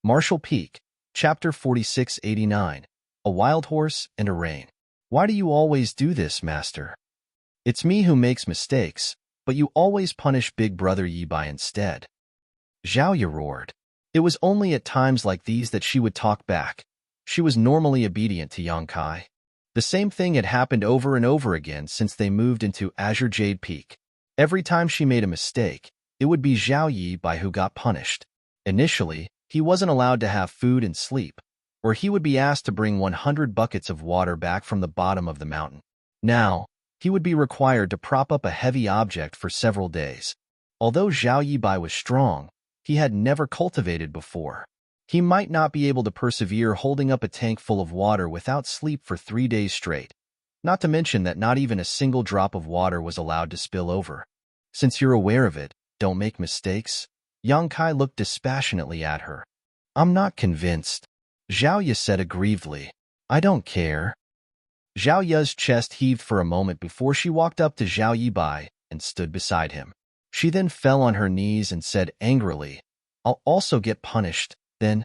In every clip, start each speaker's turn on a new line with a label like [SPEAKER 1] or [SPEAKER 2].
[SPEAKER 1] Marshall Peak, Chapter 4689, A Wild Horse and a Rein. Why do you always do this, master? It's me who makes mistakes, but you always punish big brother Yibai instead. Zhaoya roared. It was only at times like these that she would talk back. She was normally obedient to Yang Kai. The same thing had happened over and over again since they moved into Azure Jade Peak. Every time she made a mistake, it would be Zhao Yibai who got punished. Initially, he wasn't allowed to have food and sleep, or he would be asked to bring 100 buckets of water back from the bottom of the mountain. Now, he would be required to prop up a heavy object for several days. Although Zhao Yibai was strong, he had never cultivated before. He might not be able to persevere holding up a tank full of water without sleep for 3 days straight, not to mention that not even a single drop of water was allowed to spill over. Since you're aware of it, don't make mistakes. Yang Kai looked dispassionately at her. I'm not convinced, Zhao Ye said aggrievedly. I don't care. Zhao Ye's chest heaved for a moment before she walked up to Zhao Yibai and stood beside him. She then fell on her knees and said angrily, I'll also get punished, then.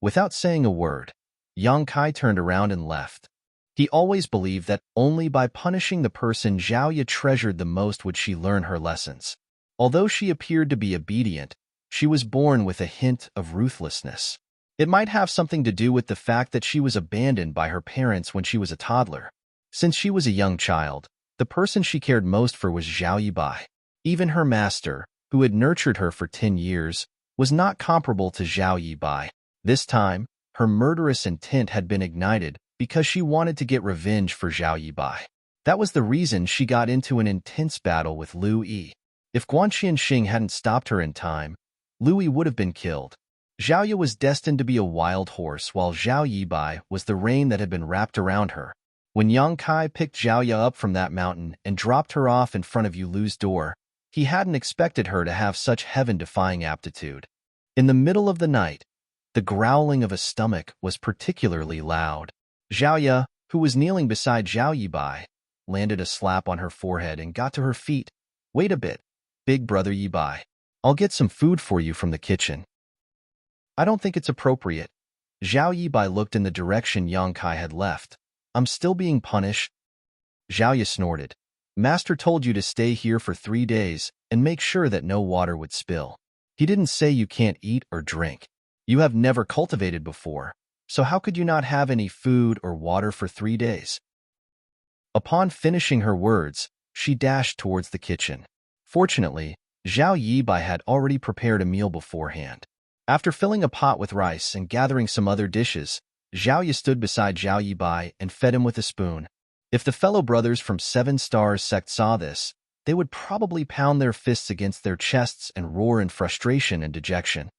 [SPEAKER 1] Without saying a word, Yang Kai turned around and left. He always believed that only by punishing the person Zhao Ye treasured the most would she learn her lessons. Although she appeared to be obedient, she was born with a hint of ruthlessness. It might have something to do with the fact that she was abandoned by her parents when she was a toddler. Since she was a young child, the person she cared most for was Zhao Yibai. Even her master, who had nurtured her for 10 years, was not comparable to Zhao Yibai. This time, her murderous intent had been ignited because she wanted to get revenge for Zhao Yibai. That was the reason she got into an intense battle with Lu Yi. If Guanxianxing hadn't stopped her in time, Lu Yi would have been killed. Zhao Ye was destined to be a wild horse, while Zhao Yibai was the rein that had been wrapped around her. When Yang Kai picked Zhao Ye up from that mountain and dropped her off in front of Yulu's door, he hadn't expected her to have such heaven-defying aptitude. In the middle of the night, the growling of a stomach was particularly loud. Zhao Ye, who was kneeling beside Zhao Yibai, landed a slap on her forehead and got to her feet. Wait a bit, big brother Yibai. I'll get some food for you from the kitchen. I don't think it's appropriate. Zhao Yibai looked in the direction Yang Kai had left. I'm still being punished. Zhao Ye snorted. Master told you to stay here for 3 days and make sure that no water would spill. He didn't say you can't eat or drink. You have never cultivated before, so how could you not have any food or water for 3 days? Upon finishing her words, she dashed towards the kitchen. Fortunately, Zhao Yibai had already prepared a meal beforehand. After filling a pot with rice and gathering some other dishes, Zhao Ye stood beside Zhao Yibai and fed him with a spoon. If the fellow brothers from 7 Stars sect saw this, they would probably pound their fists against their chests and roar in frustration and dejection.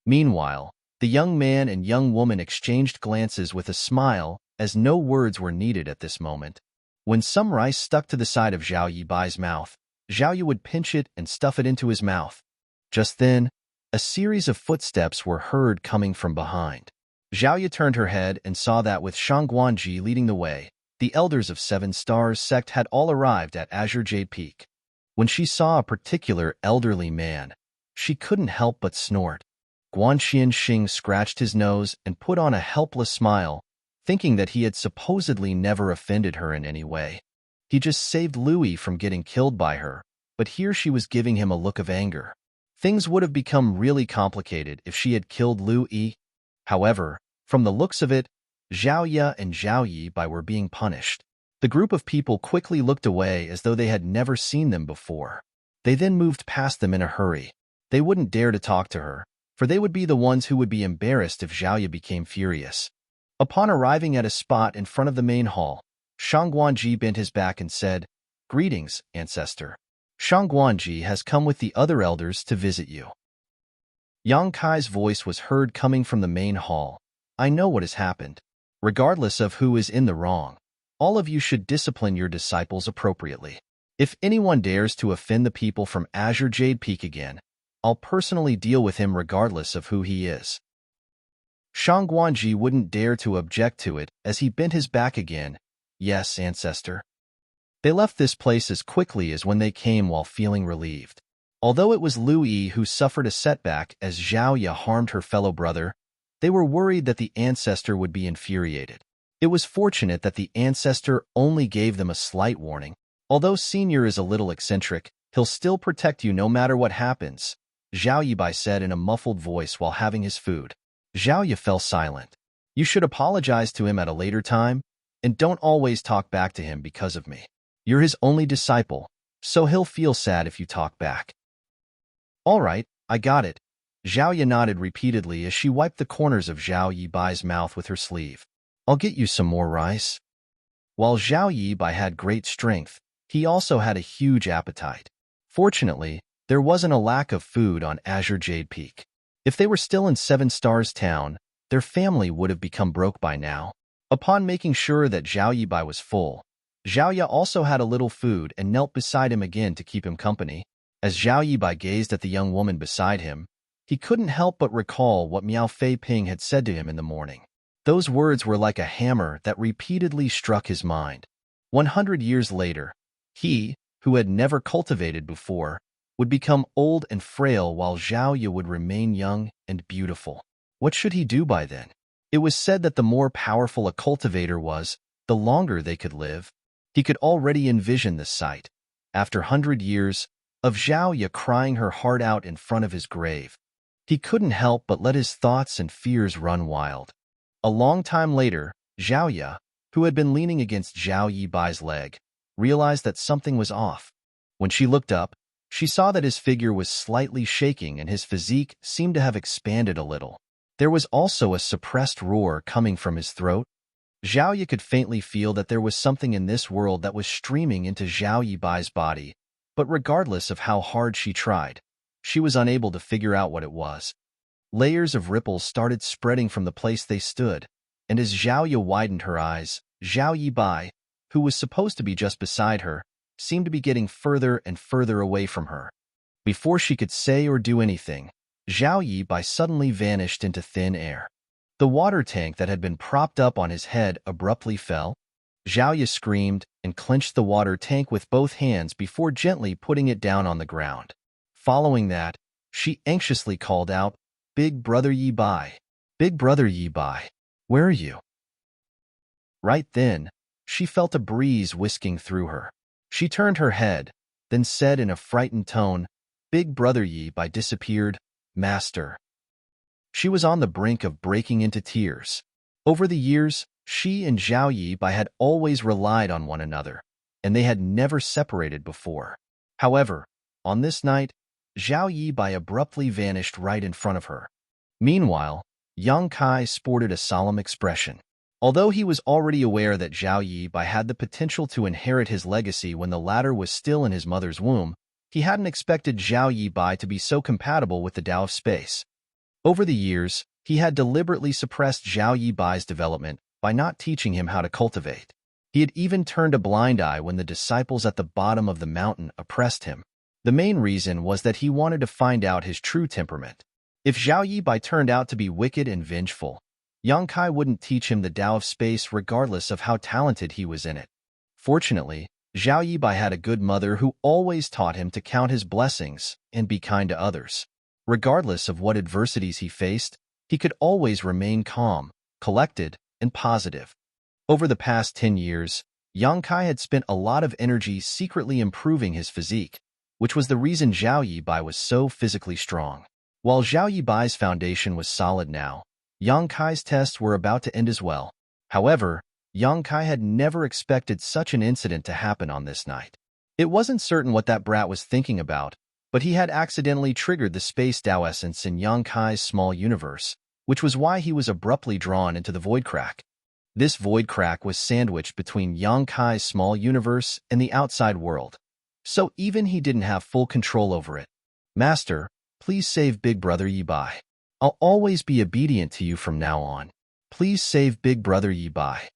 [SPEAKER 1] Meanwhile, the young man and young woman exchanged glances with a smile, as no words were needed at this moment. When some rice stuck to the side of Zhao Yibai's mouth, Zhao Ye would pinch it and stuff it into his mouth. Just then, a series of footsteps were heard coming from behind. Zhao Ye turned her head and saw that with Shangguanji leading the way, the elders of 7 Stars sect had all arrived at Azure Jade Peak. When she saw a particular elderly man, she couldn't help but snort. Guanxianxing scratched his nose and put on a helpless smile, thinking that he had supposedly never offended her in any way. He just saved Lu Yi from getting killed by her, but here she was giving him a look of anger. Things would have become really complicated if she had killed Lu Yi. However, from the looks of it, Zhao Ye and Zhao Yibai were being punished. The group of people quickly looked away as though they had never seen them before. They then moved past them in a hurry. They wouldn't dare to talk to her, for they would be the ones who would be embarrassed if Zhao Ye became furious. Upon arriving at a spot in front of the main hall, Shangguanji bent his back and said, Greetings, ancestor. Shangguanji has come with the other elders to visit you. Yang Kai's voice was heard coming from the main hall. I know what has happened. Regardless of who is in the wrong, all of you should discipline your disciples appropriately. If anyone dares to offend the people from Azure Jade Peak again, I'll personally deal with him regardless of who he is. Shangguanji wouldn't dare to object to it as he bent his back again. Yes, ancestor. They left this place as quickly as when they came while feeling relieved. Although it was Lu Yi who suffered a setback as Zhao Ye harmed her fellow brother, They were worried that the ancestor would be infuriated. It was fortunate that the ancestor only gave them a slight warning. Although Senior is a little eccentric, he'll still protect you no matter what happens, Zhao Yibai said in a muffled voice while having his food. Zhao Yi fell silent. You should apologize to him at a later time, and don't always talk back to him because of me. You're his only disciple, so he'll feel sad if you talk back. All right, I got it. Zhao Yi nodded repeatedly as she wiped the corners of Zhao Yibai's mouth with her sleeve. I'll get you some more rice. While Zhao Yibai had great strength, he also had a huge appetite. Fortunately, there wasn't a lack of food on Azure Jade Peak. If they were still in Seven Stars Town, their family would have become broke by now. Upon making sure that Zhao Yibai was full, Zhao Ye also had a little food and knelt beside him again to keep him company. As Zhao Yibai gazed at the young woman beside him, he couldn't help but recall what Miao Fei Ping had said to him in the morning. Those words were like a hammer that repeatedly struck his mind. 100 years later, he, who had never cultivated before, would become old and frail while Zhao Ye would remain young and beautiful. What should he do by then? It was said that the more powerful a cultivator was, the longer they could live. He could already envision the sight, after 100 years, of Zhao Ye crying her heart out in front of his grave. He couldn't help but let his thoughts and fears run wild. A long time later, Zhao Ye, who had been leaning against Zhao Yibai's leg, realized that something was off. When she looked up, she saw that his figure was slightly shaking and his physique seemed to have expanded a little. There was also a suppressed roar coming from his throat. Zhao Ye could faintly feel that there was something in this world that was streaming into Zhao Yibai's body, but regardless of how hard she tried, she was unable to figure out what it was. Layers of ripples started spreading from the place they stood, and as Zhao Ye widened her eyes, Zhao Yibai, who was supposed to be just beside her, seemed to be getting further and further away from her. Before she could say or do anything, Zhao Yibai suddenly vanished into thin air. The water tank that had been propped up on his head abruptly fell. Zhao Ye screamed and clenched the water tank with both hands before gently putting it down on the ground. Following that, she anxiously called out, "Big Brother Yibai! Big Brother Yibai! Where are you?" Right then, she felt a breeze whisking through her. She turned her head, then said in a frightened tone, "Big Brother Yibai disappeared, Master." She was on the brink of breaking into tears. Over the years, she and Zhao Yibai had always relied on one another, and they had never separated before. However, on this night, Zhao Yibai abruptly vanished right in front of her. Meanwhile, Yang Kai sported a solemn expression. Although he was already aware that Zhao Yibai had the potential to inherit his legacy when the latter was still in his mother's womb, he hadn't expected Zhao Yibai to be so compatible with the Tao of Space. Over the years, he had deliberately suppressed Zhao Yibai's development by not teaching him how to cultivate. He had even turned a blind eye when the disciples at the bottom of the mountain oppressed him. The main reason was that he wanted to find out his true temperament. If Zhao Yibai turned out to be wicked and vengeful, Yang Kai wouldn't teach him the Tao of Space regardless of how talented he was in it. Fortunately, Zhao Yibai had a good mother who always taught him to count his blessings and be kind to others. Regardless of what adversities he faced, he could always remain calm, collected, and positive. Over the past 10 years, Yang Kai had spent a lot of energy secretly improving his physique, which was the reason Zhao Yibai was so physically strong. While Zhao Yibai's foundation was solid now, Yang Kai's tests were about to end as well. However, Yang Kai had never expected such an incident to happen on this night. It wasn't certain what that brat was thinking about, but he had accidentally triggered the space Tao essence in Yang Kai's small universe, which was why he was abruptly drawn into the void crack. This void crack was sandwiched between Yang Kai's small universe and the outside world, so even he didn't have full control over it. "Master, please save Big Brother Yibai. I'll always be obedient to you from now on. Please save Big Brother Yibai."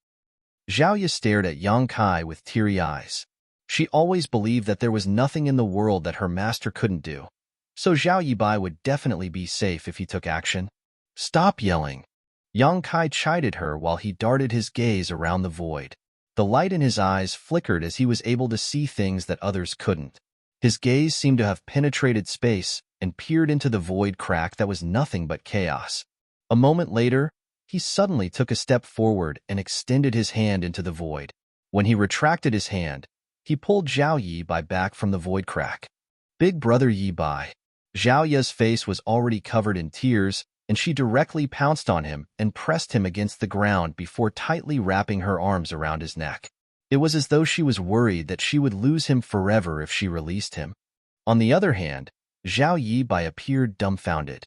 [SPEAKER 1] Zhao Ye stared at Yang Kai with teary eyes. She always believed that there was nothing in the world that her master couldn't do, so Zhao Yibai would definitely be safe if he took action. "Stop yelling." Yang Kai chided her while he darted his gaze around the void. The light in his eyes flickered as he was able to see things that others couldn't. His gaze seemed to have penetrated space and peered into the void crack that was nothing but chaos. A moment later, he suddenly took a step forward and extended his hand into the void. When he retracted his hand, he pulled Zhao Yi Bai back from the void crack. Big brother Yi Bai. Zhao Yi's face was already covered in tears, and she directly pounced on him and pressed him against the ground before tightly wrapping her arms around his neck. It was as though she was worried that she would lose him forever if she released him. On the other hand, Zhao Yi Bai appeared dumbfounded.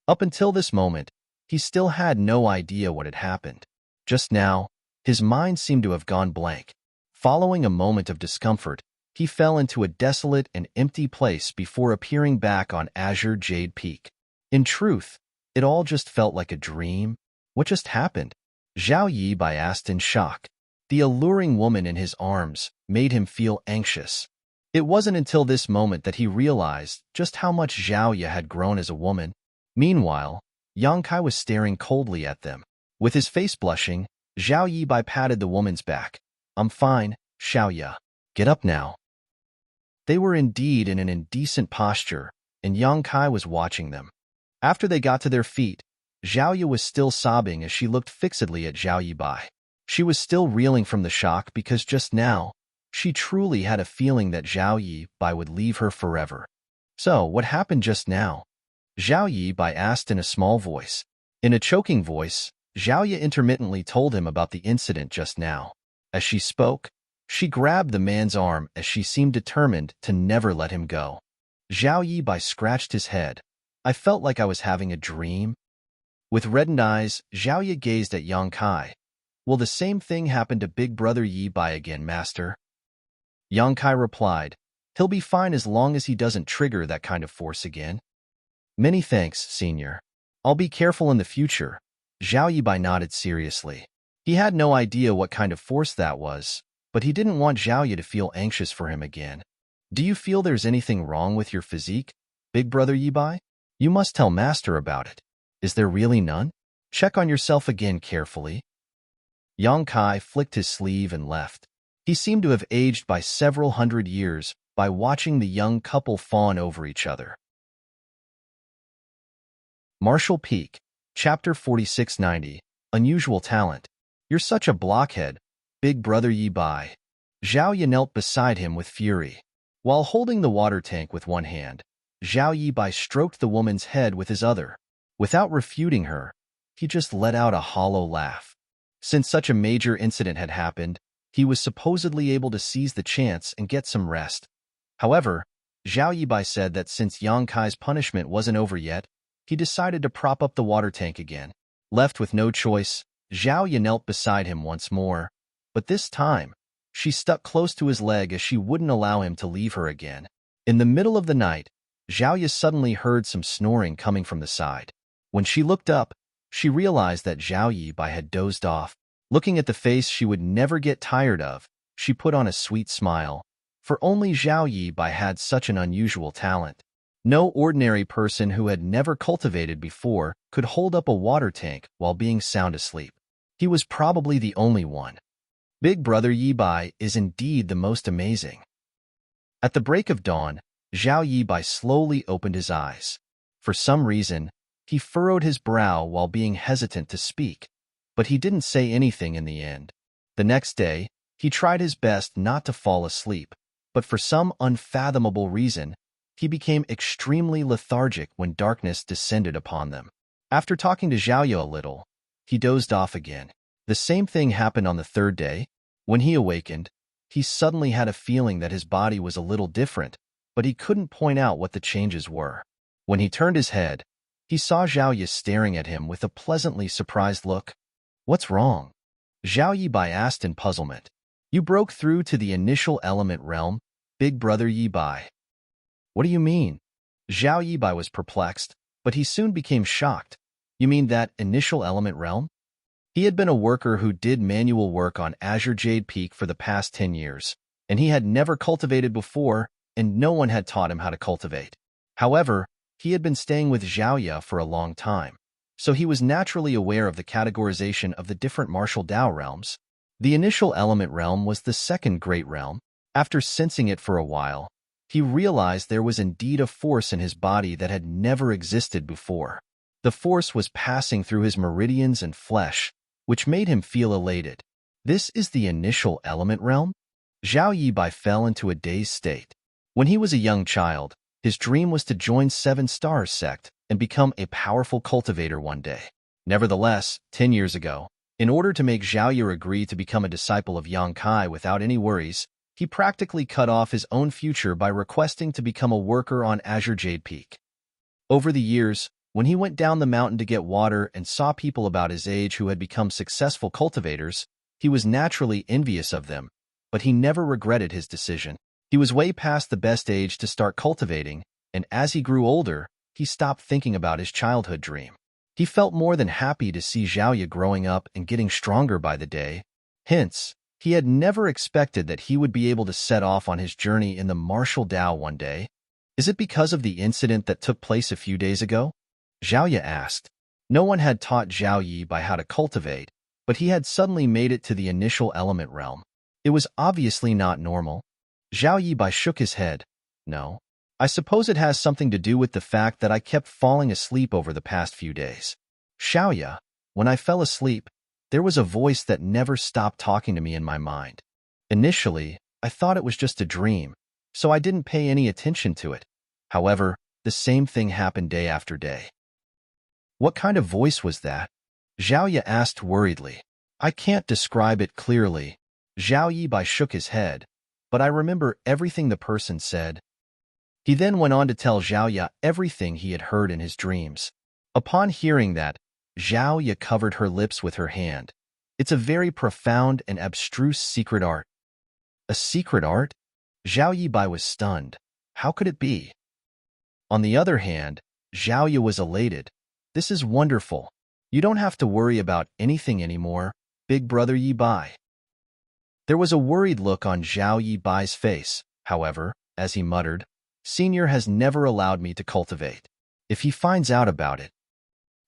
[SPEAKER 1] Up until this moment, he still had no idea what had happened. Just now, his mind seemed to have gone blank. Following a moment of discomfort, he fell into a desolate and empty place before appearing back on Azure Jade Peak. In truth, it all just felt like a dream. What just happened? Zhao Yi Bai asked in shock. The alluring woman in his arms made him feel anxious. It wasn't until this moment that he realized just how much Zhao Yi had grown as a woman. Meanwhile, Yang Kai was staring coldly at them. With his face blushing, Zhao Yi Bai patted the woman's back. I'm fine, Xiao Ye. Get up now. They were indeed in an indecent posture, and Yang Kai was watching them. After they got to their feet, Zhao Ye was still sobbing as she looked fixedly at Zhao Yi Bai. She was still reeling from the shock because just now, she truly had a feeling that Zhao Yi Bai would leave her forever. So, what happened just now? Zhao Yi Bai asked in a small voice. In a choking voice, Zhao Ye intermittently told him about the incident just now. As she spoke, she grabbed the man's arm as she seemed determined to never let him go. Zhao Yi Bai scratched his head. I felt like I was having a dream. With reddened eyes, Zhao Ye gazed at Yang Kai. Will the same thing happen to big brother Yi Bai again, master? Yang Kai replied, he'll be fine as long as he doesn't trigger that kind of force again. Many thanks, senior. I'll be careful in the future. Zhao Yi Bai nodded seriously. He had no idea what kind of force that was, but he didn't want Zhao Yi to feel anxious for him again. Do you feel there's anything wrong with your physique, big brother Yi Bai? You must tell master about it. Is there really none? Check on yourself again carefully. Yang Kai flicked his sleeve and left. He seemed to have aged by several hundred years by watching the young couple fawn over each other. Marshall Peak, Chapter 4690, Unusual Talent. You're such a blockhead, big brother Yi Bai. Zhao Yi knelt beside him with fury. While holding the water tank with one hand, Zhao Yi Bai stroked the woman's head with his other. Without refuting her, he just let out a hollow laugh. Since such a major incident had happened, he was supposedly able to seize the chance and get some rest. However, Zhao Yi Bai said that since Yang Kai's punishment wasn't over yet, he decided to prop up the water tank again. Left with no choice, Zhao Yi knelt beside him once more, but this time, she stuck close to his leg as she wouldn't allow him to leave her again. In the middle of the night, Zhao Yi suddenly heard some snoring coming from the side. When she looked up, she realized that Zhao Yi Bai had dozed off. Looking at the face she would never get tired of, she put on a sweet smile, for only Zhao Yi Bai had such an unusual talent. No ordinary person who had never cultivated before could hold up a water tank while being sound asleep. He was probably the only one. Big brother Yi Bai is indeed the most amazing. At the break of dawn, Zhao Yi Bai slowly opened his eyes. For some reason, he furrowed his brow while being hesitant to speak, but he didn't say anything in the end. The next day, he tried his best not to fall asleep, but for some unfathomable reason, he became extremely lethargic when darkness descended upon them. After talking to Zhao Ye a little, he dozed off again. The same thing happened on the third day. When he awakened, he suddenly had a feeling that his body was a little different, but he couldn't point out what the changes were. When he turned his head, he saw Zhao Ye staring at him with a pleasantly surprised look. What's wrong? Zhao Yi Bai asked in puzzlement. You broke through to the initial element realm, big brother Yi Bai. What do you mean? Zhao Yi Bai was perplexed, but he soon became shocked. You mean that initial element realm? He had been a worker who did manual work on Azure Jade Peak for the past 10 years, and he had never cultivated before, and no one had taught him how to cultivate. However, he had been staying with Zhao Ye for a long time, so he was naturally aware of the categorization of the different martial Dao realms. The initial element realm was the second great realm. After sensing it for a while, he realized there was indeed a force in his body that had never existed before. The force was passing through his meridians and flesh, which made him feel elated. This is the initial element realm? Zhao Yibai fell into a dazed state. When he was a young child, his dream was to join Seven Stars sect and become a powerful cultivator one day. Nevertheless, 10 years ago, in order to make Zhao Yi agree to become a disciple of Yang Kai without any worries, he practically cut off his own future by requesting to become a worker on Azure Jade Peak. Over the years, when he went down the mountain to get water and saw people about his age who had become successful cultivators, he was naturally envious of them, but he never regretted his decision. He was way past the best age to start cultivating, and as he grew older, he stopped thinking about his childhood dream. He felt more than happy to see Zhao Yi growing up and getting stronger by the day. Hence, he had never expected that he would be able to set off on his journey in the martial Dao one day. Is it because of the incident that took place a few days ago? Zhao Yi asked. No one had taught Zhao Yi by how to cultivate, but he had suddenly made it to the initial element realm. It was obviously not normal. Zhao Yibai shook his head. No. I suppose it has something to do with the fact that I kept falling asleep over the past few days. Xiaoya, when I fell asleep, there was a voice that never stopped talking to me in my mind. Initially, I thought it was just a dream, so I didn't pay any attention to it. However, the same thing happened day after day. What kind of voice was that? Xiaoya asked worriedly. I can't describe it clearly. Zhao Yibai shook his head, but I remember everything the person said. He then went on to tell Zhao Yi everything he had heard in his dreams. Upon hearing that, Zhao Yi covered her lips with her hand. It's a very profound and abstruse secret art. A secret art? Zhao Yibai was stunned. How could it be? On the other hand, Zhao Yi was elated. This is wonderful. You don't have to worry about anything anymore, big brother Yibai. There was a worried look on Zhao Yibai's face, however, as he muttered, Senior has never allowed me to cultivate. If he finds out about it.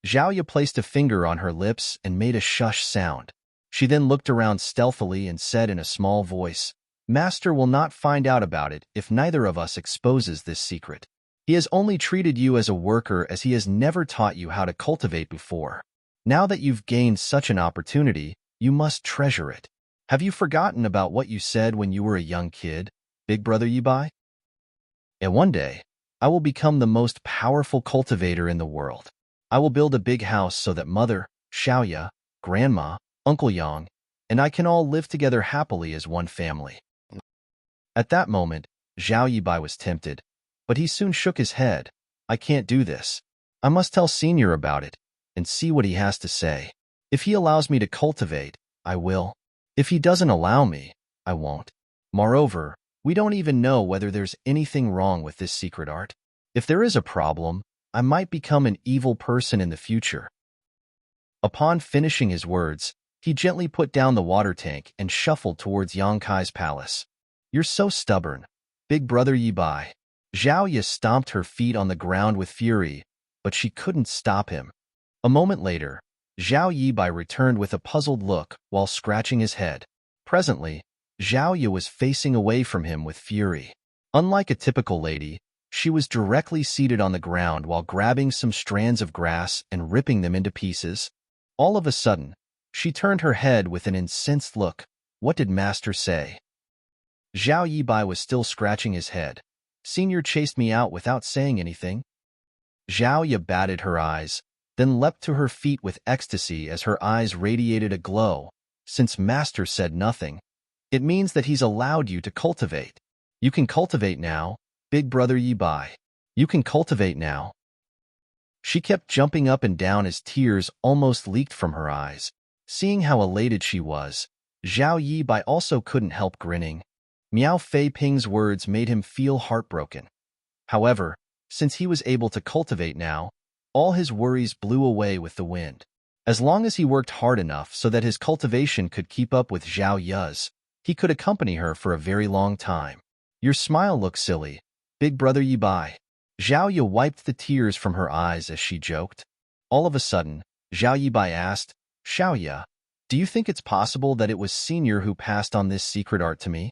[SPEAKER 1] Zhao Yi placed a finger on her lips and made a shush sound. She then looked around stealthily and said in a small voice, Master will not find out about it if neither of us exposes this secret. He has only treated you as a worker as he has never taught you how to cultivate before. Now that you've gained such an opportunity, you must treasure it. Have you forgotten about what you said when you were a young kid, big brother Yibai? And one day, I will become the most powerful cultivator in the world. I will build a big house so that Mother, Xiaoya, Grandma, Uncle Yang, and I can all live together happily as one family. At that moment, Zhao Yibai was tempted, but he soon shook his head. I can't do this. I must tell Senior about it and see what he has to say. If he allows me to cultivate, I will. If he doesn't allow me, I won't. Moreover, we don't even know whether there's anything wrong with this secret art. If there is a problem, I might become an evil person in the future. Upon finishing his words, he gently put down the water tank and shuffled towards Yang Kai's palace. You're so stubborn, big brother Yibai. Zhao Yi stomped her feet on the ground with fury, but she couldn't stop him. A moment later, Zhao Yibai returned with a puzzled look while scratching his head. Presently, Zhao Yi was facing away from him with fury. Unlike a typical lady, she was directly seated on the ground while grabbing some strands of grass and ripping them into pieces. All of a sudden, she turned her head with an incensed look. What did Master say? Zhao Yibai was still scratching his head. Senior chased me out without saying anything. Zhao Yi batted her eyes, then leapt to her feet with ecstasy as her eyes radiated a glow. Since Master said nothing, it means that he's allowed you to cultivate. You can cultivate now, big brother Yibai. You can cultivate now. She kept jumping up and down as tears almost leaked from her eyes. Seeing how elated she was, Zhao Yibai also couldn't help grinning. Miao Fei Ping's words made him feel heartbroken. However, since he was able to cultivate now, all his worries blew away with the wind. As long as he worked hard enough so that his cultivation could keep up with Zhao Yi's, he could accompany her for a very long time. Your smile looks silly, big brother Yibai. Zhao Yi wiped the tears from her eyes as she joked. All of a sudden, Zhao Yibai asked, Xiaoya, do you think it's possible that it was Senior who passed on this secret art to me?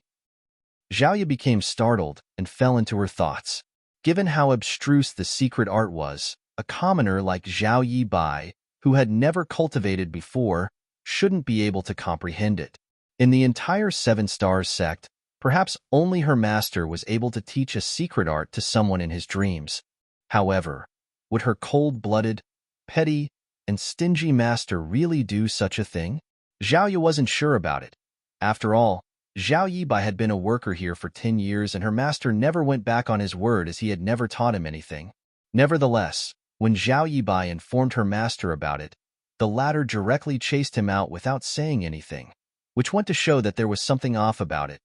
[SPEAKER 1] Zhao Yi became startled and fell into her thoughts. Given how abstruse the secret art was, a commoner like Zhao Yibai, who had never cultivated before, shouldn't be able to comprehend it. In the entire Seven Stars sect, perhaps only her master was able to teach a secret art to someone in his dreams. However, would her cold-blooded, petty, and stingy master really do such a thing? Zhao Yi wasn't sure about it. After all, Zhao Yibai had been a worker here for 10 years and her master never went back on his word as he had never taught him anything. Nevertheless, when Zhao Yibai informed her master about it, the latter directly chased him out without saying anything, which went to show that there was something off about it.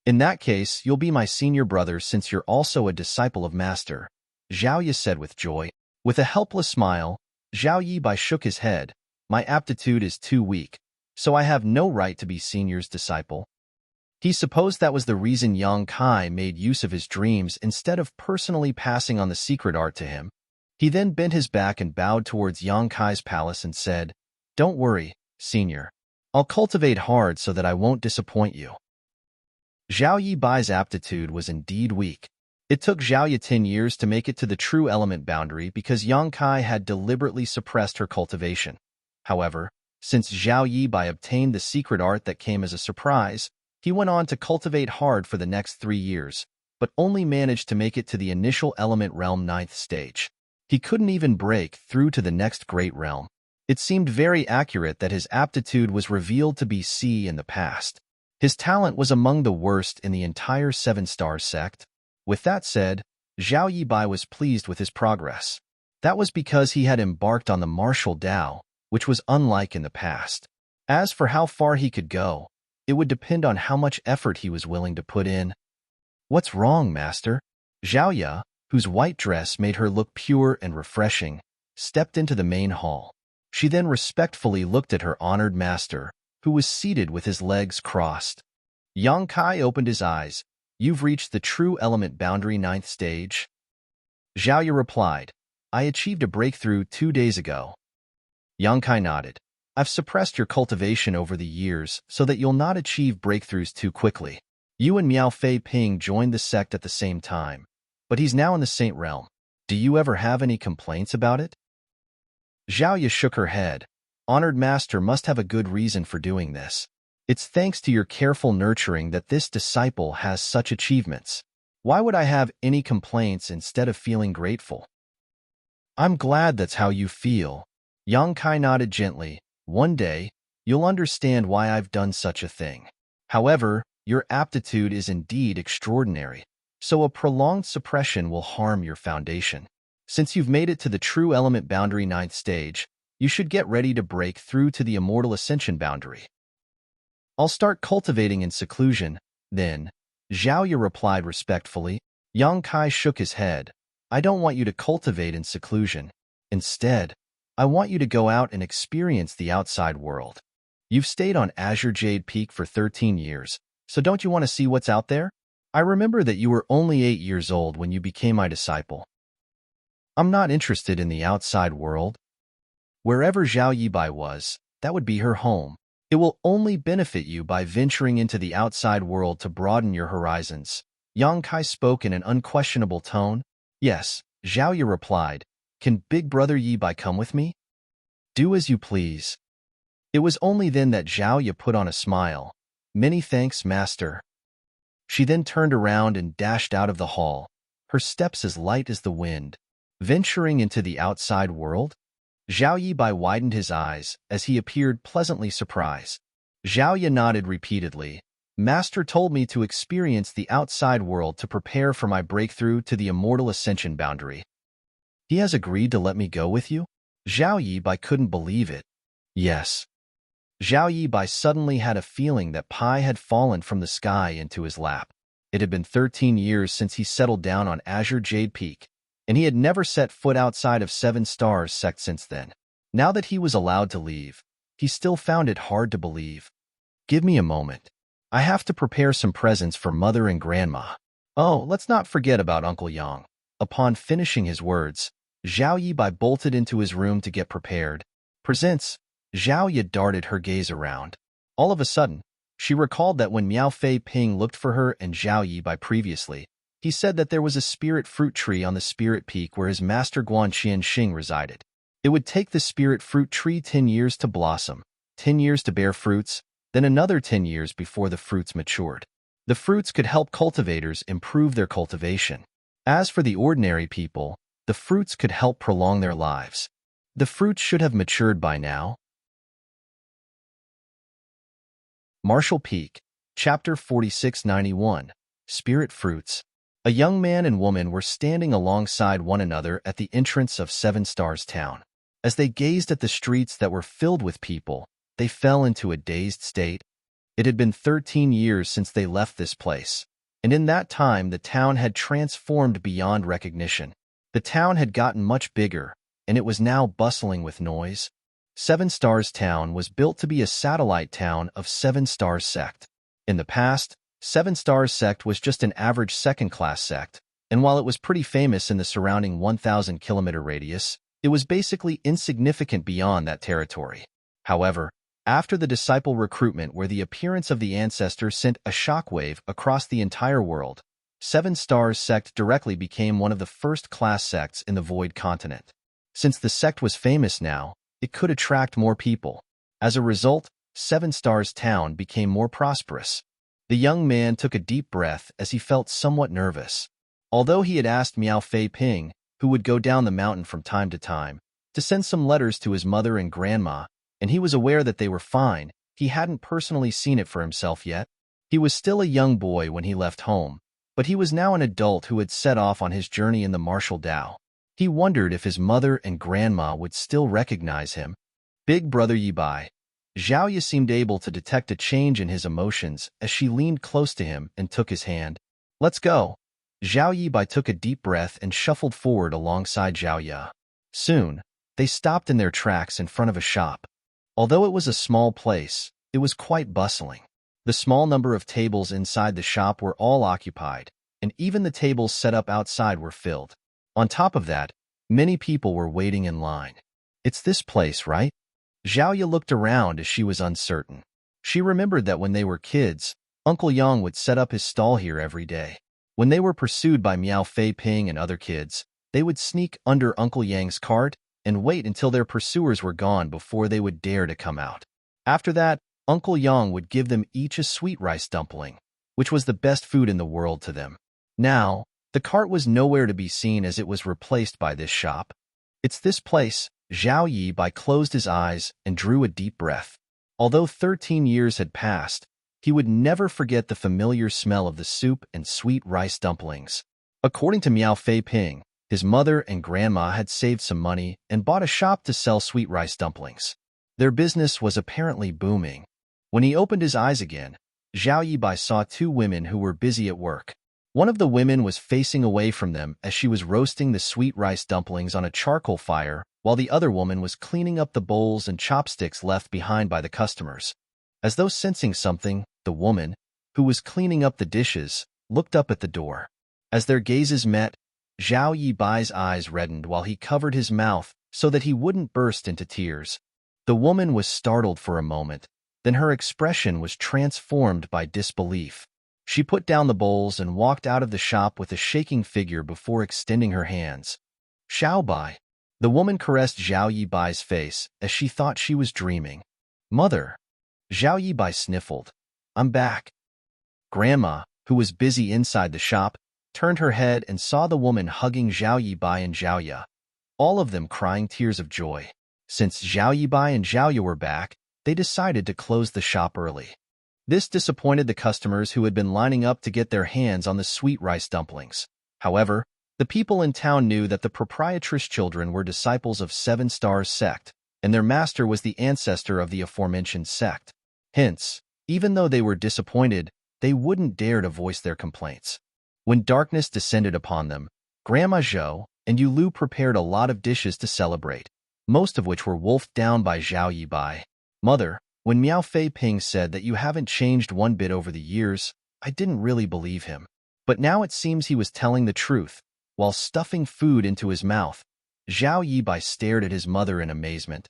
[SPEAKER 1] In that case, you'll be my senior brother since you're also a disciple of master, Zhao Yi said with joy. With a helpless smile, Zhao Yibai shook his head. My aptitude is too weak, so I have no right to be senior's disciple. He supposed that was the reason Yang Kai made use of his dreams instead of personally passing on the secret art to him. He then bent his back and bowed towards Yang Kai's palace and said, "Don't worry, senior. I'll cultivate hard so that I won't disappoint you." Zhao Yibai's aptitude was indeed weak. It took Zhao Yi 10 years to make it to the true element boundary because Yang Kai had deliberately suppressed her cultivation. However, since Zhao Yibai obtained the secret art that came as a surprise, he went on to cultivate hard for the next 3 years, but only managed to make it to the initial element realm 9th stage. He couldn't even break through to the next great realm. It seemed very accurate that his aptitude was revealed to be C in the past. His talent was among the worst in the entire Seven Stars sect. With that said, Zhao Yibai was pleased with his progress. That was because he had embarked on the martial Dao, which was unlike in the past. As for how far he could go, it would depend on how much effort he was willing to put in. "What's wrong, master?" Zhao Yi, whose white dress made her look pure and refreshing, stepped into the main hall. She then respectfully looked at her honored master, who was seated with his legs crossed. Yang Kai opened his eyes. "You've reached the true element boundary 9th stage?" Zhao Yi replied, "I achieved a breakthrough 2 days ago." Yang Kai nodded. "I've suppressed your cultivation over the years so that you'll not achieve breakthroughs too quickly. You and Miao Fei Ping joined the sect at the same time, but he's now in the Saint Realm. Do you ever have any complaints about it?" Zhao Yi shook her head. "Honored master must have a good reason for doing this. It's thanks to your careful nurturing that this disciple has such achievements. Why would I have any complaints instead of feeling grateful?" "I'm glad that's how you feel." Yang Kai nodded gently. "One day, you'll understand why I've done such a thing. However, your aptitude is indeed extraordinary, so a prolonged suppression will harm your foundation. Since you've made it to the true element boundary 9th stage, you should get ready to break through to the immortal ascension boundary. I'll start cultivating in seclusion, then." Zhao Yi replied respectfully. Yang Kai shook his head. "I don't want you to cultivate in seclusion. Instead, I want you to go out and experience the outside world. You've stayed on Azure Jade Peak for 13 years, so don't you want to see what's out there? I remember that you were only 8 years old when you became my disciple." "I'm not interested in the outside world." Wherever Zhao Yibai was, that would be her home. It will only benefit you by venturing into the outside world to broaden your horizons. Yang Kai spoke in an unquestionable tone. "Yes," Zhao Yi replied. "Can Big Brother Yibai come with me?" "Do as you please." It was only then that Zhao Yi put on a smile. "Many thanks, master." She then turned around and dashed out of the hall, her steps as light as the wind. Venturing into the outside world? Zhao Yibai widened his eyes as he appeared pleasantly surprised. Zhao Yi nodded repeatedly. "Master told me to experience the outside world to prepare for my breakthrough to the immortal ascension boundary. He has agreed to let me go with you?" Zhao Yibai couldn't believe it. "Yes." Zhao Yibai suddenly had a feeling that pie had fallen from the sky into his lap. It had been 13 years since he settled down on Azure Jade Peak, and he had never set foot outside of Seven Stars sect since then. Now that he was allowed to leave, he still found it hard to believe. "Give me a moment. I have to prepare some presents for Mother and Grandma. Oh, let's not forget about Uncle Yang." Upon finishing his words, Zhao Yibai bolted into his room to get prepared. "Presents." Zhao Yi darted her gaze around. All of a sudden, she recalled that when Miao Fei Ping looked for her and Zhao Yibai previously, He said that there was a spirit fruit tree on the spirit peak where his master Guanqian Xing resided. It would take the spirit fruit tree 10 years to blossom, 10 years to bear fruits, then another 10 years before the fruits matured. The fruits could help cultivators improve their cultivation. As for the ordinary people, the fruits could help prolong their lives. The fruits should have matured by now. Marshall Peak, Chapter 4691, Spirit Fruits. A young man and woman were standing alongside one another at the entrance of Seven Stars Town. As they gazed at the streets that were filled with people, they fell into a dazed state. It had been 13 years since they left this place, and in that time the town had transformed beyond recognition. The town had gotten much bigger, and it was now bustling with noise. Seven Stars Town was built to be a satellite town of Seven Stars Sect. In the past, Seven Stars Sect was just an average second-class sect, and while it was pretty famous in the surrounding 1,000-kilometer radius, it was basically insignificant beyond that territory. However, after the disciple recruitment where the appearance of the ancestor sent a shockwave across the entire world, Seven Stars Sect directly became one of the first-class sects in the Void Continent. Since the sect was famous now, it could attract more people. As a result, Seven Stars Town became more prosperous. The young man took a deep breath as he felt somewhat nervous. Although he had asked Miao Fei Ping, who would go down the mountain from time to time, to send some letters to his mother and grandma, and he was aware that they were fine, he hadn't personally seen it for himself yet. He was still a young boy when he left home, but he was now an adult who had set off on his journey in the martial Tao. He wondered if his mother and grandma would still recognize him. Big brother Yibai. Zhao Yi seemed able to detect a change in his emotions as she leaned close to him and took his hand. Let's go. Zhao Yibai took a deep breath and shuffled forward alongside Zhao Ya. Soon, they stopped in their tracks in front of a shop. Although it was a small place, it was quite bustling. The small number of tables inside the shop were all occupied, and even the tables set up outside were filled. On top of that, many people were waiting in line. It's this place, right? Zhao Ya looked around as she was uncertain. She remembered that when they were kids, Uncle Yang would set up his stall here every day. When they were pursued by Miao Fei Ping and other kids, they would sneak under Uncle Yang's cart and wait until their pursuers were gone before they would dare to come out. After that, Uncle Yang would give them each a sweet rice dumpling, which was the best food in the world to them. Now, the cart was nowhere to be seen as it was replaced by this shop. It's this place. Zhao Yibai closed his eyes and drew a deep breath. Although 13 years had passed, he would never forget the familiar smell of the soup and sweet rice dumplings. According to Miao Fei Ping, his mother and grandma had saved some money and bought a shop to sell sweet rice dumplings. Their business was apparently booming. When he opened his eyes again, Zhao Yibai saw two women who were busy at work. One of the women was facing away from them as she was roasting the sweet rice dumplings on a charcoal fire, while the other woman was cleaning up the bowls and chopsticks left behind by the customers. As though sensing something, the woman, who was cleaning up the dishes, looked up at the door. As their gazes met, Zhao Yibai's eyes reddened while he covered his mouth so that he wouldn't burst into tears. The woman was startled for a moment, then her expression was transformed by disbelief. She put down the bowls and walked out of the shop with a shaking figure before extending her hands. Xiaobai. The woman caressed Zhao Yibai's face as she thought she was dreaming. Mother. Zhao Yibai sniffled. I'm back. Grandma, who was busy inside the shop, turned her head and saw the woman hugging Zhao Yibai and Zhao Ya, all of them crying tears of joy. Since Zhao Yibai and Zhao Ya were back, they decided to close the shop early. This disappointed the customers who had been lining up to get their hands on the sweet rice dumplings. However, the people in town knew that the proprietress' children were disciples of Seven Stars Sect, and their master was the ancestor of the aforementioned sect. Hence, even though they were disappointed, they wouldn't dare to voice their complaints. When darkness descended upon them, Grandma Zhou and Yulu prepared a lot of dishes to celebrate, most of which were wolfed down by Zhao Yibai. Mother, when Miao Fei Ping said that you haven't changed one bit over the years, I didn't really believe him. But now it seems he was telling the truth. While stuffing food into his mouth, Zhao Yibai stared at his mother in amazement.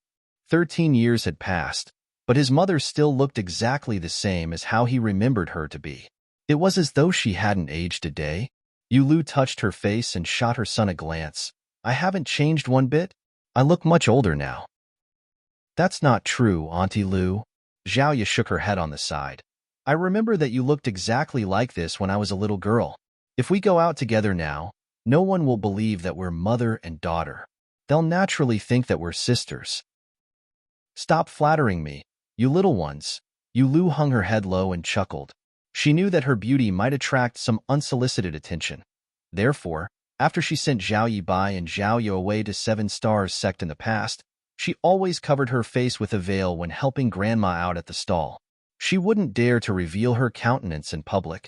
[SPEAKER 1] 13 years had passed, but his mother still looked exactly the same as how he remembered her to be. It was as though she hadn't aged a day. Yu Lu touched her face and shot her son a glance. I haven't changed one bit. I look much older now. That's not true, Auntie Lu. Zhao Ye shook her head on the side. I remember that you looked exactly like this when I was a little girl. If we go out together now, no one will believe that we're mother and daughter. They'll naturally think that we're sisters. Stop flattering me, you little ones. Yu Lu hung her head low and chuckled. She knew that her beauty might attract some unsolicited attention. Therefore, after she sent Zhao Yi Bai and Zhao Ye away to 7 Stars sect in the past, she always covered her face with a veil when helping Grandma out at the stall. She wouldn't dare to reveal her countenance in public.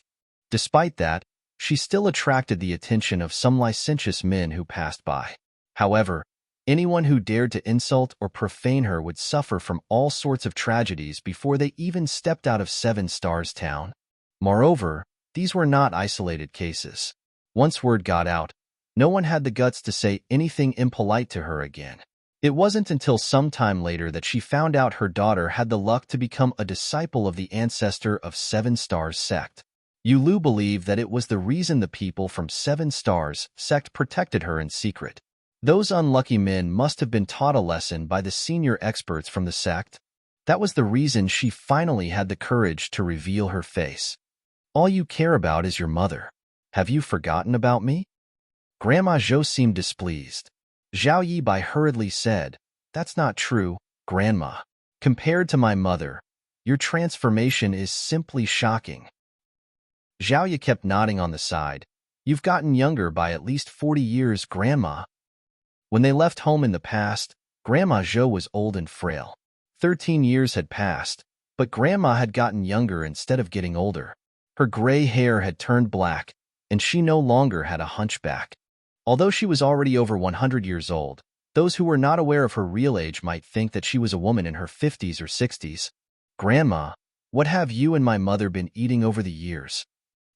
[SPEAKER 1] Despite that, she still attracted the attention of some licentious men who passed by. However, anyone who dared to insult or profane her would suffer from all sorts of tragedies before they even stepped out of 7 Stars Town. Moreover, these were not isolated cases. Once word got out, no one had the guts to say anything impolite to her again. It wasn't until some time later that she found out her daughter had the luck to become a disciple of the ancestor of 7 Stars sect. Yu Lu believed that it was the reason the people from 7 Stars sect protected her in secret. Those unlucky men must have been taught a lesson by the senior experts from the sect. That was the reason she finally had the courage to reveal her face. All you care about is your mother. Have you forgotten about me? Grandma Zhou seemed displeased. Zhao Yi Bai hurriedly said, That's not true, Grandma. Compared to my mother, your transformation is simply shocking. Zhao Yi kept nodding on the side. You've gotten younger by at least 40 years, Grandma. When they left home in the past, Grandma Zhou was old and frail. 13 years had passed, but Grandma had gotten younger instead of getting older. Her gray hair had turned black, and she no longer had a hunchback. Although she was already over 100 years old, those who were not aware of her real age might think that she was a woman in her 50s or 60s. Grandma, what have you and my mother been eating over the years?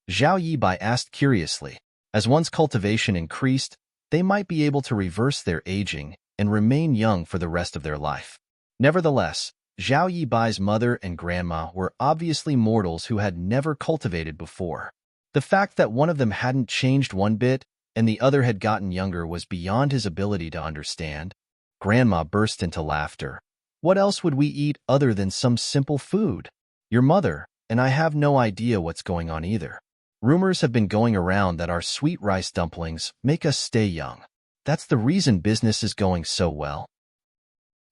[SPEAKER 1] Zhao Yi Bai asked curiously. As one's cultivation increased, they might be able to reverse their aging and remain young for the rest of their life. Nevertheless, Zhao Yi Bai's mother and grandma were obviously mortals who had never cultivated before. The fact that one of them hadn't changed one bit and the other had gotten younger was beyond his ability to understand. Grandma burst into laughter. What else would we eat other than some simple food? Your mother, and I have no idea what's going on either. Rumors have been going around that our sweet rice dumplings make us stay young. That's the reason business is going so well.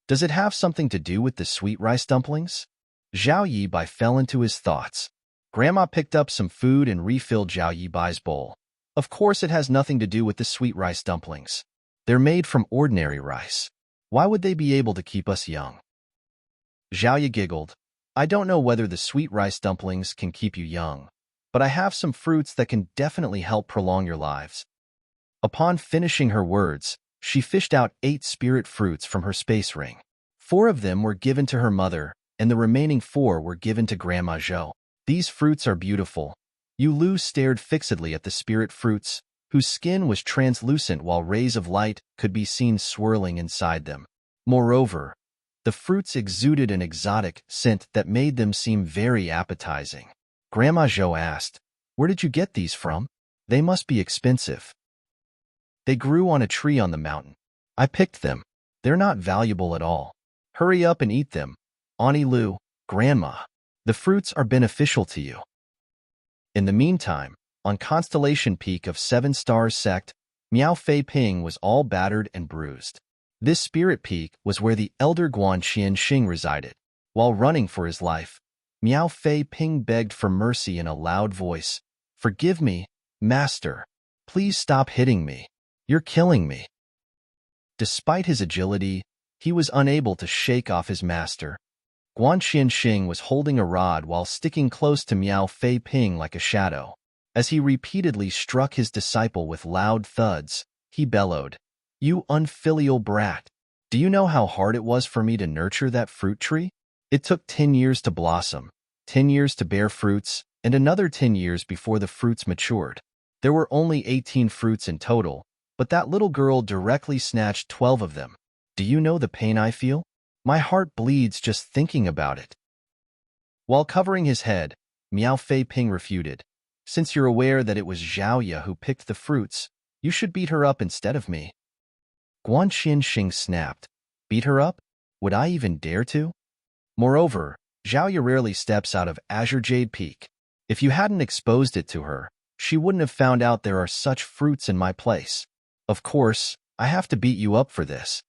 [SPEAKER 1] Does it have something to do with the sweet rice dumplings? Zhao Yi Bai fell into his thoughts. Grandma picked up some food and refilled Zhao Yi Bai's bowl. Of course it has nothing to do with the sweet rice dumplings. They're made from ordinary rice. Why would they be able to keep us young? Zhao Yi giggled. I don't know whether the sweet rice dumplings can keep you young, but I have some fruits that can definitely help prolong your lives. Upon finishing her words, she fished out 8 spirit fruits from her space ring. 4 of them were given to her mother, and the remaining 4 were given to Grandma Zhou. These fruits are beautiful. Yu Lu stared fixedly at the spirit fruits, whose skin was translucent while rays of light could be seen swirling inside them. Moreover, the fruits exuded an exotic scent that made them seem very appetizing. Grandma Zhou asked, Where did you get these from? They must be expensive. They grew on a tree on the mountain. I picked them. They're not valuable at all. Hurry up and eat them. Auntie Lu, Grandma. The fruits are beneficial to you. In the meantime, on Constellation Peak of 7 Stars Sect, Miao Fei Ping was all battered and bruised. This spirit peak was where the elder Guan Qianxing resided. While running for his life, Miao Fei Ping begged for mercy in a loud voice. Forgive me, Master. Please stop hitting me. You're killing me. Despite his agility, he was unable to shake off his master. Guan Qianxing was holding a rod while sticking close to Miao Fei Ping like a shadow. As he repeatedly struck his disciple with loud thuds, he bellowed, You unfilial brat! Do you know how hard it was for me to nurture that fruit tree? It took 10 years to blossom, 10 years to bear fruits, and another 10 years before the fruits matured. There were only 18 fruits in total, but that little girl directly snatched 12 of them. Do you know the pain I feel? My heart bleeds just thinking about it. While covering his head, Miao Fei Ping refuted. Since you're aware that it was Xiaoya who picked the fruits, you should beat her up instead of me. Guan Xinxing snapped. Beat her up? Would I even dare to? Moreover, Xiaoya rarely steps out of Azure Jade Peak. If you hadn't exposed it to her, she wouldn't have found out there are such fruits in my place. Of course, I have to beat you up for this.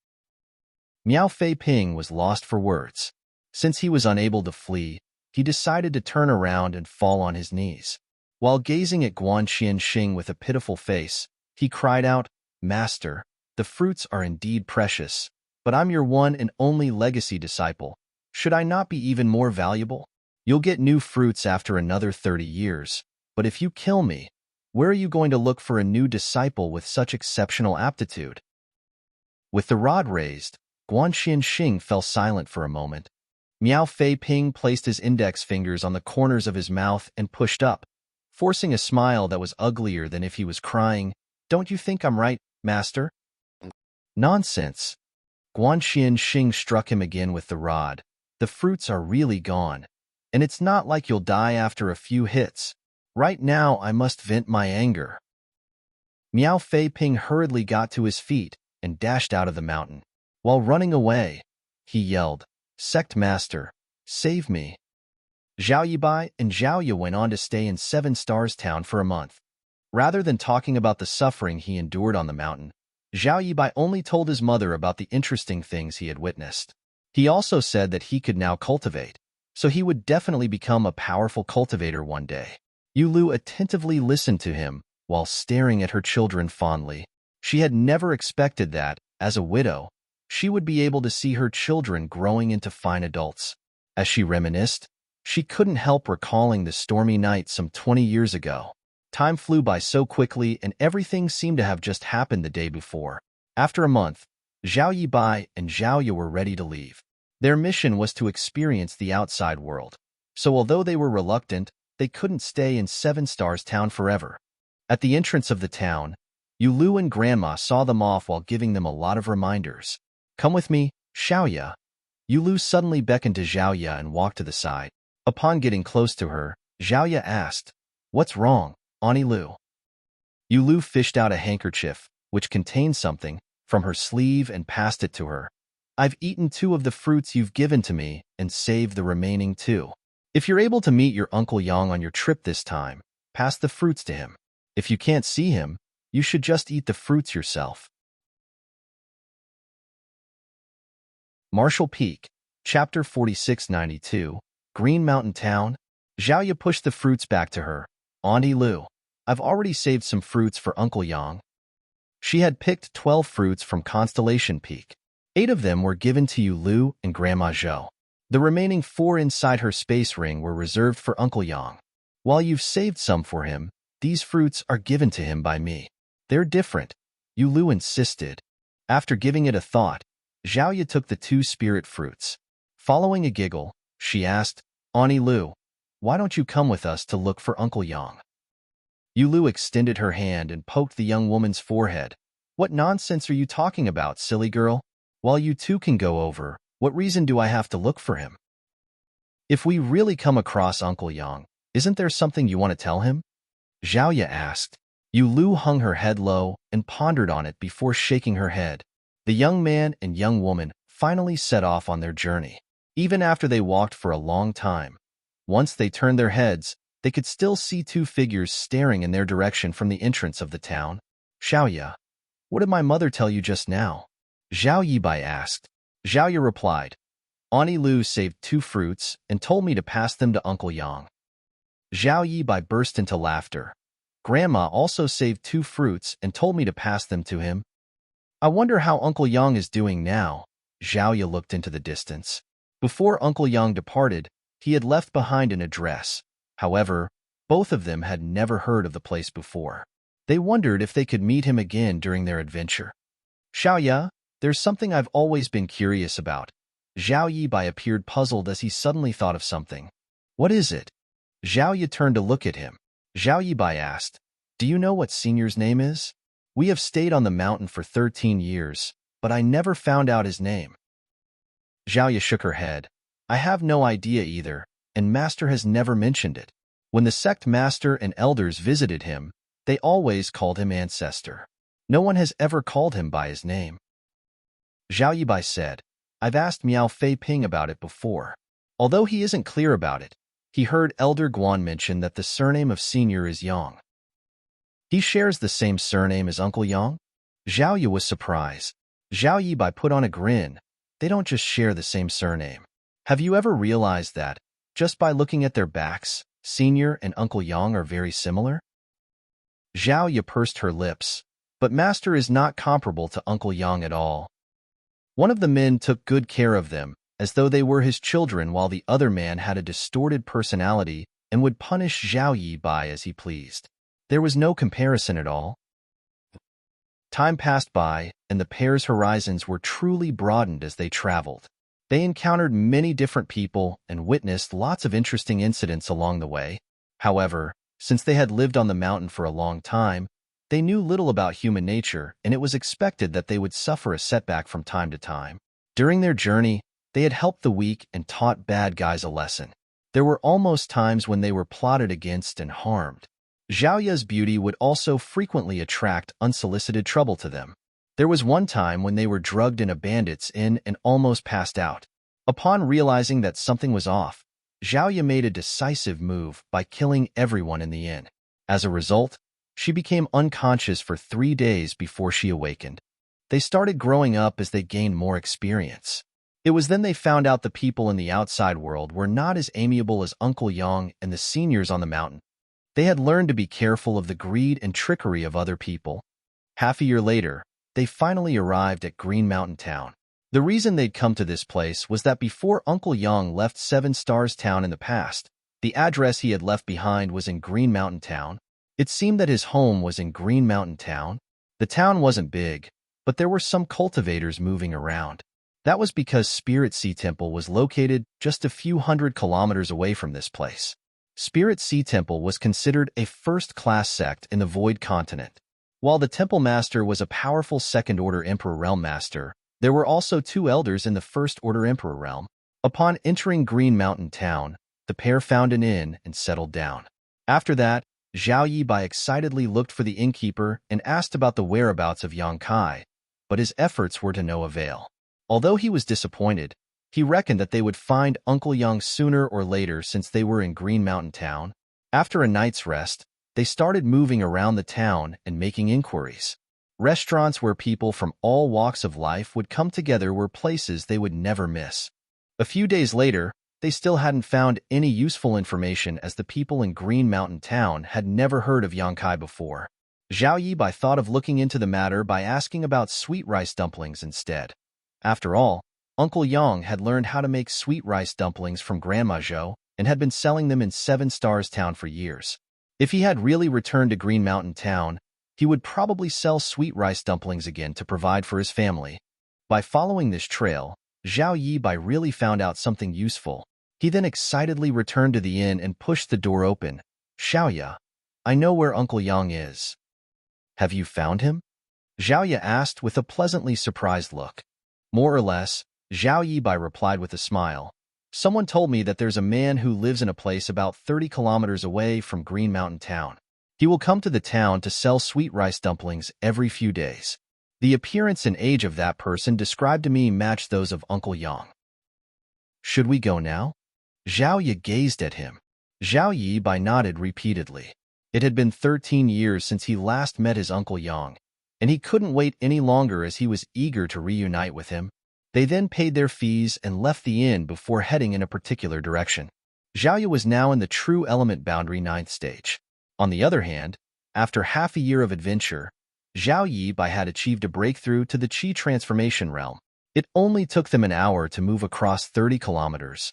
[SPEAKER 1] Miao Fei Ping was lost for words. Since he was unable to flee, he decided to turn around and fall on his knees. While gazing at Guan Xinxing with a pitiful face, he cried out, Master, the fruits are indeed precious, but I'm your one and only legacy disciple. Should I not be even more valuable? You'll get new fruits after another 30 years, but if you kill me, where are you going to look for a new disciple with such exceptional aptitude? With the rod raised, Guan Xinxing fell silent for a moment. Miao Fei Ping placed his index fingers on the corners of his mouth and pushed up, forcing a smile that was uglier than if he was crying. Don't you think I'm right, Master? Nonsense. Guan Xinxing struck him again with the rod. The fruits are really gone, and it's not like you'll die after a few hits. Right now, I must vent my anger. Miao Fei Ping hurriedly got to his feet and dashed out of the mountain. While running away, he yelled, Sect Master, save me. Zhao Yibai and Zhao went on to stay in 7 Stars Town for a month. Rather than talking about the suffering he endured on the mountain, Zhao Yibai only told his mother about the interesting things he had witnessed. He also said that he could now cultivate, so he would definitely become a powerful cultivator one day. Yulu attentively listened to him while staring at her children fondly. She had never expected that, as a widow, she would be able to see her children growing into fine adults. As she reminisced, she couldn't help recalling the stormy night some 20 years ago. Time flew by so quickly and everything seemed to have just happened the day before. After a month, Zhao Yibai and Zhao Yu were ready to leave. Their mission was to experience the outside world. So although they were reluctant, they couldn't stay in 7 Stars Town forever. At the entrance of the town, Yulu and Grandma saw them off while giving them a lot of reminders. Come with me, Xiaoya. Yulu suddenly beckoned to Xiaoya and walked to the side. Upon getting close to her, Xiaoya asked, What's wrong, Auntie Lu? Yulu fished out a handkerchief, which contained something, from her sleeve and passed it to her. I've eaten 2 of the fruits you've given to me and saved the remaining 2. If you're able to meet your Uncle Yang on your trip this time, pass the fruits to him. If you can't see him, you should just eat the fruits yourself. Marshall Peak, Chapter 4692, Green Mountain Town. Xiaoya pushed the fruits back to her. Auntie Lu, I've already saved some fruits for Uncle Yang. She had picked 12 fruits from Constellation Peak. 8 of them were given to Yulu and Grandma Zhou. The remaining 4 inside her space ring were reserved for Uncle Yang. While you've saved some for him, these fruits are given to him by me. They're different, Yulu insisted. After giving it a thought, Xiaoya took the 2 spirit fruits. Following a giggle, she asked, Auntie Lu, why don't you come with us to look for Uncle Yang? Yulu extended her hand and poked the young woman's forehead. What nonsense are you talking about, silly girl? While you 2 can go over, what reason do I have to look for him? If we really come across Uncle Yang, isn't there something you want to tell him? Xiaoya asked. Yulu hung her head low and pondered on it before shaking her head. The young man and young woman finally set off on their journey. Even after they walked for a long time, once they turned their heads, they could still see 2 figures staring in their direction from the entrance of the town. Xiaoya, what did my mother tell you just now? Zhao Yibai asked. Xiaoya replied, Auntie Lu saved 2 fruits and told me to pass them to Uncle Yang. Zhao Yibai burst into laughter. Grandma also saved 2 fruits and told me to pass them to him. I wonder how Uncle Yang is doing now. Xiaoya looked into the distance. Before Uncle Yang departed, he had left behind an address. However, both of them had never heard of the place before. They wondered if they could meet him again during their adventure. Xiaoya, there's something I've always been curious about. Zhao Yibai appeared puzzled as he suddenly thought of something. What is it? Xiaoya turned to look at him. Zhao Yibai asked, Do you know what Senior's name is? We have stayed on the mountain for 13 years, but I never found out his name. Xiaoya shook her head. I have no idea either, and Master has never mentioned it. When the sect master and elders visited him, they always called him ancestor. No one has ever called him by his name. Zhao Yibai said, I've asked Miao Fei Ping about it before. Although he isn't clear about it, he heard Elder Guan mention that the surname of senior is Yang. He shares the same surname as Uncle Yang? Zhao Yi was surprised. Zhao Yibai put on a grin. They don't just share the same surname. Have you ever realized that, just by looking at their backs, Senior and Uncle Yang are very similar? Zhao Yi pursed her lips, but Master is not comparable to Uncle Yang at all. One of the men took good care of them, as though they were his children, while the other man had a distorted personality and would punish Zhao Yibai as he pleased. There was no comparison at all. Time passed by, and the pair's horizons were truly broadened as they traveled. They encountered many different people and witnessed lots of interesting incidents along the way. However, since they had lived on the mountain for a long time, they knew little about human nature, and it was expected that they would suffer a setback from time to time. During their journey, they had helped the weak and taught bad guys a lesson. There were almost times when they were plotted against and harmed. Zhao Yi's beauty would also frequently attract unsolicited trouble to them. There was one time when they were drugged in a bandit's inn and almost passed out. Upon realizing that something was off, Zhao Yi made a decisive move by killing everyone in the inn. As a result, she became unconscious for 3 days before she awakened. They started growing up as they gained more experience. It was then they found out the people in the outside world were not as amiable as Uncle Yang and the seniors on the mountain. They had learned to be careful of the greed and trickery of other people. Half a year later, they finally arrived at Green Mountain Town. The reason they'd come to this place was that before Uncle Yang left Seven Stars Town in the past, the address he had left behind was in Green Mountain Town. It seemed that his home was in Green Mountain Town. The town wasn't big, but there were some cultivators moving around. That was because Spirit Sea Temple was located just a few 100 kilometers away from this place. Spirit Sea Temple was considered a first-class sect in the Void Continent. While the Temple Master was a powerful Second-Order Emperor Realm Master, there were also 2 elders in the First-Order Emperor Realm. Upon entering Green Mountain Town, the pair found an inn and settled down. After that, Zhao Yibai excitedly looked for the innkeeper and asked about the whereabouts of Yang Kai, but his efforts were to no avail. Although he was disappointed, he reckoned that they would find Uncle Yang sooner or later since they were in Green Mountain Town. After a night's rest, they started moving around the town and making inquiries. Restaurants where people from all walks of life would come together were places they would never miss. A few days later, they still hadn't found any useful information as the people in Green Mountain Town had never heard of Yang Kai before. Zhao Yibai thought of looking into the matter by asking about sweet rice dumplings instead. After all, Uncle Yang had learned how to make sweet rice dumplings from Grandma Zhou and had been selling them in Seven Stars Town for years. If he had really returned to Green Mountain Town, he would probably sell sweet rice dumplings again to provide for his family. By following this trail, Zhao Yibai really found out something useful. He then excitedly returned to the inn and pushed the door open. Xiaoya, I know where Uncle Yang is. Have you found him? Xiaoya asked with a pleasantly surprised look. More or less, Zhao Yibai replied with a smile. Someone told me that there's a man who lives in a place about 30 kilometers away from Green Mountain Town. He will come to the town to sell sweet rice dumplings every few days. The appearance and age of that person described to me matched those of Uncle Yang. Should we go now? Zhao Yi gazed at him. Zhao Yibai nodded repeatedly. It had been 13 years since he last met his Uncle Yang, and he couldn't wait any longer as he was eager to reunite with him. They then paid their fees and left the inn before heading in a particular direction. Zhao Yi was now in the true element boundary 9th stage. On the other hand, after half a year of adventure, Zhao Yibai had achieved a breakthrough to the Qi transformation realm. It only took them an hour to move across 30 kilometers.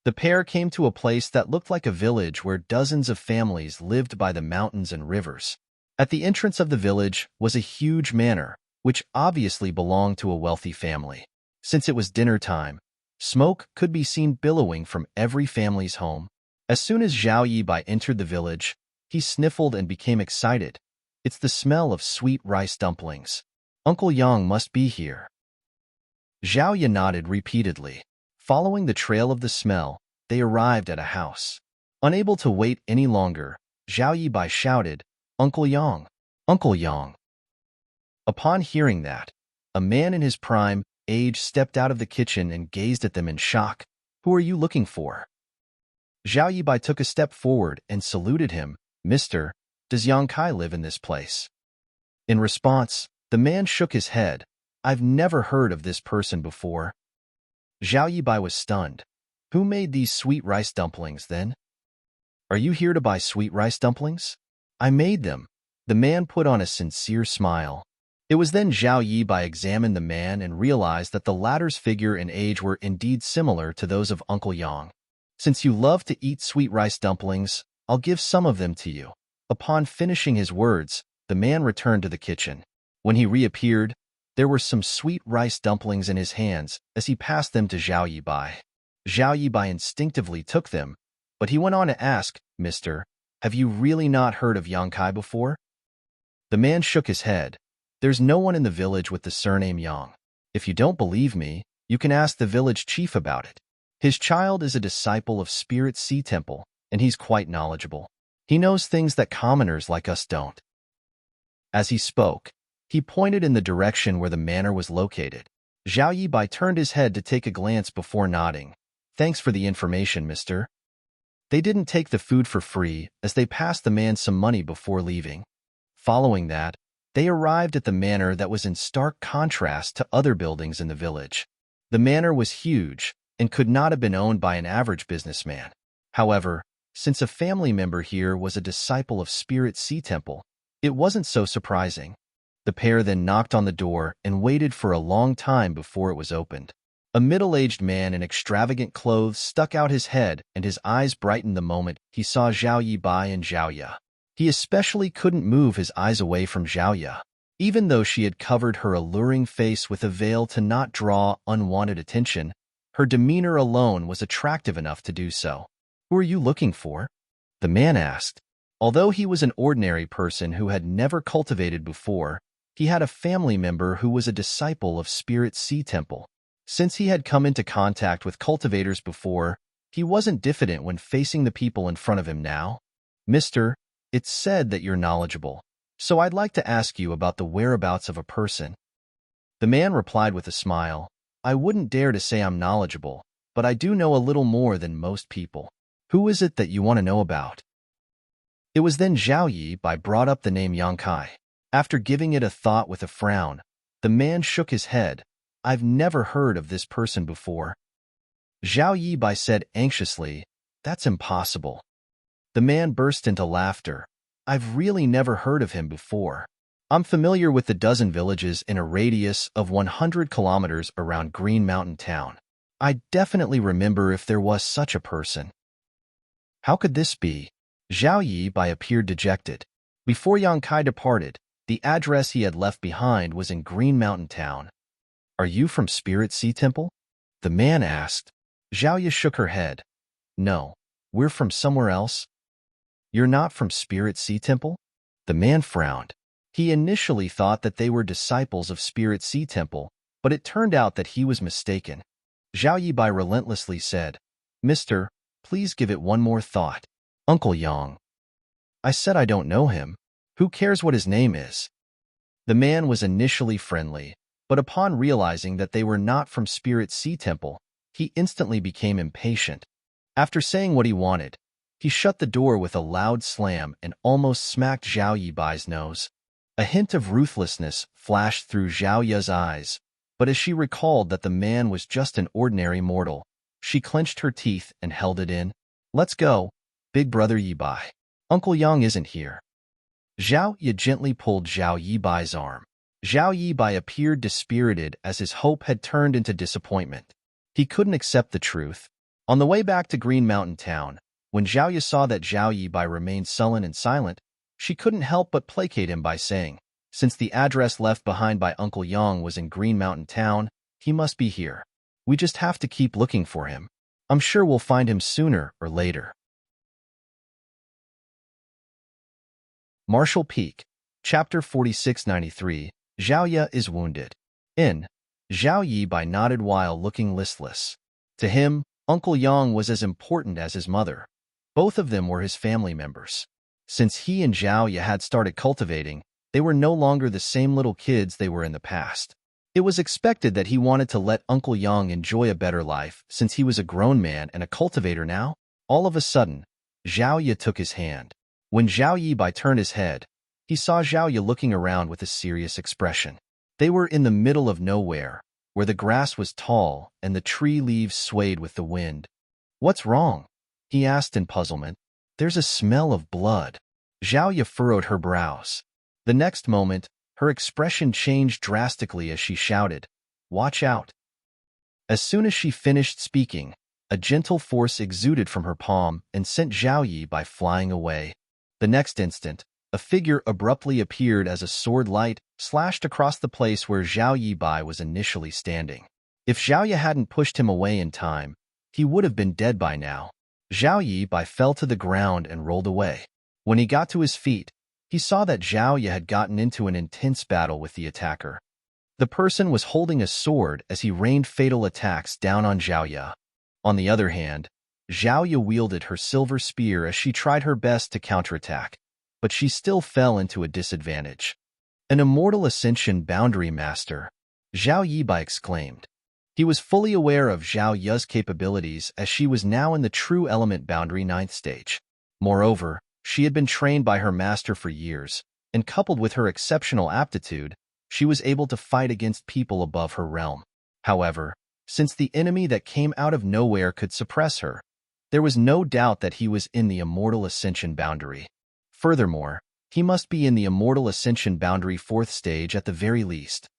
[SPEAKER 1] The pair came to a place that looked like a village where dozens of families lived by the mountains and rivers. At the entrance of the village was a huge manor, which obviously belonged to a wealthy family. Since it was dinner time, smoke could be seen billowing from every family's home. As soon as Zhao Yibai entered the village, he sniffled and became excited. It's the smell of sweet rice dumplings. Uncle Yang must be here. Zhao Yi nodded repeatedly. Following the trail of the smell, they arrived at a house. Unable to wait any longer, Zhao Yibai shouted, "Uncle Yang! Uncle Yang!" Upon hearing that, a man in his prime age stepped out of the kitchen and gazed at them in shock. "Who are you looking for?" Zhao Yibai took a step forward and saluted him. "Mister, does Yang Kai live in this place?" In response, the man shook his head. "I've never heard of this person before." Zhao Yibai was stunned. "Who made these sweet rice dumplings, then?" "Are you here to buy sweet rice dumplings?" "I made them." The man put on a sincere smile. It was then Zhao Yibai examined the man and realized that the latter's figure and age were indeed similar to those of Uncle Yang. "Since you love to eat sweet rice dumplings, I'll give some of them to you." Upon finishing his words, the man returned to the kitchen. When he reappeared, there were some sweet rice dumplings in his hands as he passed them to Zhao Yibai. Zhao Yibai instinctively took them, but he went on to ask, "Mister, have you really not heard of Yang Kai before?" The man shook his head. "There's no one in the village with the surname Yang. If you don't believe me, you can ask the village chief about it. His child is a disciple of Spirit Sea Temple, and he's quite knowledgeable. He knows things that commoners like us don't." As he spoke, he pointed in the direction where the manor was located. Zhao Yibai turned his head to take a glance before nodding. "Thanks for the information, mister." They didn't take the food for free, as they passed the man some money before leaving. Following that, they arrived at the manor that was in stark contrast to other buildings in the village. The manor was huge and could not have been owned by an average businessman. However, since a family member here was a disciple of Spirit Sea Temple, it wasn't so surprising. The pair then knocked on the door and waited for a long time before it was opened. A middle-aged man in extravagant clothes stuck out his head, and his eyes brightened the moment he saw Zhao Yibai and Zhao Ya. He especially couldn't move his eyes away from Zhao Ya, even though she had covered her alluring face with a veil to not draw unwanted attention. Her demeanor alone was attractive enough to do so. "Who are you looking for?" the man asked. Although he was an ordinary person who had never cultivated before, he had a family member who was a disciple of Spirit Sea Temple. Since he had come into contact with cultivators before, he wasn't diffident when facing the people in front of him now. "Mister, it's said that you're knowledgeable, so I'd like to ask you about the whereabouts of a person." The man replied with a smile, "I wouldn't dare to say I'm knowledgeable, but I do know a little more than most people." "Who is it that you want to know about?" It was then Zhao Yibai brought up the name Yang Kai. After giving it a thought with a frown, the man shook his head. "I've never heard of this person before." Zhao Yibai said anxiously, "That's impossible." The man burst into laughter. "I've really never heard of him before. I'm familiar with the dozen villages in a radius of 100 kilometers around Green Mountain Town. I definitely remember if there was such a person." "How could this be?" Zhao Yibai appeared dejected. Before Yang Kai departed, the address he had left behind was in Green Mountain Town. "Are you from Spirit Sea Temple?" the man asked. Zhao Yi shook her head. "No, we're from somewhere else." "You're not from Spirit Sea Temple?" The man frowned. He initially thought that they were disciples of Spirit Sea Temple, but it turned out that he was mistaken. Zhao Yibai relentlessly said, "Mister, please give it one more thought." "Uncle Yang." "I said I don't know him. Who cares what his name is?" The man was initially friendly, but upon realizing that they were not from Spirit Sea Temple, he instantly became impatient. After saying what he wanted, he shut the door with a loud slam and almost smacked Zhao Yibai's nose. A hint of ruthlessness flashed through Zhao Ya's eyes, but as she recalled that the man was just an ordinary mortal, she clenched her teeth and held it in. "Let's go, big brother Yibai. Uncle Yang isn't here." Zhao Ya gently pulled Zhao Yibai's arm. Zhao Yibai appeared dispirited as his hope had turned into disappointment. He couldn't accept the truth. On the way back to Green Mountain Town, when Zhao Ya saw that Zhao Yibai remained sullen and silent, she couldn't help but placate him by saying, "Since the address left behind by Uncle Yang was in Green Mountain Town, he must be here. We just have to keep looking for him. I'm sure we'll find him sooner or later." Marshall Peak, Chapter 4693, Zhao Ya is wounded. In Zhao Yibai nodded while looking listless. To him, Uncle Yang was as important as his mother. Both of them were his family members. Since he and Zhao Ye had started cultivating, they were no longer the same little kids they were in the past. It was expected that he wanted to let Uncle Yang enjoy a better life since he was a grown man and a cultivator now. All of a sudden, Zhao Ye took his hand. When Zhao Yibai turned his head, he saw Zhao Ye looking around with a serious expression. They were in the middle of nowhere, where the grass was tall and the tree leaves swayed with the wind. "What's wrong?" he asked in puzzlement. "There's a smell of blood." Zhao Ye furrowed her brows. The next moment, her expression changed drastically as she shouted, "Watch out!" As soon as she finished speaking, a gentle force exuded from her palm and sent Zhao Yibai flying away. The next instant, a figure abruptly appeared as a sword light slashed across the place where Zhao Yibai was initially standing. If Zhao Ye hadn't pushed him away in time, he would have been dead by now. Zhao Yibai fell to the ground and rolled away. When he got to his feet, he saw that Zhao Ye had gotten into an intense battle with the attacker. The person was holding a sword as he rained fatal attacks down on Zhao Ye. On the other hand, Zhao Ye wielded her silver spear as she tried her best to counterattack, but she still fell into a disadvantage. "An immortal ascension boundary master," Zhao Yibai exclaimed. He was fully aware of Zhao Ye's capabilities as she was now in the true element boundary 9th stage. Moreover, she had been trained by her master for years, and coupled with her exceptional aptitude, she was able to fight against people above her realm. However, since the enemy that came out of nowhere could suppress her, there was no doubt that he was in the immortal ascension boundary. Furthermore, he must be in the immortal ascension boundary 4th stage at the very least.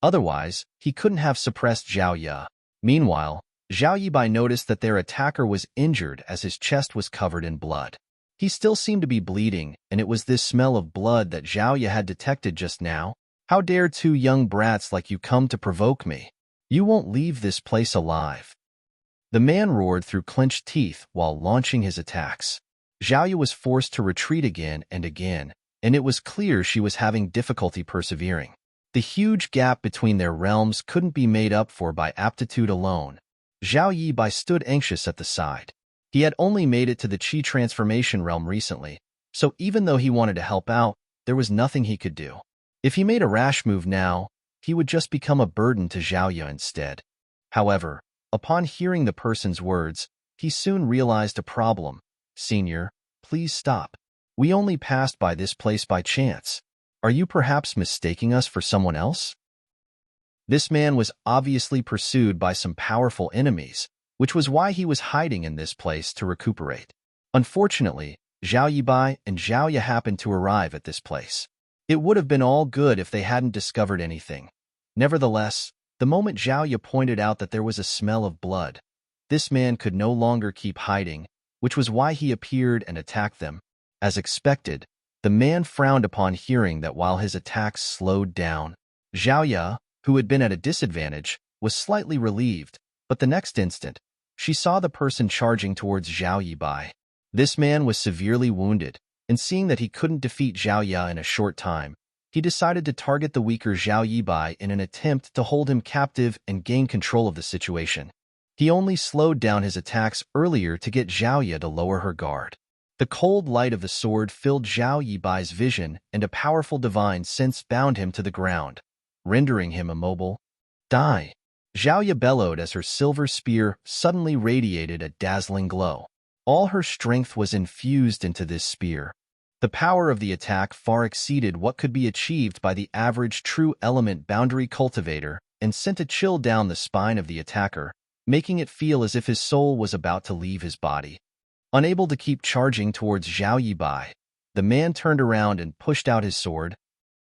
[SPEAKER 1] Otherwise, he couldn't have suppressed Zhao Ye. Meanwhile, Zhao Yibai noticed that their attacker was injured as his chest was covered in blood. He still seemed to be bleeding, and it was this smell of blood that Zhao Ye had detected just now. "How dare two young brats like you come to provoke me? You won't leave this place alive." The man roared through clenched teeth while launching his attacks. Zhao Ye was forced to retreat again and again, and it was clear she was having difficulty persevering. The huge gap between their realms couldn't be made up for by aptitude alone. Zhao Yibai stood anxious at the side. He had only made it to the Qi transformation realm recently, so even though he wanted to help out, there was nothing he could do. If he made a rash move now, he would just become a burden to Zhao Ye instead. However, upon hearing the person's words, he soon realized a problem. "Senior, please stop. We only passed by this place by chance. Are you perhaps mistaking us for someone else?" This man was obviously pursued by some powerful enemies, which was why he was hiding in this place to recuperate. Unfortunately, Zhao Yibai and Zhao Ye happened to arrive at this place. It would have been all good if they hadn't discovered anything. Nevertheless, the moment Zhao Ye pointed out that there was a smell of blood, this man could no longer keep hiding, which was why he appeared and attacked them. As expected, the man frowned upon hearing that while his attacks slowed down. Zhao Ye, who had been at a disadvantage, was slightly relieved, but the next instant, she saw the person charging towards Zhao Yibai. This man was severely wounded, and seeing that he couldn't defeat Zhao Ye in a short time, he decided to target the weaker Zhao Yibai in an attempt to hold him captive and gain control of the situation. He only slowed down his attacks earlier to get Zhao Ye to lower her guard. The cold light of the sword filled Zhao Yibai's vision, and a powerful divine sense bound him to the ground, rendering him immobile. "Die!" Zhao Ye bellowed as her silver spear suddenly radiated a dazzling glow. All her strength was infused into this spear. The power of the attack far exceeded what could be achieved by the average true element boundary cultivator and sent a chill down the spine of the attacker, making it feel as if his soul was about to leave his body. Unable to keep charging towards Zhao Yibai, the man turned around and pushed out his sword.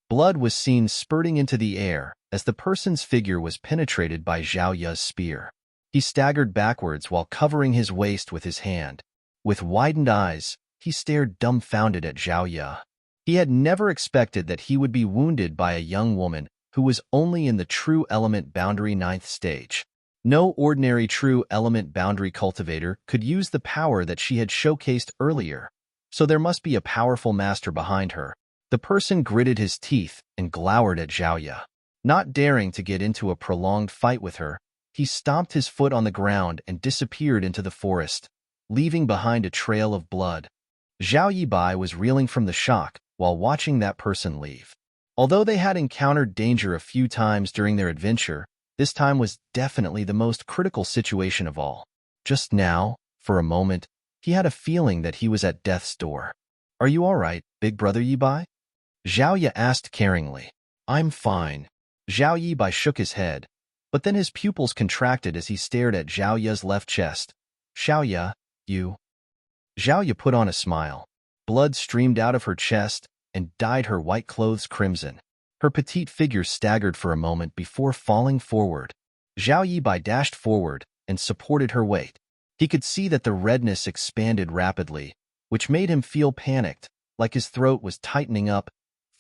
[SPEAKER 1] Blood was seen spurting into the air as the person's figure was penetrated by Zhao Ye's spear. He staggered backwards while covering his waist with his hand. With widened eyes, he stared dumbfounded at Zhao Ye. He had never expected that he would be wounded by a young woman who was only in the true element boundary 9th stage. No ordinary true element boundary cultivator could use the power that she had showcased earlier, so there must be a powerful master behind her. The person gritted his teeth and glowered at Zhao Ye. Not daring to get into a prolonged fight with her, he stomped his foot on the ground and disappeared into the forest, leaving behind a trail of blood. Zhao Yibai was reeling from the shock while watching that person leave. Although they had encountered danger a few times during their adventure, this time was definitely the most critical situation of all. Just now, for a moment, he had a feeling that he was at death's door. "Are you all right, big brother Yibai?" Zhao Ye asked caringly. "I'm fine." Zhao Yibai shook his head, but then his pupils contracted as he stared at Zhao Ye's left chest. "Xiao Ye, you..." Zhao Ye put on a smile. Blood streamed out of her chest and dyed her white clothes crimson. Her petite figure staggered for a moment before falling forward. Zhao Yibai dashed forward and supported her weight. He could see that the redness expanded rapidly, which made him feel panicked, like his throat was tightening up,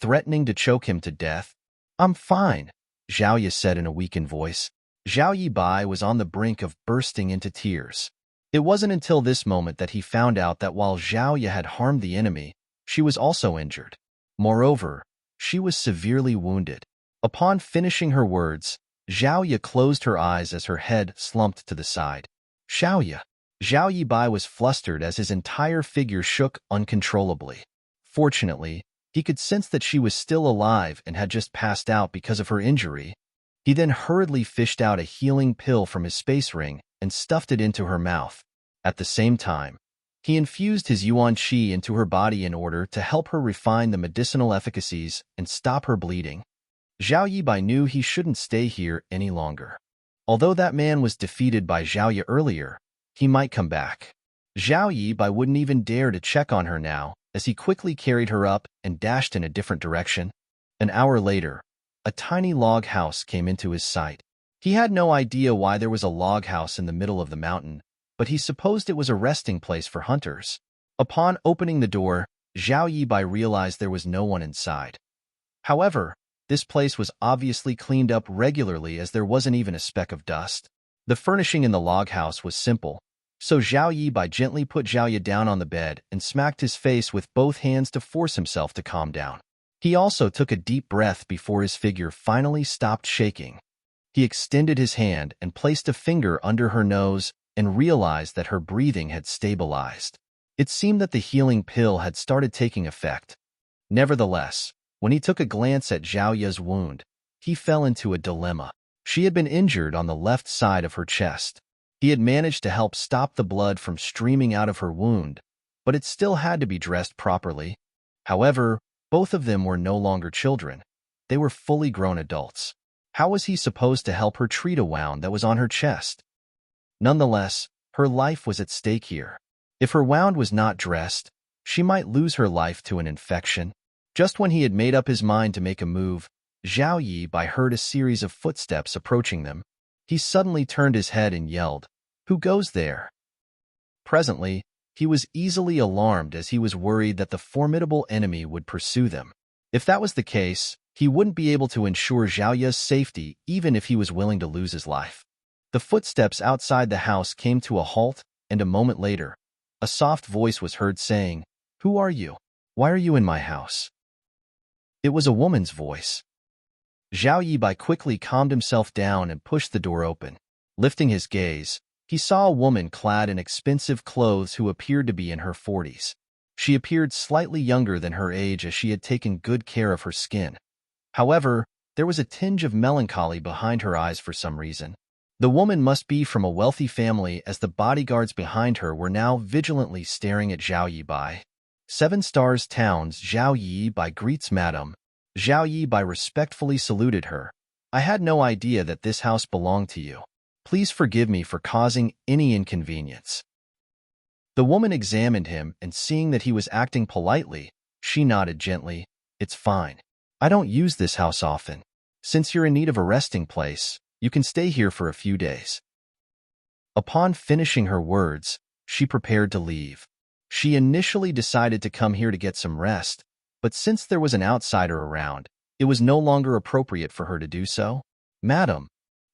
[SPEAKER 1] threatening to choke him to death. "I'm fine," Zhao Ye said in a weakened voice. Zhao Yibai was on the brink of bursting into tears. It wasn't until this moment that he found out that while Zhao Ye had harmed the enemy, she was also injured. Moreover, she was severely wounded. Upon finishing her words, Zhao Ye closed her eyes as her head slumped to the side. "Xiao Ye." Zhao Yibai was flustered as his entire figure shook uncontrollably. Fortunately, he could sense that she was still alive and had just passed out because of her injury. He then hurriedly fished out a healing pill from his space ring and stuffed it into her mouth. At the same time, he infused his yuan qi into her body in order to help her refine the medicinal efficacies and stop her bleeding. Zhao Yibai knew he shouldn't stay here any longer. Although that man was defeated by Zhao Ye earlier, he might come back. Zhao Yibai wouldn't even dare to check on her now, as he quickly carried her up and dashed in a different direction. An hour later, a tiny log house came into his sight. He had no idea why there was a log house in the middle of the mountain, but he supposed it was a resting place for hunters. Upon opening the door, Zhao Yibai realized there was no one inside. However, this place was obviously cleaned up regularly as there wasn't even a speck of dust. The furnishing in the log house was simple, so Zhao Yibai gently put Zhao Ye down on the bed and smacked his face with both hands to force himself to calm down. He also took a deep breath before his figure finally stopped shaking. He extended his hand and placed a finger under her nose and realized that her breathing had stabilized. It seemed that the healing pill had started taking effect. Nevertheless, when he took a glance at Zhao Ye's wound, he fell into a dilemma. She had been injured on the left side of her chest. He had managed to help stop the blood from streaming out of her wound, but it still had to be dressed properly. However, both of them were no longer children. They were fully grown adults. How was he supposed to help her treat a wound that was on her chest? Nonetheless, her life was at stake here. If her wound was not dressed, she might lose her life to an infection. Just when he had made up his mind to make a move, Zhao Yibai heard a series of footsteps approaching them. He suddenly turned his head and yelled, "Who goes there?" Presently, he was easily alarmed as he was worried that the formidable enemy would pursue them. If that was the case, he wouldn't be able to ensure Zhao Ye's safety even if he was willing to lose his life. The footsteps outside the house came to a halt, and a moment later, a soft voice was heard saying, "Who are you? Why are you in my house?" It was a woman's voice. Zhao Yibai quickly calmed himself down and pushed the door open. Lifting his gaze, he saw a woman clad in expensive clothes who appeared to be in her 40s. She appeared slightly younger than her age as she had taken good care of her skin. However, there was a tinge of melancholy behind her eyes for some reason. The woman must be from a wealthy family as the bodyguards behind her were now vigilantly staring at Zhao Yibai. 7 Stars Town's Zhao Yibai greets Madam. Zhao Yibai respectfully saluted her. "I had no idea that this house belonged to you. Please forgive me for causing any inconvenience." The woman examined him, and seeing that he was acting politely, she nodded gently. "It's fine. I don't use this house often. Since you're in need of a resting place, you can stay here for a few days." Upon finishing her words, she prepared to leave. She initially decided to come here to get some rest, but since there was an outsider around, it was no longer appropriate for her to do so. "Madam."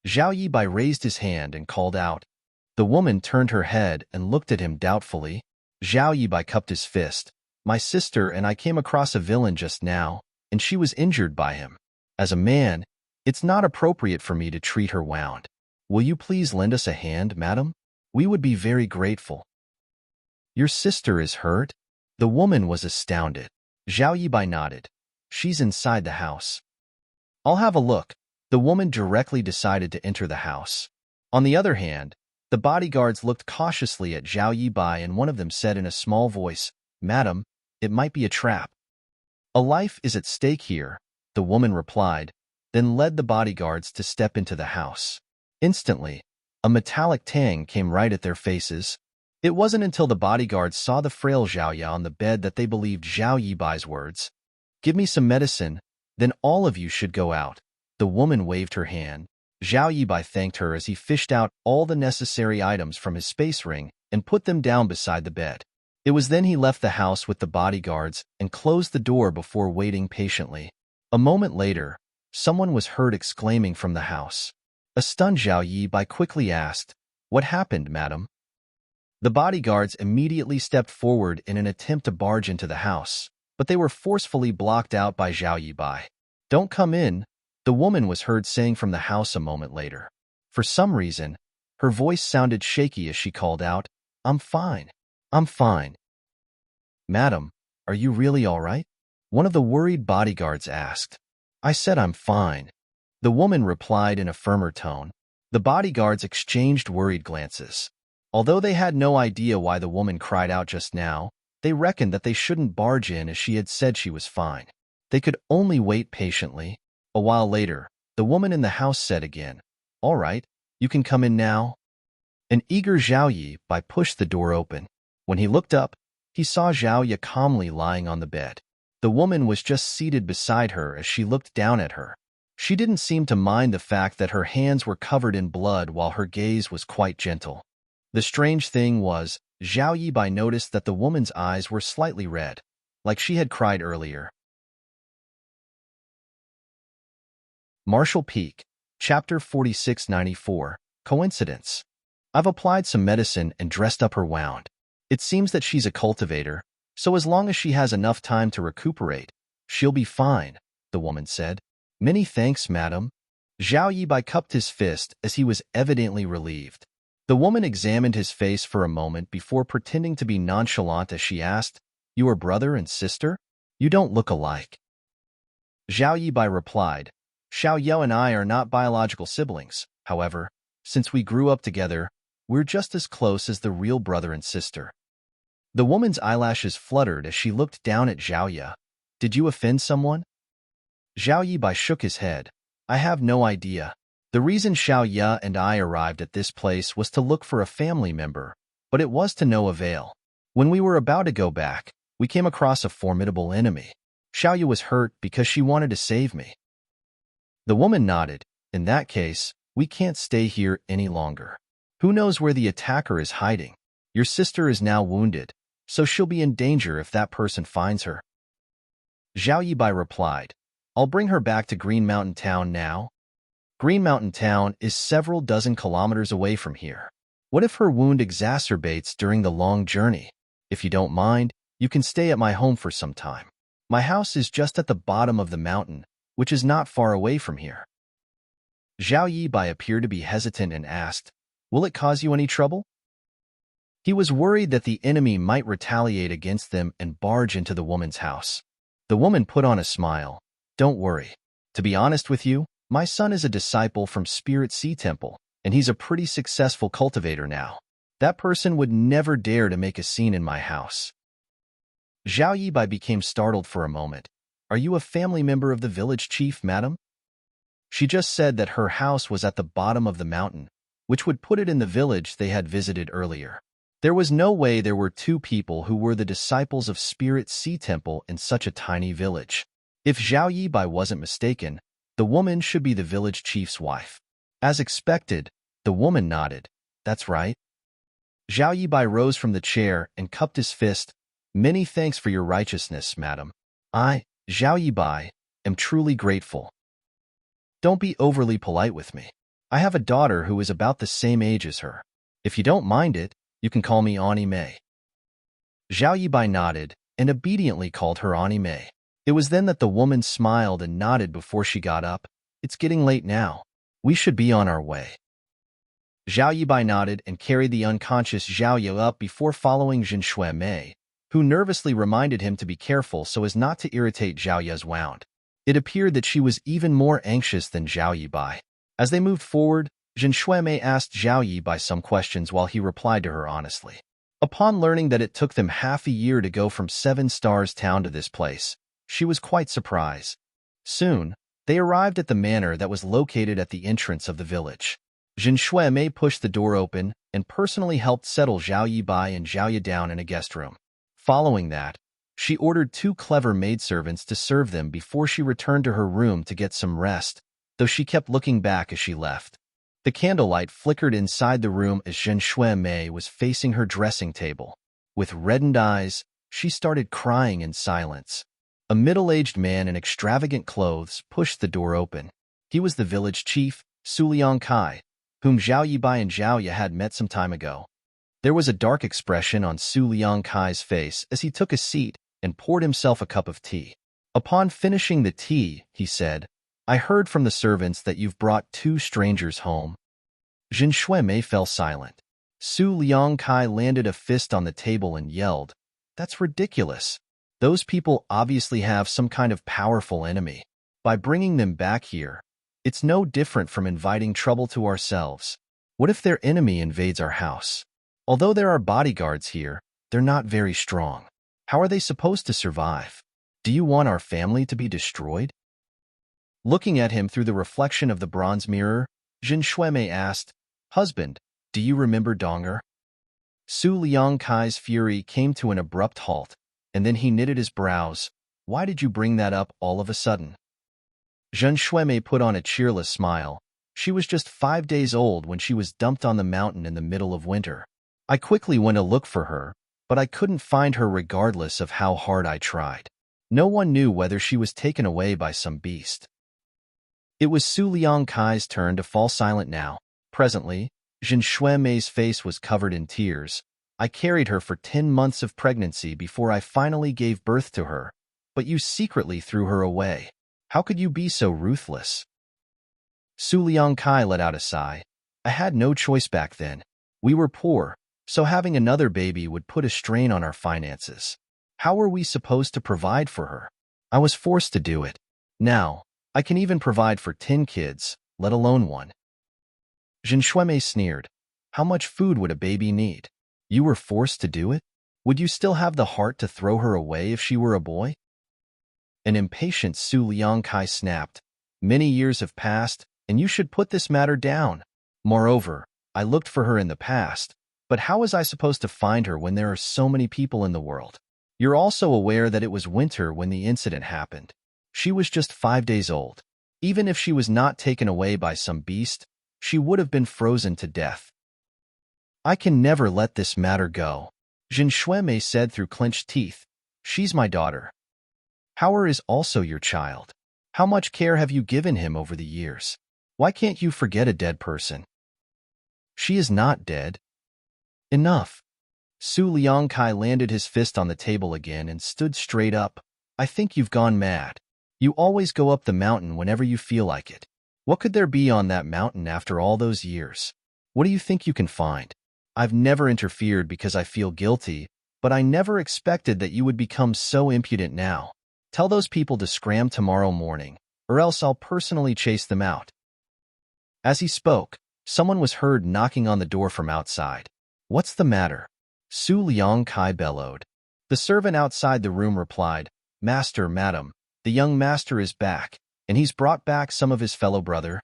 [SPEAKER 1] Zhao Yibai raised his hand and called out. The woman turned her head and looked at him doubtfully. Zhao Yibai cupped his fist. "My sister and I came across a villain just now, and she was injured by him. As a man, it's not appropriate for me to treat her wound. Will you please lend us a hand, madam? We would be very grateful." Your sister is hurt? The woman was astounded. Zhao Yibai nodded. She's inside the house. I'll have a look. The woman directly decided to enter the house. On the other hand, the bodyguards looked cautiously at Zhao Yibai, and one of them said in a small voice, "Madam, it might be a trap." "A life is at stake here," the woman replied, then led the bodyguards to step into the house. Instantly, a metallic tang came right at their faces. It wasn't until the bodyguards saw the frail Zhaoya on the bed that they believed Zhao Yibai's words. "Give me some medicine, then all of you should go out." The woman waved her hand. Zhao Yibai thanked her as he fished out all the necessary items from his space ring and put them down beside the bed. It was then he left the house with the bodyguards and closed the door before waiting patiently. A moment later, someone was heard exclaiming from the house. A stunned Zhao Yibai quickly asked, "What happened, madam?" The bodyguards immediately stepped forward in an attempt to barge into the house, but they were forcefully blocked out by Zhao Yibai. "Don't come in," the woman was heard saying from the house a moment later. For some reason, her voice sounded shaky as she called out, "I'm fine. I'm fine." "Madam, are you really all right?" one of the worried bodyguards asked. "I said I'm fine," the woman replied in a firmer tone. The bodyguards exchanged worried glances. Although they had no idea why the woman cried out just now, they reckoned that they shouldn't barge in as she had said she was fine. They could only wait patiently. A while later, the woman in the house said again, "All right, you can come in now." An eager Zhao Yibai pushed the door open. When he looked up, he saw Zhao Yi calmly lying on the bed. The woman was just seated beside her as she looked down at her. She didn't seem to mind the fact that her hands were covered in blood while her gaze was quite gentle. The strange thing was, Zhao Yibai noticed that the woman's eyes were slightly red, like she had cried earlier. Marshall Peak, Chapter 4694, Coincidence. I've applied some medicine and dressed up her wound. It seems that she's a cultivator, so as long as she has enough time to recuperate, she'll be fine, the woman said. "Many thanks, madam." Zhao Yibai cupped his fist as he was evidently relieved. The woman examined his face for a moment before pretending to be nonchalant as she asked, "You are brother and sister? You don't look alike." Zhao Yibai replied, "Xiao Yao and I are not biological siblings. However, since we grew up together, we're just as close as the real brother and sister." The woman's eyelashes fluttered as she looked down at Zhao Ye. "Did you offend someone?" Zhao Yibai shook his head. "I have no idea. The reason Xiao Ye and I arrived at this place was to look for a family member, but it was to no avail. When we were about to go back, we came across a formidable enemy. Xiao Ye was hurt because she wanted to save me." The woman nodded. "In that case, we can't stay here any longer. Who knows where the attacker is hiding? Your sister is now wounded, so she'll be in danger if that person finds her." Zhao Yibai replied, "I'll bring her back to Green Mountain Town now." Green Mountain Town is several dozen kilometers away from here. What if her wound exacerbates during the long journey? If you don't mind, you can stay at my home for some time. My house is just at the bottom of the mountain, which is not far away from here. Zhao Yibai appeared to be hesitant and asked, "Will it cause you any trouble?" He was worried that the enemy might retaliate against them and barge into the woman's house. The woman put on a smile. "Don't worry. To be honest with you, my son is a disciple from Spirit Sea Temple, and he's a pretty successful cultivator now. That person would never dare to make a scene in my house." Zhao Yibai became startled for a moment. "Are you a family member of the village chief, madam?" She just said that her house was at the bottom of the mountain, which would put it in the village they had visited earlier. There was no way there were two people who were the disciples of Spirit Sea Temple in such a tiny village. If Zhao Yibai wasn't mistaken, the woman should be the village chief's wife. As expected, the woman nodded. "That's right." Zhao Yibai rose from the chair and cupped his fist. "Many thanks for your righteousness, madam. I, Zhao Yibai, am truly grateful. Don't be overly polite with me. I have a daughter who is about the same age as her. If you don't mind it, you can call me Ani Mei." Zhao Yibai nodded and obediently called her Ani Mei. It was then that the woman smiled and nodded before she got up. "It's getting late now. We should be on our way." Zhao Yibai nodded and carried the unconscious Zhao Ye up before following Jin Shui Mei, who nervously reminded him to be careful so as not to irritate Zhao Ye's wound. It appeared that she was even more anxious than Zhao Yibai. As they moved forward, Jin Shui Mei asked Zhao Yibai some questions while he replied to her honestly. Upon learning that it took them half a year to go from 7 Stars Town to this place, she was quite surprised. Soon, they arrived at the manor that was located at the entrance of the village. Jin Shui Mei pushed the door open and personally helped settle Zhao Yibai and Zhao Ye down in a guest room. Following that, she ordered 2 clever maidservants to serve them before she returned to her room to get some rest, though she kept looking back as she left. The candlelight flickered inside the room as Jin Shui Mei was facing her dressing table. With reddened eyes, she started crying in silence. A middle-aged man in extravagant clothes pushed the door open. He was the village chief, Su Liangkai, whom Zhao Yibai and Zhao Ye had met some time ago. There was a dark expression on Su Liangkai's face as he took a seat and poured himself a cup of tea. Upon finishing the tea, he said, "I heard from the servants that you've brought 2 strangers home." Jin Shui Mei fell silent. Su Liangkai landed a fist on the table and yelled, "That's ridiculous. Those people obviously have some kind of powerful enemy. By bringing them back here, it's no different from inviting trouble to ourselves. What if their enemy invades our house? Although there are bodyguards here, they're not very strong. How are they supposed to survive? Do you want our family to be destroyed?" Looking at him through the reflection of the bronze mirror, Jin Shui Mei asked, "Husband, do you remember Donger?" Su Liangkai's fury came to an abrupt halt, and then he knitted his brows. "Why did you bring that up all of a sudden?" Jin Shui Mei put on a cheerless smile. She was just 5 days old when she was dumped on the mountain in the middle of winter. I quickly went to look for her, but I couldn't find her regardless of how hard I tried. No one knew whether she was taken away by some beast. It was Su Liangkai's turn to fall silent now. Presently, Jin Shui Mei's face was covered in tears. "I carried her for 10 months of pregnancy before I finally gave birth to her, but you secretly threw her away. How could you be so ruthless?" Su Liangkai let out a sigh. "I had no choice back then. We were poor, so having another baby would put a strain on our finances. How were we supposed to provide for her? I was forced to do it. Now, I can even provide for 10 kids, let alone 1. Jin Shui Mei sneered. "How much food would a baby need? You were forced to do it? Would you still have the heart to throw her away if she were a boy?" An impatient Su Liangkai snapped. "Many years have passed, and you should put this matter down. Moreover, I looked for her in the past, but how was I supposed to find her when there are so many people in the world? You're also aware that it was winter when the incident happened. She was just 5 days old. Even if she was not taken away by some beast, she would have been frozen to death." "I can never let this matter go," Jin Shui Mei said through clenched teeth. "She's my daughter. Howard is also your child. How much care have you given him over the years? Why can't you forget a dead person?" "She is not dead." "Enough." Su Liangkai landed his fist on the table again and stood straight up. "I think you've gone mad. You always go up the mountain whenever you feel like it. What could there be on that mountain after all those years? What do you think you can find? I've never interfered because I feel guilty, but I never expected that you would become so impudent now. Tell those people to scram tomorrow morning, or else I'll personally chase them out." As he spoke, someone was heard knocking on the door from outside. "What's the matter?" Su Liangkai bellowed. The servant outside the room replied, "Master, madam, the young master is back, and he's brought back some of his fellow brother."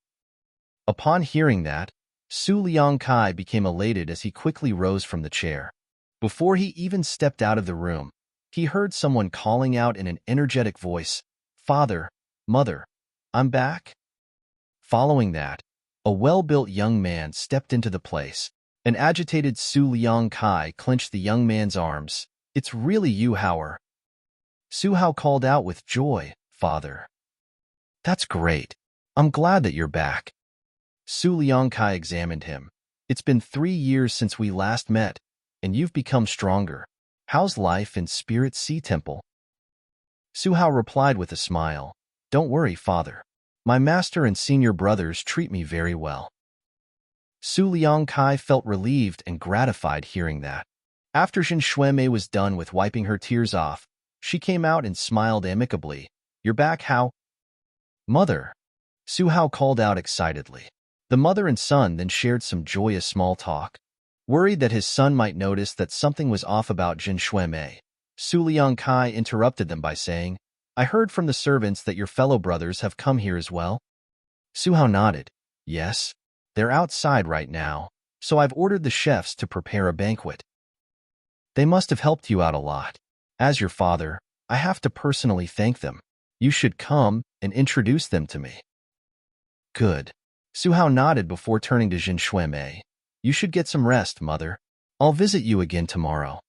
[SPEAKER 1] Upon hearing that, Su Liangkai became elated as he quickly rose from the chair. Before he even stepped out of the room, he heard someone calling out in an energetic voice, "Father, mother, I'm back." Following that, a well-built young man stepped into the place. An agitated Su Liangkai clenched the young man's arms. "It's really you, Howard." Su Hao called out with joy, "Father." "That's great. I'm glad that you're back." Su Liangkai examined him. "It's been 3 years since we last met, and you've become stronger. How's life in Spirit Sea Temple?" Su Hao replied with a smile, "Don't worry, father. My master and senior brothers treat me very well." Su Liangkai felt relieved and gratified hearing that. After Jin Shuimei was done with wiping her tears off, she came out and smiled amicably. "You're back, Hao?" "Mother," Su Hao called out excitedly. The mother and son then shared some joyous small talk. Worried that his son might notice that something was off about Jin Shuimei, Su Liangkai interrupted them by saying, "I heard from the servants that your fellow brothers have come here as well." Su Hao nodded. "Yes, they're outside right now, so I've ordered the chefs to prepare a banquet. They must have helped you out a lot. As your father, I have to personally thank them. You should come and introduce them to me." "Good." Su Hao nodded before turning to Jin Shuimei. "You should get some rest, mother. I'll visit you again tomorrow."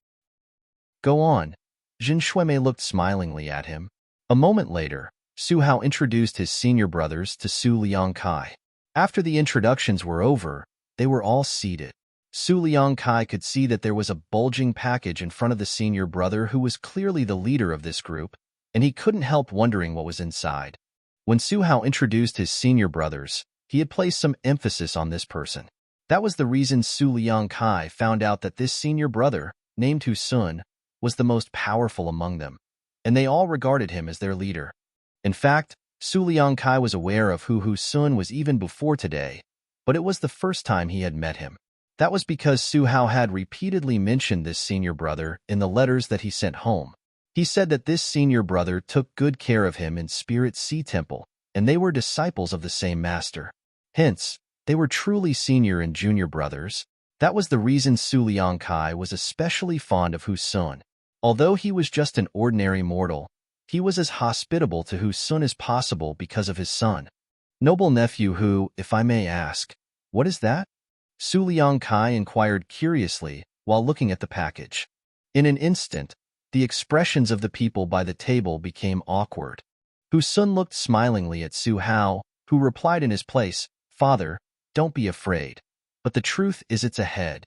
[SPEAKER 1] "Go on." Jin Shuimei looked smilingly at him. A moment later, Su Hao introduced his senior brothers to Su Liangkai. After the introductions were over, they were all seated. Su Liangkai could see that there was a bulging package in front of the senior brother who was clearly the leader of this group, and he couldn't help wondering what was inside. When Su Hao introduced his senior brothers, he had placed some emphasis on this person. That was the reason Su Liangkai found out that this senior brother, named Hu Sun, was the most powerful among them, and they all regarded him as their leader. In fact, Su Liangkai was aware of who Hu Sun was even before today, but it was the first time he had met him. That was because Su Hao had repeatedly mentioned this senior brother in the letters that he sent home. He said that this senior brother took good care of him in Spirit Sea Temple, and they were disciples of the same master. Hence, they were truly senior and junior brothers. That was the reason Su Liangkai was especially fond of Hu Sun. Although he was just an ordinary mortal, he was as hospitable to Hu Sun as possible because of his son. "Noble nephew Hu, if I may ask, what is that?" Su Liangkai inquired curiously while looking at the package. In an instant, the expressions of the people by the table became awkward. Hu Sun looked smilingly at Su Hao, who replied in his place, "Father, don't be afraid. But the truth is it's a head."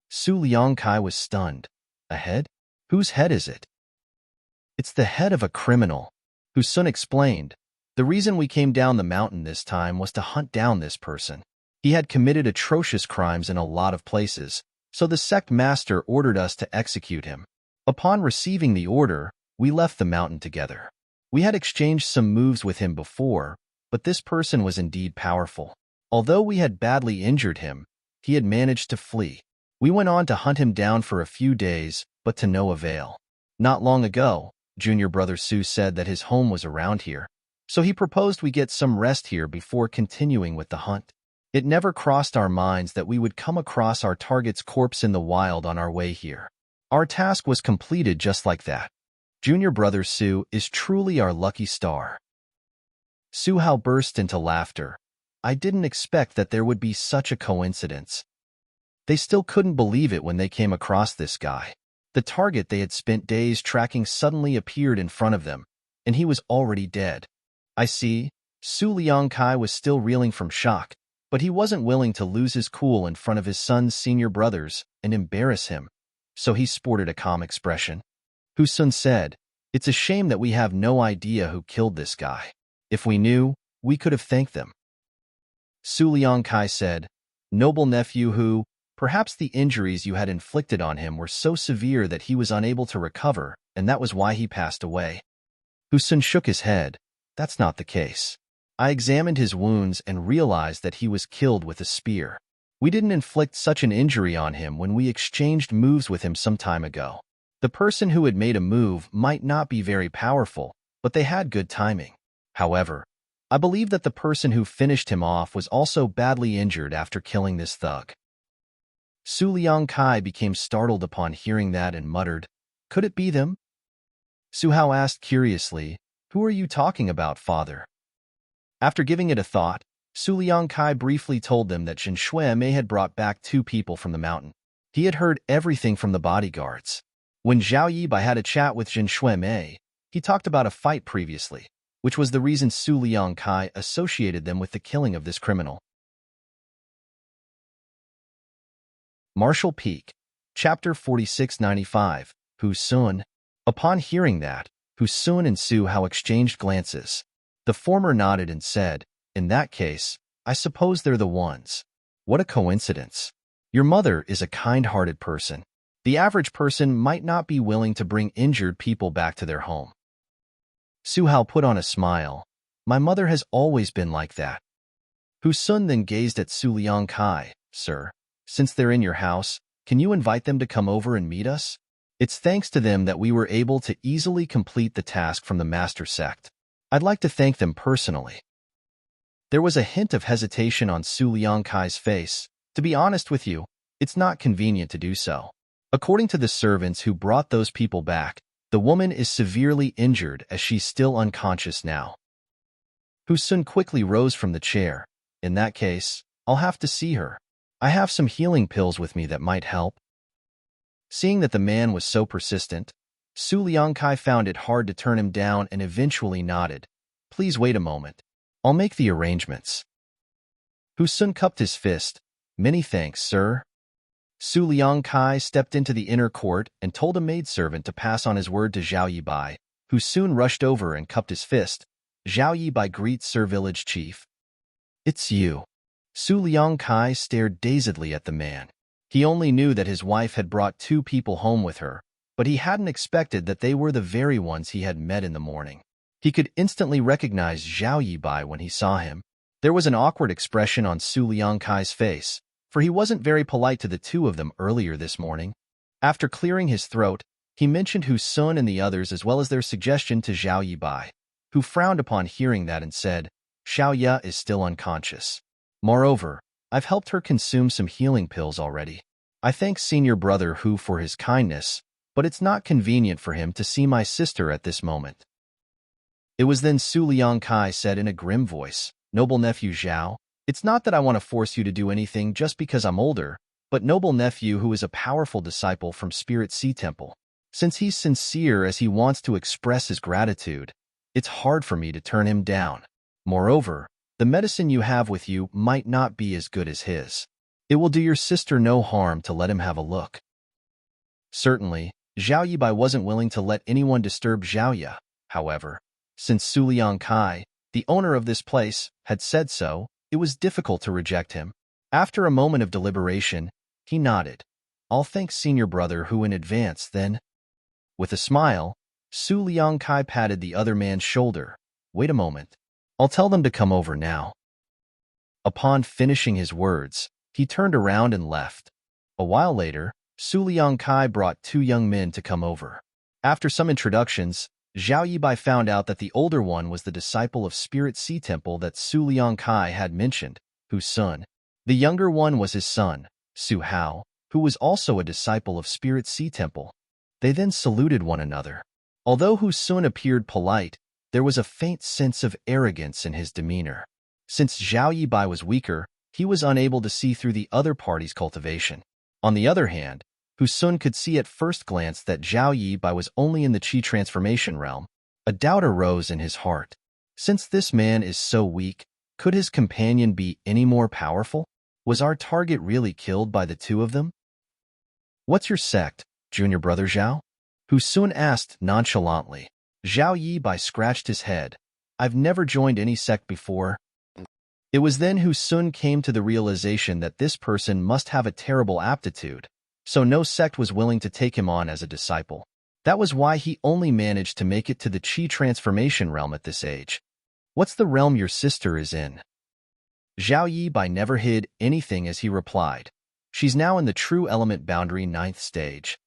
[SPEAKER 1] Su Liangkai was stunned. "A head? Whose head is it?" "It's the head of a criminal," Hu Sun explained. "The reason we came down the mountain this time was to hunt down this person. He had committed atrocious crimes in a lot of places, so the sect master ordered us to execute him. Upon receiving the order, we left the mountain together. We had exchanged some moves with him before, but this person was indeed powerful. Although we had badly injured him, he had managed to flee. We went on to hunt him down for a few days, but to no avail. Not long ago, junior brother Su said that his home was around here, so he proposed we get some rest here before continuing with the hunt. It never crossed our minds that we would come across our target's corpse in the wild on our way here. Our task was completed just like that. Junior brother Su is truly our lucky star." Su Hao burst into laughter. "I didn't expect that there would be such a coincidence." They still couldn't believe it when they came across this guy. The target they had spent days tracking suddenly appeared in front of them, and he was already dead. "I see." Su Liangkai was still reeling from shock, but he wasn't willing to lose his cool in front of his son's senior brothers and embarrass him, so he sported a calm expression. Hu Sun said, "It's a shame that we have no idea who killed this guy. If we knew, we could have thanked them." Su Liangkai said, "Noble nephew Hu, perhaps the injuries you had inflicted on him were so severe that he was unable to recover, and that was why he passed away." Hu Sun shook his head. "That's not the case. I examined his wounds and realized that he was killed with a spear. We didn't inflict such an injury on him when we exchanged moves with him some time ago. The person who had made a move might not be very powerful, but they had good timing. However, I believe that the person who finished him off was also badly injured after killing this thug." Su Liangkai became startled upon hearing that and muttered, "Could it be them?" Su Hao asked curiously, "Who are you talking about, father?" After giving it a thought, Su Liangkai briefly told them that Jin Shuimei had brought back 2 people from the mountain. He had heard everything from the bodyguards. When Zhao Yibai had a chat with Jin Shuimei, he talked about a fight previously, which was the reason Su Liangkai associated them with the killing of this criminal. Martial Peak, Chapter 4695, Hu Sun. Upon hearing that, Hu Sun and Su Hao exchanged glances. The former nodded and said, "In that case, I suppose they're the ones." What a coincidence. Your mother is a kind-hearted person. The average person might not be willing to bring injured people back to their home. Su Hao put on a smile. My mother has always been like that. Hu Sun then gazed at Su Liangkai. Sir, since they're in your house, can you invite them to come over and meet us? It's thanks to them that we were able to easily complete the task from the master sect. I'd like to thank them personally. There was a hint of hesitation on Su Liangkai's face. To be honest with you, it's not convenient to do so. According to the servants who brought those people back, the woman is severely injured as she's still unconscious now. Hu Sun quickly rose from the chair. In that case, I'll have to see her. I have some healing pills with me that might help. Seeing that the man was so persistent, Su Liangkai found it hard to turn him down and eventually nodded. Please wait a moment. I'll make the arrangements. Hu Sun cupped his fist. Many thanks, sir. Su Liangkai stepped into the inner court and told a maidservant to pass on his word to Zhao Yibai, who soon rushed over and cupped his fist. Zhao Yibai greets Sir Village Chief. It's you. Su Liangkai stared dazedly at the man. He only knew that his wife had brought 2 people home with her, but he hadn't expected that they were the very ones he had met in the morning. He could instantly recognize Zhao Yibai when he saw him. There was an awkward expression on Su Liangkai's face, for he wasn't very polite to the 2 of them earlier this morning. After clearing his throat, he mentioned Hu Sun and the others as well as their suggestion to Zhao Yibai, who frowned upon hearing that and said, Xiao Ya is still unconscious. Moreover, I've helped her consume some healing pills already. I thank Senior Brother Hu for his kindness, but it's not convenient for him to see my sister at this moment. It was then Su Liangkai said in a grim voice, Noble Nephew Zhao, it's not that I want to force you to do anything just because I'm older, but Noble Nephew who is a powerful disciple from Spirit Sea Temple. Since he's sincere as he wants to express his gratitude, it's hard for me to turn him down. Moreover, the medicine you have with you might not be as good as his. It will do your sister no harm to let him have a look. Certainly, Zhao Yibai wasn't willing to let anyone disturb Zhao Ya. However, since Su Liangkai, the owner of this place, had said so, it was difficult to reject him. After a moment of deliberation, he nodded. I'll thank Senior Brother Hu in advance, then. With a smile, Su Liangkai patted the other man's shoulder. Wait a moment. I'll tell them to come over now. Upon finishing his words, he turned around and left. A while later, Su Liangkai brought 2 young men to come over. After some introductions, Zhao Yibai found out that the older one was the disciple of Spirit Sea Temple that Su Liangkai had mentioned, Hu Sun. The younger one was his son, Su Hao, who was also a disciple of Spirit Sea Temple. They then saluted one another. Although Hu Sun appeared polite, there was a faint sense of arrogance in his demeanor. Since Zhao Yibai was weaker, he was unable to see through the other party's cultivation. On the other hand, Hu Sun could see at first glance that Zhao Yibai was only in the Qi transformation realm. A doubt arose in his heart. Since this man is so weak, could his companion be any more powerful? Was our target really killed by the 2 of them? What's your sect, Junior Brother Zhao? Hu Sun asked nonchalantly. Zhao Yibai scratched his head. I've never joined any sect before. It was then Hu Sun came to the realization that this person must have a terrible aptitude, so no sect was willing to take him on as a disciple. That was why he only managed to make it to the Qi transformation realm at this age. What's the realm your sister is in? Zhao Yibai never hid anything as he replied. She's now in the True Element Boundary 9th stage.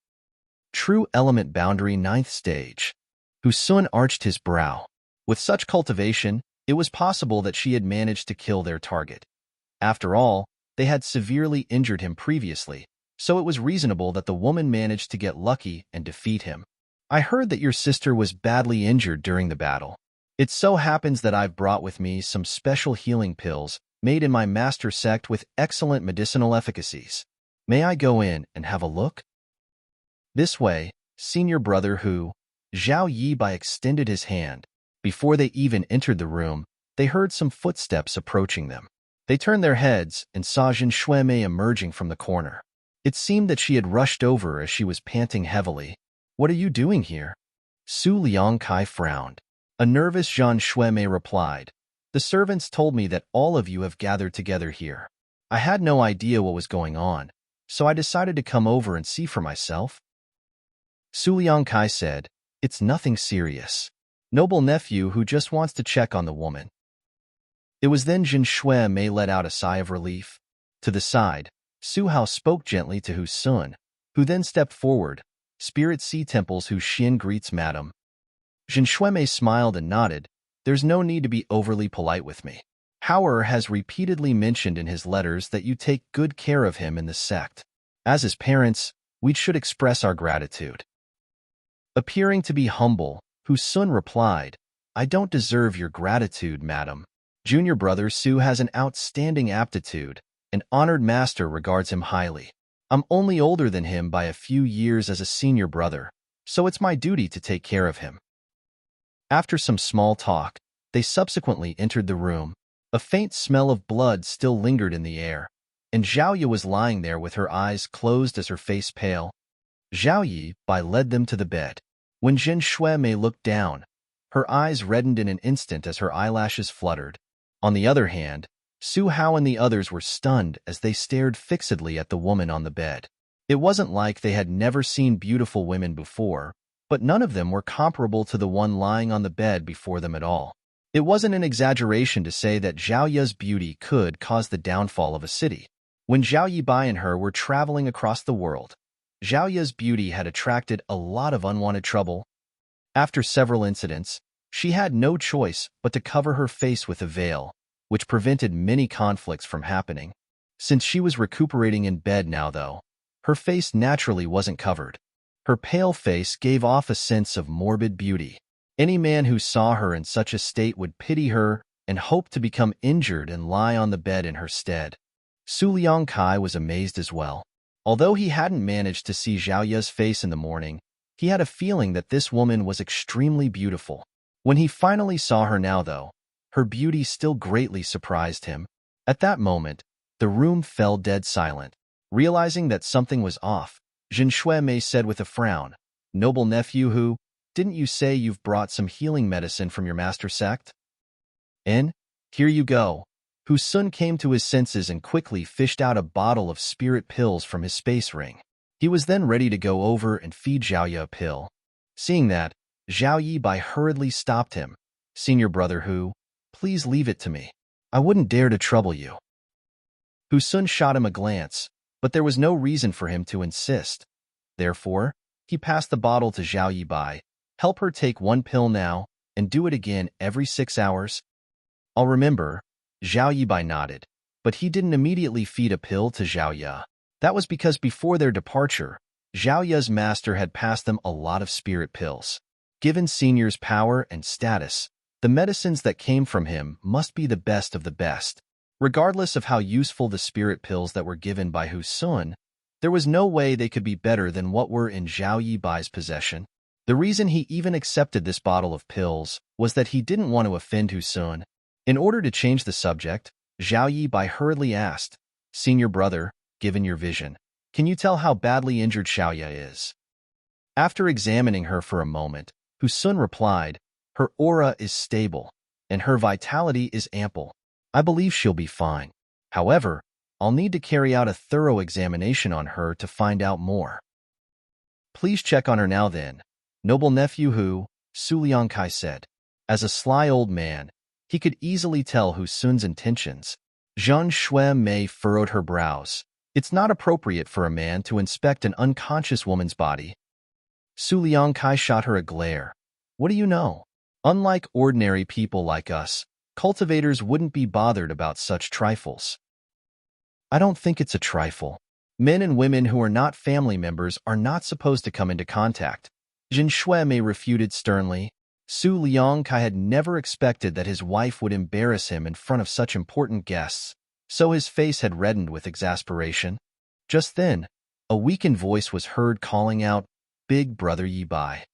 [SPEAKER 1] True Element Boundary 9th stage. Hu Sun arched his brow. With such cultivation, it was possible that she had managed to kill their target. After all, they had severely injured him previously, so it was reasonable that the woman managed to get lucky and defeat him. I heard that your sister was badly injured during the battle. It so happens that I've brought with me some special healing pills made in my master sect with excellent medicinal efficacies. May I go in and have a look? This way, Senior Brother Hu, Zhao Yibai extended his hand. Before they even entered the room, they heard some footsteps approaching them. They turned their heads and saw Jin Xuemei emerging from the corner. It seemed that she had rushed over as she was panting heavily. What are you doing here? Su Liangkai frowned. A nervous Zhan Xuemei replied, The servants told me that all of you have gathered together here. I had no idea what was going on, so I decided to come over and see for myself. Su Liangkai said, "It's nothing serious. Noble nephew who just wants to check on the woman." It was then Jin Shui Mei let out a sigh of relief. To the side, Su Hao spoke gently to Hu Sun, who then stepped forward. "Spirit Sea Temples Hu Xin greets Madam." Jin Shui Mei smiled and nodded. "There's no need to be overly polite with me. Hauer has repeatedly mentioned in his letters that you take good care of him in the sect. As his parents, we should express our gratitude." Appearing to be humble, Hu Sun replied, "I don't deserve your gratitude, madam. Junior brother Su has an outstanding aptitude. An honored master regards him highly. I'm only older than him by a few years as a senior brother, so it's my duty to take care of him." After some small talk, they subsequently entered the room. A faint smell of blood still lingered in the air, and Zhao Yi was lying there with her eyes closed as her face pale. Zhao Yi led them to the bed. When Jin Shui Mei looked down, her eyes reddened in an instant as her eyelashes fluttered. On the other hand, Su Hao and the others were stunned as they stared fixedly at the woman on the bed. It wasn't like they had never seen beautiful women before, but none of them were comparable to the one lying on the bed before them at all. It wasn't an exaggeration to say that Zhao Yi's beauty could cause the downfall of a city. When Zhao Yibai and her were traveling across the world, Zhao Yi's beauty had attracted a lot of unwanted trouble. After several incidents, she had no choice but to cover her face with a veil, which prevented many conflicts from happening. Since she was recuperating in bed now, though, her face naturally wasn't covered. Her pale face gave off a sense of morbid beauty. Any man who saw her in such a state would pity her and hope to become injured and lie on the bed in her stead. Su Liangkai was amazed as well. Although he hadn't managed to see Zhao Yi's face in the morning, he had a feeling that this woman was extremely beautiful. When he finally saw her now, though, her beauty still greatly surprised him. At that moment, the room fell dead silent. Realizing that something was off, Jin Shui Mei said with a frown, "Noble nephew who, didn't you say you've brought some healing medicine from your master sect?" Here you go." Hu Sun came to his senses and quickly fished out a bottle of spirit pills from his space ring. He was then ready to go over and feed Zhao Yi a pill. Seeing that, Zhao Yibai hurriedly stopped him. "Senior brother Hu, please leave it to me. I wouldn't dare to trouble you." Hu Sun shot him a glance, but there was no reason for him to insist. Therefore, he passed the bottle to Zhao Yibai. "Help her take one pill now, and do it again every 6 hours." "I'll remember." Zhao Yibai nodded, but he didn't immediately feed a pill to Zhao Yi. That was because before their departure, Zhao Yi's master had passed them a lot of spirit pills. Given seniors' power and status, the medicines that came from him must be the best of the best. Regardless of how useful the spirit pills that were given by Hu Sun, there was no way they could be better than what were in Zhao Yibai's possession. The reason he even accepted this bottle of pills was that he didn't want to offend Hu Sun. In order to change the subject, Zhao Yibai hurriedly asked, "Senior brother, given your vision, can you tell how badly injured Zhao Yi is?" After examining her for a moment, Hu Sun replied, "Her aura is stable, and her vitality is ample. I believe she'll be fine. However, I'll need to carry out a thorough examination on her to find out more." "Please check on her now then, noble nephew Hu," Su Liangkai said. As a sly old man, he could easily tell Hu Sun's intentions. Zhang Shui Mei furrowed her brows. It's not appropriate for a man to inspect an unconscious woman's body. Su Liangkai shot her a glare. "What do you know? Unlike ordinary people like us, cultivators wouldn't be bothered about such trifles." "I don't think it's a trifle. Men and women who are not family members are not supposed to come into contact," Jin Shui Mei refuted sternly. Su Liangkai had never expected that his wife would embarrass him in front of such important guests, so his face had reddened with exasperation. Just then, a weakened voice was heard calling out, "Big brother Yibai."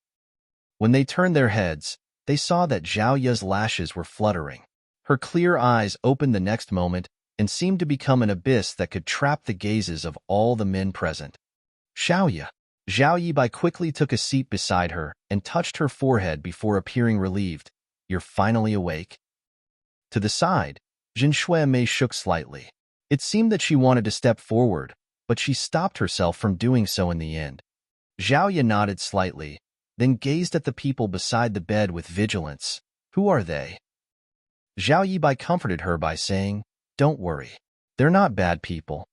[SPEAKER 1] When they turned their heads, they saw that Zhao Yi's lashes were fluttering. Her clear eyes opened the next moment and seemed to become an abyss that could trap the gazes of all the men present. "Zhao Yi." Zhao Yibai quickly took a seat beside her and touched her forehead before appearing relieved. "You're finally awake?" To the side, Jin Shui Mei shook slightly. It seemed that she wanted to step forward, but she stopped herself from doing so in the end. Zhao Ye nodded slightly, then gazed at the people beside the bed with vigilance. Who are they? Zhao Yibai comforted her by saying, "Don't worry. They're not bad people."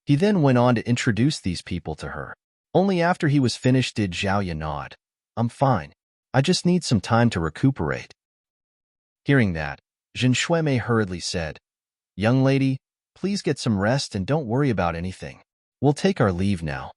[SPEAKER 1] He then went on to introduce these people to her. Only after he was finished did Zhao Ye nod. "I'm fine. I just need some time to recuperate." Hearing that, Jin Shuimei hurriedly said, "Young lady, please get some rest and don't worry about anything. We'll take our leave now."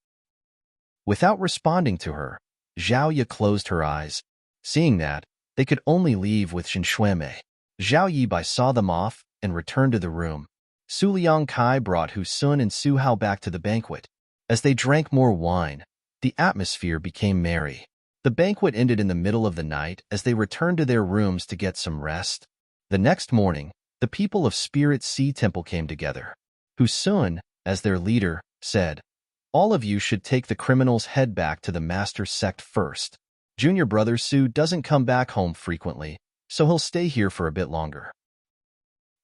[SPEAKER 1] Without responding to her, Zhao Ye closed her eyes. Seeing that, they could only leave with Jin Shuimei. Zhao Yibai saw them off and returned to the room. Su Liang Kai brought Hu Sun and Su Hao back to the banquet. As they drank more wine, the atmosphere became merry. The banquet ended in the middle of the night as they returned to their rooms to get some rest. The next morning, the people of Spirit Sea Temple came together. Hu Sun, as their leader, said, "All of you should take the criminal's head back to the master sect first. Junior brother Su doesn't come back home frequently, so he'll stay here for a bit longer."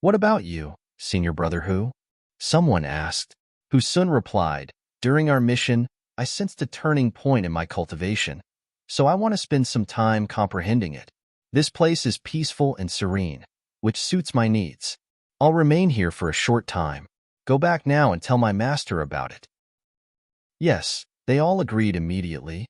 [SPEAKER 1] "What about you, senior brother Hu?" someone asked. Hu Sun replied, "During our mission, I sensed a turning point in my cultivation, so I want to spend some time comprehending it. This place is peaceful and serene, which suits my needs. I'll remain here for a short time. Go back now and tell my master about it." Yes, they all agreed immediately.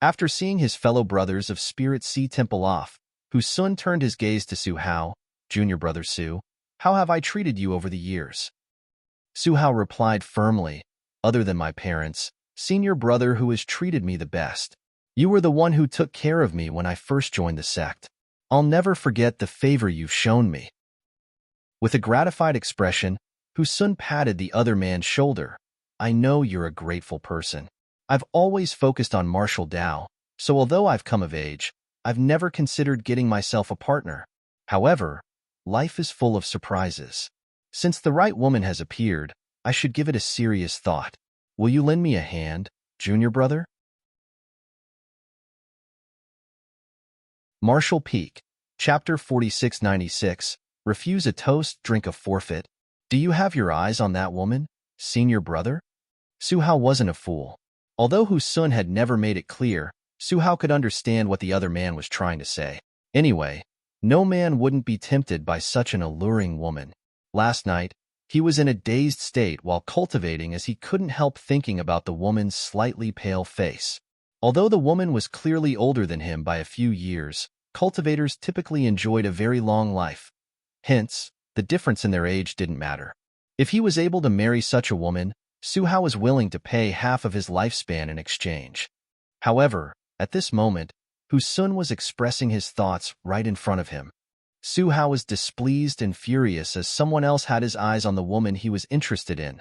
[SPEAKER 1] After seeing his fellow brothers of Spirit Sea Temple off, Hu Sun turned his gaze to Su Hao. "Junior brother Su, how have I treated you over the years?" Su Hao replied firmly, "Other than my parents, senior brother who has treated me the best. You were the one who took care of me when I first joined the sect. I'll never forget the favor you've shown me." With a gratified expression, Hu Sun patted the other man's shoulder. "I know you're a grateful person. I've always focused on martial Tao, so although I've come of age, I've never considered getting myself a partner. However, life is full of surprises. Since the right woman has appeared, I should give it a serious thought. Will you lend me a hand, junior brother?" Martial Peak, Chapter 4696, Refuse a toast, drink a forfeit. "Do you have your eyes on that woman, senior brother?" Su Hao wasn't a fool. Although Hu Sun had never made it clear, Su Hao could understand what the other man was trying to say. Anyway, no man wouldn't be tempted by such an alluring woman. Last night, he was in a dazed state while cultivating as he couldn't help thinking about the woman's slightly pale face. Although the woman was clearly older than him by a few years, cultivators typically enjoyed a very long life. Hence, the difference in their age didn't matter. If he was able to marry such a woman, Su Hao was willing to pay half of his lifespan in exchange. However, at this moment, Hu Sun was expressing his thoughts right in front of him. Su Hao was displeased and furious as someone else had his eyes on the woman he was interested in.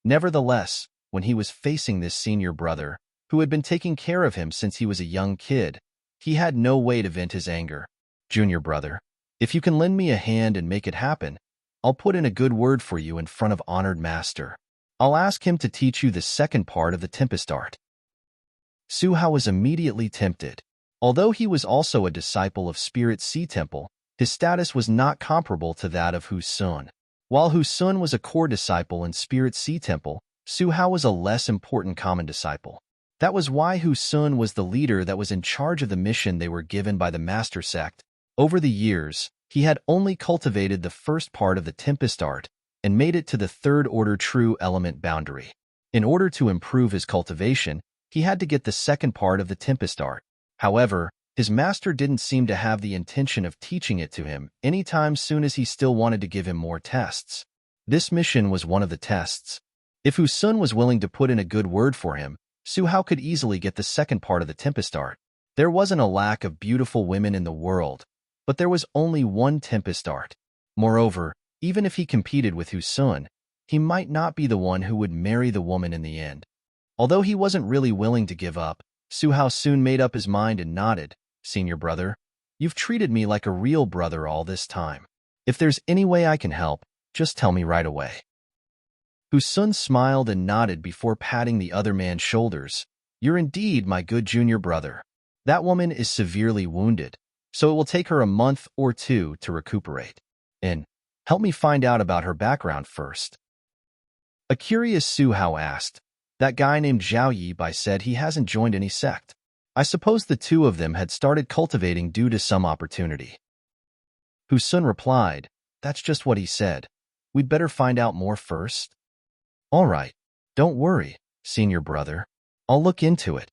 [SPEAKER 1] Nevertheless, when he was facing this senior brother, who had been taking care of him since he was a young kid, he had no way to vent his anger. "Junior brother, if you can lend me a hand and make it happen, I'll put in a good word for you in front of honored master. I'll ask him to teach you the second part of the Tempest art." Su Hao was immediately tempted. Although he was also a disciple of Spirit Sea Temple, his status was not comparable to that of Hu Sun. While Hu Sun was a core disciple in Spirit Sea Temple, Su Hao was a less important common disciple. That was why Hu Sun was the leader that was in charge of the mission they were given by the Master Sect. Over the years, he had only cultivated the first part of the Tempest art and made it to the third-order true element boundary. In order to improve his cultivation, he had to get the second part of the Tempest art. However, his master didn't seem to have the intention of teaching it to him anytime soon, as he still wanted to give him more tests. This mission was one of the tests. If Hu Sun was willing to put in a good word for him, Su Hao could easily get the second part of the Tempest art. There wasn't a lack of beautiful women in the world, but there was only one Tempest art. Moreover, even if he competed with Hu Sun, he might not be the one who would marry the woman in the end. Although he wasn't really willing to give up, Su Hao soon made up his mind and nodded. "Senior brother, you've treated me like a real brother all this time. If there's any way I can help, just tell me right away." Hu Sun smiled and nodded before patting the other man's shoulders. "You're indeed my good junior brother. That woman is severely wounded, so it will take her a month or two to recuperate. And Help me find out about her background first. A curious Su Hao asked. That guy named Zhao Yibai said he hasn't joined any sect. I suppose the two of them had started cultivating due to some opportunity. Hu Sun replied, that's just what he said. We'd better find out more first. All right, don't worry, senior brother. I'll look into it.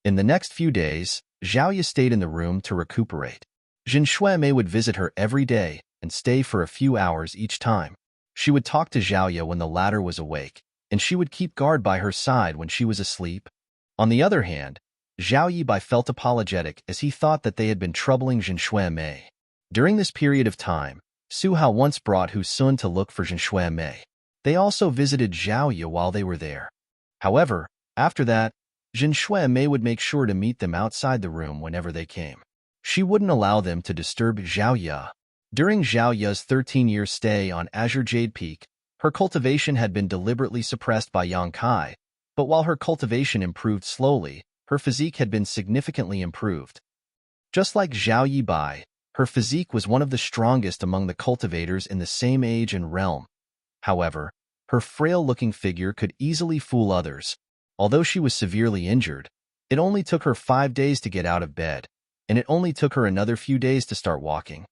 [SPEAKER 1] In the next few days, Zhao Yi stayed in the room to recuperate. Jin Shuemei would visit her every day and stay for a few hours each time. She would talk to Zhao Yi when the latter was awake, and she would keep guard by her side when she was asleep. On the other hand, Zhao Yibai felt apologetic as he thought that they had been troubling Jin Shuemei. During this period of time, Su Hao once brought Hu Sun to look for Jin Shuemei. They also visited Zhao Yi while they were there. However, after that, Jin Shuemei would make sure to meet them outside the room whenever they came. She wouldn't allow them to disturb Zhao Yi. During Zhao Yi's 13-year stay on Azure Jade Peak, her cultivation had been deliberately suppressed by Yang Kai, but while her cultivation improved slowly, her physique had been significantly improved. Just like Zhao Yibai, her physique was one of the strongest among the cultivators in the same age and realm. However, her frail-looking figure could easily fool others. Although she was severely injured, it only took her 5 days to get out of bed, and it only took her another few days to start walking.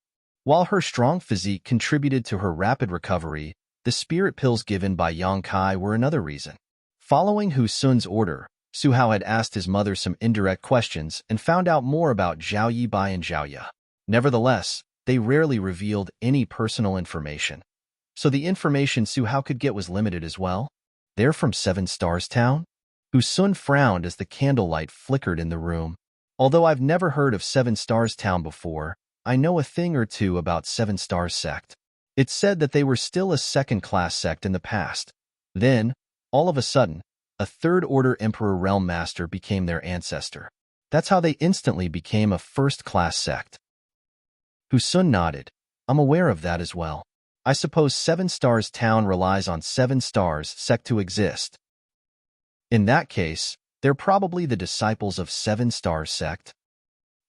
[SPEAKER 1] While her strong physique contributed to her rapid recovery, the spirit pills given by Yang Kai were another reason. Following Hu Sun's order, Su Hao had asked his mother some indirect questions and found out more about Zhao Yibai and Zhao Yi. Nevertheless, they rarely revealed any personal information. So the information Su Hao could get was limited as well. They're from 7 Stars Town? Hu Sun frowned as the candlelight flickered in the room. Although I've never heard of 7 Stars Town before, I know a thing or two about 7 Stars Sect. It's said that they were still a second-class sect in the past. Then, all of a sudden, a third-order Emperor Realm Master became their ancestor. That's how they instantly became a first-class sect. Hu Sun nodded. I'm aware of that as well. I suppose 7 Stars Town relies on 7 Stars Sect to exist. In that case, they're probably the disciples of 7 Stars Sect.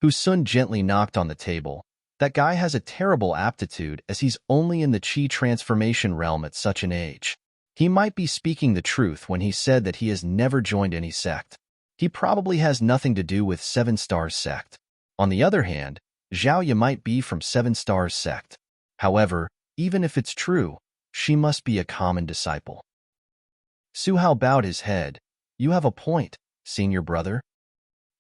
[SPEAKER 1] Hu Sun gently knocked on the table. That guy has a terrible aptitude as he's only in the Qi transformation realm at such an age. He might be speaking the truth when he said that he has never joined any sect. He probably has nothing to do with 7 Stars Sect. On the other hand, Zhao Yi might be from 7 Stars Sect. However, even if it's true, she must be a common disciple. Su Hao bowed his head. You have a point, senior brother.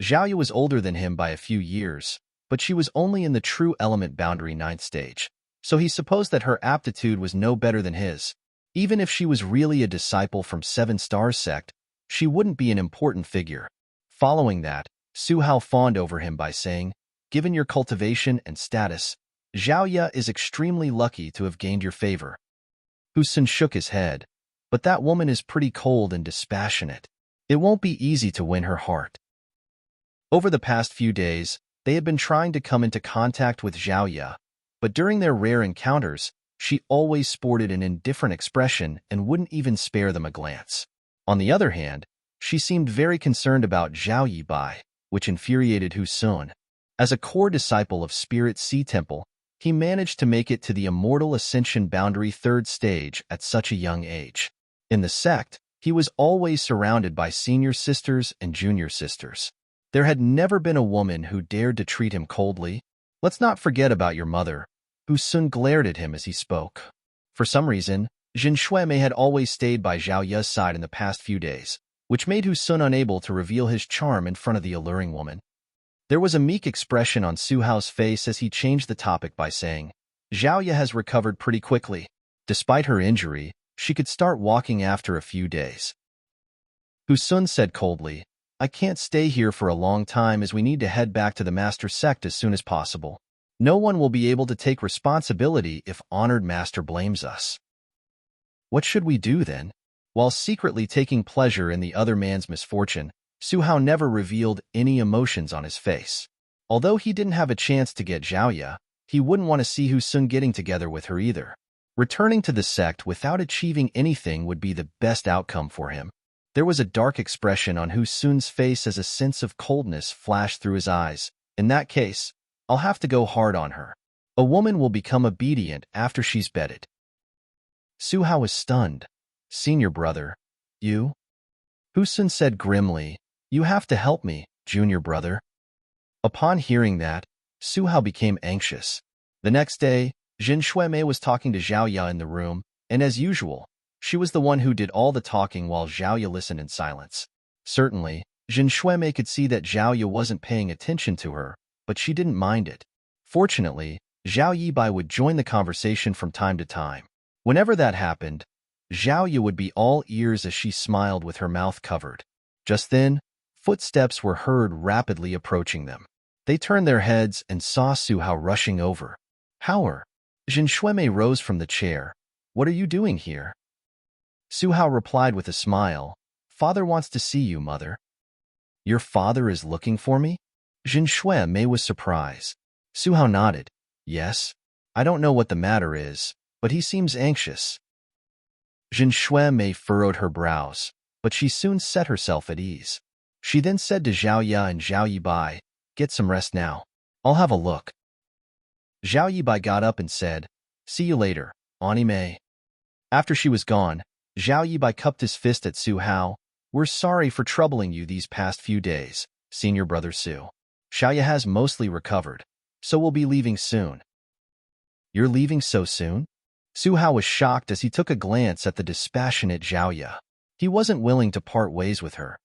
[SPEAKER 1] Zhao Yi was older than him by a few years, but she was only in the true element boundary 9th stage, so he supposed that her aptitude was no better than his. Even if she was really a disciple from 7 Stars Sect, she wouldn't be an important figure. Following that, Su Hao fawned over him by saying, given your cultivation and status, Zhao Yi is extremely lucky to have gained your favor. Hu Sun shook his head. But that woman is pretty cold and dispassionate. It won't be easy to win her heart. Over the past few days, they had been trying to come into contact with Zhao Yi, but during their rare encounters, she always sported an indifferent expression and wouldn't even spare them a glance. On the other hand, she seemed very concerned about Zhao Yibai, which infuriated Hu Sun. As a core disciple of Spirit Sea Temple, he managed to make it to the Immortal Ascension Boundary 3rd stage at such a young age. In the sect, he was always surrounded by senior sisters and junior sisters. There had never been a woman who dared to treat him coldly. Let's not forget about your mother. Hu Sun glared at him as he spoke. For some reason, Jin Shuemei had always stayed by Zhao Yi's side in the past few days, which made Hu Sun unable to reveal his charm in front of the alluring woman. There was a meek expression on Su Hao's face as he changed the topic by saying, Zhao Yi has recovered pretty quickly. Despite her injury, she could start walking after a few days. Hu Sun said coldly, I can't stay here for a long time as we need to head back to the Master Sect as soon as possible. No one will be able to take responsibility if Honored Master blames us. What should we do then? While secretly taking pleasure in the other man's misfortune, Su Hao never revealed any emotions on his face. Although he didn't have a chance to get Zhao Yi, he wouldn't want to see Hu Sun getting together with her either. Returning to the sect without achieving anything would be the best outcome for him. There was a dark expression on Hu Sun's face as a sense of coldness flashed through his eyes. In that case, I'll have to go hard on her. A woman will become obedient after she's bedded. Su Hao was stunned. Senior brother, you? Hu Sun said grimly, you have to help me, junior brother. Upon hearing that, Su Hao became anxious. The next day, Jin Shuimei was talking to Zhao Ya in the room, and as usual, she was the one who did all the talking while Zhao Ya listened in silence. Certainly, Jin Shuimei could see that Zhao Ya wasn't paying attention to her, but she didn't mind it. Fortunately, Zhao Yibai would join the conversation from time to time. Whenever that happened, Zhao Ya would be all ears as she smiled with her mouth covered. Just then, footsteps were heard rapidly approaching them. They turned their heads and saw Su Hao rushing over. Howard. Jin Shuimei rose from the chair. What are you doing here? Su Hao replied with a smile. Father wants to see you, mother. Your father is looking for me? Jin Shuimei was surprised. Su Hao nodded. Yes. I don't know what the matter is, but he seems anxious. Jin Shuimei furrowed her brows, but she soon set herself at ease. She then said to Zhao Ya and Zhao Yibai, get some rest now. I'll have a look. Zhao Yibai got up and said, see you later, Anime. After she was gone, Zhao Yibai cupped his fist at Su Hao. We're sorry for troubling you these past few days, senior brother Su. Xiaoya has mostly recovered, so we'll be leaving soon. You're leaving so soon? Su Hao was shocked as he took a glance at the dispassionate Zhao Ya. He wasn't willing to part ways with her.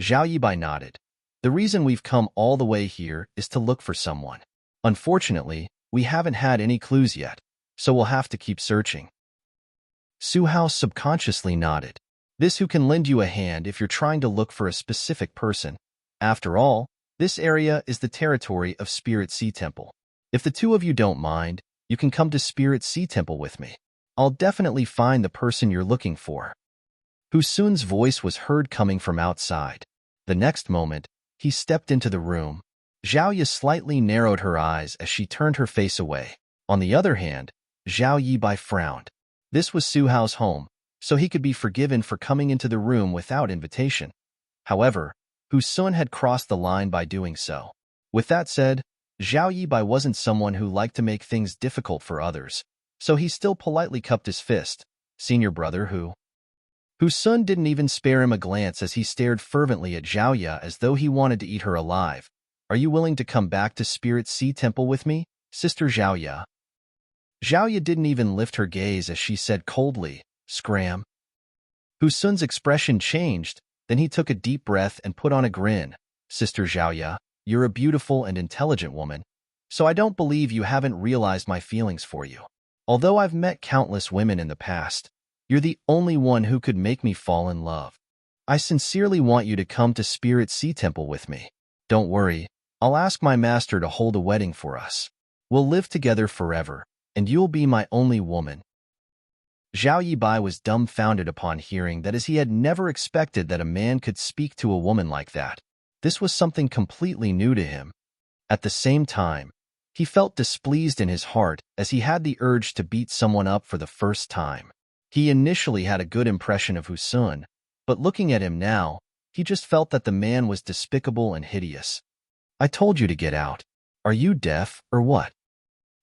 [SPEAKER 1] Zhao Yibai nodded. The reason we've come all the way here is to look for someone. Unfortunately, we haven't had any clues yet, so we'll have to keep searching. Su Hao subconsciously nodded. This who can lend you a hand if you're trying to look for a specific person. After all, this area is the territory of Spirit Sea Temple. If the two of you don't mind, you can come to Spirit Sea Temple with me. I'll definitely find the person you're looking for. Hu Sun's voice was heard coming from outside. The next moment, he stepped into the room. Zhao Ya slightly narrowed her eyes as she turned her face away. On the other hand, Zhao Yibai frowned. This was Su Hao's home, so he could be forgiven for coming into the room without invitation. However, Hu Sun had crossed the line by doing so. With that said, Zhao Yibai wasn't someone who liked to make things difficult for others, so he still politely cupped his fist. Senior brother Hu Sun didn't even spare him a glance as he stared fervently at Zhao Ya as though he wanted to eat her alive. Are you willing to come back to Spirit Sea Temple with me, Sister Zhao Ya? Zhao Ya didn't even lift her gaze as she said coldly, Scram. Hu Sun's expression changed, then he took a deep breath and put on a grin. Sister Zhao Ya, you're a beautiful and intelligent woman, so I don't believe you haven't realized my feelings for you. Although I've met countless women in the past, you're the only one who could make me fall in love. I sincerely want you to come to Spirit Sea Temple with me. Don't worry, I'll ask my master to hold a wedding for us. We'll live together forever, and you'll be my only woman. Zhao Yibai was dumbfounded upon hearing that, as he had never expected that a man could speak to a woman like that. This was something completely new to him. At the same time, he felt displeased in his heart as he had the urge to beat someone up for the first time. He initially had a good impression of Hu Sun, but looking at him now, he just felt that the man was despicable and hideous. I told you to get out. Are you deaf or what?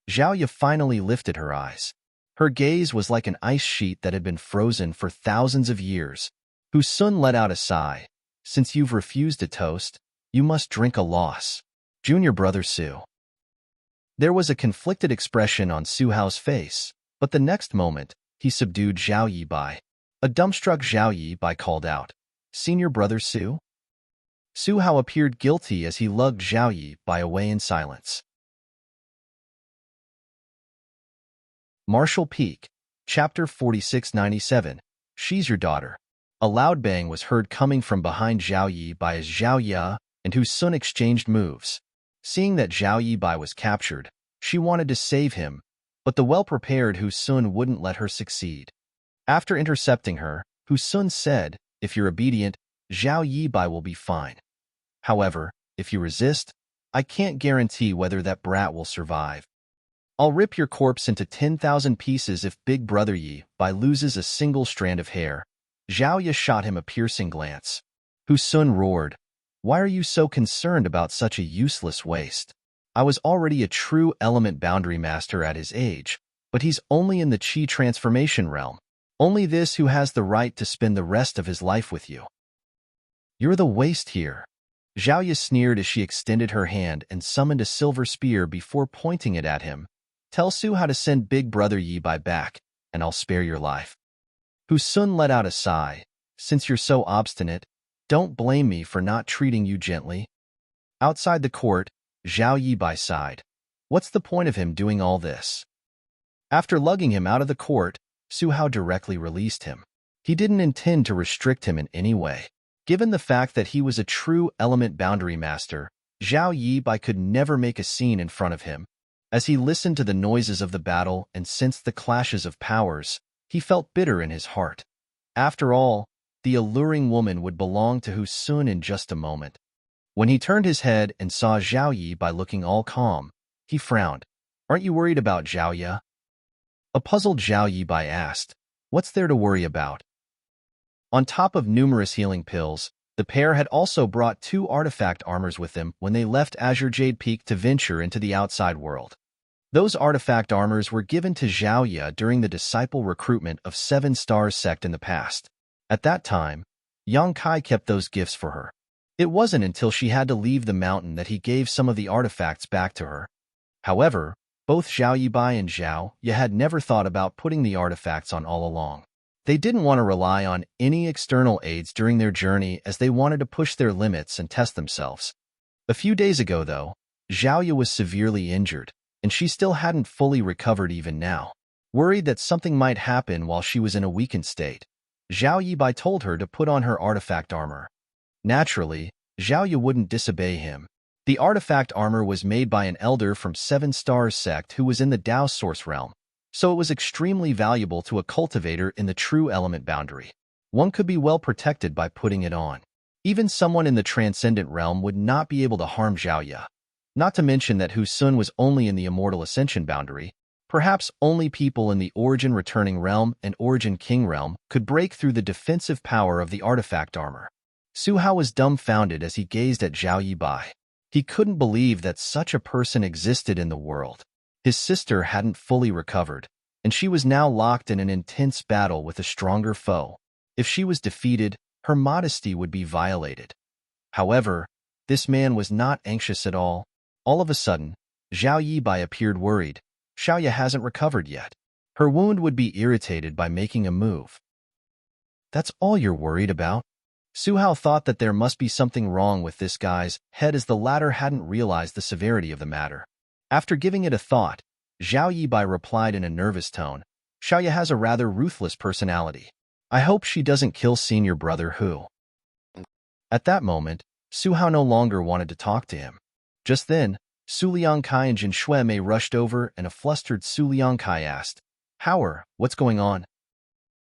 [SPEAKER 1] Zhao Ya finally lifted her eyes. Her gaze was like an ice sheet that had been frozen for thousands of years. Hu Sun let out a sigh. Since you've refused a toast, you must drink a loss. Junior brother Su. There was a conflicted expression on Su Hao's face, but the next moment, he subdued Zhao Yibai. A dumbstruck Zhao Yibai called out, Senior brother Su? Su Hao appeared guilty as he lugged Zhao Yibai away in silence. Marshall Peak, Chapter 4697. She's your daughter. A loud bang was heard coming from behind Zhao Yibai as Zhao Ya and Hu Sun exchanged moves. Seeing that Zhao Yibai was captured, she wanted to save him, but the well-prepared Hu Sun wouldn't let her succeed. After intercepting her, Hu Sun said, if you're obedient, Zhao Yibai will be fine. However, if you resist, I can't guarantee whether that brat will survive. I'll rip your corpse into 10,000 pieces if Big Brother Yibai loses a single strand of hair. Zhao Ya shot him a piercing glance. Hu Sun roared, why are you so concerned about such a useless waste? I was already a true element boundary master at his age, but he's only in the chi transformation realm. Only this who has the right to spend the rest of his life with you. You're the waste here. Zhaoya sneered as she extended her hand and summoned a silver spear before pointing it at him. Tell Su how to send Big Brother Yi Bai back, and I'll spare your life. Hu Sun let out a sigh. Since you're so obstinate, don't blame me for not treating you gently. Outside the court, Zhao Yi Bai sighed. What's the point of him doing all this? After lugging him out of the court, Su Hao directly released him. He didn't intend to restrict him in any way. Given the fact that he was a true element boundary master, Zhao Yi Bai could never make a scene in front of him. As he listened to the noises of the battle and sensed the clashes of powers, he felt bitter in his heart. After all, the alluring woman would belong to Hu Sun in just a moment. When he turned his head and saw Zhao Yi Bai looking all calm, he frowned. Aren't you worried about Zhao Ya? A puzzled Zhao Yi Bai asked. What's there to worry about? On top of numerous healing pills, the pair had also brought 2 artifact armors with them when they left Azure Jade Peak to venture into the outside world. Those artifact armors were given to Zhao Ya during the disciple recruitment of 7 Stars sect in the past. At that time, Yang Kai kept those gifts for her. It wasn't until she had to leave the mountain that he gave some of the artifacts back to her. However, both Zhao Yi Bai and Zhao Ya had never thought about putting the artifacts on all along. They didn't want to rely on any external aids during their journey as they wanted to push their limits and test themselves. A few days ago, though, Zhao Ya was severely injured, and she still hadn't fully recovered even now. Worried that something might happen while she was in a weakened state, Zhao Yi Bai told her to put on her artifact armor. Naturally, Zhao Ya wouldn't disobey him. The artifact armor was made by an elder from 7 Stars sect who was in the Dao source realm, so it was extremely valuable to a cultivator in the true element boundary. One could be well protected by putting it on. Even someone in the transcendent realm would not be able to harm Zhao Ya. Not to mention that Hu Sun was only in the immortal ascension boundary. Perhaps only people in the origin returning realm and origin king realm could break through the defensive power of the artifact armor. Su Hao was dumbfounded as he gazed at Zhao Yi Bai. He couldn't believe that such a person existed in the world. His sister hadn't fully recovered, and she was now locked in an intense battle with a stronger foe. If she was defeated, her modesty would be violated. However, this man was not anxious at all. All of a sudden, Zhao Yi Bai appeared worried. Zhao Ya hasn't recovered yet. Her wound would be irritated by making a move. That's all you're worried about? Su Hao thought that there must be something wrong with this guy's head as the latter hadn't realized the severity of the matter. After giving it a thought, Zhao Yi Bai replied in a nervous tone, Zhao Ya has a rather ruthless personality. I hope she doesn't kill senior brother Hu. At that moment, Su Hao no longer wanted to talk to him. Just then, Su Liangkai and Jin Shuemei rushed over and a flustered Su Liangkai asked, Howard, what's going on?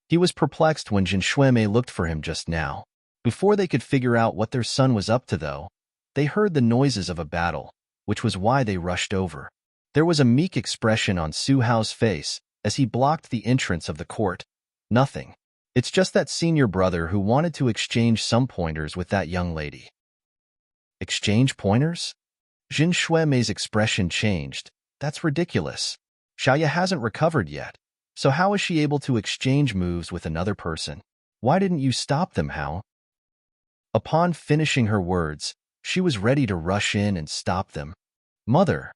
[SPEAKER 1] He was perplexed when Jin Shuemei looked for him just now. Before they could figure out what their son was up to though, they heard the noises of a battle, which was why they rushed over. There was a meek expression on Su Hao's face as he blocked the entrance of the court. Nothing. It's just that senior brother who wanted to exchange some pointers with that young lady. Exchange pointers? Jin Shuemei's expression changed. That's ridiculous. Zhao Ya hasn't recovered yet, so how is she able to exchange moves with another person? Why didn't you stop them, Hao? Upon finishing her words, she was ready to rush in and stop them. Mother!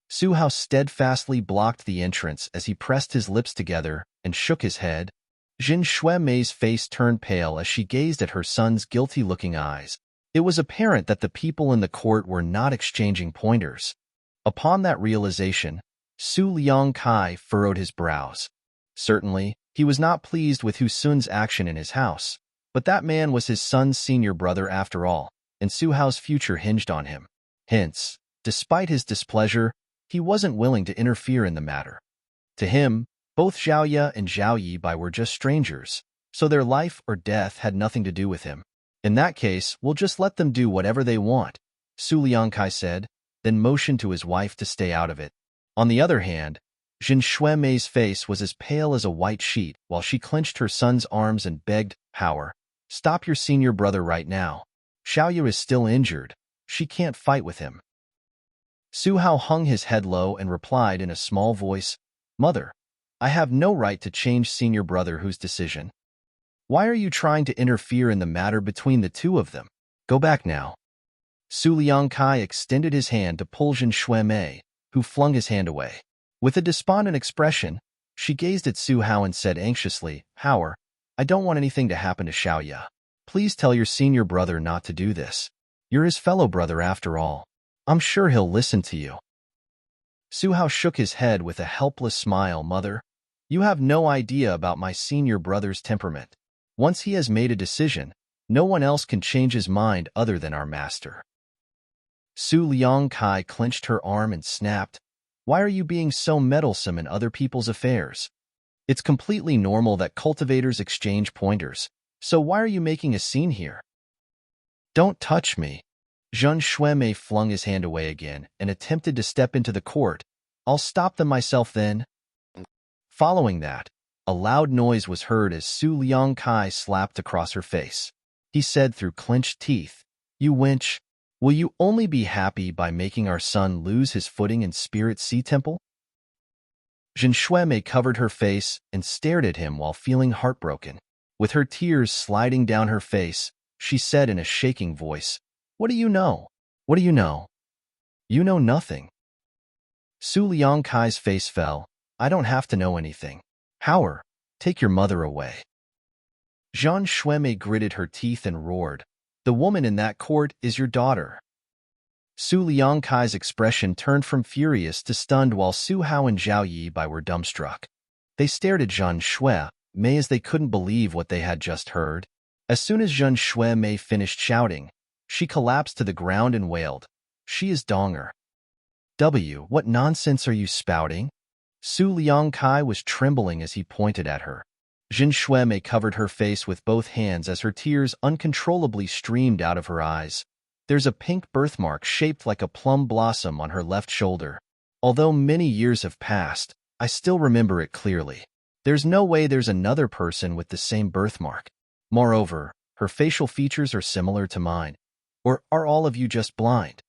[SPEAKER 1] Su Hao steadfastly blocked the entrance as he pressed his lips together and shook his head. Jin Shuemei's face turned pale as she gazed at her son's guilty-looking eyes. It was apparent that the people in the court were not exchanging pointers. Upon that realization, Su Liangkai furrowed his brows. Certainly, he was not pleased with Hu Sun's action in his house, but that man was his son's senior brother after all, and Su Hao's future hinged on him. Hence, despite his displeasure, he wasn't willing to interfere in the matter. To him, both Zhao Ya and Zhao Yi Bai were just strangers, so their life or death had nothing to do with him. In that case, we'll just let them do whatever they want, Su Liangkai said, then motioned to his wife to stay out of it. On the other hand, Jin Shuemei's face was as pale as a white sheet while she clenched her son's arms and begged, Howard, stop your senior brother right now. Zhao Ya is still injured. She can't fight with him. Su Hao hung his head low and replied in a small voice, "Mother, I have no right to change senior brother Hu's decision. Why are you trying to interfere in the matter between the two of them? Go back now." Su Liangkai extended his hand to pull Jin Shuemei, who flung his hand away. With a despondent expression, she gazed at Su Hao and said anxiously, "Hao, I don't want anything to happen to Xiaoya. Please tell your senior brother not to do this. You're his fellow brother after all. I'm sure he'll listen to you." Su Hao shook his head with a helpless smile. "Mother, you have no idea about my senior brother's temperament. Once he has made a decision, no one else can change his mind other than our master." Su Liangkai clenched her arm and snapped, "Why are you being so meddlesome in other people's affairs? It's completely normal that cultivators exchange pointers, so why are you making a scene here?" "Don't touch me." Zheng Shuemei flung his hand away again and attempted to step into the court. "I'll stop them myself then." Following that, a loud noise was heard as Su Liangkai slapped across her face. He said through clenched teeth, "You wench, will you only be happy by making our son lose his footing in Spirit Sea Temple?" Zhen Shuemei covered her face and stared at him while feeling heartbroken. With her tears sliding down her face, she said in a shaking voice, "What do you know? What do you know? You know nothing." Su Liangkai's face fell. "I don't have to know anything. Hao, take your mother away." Zhang Shuemei gritted her teeth and roared, "The woman in that court is your daughter." Su Liangkai's expression turned from furious to stunned while Su Hao and Zhao Yibai were dumbstruck. They stared at Zhang Shuemei as they couldn't believe what they had just heard. As soon as Zhang Shuemei finished shouting, she collapsed to the ground and wailed, "She is Donger." What nonsense are you spouting?" Su Liangkai was trembling as he pointed at her. Jin Shuemei covered her face with both hands as her tears uncontrollably streamed out of her eyes. "There's a pink birthmark shaped like a plum blossom on her left shoulder. Although many years have passed, I still remember it clearly. There's no way there's another person with the same birthmark. Moreover, her facial features are similar to mine. Or are all of you just blind?"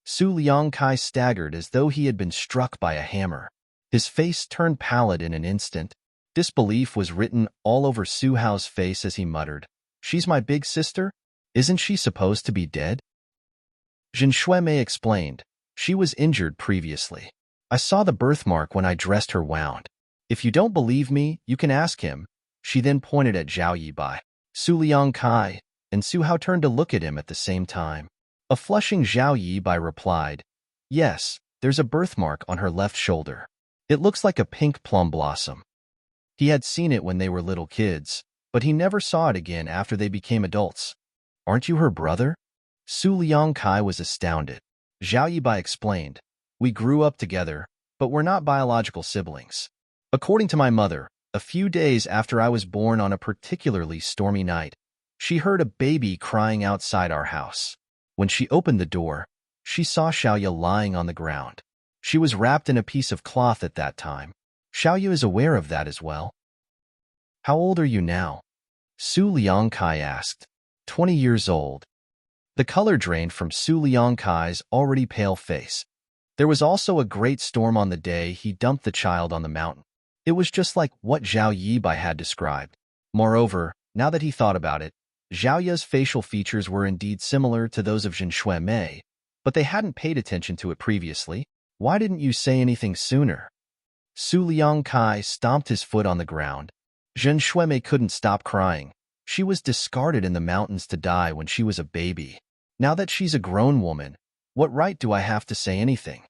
[SPEAKER 1] Su Liangkai staggered as though he had been struck by a hammer. His face turned pallid in an instant. Disbelief was written all over Su Hao's face as he muttered, "She's my big sister? Isn't she supposed to be dead?" Jin Shuemei explained, "She was injured previously. I saw the birthmark when I dressed her wound. If you don't believe me, you can ask him." She then pointed at Zhao Yibai. Su Liangkai and Su Hao turned to look at him at the same time. A flushing Zhao Yibai replied, "Yes, there's a birthmark on her left shoulder. It looks like a pink plum blossom." He had seen it when they were little kids, but he never saw it again after they became adults. "Aren't you her brother?" Su Liangkai was astounded. Zhao Yibai explained, "We grew up together, but we're not biological siblings. According to my mother, a few days after I was born on a particularly stormy night, she heard a baby crying outside our house. When she opened the door, she saw Xiaoya lying on the ground. She was wrapped in a piece of cloth at that time. Xiaoya is aware of that as well." "How old are you now?" Su Liangkai asked. 20 years old." The color drained from Su Liangkai's already pale face. There was also a great storm on the day he dumped the child on the mountain. It was just like what Zhao Yibai had described. Moreover, now that he thought about it, Xiaoya's facial features were indeed similar to those of Jin Shuemei, but they hadn't paid attention to it previously. "Why didn't you say anything sooner?" Su Liangkai stomped his foot on the ground. Zhen Shuemei couldn't stop crying. She was discarded in the mountains to die when she was a baby. Now that she's a grown woman, what right do I have to say anything?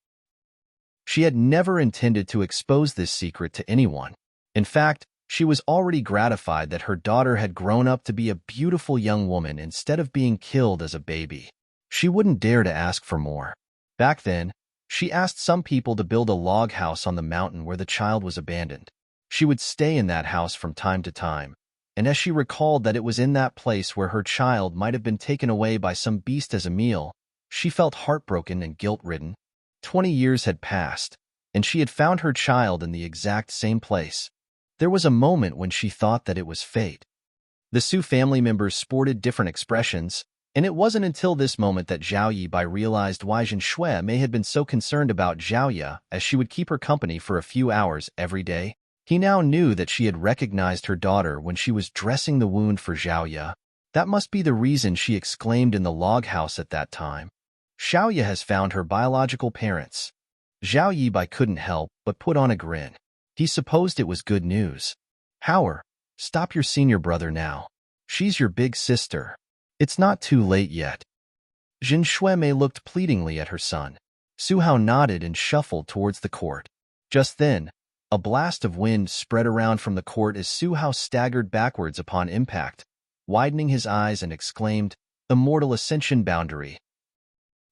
[SPEAKER 1] She had never intended to expose this secret to anyone. In fact, she was already gratified that her daughter had grown up to be a beautiful young woman instead of being killed as a baby. She wouldn't dare to ask for more. Back then, she asked some people to build a log house on the mountain where the child was abandoned. She would stay in that house from time to time, and as she recalled that it was in that place where her child might have been taken away by some beast as a meal, she felt heartbroken and guilt-ridden. 20 years had passed, and she had found her child in the exact same place. There was a moment when she thought that it was fate. The Su family members sported different expressions, And it wasn't until this moment that Zhao Yibai realized why Jin Shui may had been so concerned about Zhao Ye, as she would keep her company for a few hours every day. He now knew that she had recognized her daughter when she was dressing the wound for Zhao Ye. That must be the reason she exclaimed in the log house at that time. Zhao Ye has found her biological parents. Zhao Yibai couldn't help but put on a grin. He supposed it was good news. Howard, stop your senior brother now. She's your big sister. It's not too late yet. Jin Shui looked pleadingly at her son. Su Hao nodded and shuffled towards the court. Just then, a blast of wind spread around from the court as Su Hao staggered backwards upon impact, widening his eyes and exclaimed, "Immortal Ascension Boundary."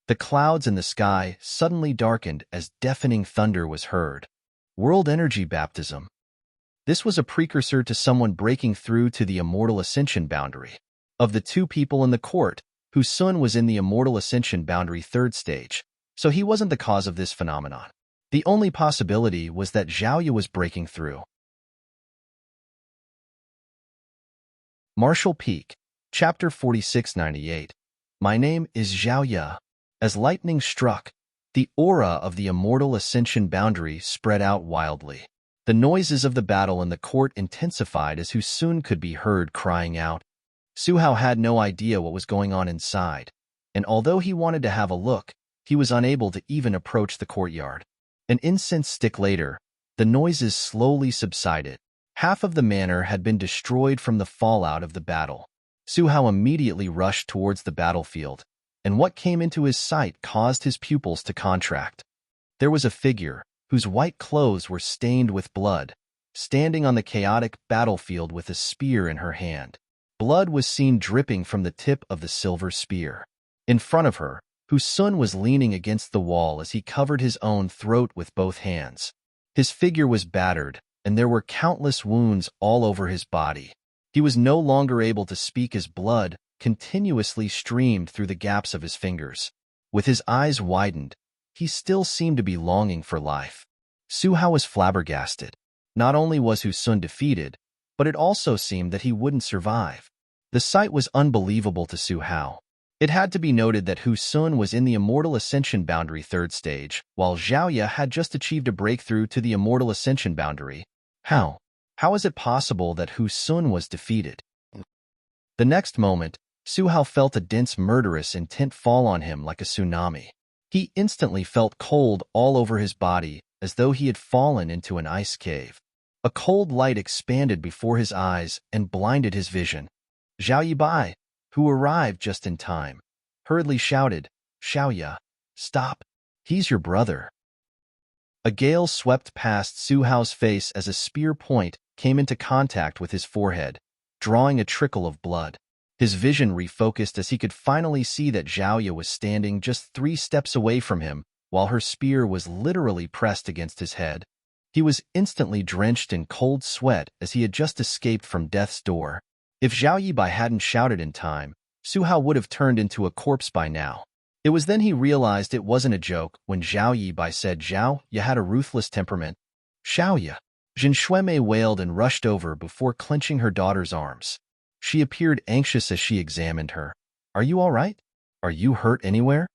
[SPEAKER 1] The clouds in the sky suddenly darkened as deafening thunder was heard. World Energy Baptism. This was a precursor to someone breaking through to the Immortal Ascension Boundary. Of the two people in the court, Hu Sun was in the Immortal Ascension Boundary 3rd stage, so he wasn't the cause of this phenomenon. The only possibility was that Zhao Ye was breaking through. Martial Peak, Chapter 4698. My name is Zhao Ye. As lightning struck, the aura of the Immortal Ascension Boundary spread out wildly. The noises of the battle in the court intensified as Hu Sun could be heard crying out. Su Hao had no idea what was going on inside, and although he wanted to have a look, he was unable to even approach the courtyard. An incense stick later, the noises slowly subsided. Half of the manor had been destroyed from the fallout of the battle. Su Hao immediately rushed towards the battlefield, and what came into his sight caused his pupils to contract. There was a figure, whose white clothes were stained with blood, standing on the chaotic battlefield with a spear in her hand. Blood was seen dripping from the tip of the silver spear. In front of her, Hu Sun was leaning against the wall as he covered his own throat with both hands. His figure was battered, and there were countless wounds all over his body. He was no longer able to speak as blood continuously streamed through the gaps of his fingers. With his eyes widened, he still seemed to be longing for life. Su Hao was flabbergasted. Not only was Hu Sun defeated, but it also seemed that he wouldn't survive. The sight was unbelievable to Su Hao. It had to be noted that Hu Sun was in the Immortal Ascension Boundary 3rd stage, while Zhao Ye had just achieved a breakthrough to the Immortal Ascension Boundary. How? How is it possible that Hu Sun was defeated? The next moment, Su Hao felt a dense murderous intent fall on him like a tsunami. He instantly felt cold all over his body, as though he had fallen into an ice cave. A cold light expanded before his eyes and blinded his vision. Zhao Yibai, who arrived just in time, hurriedly shouted, "Zhao Ye, stop! He's your brother." A gale swept past Su Hao's face as a spear point came into contact with his forehead, drawing a trickle of blood. His vision refocused as he could finally see that Zhao Ye was standing just 3 steps away from him, while her spear was literally pressed against his head. He was instantly drenched in cold sweat as he had just escaped from death's door. If Zhao Yibai hadn't shouted in time, Su Hao would have turned into a corpse by now. It was then he realized it wasn't a joke when Zhao Yibai said, "Zhao, you had a ruthless temperament." "Zhao Ye," Jin Shui wailed and rushed over before clenching her daughter's arms. She appeared anxious as she examined her. "Are you all right? Are you hurt anywhere?"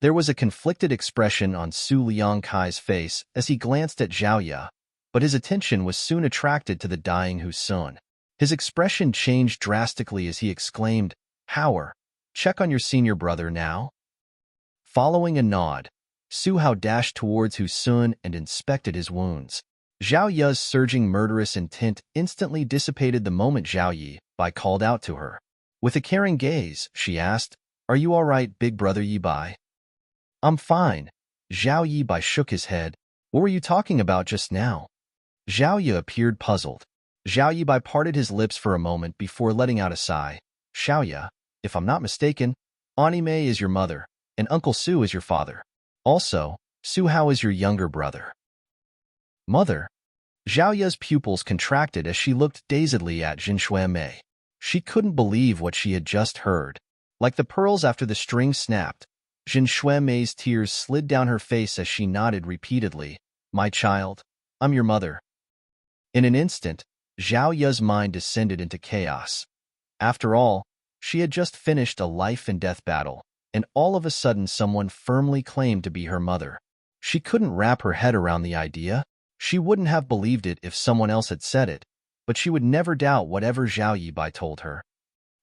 [SPEAKER 1] There was a conflicted expression on Su Liangkai's face as he glanced at Zhao Ye, but his attention was soon attracted to the dying Hu Sun. His expression changed drastically as he exclaimed, "Howard, check on your senior brother now." Following a nod, Su Hao dashed towards Hu Sun and inspected his wounds. Zhao Ye's surging murderous intent instantly dissipated the moment Zhao Yibai called out to her. With a caring gaze, she asked, "Are you all right, big brother Yibai?" "I'm fine." Zhao Yibai shook his head. "What were you talking about just now?" Zhao Ye appeared puzzled. Zhao Yibai parted his lips for a moment before letting out a sigh. "Zhao Ye, if I'm not mistaken, Auntie Mei is your mother, and Uncle Su is your father. Also, Su Hao is your younger brother." "Mother?" Zhao Ye's pupils contracted as she looked dazedly at Jin Shui. She couldn't believe what she had just heard. Like the pearls after the string snapped, Jin Shui's tears slid down her face as she nodded repeatedly. "My child, I'm your mother." In an instant, Zhao Ye's mind descended into chaos. After all, She had just finished a life-and-death battle, and all of a sudden someone firmly claimed to be her mother. She couldn't wrap her head around the idea. She wouldn't have believed it if someone else had said it, but she would never doubt whatever Zhao Yibai told her.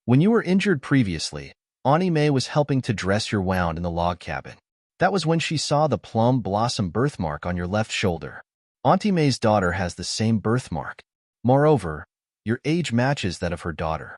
[SPEAKER 1] When you were injured previously, Auntie Mei was helping to dress your wound in the log cabin. That was when she saw the plum blossom birthmark on your left shoulder. Auntie Mei's daughter has the same birthmark. Moreover, your age matches that of her daughter.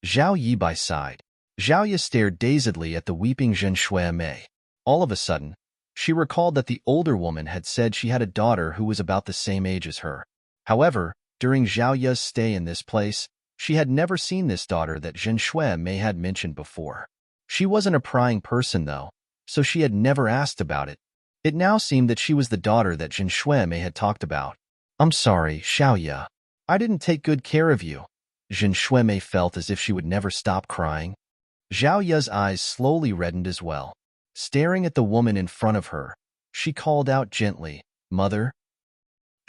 [SPEAKER 1] Zhao Yibai sighed. Zhao Yi stared dazedly at the weeping Zhen Mei. All of a sudden, she recalled that the older woman had said she had a daughter who was about the same age as her. However, during Zhao Yi's stay in this place, she had never seen this daughter that Zhen Mei had mentioned before. She wasn't a prying person, though, so she had never asked about it. It now seemed that she was the daughter that Zhen Mei had talked about. I'm sorry, Xiao Ye. I didn't take good care of you. Zhen Mei felt as if she would never stop crying. Zhao Ye's eyes slowly reddened as well. Staring at the woman in front of her, she called out gently, Mother.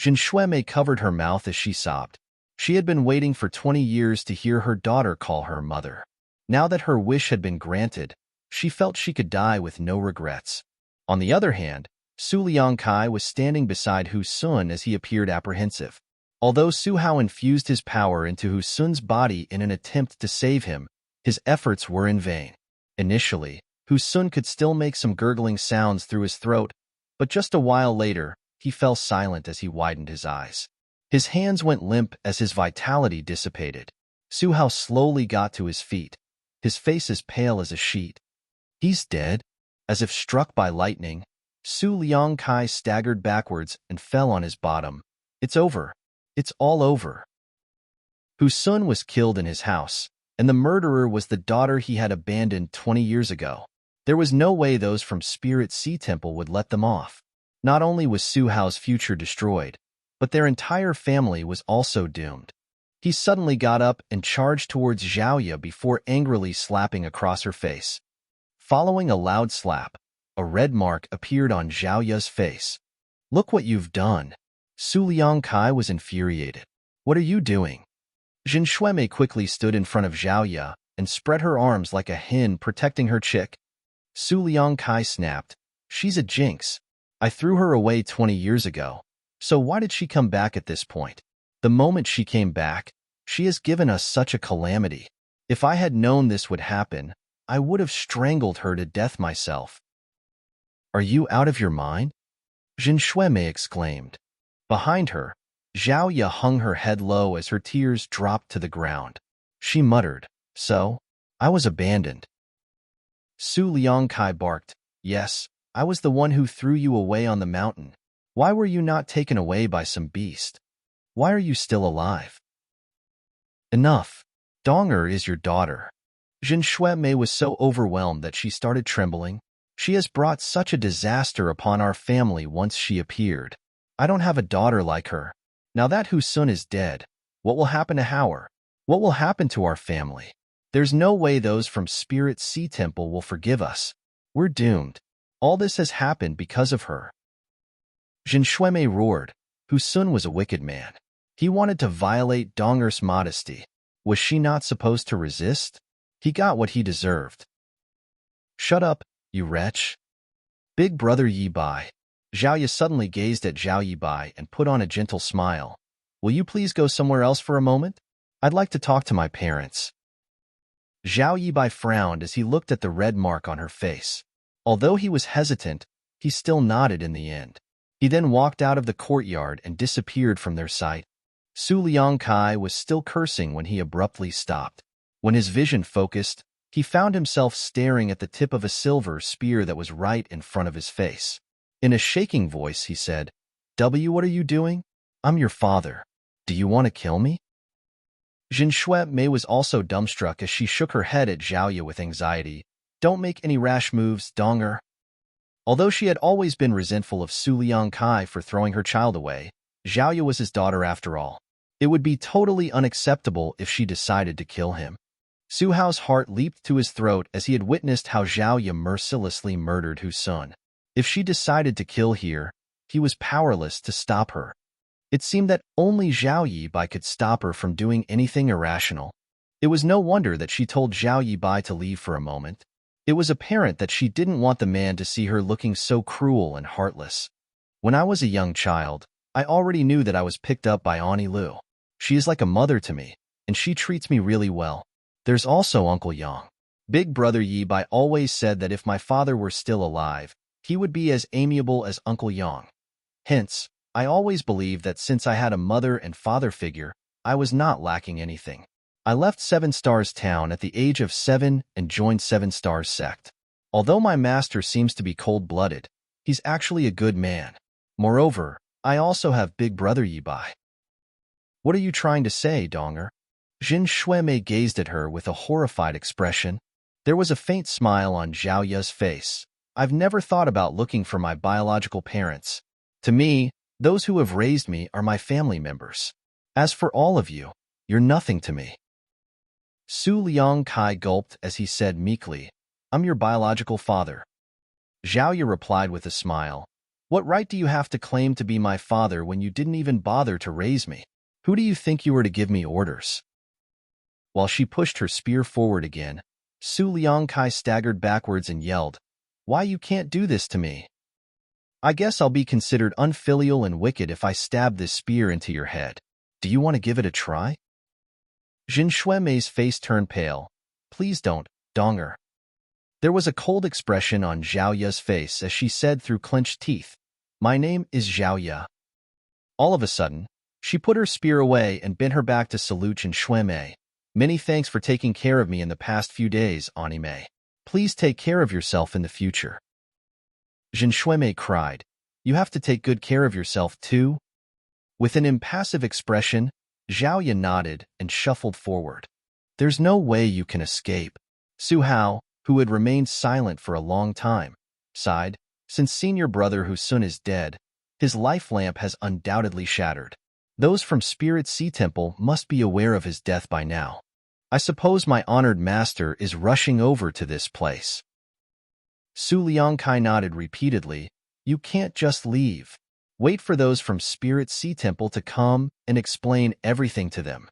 [SPEAKER 1] Zhen Mei covered her mouth as she sobbed. She had been waiting for 20 years to hear her daughter call her mother. Now that her wish had been granted, she felt she could die with no regrets. On the other hand, Su Liangkai was standing beside Hu Sun as he appeared apprehensive. Although Su Hao infused his power into Hu Sun's body in an attempt to save him, his efforts were in vain. Initially, Hu Sun could still make some gurgling sounds through his throat, but just a while later, he fell silent as he widened his eyes. His hands went limp as his vitality dissipated. Su Hao slowly got to his feet, his face as pale as a sheet. He's dead? As if struck by lightning, Su Liangkai staggered backwards and fell on his bottom. It's over. It's all over. Hu Sun was killed in his house, and the murderer was the daughter he had abandoned 20 years ago. There was no way those from Spirit Sea Temple would let them off. Not only was Su Hao's future destroyed, but their entire family was also doomed. He suddenly got up and charged towards Zhao Ye before angrily slapping across her face. Following a loud slap, a red mark appeared on Zhao Ye's face. Look what you've done. Su Liangkai was infuriated. What are you doing? Zhen Mei quickly stood in front of Zhao Ye and spread her arms like a hen protecting her chick. Su Liangkai snapped. She's a jinx. I threw her away 20 years ago. So why did she come back at this point? The moment she came back, she has given us such a calamity. If I had known this would happen, I would have strangled her to death myself. Are you out of your mind? Zhen Mei exclaimed. Behind her, Zhao Ye hung her head low as her tears dropped to the ground. She muttered, So? I was abandoned. Su Liangkai barked, Yes, I was the one who threw you away on the mountain. Why were you not taken away by some beast? Why are you still alive? Enough. Donger is your daughter. Zhen Mei was so overwhelmed that she started trembling. She has brought such a disaster upon our family once she appeared. I don't have a daughter like her. Now that Hu Sun is dead, what will happen to Howard? What will happen to our family? There's no way those from Spirit Sea Temple will forgive us. We're doomed. All this has happened because of her. Zhen Mei roared. Hu Sun was a wicked man. He wanted to violate Donger's modesty. Was she not supposed to resist? He got what he deserved. Shut up, you wretch. Big brother Yibai. Zhao Ye suddenly gazed at Zhao Yibai and put on a gentle smile. Will you please go somewhere else for a moment? I'd like to talk to my parents. Zhao Yibai frowned as he looked at the red mark on her face. Although he was hesitant, he still nodded in the end. He then walked out of the courtyard and disappeared from their sight. Su Liangkai was still cursing when he abruptly stopped. When his vision focused, he found himself staring at the tip of a silver spear that was right in front of his face. In a shaking voice, he said, What are you doing? I'm your father. Do you want to kill me? Zhen Mei was also dumbstruck as she shook her head at Zhao Ye with anxiety. Don't make any rash moves, Donger. Although she had always been resentful of Su Liangkai for throwing her child away, Zhao Ye was his daughter after all. It would be totally unacceptable if she decided to kill him. Su Hao's heart leaped to his throat as he had witnessed how Zhao Ye mercilessly murdered Hu Sun. If she decided to kill here, he was powerless to stop her. It seemed that only Zhao Yibai could stop her from doing anything irrational. It was no wonder that she told Zhao Yibai to leave for a moment. It was apparent that she didn't want the man to see her looking so cruel and heartless. When I was a young child, I already knew that I was picked up by Auntie Lu. She is like a mother to me, and she treats me really well. There's also Uncle Yang. Big brother Yibai always said that if my father were still alive, he would be as amiable as Uncle Yang. Hence, I always believed that since I had a mother and father figure, I was not lacking anything. I left Seven Stars Town at the age of 7 and joined Seven Stars sect. Although my master seems to be cold-blooded, he's actually a good man. Moreover, I also have Big Brother Yibai. What are you trying to say, Donger? Jin Shuimei gazed at her with a horrified expression. There was a faint smile on Zhao Ya's face. I've never thought about looking for my biological parents. To me, those who have raised me are my family members. As for all of you, you're nothing to me. Su Liangkai gulped as he said meekly, I'm your biological father. Zhao Ya replied with a smile. What right do you have to claim to be my father when you didn't even bother to raise me? Who do you think you were to give me orders? While she pushed her spear forward again, Su Liangkai staggered backwards and yelled, Why you can't do this to me? I guess I'll be considered unfilial and wicked if I stab this spear into your head. Do you want to give it a try? Jin Shuimei's face turned pale. Please don't, Donger. There was a cold expression on Zhao Ya's face as she said through clenched teeth, My name is Zhao Ya. All of a sudden, she put her spear away and bent her back to salute Jin Shuimei. Many thanks for taking care of me in the past few days, Auntie Mei. Please take care of yourself in the future. Jin Shuimei cried, You have to take good care of yourself too? With an impassive expression, Zhao Ya nodded and shuffled forward. There's no way you can escape. Su Hao, who had remained silent for a long time, sighed. Since senior brother Hu Sun is dead, his life lamp has undoubtedly shattered. Those from Spirit Sea Temple must be aware of his death by now. I suppose my honored master is rushing over to this place. Su Liangkai nodded repeatedly. You can't just leave. Wait for those from Spirit Sea Temple to come and explain everything to them.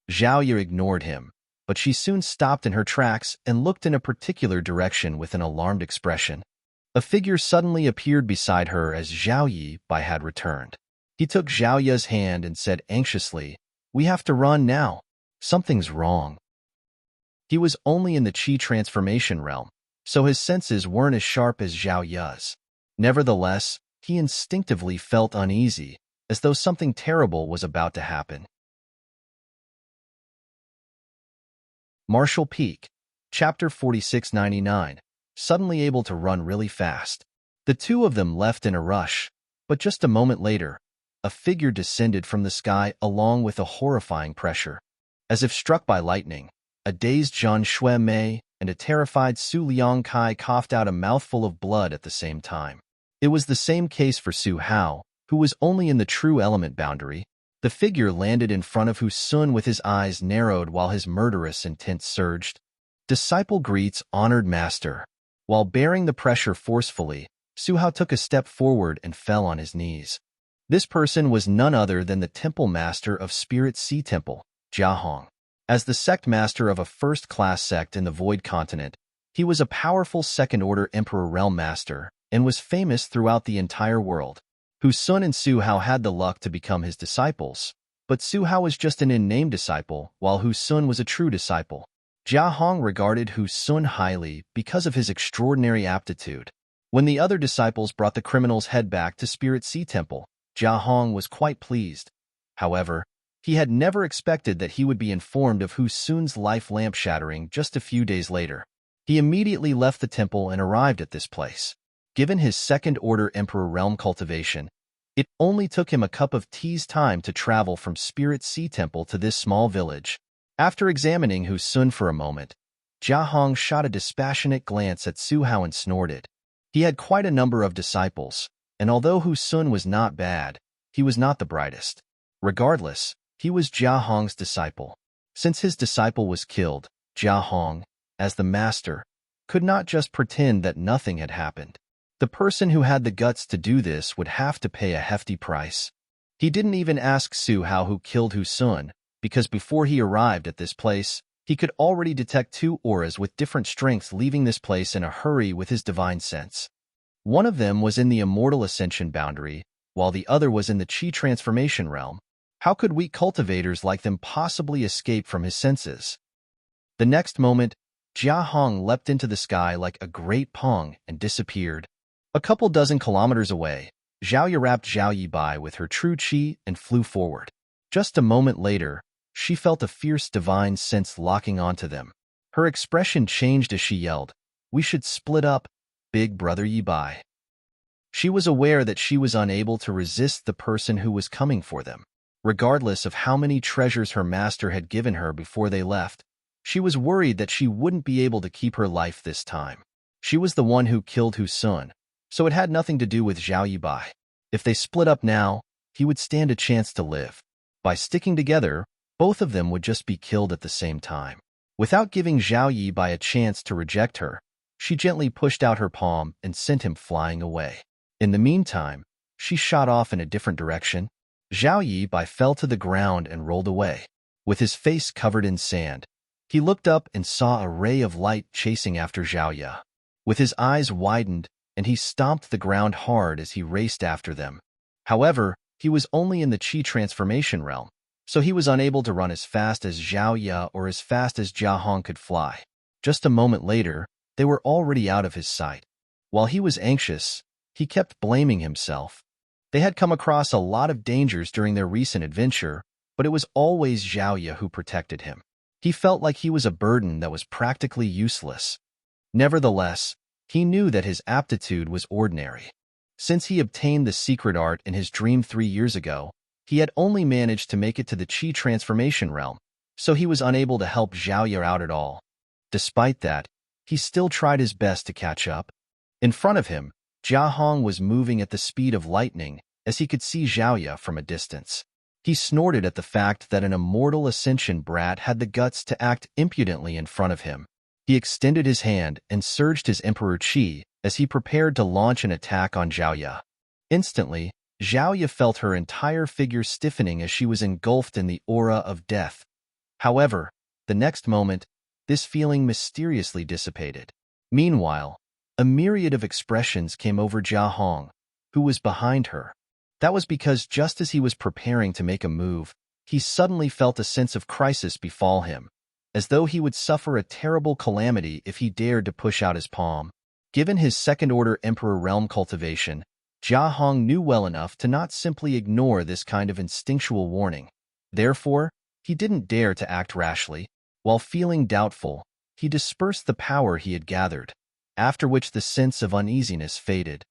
[SPEAKER 1] Zhao Ya ignored him, but she soon stopped in her tracks and looked in a particular direction with an alarmed expression. A figure suddenly appeared beside her as Zhao Yibai had returned. He took Zhao Ya's hand and said anxiously, We have to run now. Something's wrong. He was only in the Qi transformation realm, so his senses weren't as sharp as Zhao Ya's. Nevertheless, he instinctively felt uneasy, as though something terrible was about to happen. Marshall Peak, Chapter 4699, suddenly able to run really fast. The two of them left in a rush, but just a moment later, a figure descended from the sky along with a horrifying pressure. As if struck by lightning, a dazed Zhang Shuimei and a terrified Su Liangkai coughed out a mouthful of blood at the same time. It was the same case for Su Hao, who was only in the true element boundary. The figure landed in front of Hu Sun with his eyes narrowed while his murderous intent surged. Disciple greets honored master. While bearing the pressure forcefully, Su Hao took a step forward and fell on his knees. This person was none other than the temple master of Spirit Sea Temple, Jia Hong. As the sect master of a first-class sect in the Void Continent, he was a powerful second-order Emperor Realm Master and was famous throughout the entire world. Hu Sun and Su Hao had the luck to become his disciples, but Su Hao was just an in-name disciple, while Hu Sun was a true disciple. Jia Hong regarded Hu Sun highly because of his extraordinary aptitude. When the other disciples brought the criminal's head back to Spirit Sea Temple, Jia Hong was quite pleased. However, he had never expected that he would be informed of Hu Sun's life lamp shattering just a few days later. He immediately left the temple and arrived at this place. Given his second-order Emperor Realm cultivation, it only took him a cup of tea's time to travel from Spirit Sea Temple to this small village. After examining Hu Sun for a moment, Jia Hong shot a dispassionate glance at Su Hao and snorted. He had quite a number of disciples, and although Hu Sun was not bad, he was not the brightest. Regardless, he was Jia Hong's disciple. Since his disciple was killed, Jia Hong, as the master, could not just pretend that nothing had happened. The person who had the guts to do this would have to pay a hefty price. He didn't even ask Su Hao who killed Hu Sun, because before he arrived at this place, he could already detect two auras with different strengths leaving this place in a hurry with his divine sense. One of them was in the immortal ascension boundary, while the other was in the chi transformation realm. How could weak cultivators like them possibly escape from his senses? The next moment, Jia Hong leapt into the sky like a great pong and disappeared. A couple dozen kilometers away, Zhao Yi wrapped Zhao Yi by with her true chi and flew forward. Just a moment later, she felt a fierce divine sense locking onto them. Her expression changed as she yelled, "We should split up, big brother Yi Bai." She was aware that she was unable to resist the person who was coming for them. Regardless of how many treasures her master had given her before they left, she was worried that she wouldn't be able to keep her life this time. She was the one who killed Hu Sun, so it had nothing to do with Zhao Yi Bai. If they split up now, he would stand a chance to live. By sticking together, both of them would just be killed at the same time. Without giving Zhao Yi Bai a chance to reject her, she gently pushed out her palm and sent him flying away. In the meantime, she shot off in a different direction. Zhao Yi Bai fell to the ground and rolled away. With his face covered in sand, he looked up and saw a ray of light chasing after Zhao Yi. With his eyes widened, and he stomped the ground hard as he raced after them. However, he was only in the chi transformation realm, so he was unable to run as fast as Zhao Yi or as fast as Jia Hong could fly. Just a moment later, they were already out of his sight. While he was anxious, he kept blaming himself. They had come across a lot of dangers during their recent adventure, but it was always Zhao Yi who protected him. He felt like he was a burden that was practically useless. Nevertheless, he knew that his aptitude was ordinary. Since he obtained the secret art in his dream 3 years ago, he had only managed to make it to the chi transformation realm, so he was unable to help Zhao Yi out at all. Despite that, he still tried his best to catch up. In front of him, Jia Hong was moving at the speed of lightning as he could see Zhao Yi from a distance. He snorted at the fact that an immortal ascension brat had the guts to act impudently in front of him. He extended his hand and surged his Emperor Qi as he prepared to launch an attack on Zhao Yi. Instantly, Zhao Yi felt her entire figure stiffening as she was engulfed in the aura of death. However, the next moment, this feeling mysteriously dissipated. Meanwhile, a myriad of expressions came over Jia Hong, who was behind her. That was because just as he was preparing to make a move, he suddenly felt a sense of crisis befall him, as though he would suffer a terrible calamity if he dared to push out his palm. Given his second-order Emperor realm cultivation, Jia Hong knew well enough to not simply ignore this kind of instinctual warning. Therefore, he didn't dare to act rashly. While feeling doubtful, he dispersed the power he had gathered, after which the sense of uneasiness faded.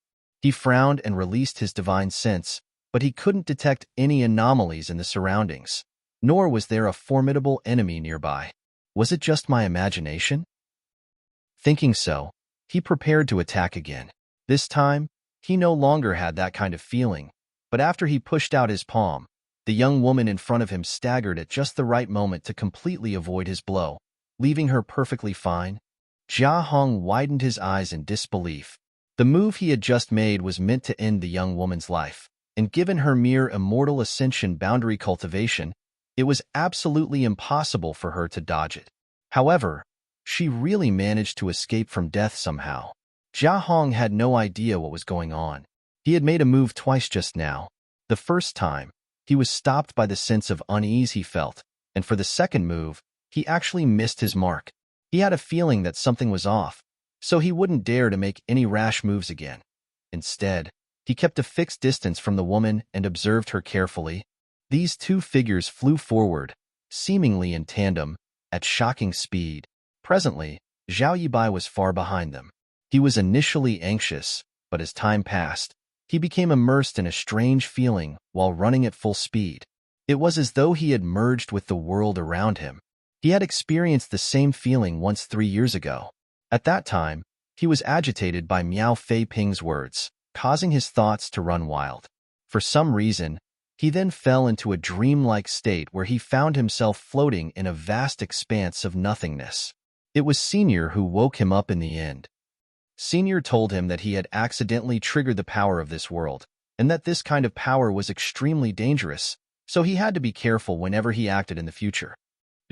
[SPEAKER 1] He frowned and released his divine sense, but he couldn't detect any anomalies in the surroundings, nor was there a formidable enemy nearby. Was it just my imagination? Thinking so, he prepared to attack again. This time, he no longer had that kind of feeling, but after he pushed out his palm, the young woman in front of him staggered at just the right moment to completely avoid his blow, leaving her perfectly fine. Jia Hong widened his eyes in disbelief. The move he had just made was meant to end the young woman's life, and given her mere immortal ascension boundary cultivation, it was absolutely impossible for her to dodge it. However, she really managed to escape from death somehow. Jia Hong had no idea what was going on. He had made a move twice just now. The first time, he was stopped by the sense of unease he felt, and for the second move, he actually missed his mark. He had a feeling that something was off, so he wouldn't dare to make any rash moves again. Instead, he kept a fixed distance from the woman and observed her carefully. These two figures flew forward, seemingly in tandem, at shocking speed. Presently, Zhao Yi Bai was far behind them. He was initially anxious, but as time passed, he became immersed in a strange feeling while running at full speed. It was as though he had merged with the world around him. He had experienced the same feeling once 3 years ago. At that time, he was agitated by Miao Fei Ping's words, causing his thoughts to run wild. For some reason, he then fell into a dreamlike state where he found himself floating in a vast expanse of nothingness. It was Senior who woke him up in the end. Senior told him that he had accidentally triggered the power of this world, and that this kind of power was extremely dangerous, so he had to be careful whenever he acted in the future.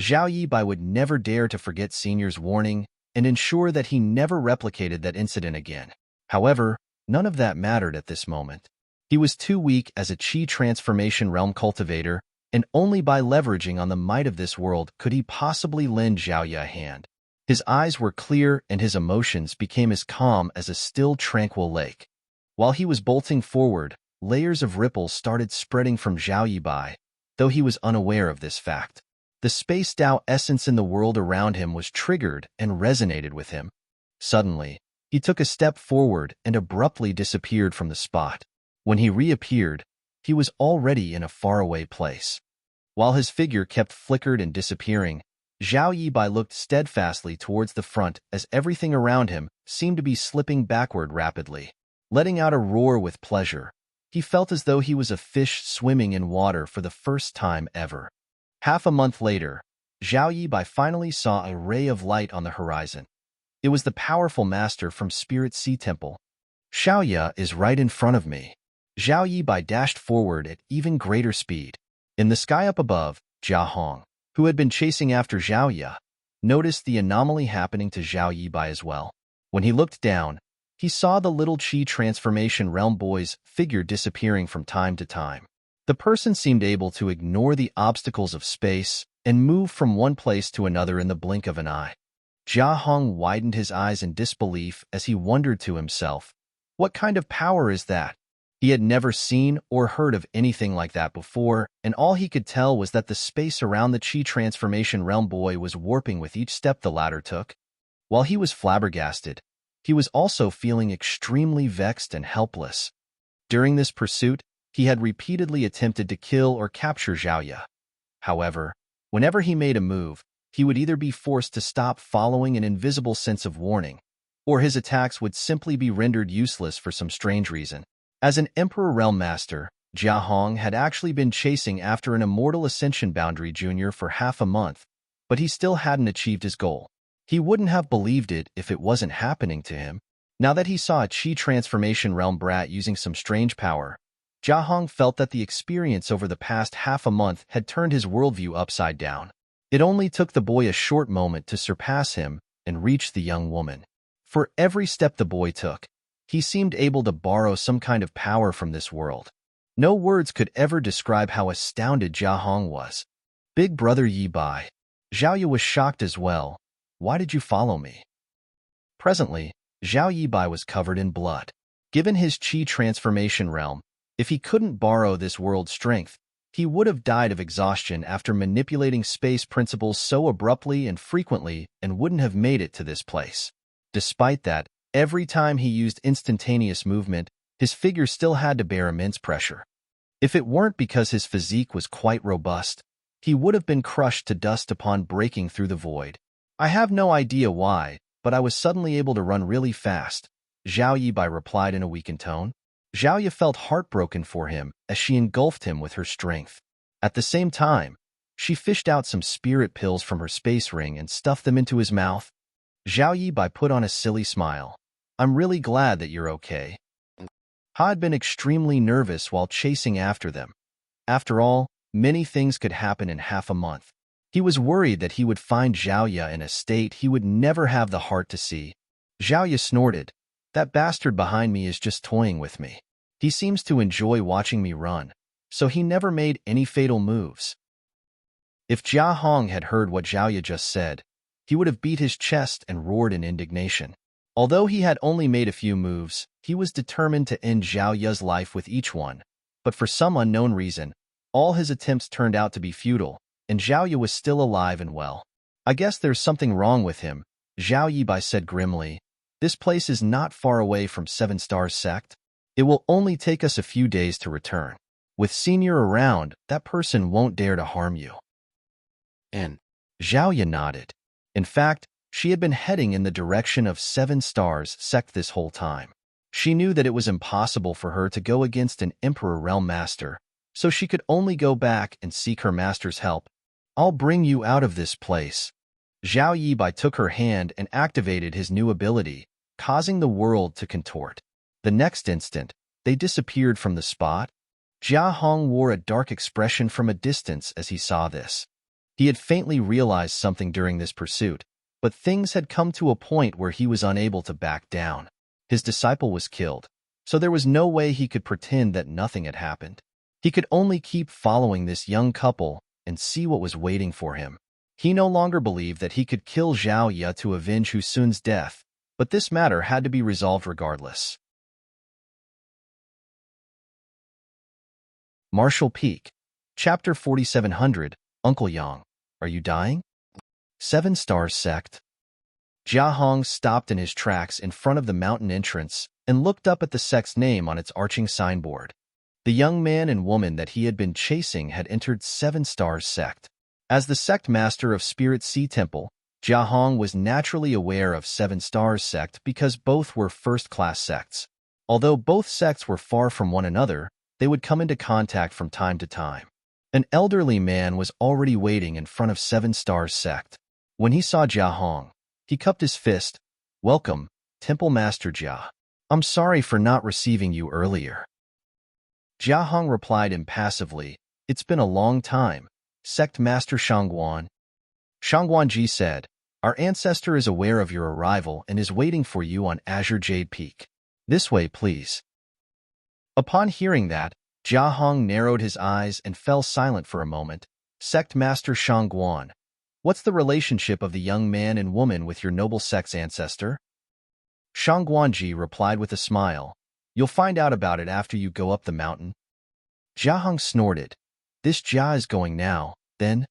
[SPEAKER 1] Zhao Yibai would never dare to forget Senior's warning and ensure that he never replicated that incident again. However, none of that mattered at this moment. He was too weak as a Qi transformation realm cultivator, and only by leveraging on the might of this world could he possibly lend Zhao Yi a hand. His eyes were clear and his emotions became as calm as a still, tranquil lake. While he was bolting forward, layers of ripples started spreading from Zhao Yibai, though he was unaware of this fact. The space Dao essence in the world around him was triggered and resonated with him. Suddenly, he took a step forward and abruptly disappeared from the spot. When he reappeared, he was already in a faraway place. While his figure kept flickered and disappearing, Zhao Yibai looked steadfastly towards the front as everything around him seemed to be slipping backward rapidly. Letting out a roar with pleasure, he felt as though he was a fish swimming in water for the first time ever. Half a month later, Zhao Yibai finally saw a ray of light on the horizon. It was the powerful master from Spirit Sea Temple. Xiaoya is right in front of me. Zhao Yibai dashed forward at even greater speed. In the sky up above, Jia Hong, who had been chasing after Zhao Yi, noticed the anomaly happening to Zhao Yibai as well. When he looked down, he saw the little Qi transformation realm boy's figure disappearing from time to time. The person seemed able to ignore the obstacles of space and move from one place to another in the blink of an eye. Jia Hong widened his eyes in disbelief as he wondered to himself, what kind of power is that? He had never seen or heard of anything like that before, and all he could tell was that the space around the Qi transformation realm boy was warping with each step the latter took. While he was flabbergasted, he was also feeling extremely vexed and helpless. During this pursuit, he had repeatedly attempted to kill or capture Zhao Yi. However, whenever he made a move, he would either be forced to stop following an invisible sense of warning, or his attacks would simply be rendered useless for some strange reason. As an Emperor Realm Master, Jia Hong had actually been chasing after an Immortal Ascension Boundary Junior for half a month, but he still hadn't achieved his goal. He wouldn't have believed it if it wasn't happening to him. Now that he saw a Qi transformation realm brat using some strange power, Jia Hong felt that the experience over the past half a month had turned his worldview upside down. It only took the boy a short moment to surpass him and reach the young woman. For every step the boy took, he seemed able to borrow some kind of power from this world. No words could ever describe how astounded Jia Hong was. Big brother Yibai. Zhao Yi was shocked as well. Why did you follow me? Presently, Zhao Yibai was covered in blood. Given his Qi transformation realm, if he couldn't borrow this world's strength, he would have died of exhaustion after manipulating space principles so abruptly and frequently and wouldn't have made it to this place. Despite that, every time he used instantaneous movement, his figure still had to bear immense pressure. If it weren't because his physique was quite robust, he would have been crushed to dust upon breaking through the void. I have no idea why, but I was suddenly able to run really fast, Zhao Yibai replied in a weakened tone. Zhao Yi felt heartbroken for him as she engulfed him with her strength. At the same time, she fished out some spirit pills from her space ring and stuffed them into his mouth. Zhao Yibai put on a silly smile. I'm really glad that you're okay. Ha had been extremely nervous while chasing after them. After all, many things could happen in half a month. He was worried that he would find Zhao Yi in a state he would never have the heart to see. Zhao Yi snorted. That bastard behind me is just toying with me. He seems to enjoy watching me run, so he never made any fatal moves. If Jia Hong had heard what Zhao Yi just said, he would have beat his chest and roared in indignation. Although he had only made a few moves, he was determined to end Zhao Yi's life with each one, but for some unknown reason, all his attempts turned out to be futile, and Zhao Yi was still alive and well. I guess there's something wrong with him, Zhao Yibai said grimly. This place is not far away from 7 Stars Sect. It will only take us a few days to return. With Senior around, that person won't dare to harm you. And Zhao Yi nodded. In fact, she had been heading in the direction of 7 Stars Sect this whole time. She knew that it was impossible for her to go against an Emperor Realm Master, so she could only go back and seek her master's help. I'll bring you out of this place. Zhao Yibai took her hand and activated his new ability, causing the world to contort. The next instant, they disappeared from the spot. Jia Hong wore a dark expression from a distance as he saw this. He had faintly realized something during this pursuit, but things had come to a point where he was unable to back down. His disciple was killed, so there was no way he could pretend that nothing had happened. He could only keep following this young couple and see what was waiting for him. He no longer believed that he could kill Zhao Ye to avenge Hu Sun's death, but this matter had to be resolved regardless. Marshall Peak, Chapter 4700, Uncle Yang, Are You Dying? 7 Stars Sect. Jia Hong stopped in his tracks in front of the mountain entrance and looked up at the sect's name on its arching signboard. The young man and woman that he had been chasing had entered 7 Stars Sect. As the sect master of Spirit Sea Temple, Jia Hong was naturally aware of 7 Stars Sect because both were first-class sects. Although both sects were far from one another, they would come into contact from time to time. An elderly man was already waiting in front of 7 Stars Sect. When he saw Jia Hong, he cupped his fist. "Welcome, Temple Master Jia. I'm sorry for not receiving you earlier." Jia Hong replied impassively, "It's been a long time, Sect Master Shangguan." Shangguanji said, "Our ancestor is aware of your arrival and is waiting for you on Azure Jade Peak. This way, please." Upon hearing that, Jia Hong narrowed his eyes and fell silent for a moment. "Sect Master Shangguan, what's the relationship of the young man and woman with your noble sect's ancestor?" Shangguanji replied with a smile, "You'll find out about it after you go up the mountain." Jia Hong snorted. "This Jia is going now, then?"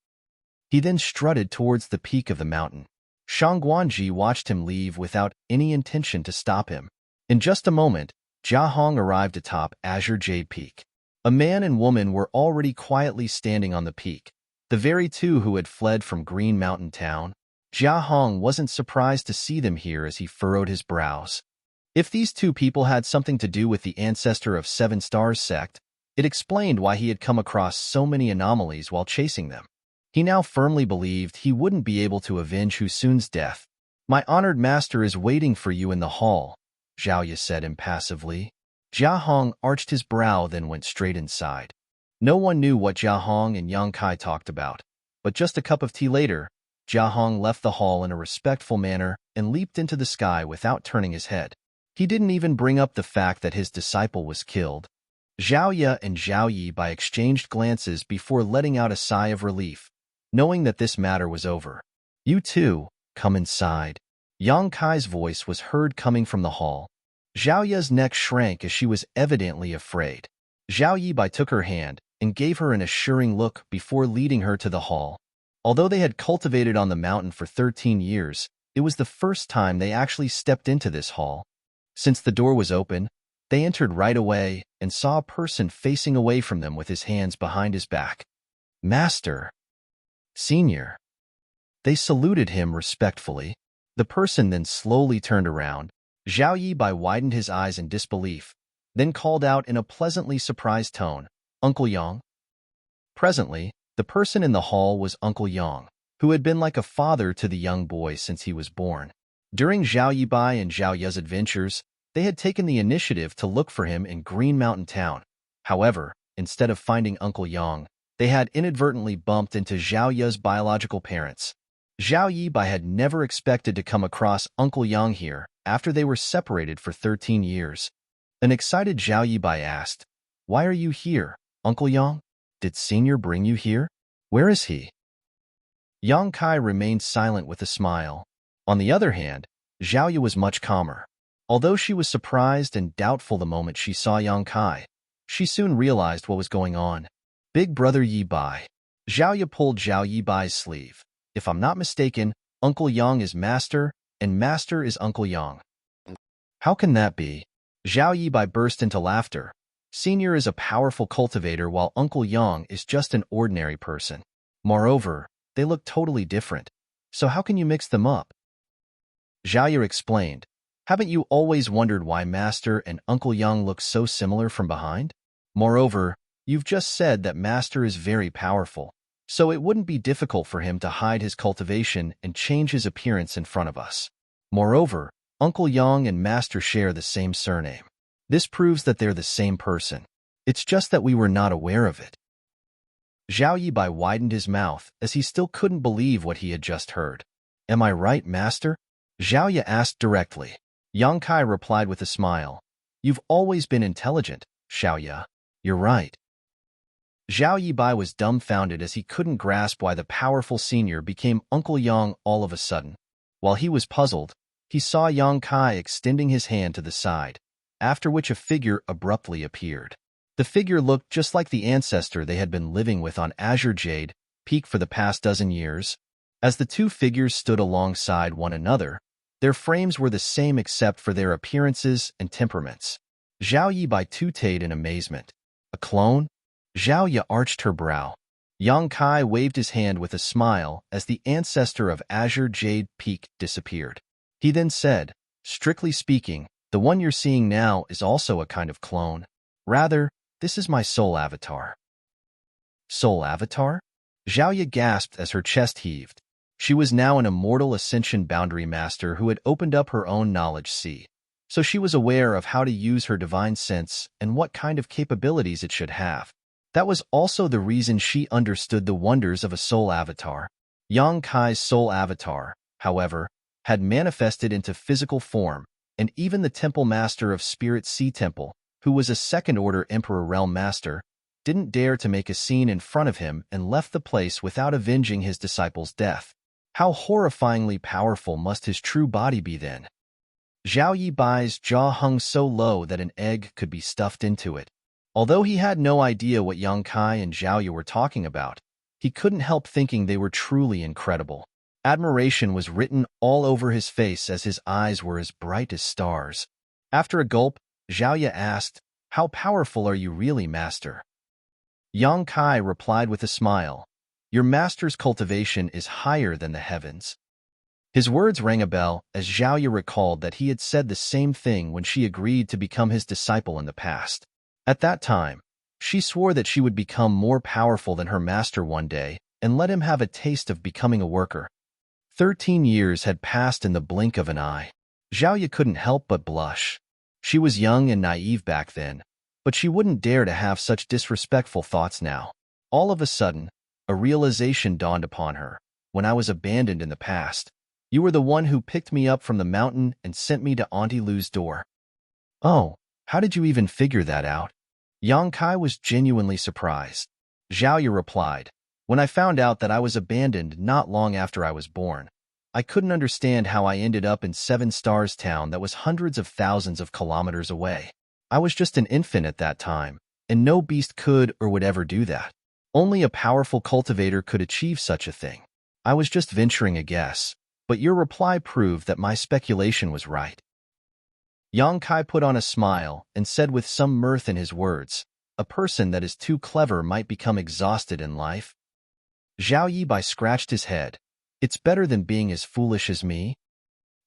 [SPEAKER 1] He then strutted towards the peak of the mountain. Shangguanji watched him leave without any intention to stop him. In just a moment, Jia Hong arrived atop Azure Jade Peak. A man and woman were already quietly standing on the peak, the very two who had fled from Green Mountain Town. Jia Hong wasn't surprised to see them here as he furrowed his brows. If these two people had something to do with the ancestor of 7 Stars Sect, it explained why he had come across so many anomalies while chasing them. He now firmly believed he wouldn't be able to avenge Hu Sun's death. "My honored master is waiting for you in the hall," Zhao Ye said impassively. Jia Hong arched his brow, then went straight inside. No one knew what Jia Hong and Yang Kai talked about, but just a cup of tea later, Jia Hong left the hall in a respectful manner and leaped into the sky without turning his head. He didn't even bring up the fact that his disciple was killed. Zhao Ye and Zhao Yi exchanged glances before letting out a sigh of relief, knowing that this matter was over. "You two, come inside." Yang Kai's voice was heard coming from the hall. Zhao Ye's neck shrank as she was evidently afraid. Zhao Yi took her hand and gave her an assuring look before leading her to the hall. Although they had cultivated on the mountain for 13 years, it was the first time they actually stepped into this hall. Since the door was open, they entered right away and saw a person facing away from them with his hands behind his back. "Master." "Senior." They saluted him respectfully. The person then slowly turned around. Zhao Yi widened his eyes in disbelief, then called out in a pleasantly surprised tone, "Uncle Yang." Presently, the person in the hall was Uncle Yang, who had been like a father to the young boy since he was born. During Zhao Yi and Zhao Ye's adventures, they had taken the initiative to look for him in Green Mountain Town. However, instead of finding Uncle Yang, they had inadvertently bumped into Zhao Ye's biological parents. Zhao Yi had never expected to come across Uncle Yang here after they were separated for 13 years. An excited Zhao Yi asked, "Why are you here, Uncle Yang? Did Senior bring you here? Where is he?" Yang Kai remained silent with a smile. On the other hand, Zhao Yi was much calmer. Although she was surprised and doubtful the moment she saw Yang Kai, she soon realized what was going on. "Big brother Yi Bai." Zhao Yi pulled Zhao Yi's sleeve. "If I'm not mistaken, Uncle Yang is Master, and Master is Uncle Yang." "How can that be?" Zhao Yi burst into laughter. "Senior is a powerful cultivator while Uncle Yang is just an ordinary person. Moreover, they look totally different. So how can you mix them up?" Zhao Yi explained, "Haven't you always wondered why Master and Uncle Yang look so similar from behind? Moreover, you've just said that Master is very powerful, so it wouldn't be difficult for him to hide his cultivation and change his appearance in front of us. Moreover, Uncle Yang and Master share the same surname. This proves that they're the same person. It's just that we were not aware of it. Zhao Yibai widened his mouth as he still couldn't believe what he had just heard. Am I right, master? Zhao Ye asked directly. Yang Kai replied with a smile. You've always been intelligent, Xiao Ye. You're right. Zhao Yibai was dumbfounded as he couldn't grasp why the powerful senior became Uncle Yang all of a sudden. While he was puzzled, he saw Yang Kai extending his hand to the side, after which a figure abruptly appeared. The figure looked just like the ancestor they had been living with on Azure Jade Peak for the past dozen years. As the two figures stood alongside one another, their frames were the same except for their appearances and temperaments. Zhao Yibai tooted in amazement. A clone? Zhao Ye arched her brow. Yang Kai waved his hand with a smile as the ancestor of Azure Jade Peak disappeared. He then said, strictly speaking, the one you're seeing now is also a kind of clone. Rather, this is my soul avatar. Soul avatar? Zhao Ye gasped as her chest heaved. She was now an immortal ascension boundary master who had opened up her own knowledge sea, so she was aware of how to use her divine sense and what kind of capabilities it should have. That was also the reason she understood the wonders of a soul avatar. Yang Kai's soul avatar, however, had manifested into physical form, and even the temple master of Spirit Sea Temple, who was a second-order Emperor Realm Master, didn't dare to make a scene in front of him and left the place without avenging his disciple's death. How horrifyingly powerful must his true body be then? Zhao Yibai's jaw hung so low that an egg could be stuffed into it. Although he had no idea what Yang Kai and Zhao Ye were talking about, he couldn't help thinking they were truly incredible. Admiration was written all over his face as his eyes were as bright as stars. After a gulp, Zhao Ye asked, How powerful are you really, master? Yang Kai replied with a smile, Your master's cultivation is higher than the heavens. His words rang a bell as Zhao Ye recalled that he had said the same thing when she agreed to become his disciple in the past. At that time, she swore that she would become more powerful than her master one day and let him have a taste of becoming a worker. 13 years had passed in the blink of an eye. Zhao Ye couldn't help but blush. She was young and naive back then, but she wouldn't dare to have such disrespectful thoughts now. All of a sudden, a realization dawned upon her. When I was abandoned in the past, you were the one who picked me up from the mountain and sent me to Auntie Lu's door. Oh, how did you even figure that out? Yang Kai was genuinely surprised. Zhao Ye replied, When I found out that I was abandoned not long after I was born, I couldn't understand how I ended up in Seven Stars Town that was hundreds of thousands of kilometers away. I was just an infant at that time, and no beast could or would ever do that. Only a powerful cultivator could achieve such a thing. I was just venturing a guess, but your reply proved that my speculation was right. Yang Kai put on a smile and said with some mirth in his words, A person that is too clever might become exhausted in life. Zhao Yibai scratched his head. It's better than being as foolish as me.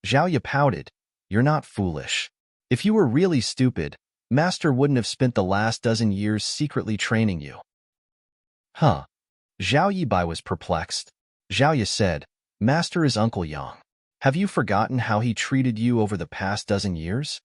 [SPEAKER 1] Zhao Ye pouted. You're not foolish. If you were really stupid, Master wouldn't have spent the last dozen years secretly training you. Huh. Zhao Yibai was perplexed. Zhao Ye said, Master is Uncle Yang. Have you forgotten how he treated you over the past dozen years?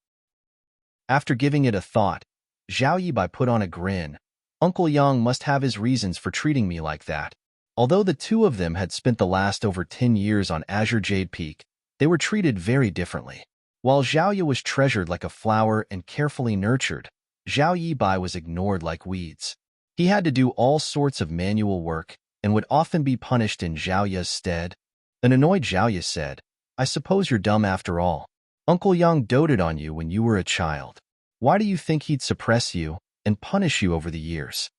[SPEAKER 1] After giving it a thought, Zhao Yibai put on a grin. Uncle Yang must have his reasons for treating me like that. Although the two of them had spent the last over 10 years on Azure Jade Peak, they were treated very differently. While Zhao Ye was treasured like a flower and carefully nurtured, Zhao Yibai was ignored like weeds. He had to do all sorts of manual work and would often be punished in Zhao Ye's stead. An annoyed Zhao Ye said, I suppose you're dumb after all. Uncle Yang doted on you when you were a child. Why do you think he'd suppress you and punish you over the years?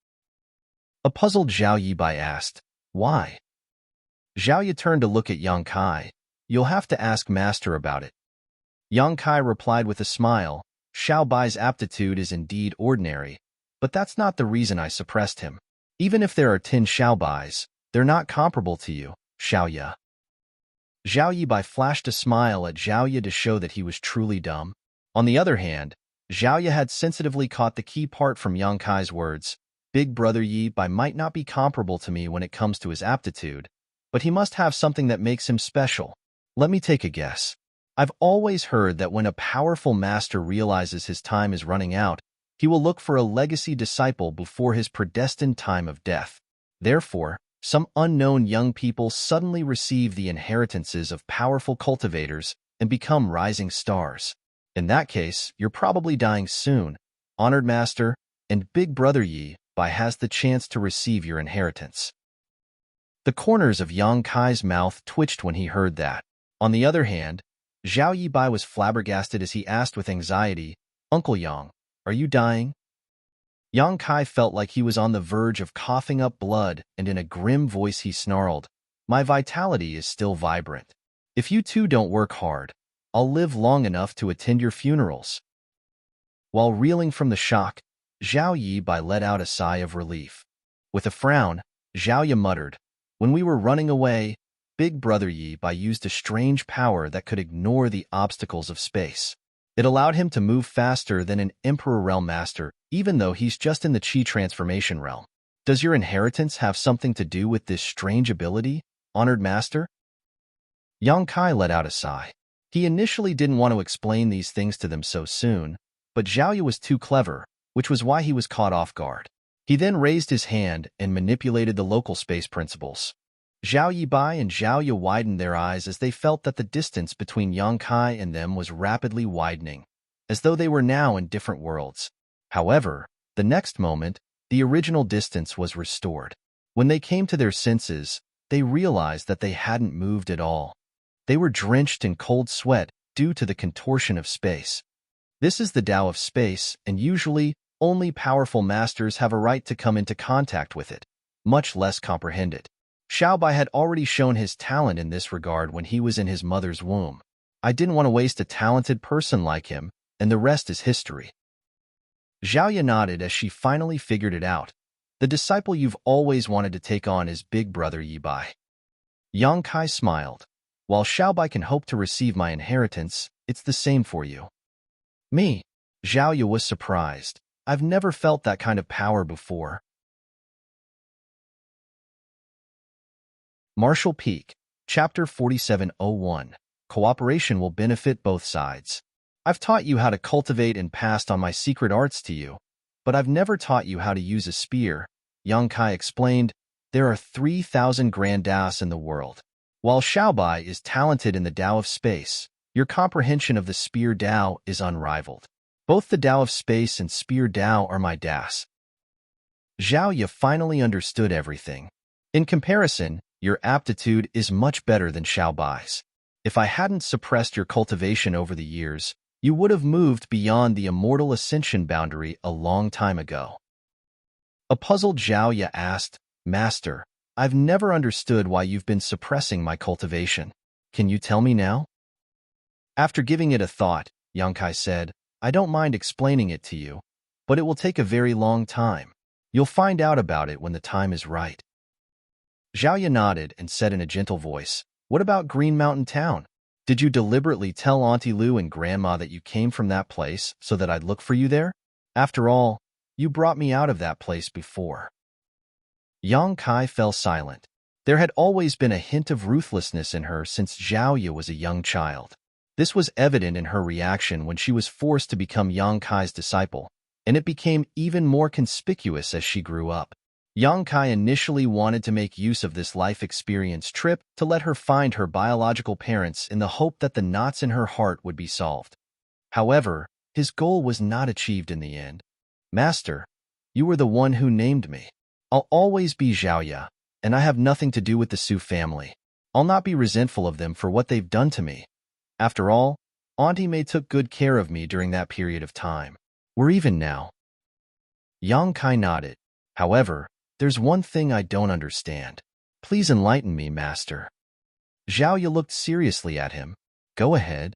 [SPEAKER 1] A puzzled Zhao Yibai asked, Why? Zhao Ye turned to look at Yang Kai. You'll have to ask Master about it. Yang Kai replied with a smile, Xiao Bai's aptitude is indeed ordinary, but that's not the reason I suppressed him. Even if there are 10 Xiao Bais, they're not comparable to you, Xiao Ye. Zhao Yibai flashed a smile at Zhao Ye to show that he was truly dumb. On the other hand, Zhao Ye had sensitively caught the key part from Yang Kai's words. Big brother Yibai might not be comparable to me when it comes to his aptitude, but he must have something that makes him special. Let me take a guess. I've always heard that when a powerful master realizes his time is running out, He will look for a legacy disciple before his predestined time of death. Therefore, some unknown young people suddenly receive the inheritances of powerful cultivators and become rising stars. In that case, you're probably dying soon, honored master, and Big Brother Yi Bai has the chance to receive your inheritance. The corners of Yang Kai's mouth twitched when he heard that. On the other hand, Zhao Yibai was flabbergasted as he asked with anxiety, "Uncle Yang, are you dying?" Yang Kai felt like he was on the verge of coughing up blood, and in a grim voice he snarled, "My vitality is still vibrant. If you two don't work hard, I'll live long enough to attend your funerals." While reeling from the shock, Zhao Yibai let out a sigh of relief. With a frown, Zhao Ye muttered, "When we were running away, Big Brother Yi Bai used a strange power that could ignore the obstacles of space. It allowed him to move faster than an Emperor Realm Master, even though he's just in the Qi transformation realm. Does your inheritance have something to do with this strange ability, honored master?" Yang Kai let out a sigh. He initially didn't want to explain these things to them so soon, but Zhao Ye was too clever, which was why he was caught off guard. He then raised his hand and manipulated the local space principles. Zhao Yibai and Zhao Ye widened their eyes as they felt that the distance between Yang Kai and them was rapidly widening, as though they were now in different worlds. However, the next moment, the original distance was restored. When they came to their senses, they realized that they hadn't moved at all. They were drenched in cold sweat due to the contortion of space. This is the Tao of space, and usually, only powerful masters have a right to come into contact with it, much less comprehend it. Xiaobai had already shown his talent in this regard when he was in his mother's womb. I didn't want to waste a talented person like him, and the rest is history. Zhao Ye nodded as she finally figured it out. The disciple you've always wanted to take on is Big Brother Yi Bai. Yang Kai smiled. While Xiaobai can hope to receive my inheritance, it's the same for you. Me? Zhao Ye was surprised. I've never felt that kind of power before. Martial Peak, Chapter 4701. Cooperation will benefit both sides. I've taught you how to cultivate and passed on my secret arts to you, but I've never taught you how to use a spear, Yang Kai explained. There are 3,000 Grand Daos in the world. While Xiaobai is talented in the Tao of space, your comprehension of the spear Tao is unrivaled. Both the Tao of space and spear Tao are my Das. Zhao Ye finally understood everything. In comparison, your aptitude is much better than Xiaobai's. If I hadn't suppressed your cultivation over the years, you would have moved beyond the immortal ascension boundary a long time ago. A puzzled Zhao Ye asked, Master, I've never understood why you've been suppressing my cultivation. Can you tell me now? After giving it a thought, Yang Kai said, I don't mind explaining it to you, but it will take a very long time. You'll find out about it when the time is right. Zhao Ye nodded and said in a gentle voice, What about Green Mountain Town? Did you deliberately tell Auntie Lu and Grandma that you came from that place so that I'd look for you there? After all, you brought me out of that place before. Yang Kai fell silent. There had always been a hint of ruthlessness in her since Zhao Ye was a young child. This was evident in her reaction when she was forced to become Yang Kai's disciple, and it became even more conspicuous as she grew up. Yang Kai initially wanted to make use of this life experience trip to let her find her biological parents in the hope that the knots in her heart would be solved. However, his goal was not achieved in the end. Master, you were the one who named me. I'll always be Zhao Ye, and I have nothing to do with the Su family. I'll not be resentful of them for what they've done to me. After all, Auntie May took good care of me during that period of time. We're even now. Yang Kai nodded. However, there's one thing I don't understand. Please enlighten me, Master. Zhao Ye looked seriously at him. Go ahead.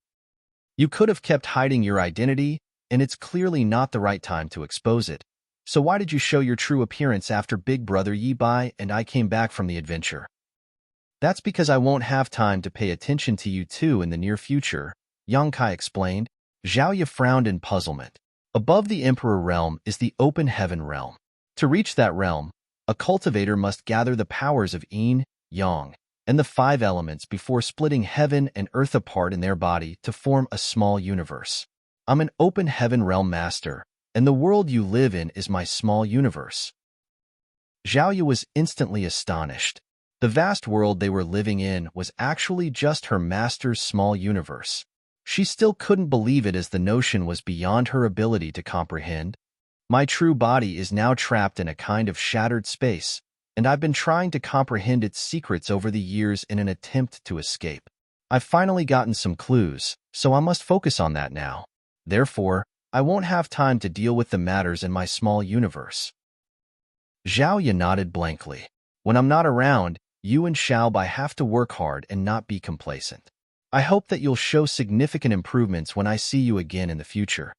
[SPEAKER 1] You could have kept hiding your identity, and it's clearly not the right time to expose it. So why did you show your true appearance after Big Brother Yi Bai and I came back from the adventure? That's because I won't have time to pay attention to you two in the near future, Yang Kai explained. Zhao Ye frowned in puzzlement. Above the Emperor realm is the open heaven realm. To reach that realm, a cultivator must gather the powers of yin, yang, and the 5 elements before splitting heaven and earth apart in their body to form a small universe. I'm an open heaven realm master, and the world you live in is my small universe." Zhao Yu was instantly astonished. The vast world they were living in was actually just her master's small universe. She still couldn't believe it, as the notion was beyond her ability to comprehend. "My true body is now trapped in a kind of shattered space, and I've been trying to comprehend its secrets over the years in an attempt to escape. I've finally gotten some clues, so I must focus on that now. Therefore, I won't have time to deal with the matters in my small universe." Zhao Yu nodded blankly. "When I'm not around, you and Xiaobai have to work hard and not be complacent. I hope that you'll show significant improvements when I see you again in the future."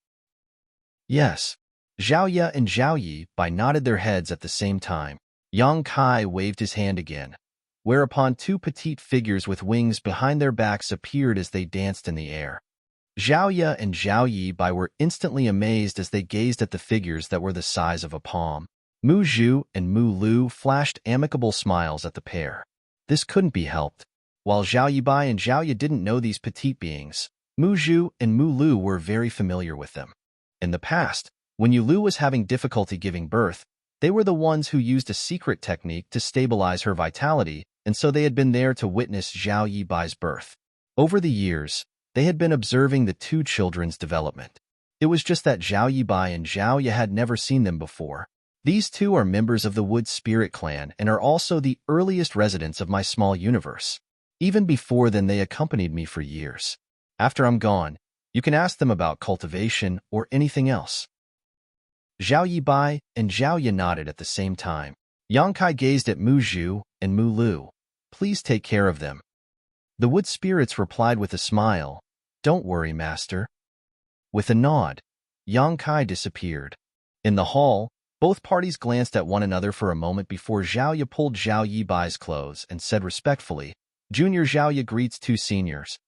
[SPEAKER 1] "Yes." Zhao Ye and Zhao Yi nodded their heads at the same time. Yang Kai waved his hand again, whereupon two petite figures with wings behind their backs appeared as they danced in the air. Zhao Ye and Zhao Yi were instantly amazed as they gazed at the figures that were the size of a palm. Mu Zhu and Mu Lu flashed amicable smiles at the pair. This couldn't be helped. While Zhao Yibai and Zhao Yi didn't know these petite beings, Mu Zhu and Mu Lu were very familiar with them. In the past, when Yu Lu was having difficulty giving birth, they were the ones who used a secret technique to stabilize her vitality, and so they had been there to witness Zhao Yibai's birth. Over the years, they had been observing the two children's development. It was just that Zhao Yibai and Zhao Ye had never seen them before. These two are members of the Wood Spirit clan and are also the earliest residents of my small universe. Even before then, they accompanied me for years. After I'm gone, you can ask them about cultivation or anything else." Zhao Yibai and Zhao Ye nodded at the same time. Yang Kai gazed at Mu Zhu and Mu Lu. "Please take care of them." The Wood Spirits replied with a smile, "Don't worry, Master." With a nod, Yang Kai disappeared. In the hall, both parties glanced at one another for a moment before Zhao Ye pulled Zhao Yibai's clothes and said respectfully, "Junior Zhao Ye greets two seniors."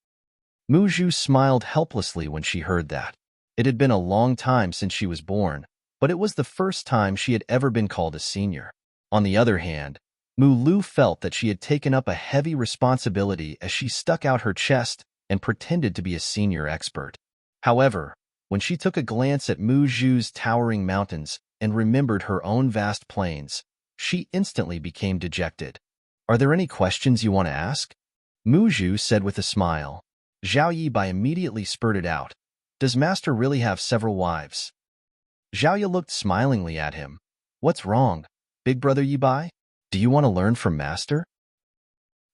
[SPEAKER 1] Mu Zhu smiled helplessly when she heard that. It had been a long time since she was born, but it was the first time she had ever been called a senior. On the other hand, Mu Lu felt that she had taken up a heavy responsibility as she stuck out her chest and pretended to be a senior expert. However, when she took a glance at Mu Zhu's towering mountains and remembered her own vast plains, she instantly became dejected. "Are there any questions you want to ask?" Mu Zhu said with a smile. Zhao Yibai immediately spurted out, "Does Master really have several wives?" Zhao Ye looked smilingly at him. "What's wrong, big brother Yibai? Do you want to learn from Master?"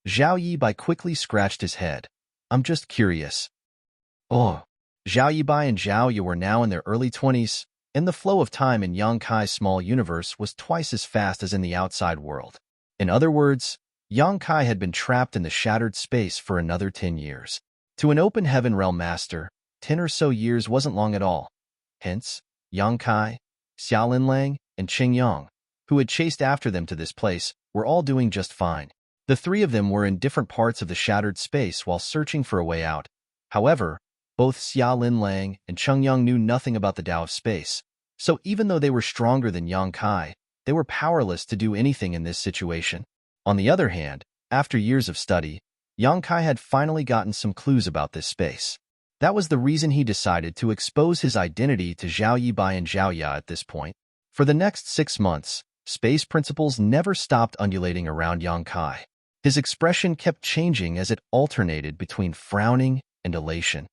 [SPEAKER 1] Zhao Yibai quickly scratched his head. "I'm just curious." Oh. Zhao Yibai and Zhao Ye were now in their early 20s, and the flow of time in Yang Kai's small universe was twice as fast as in the outside world. In other words, Yang Kai had been trapped in the shattered space for another 10 years. To an open heaven realm master, 10 or so years wasn't long at all. Hence, Yang Kai, Xiaolin Lang, and Qing Yang, who had chased after them to this place, were all doing just fine. The three of them were in different parts of the shattered space while searching for a way out. However, both Xiaolin Lang and Qing Yang knew nothing about the Tao of space, so even though they were stronger than Yang Kai, they were powerless to do anything in this situation. On the other hand, after years of study, Yang Kai had finally gotten some clues about this space. That was the reason he decided to expose his identity to Zhao Yibai and Zhao Ya at this point. For the next 6 months, space principles never stopped undulating around Yang Kai. His expression kept changing as it alternated between frowning and elation.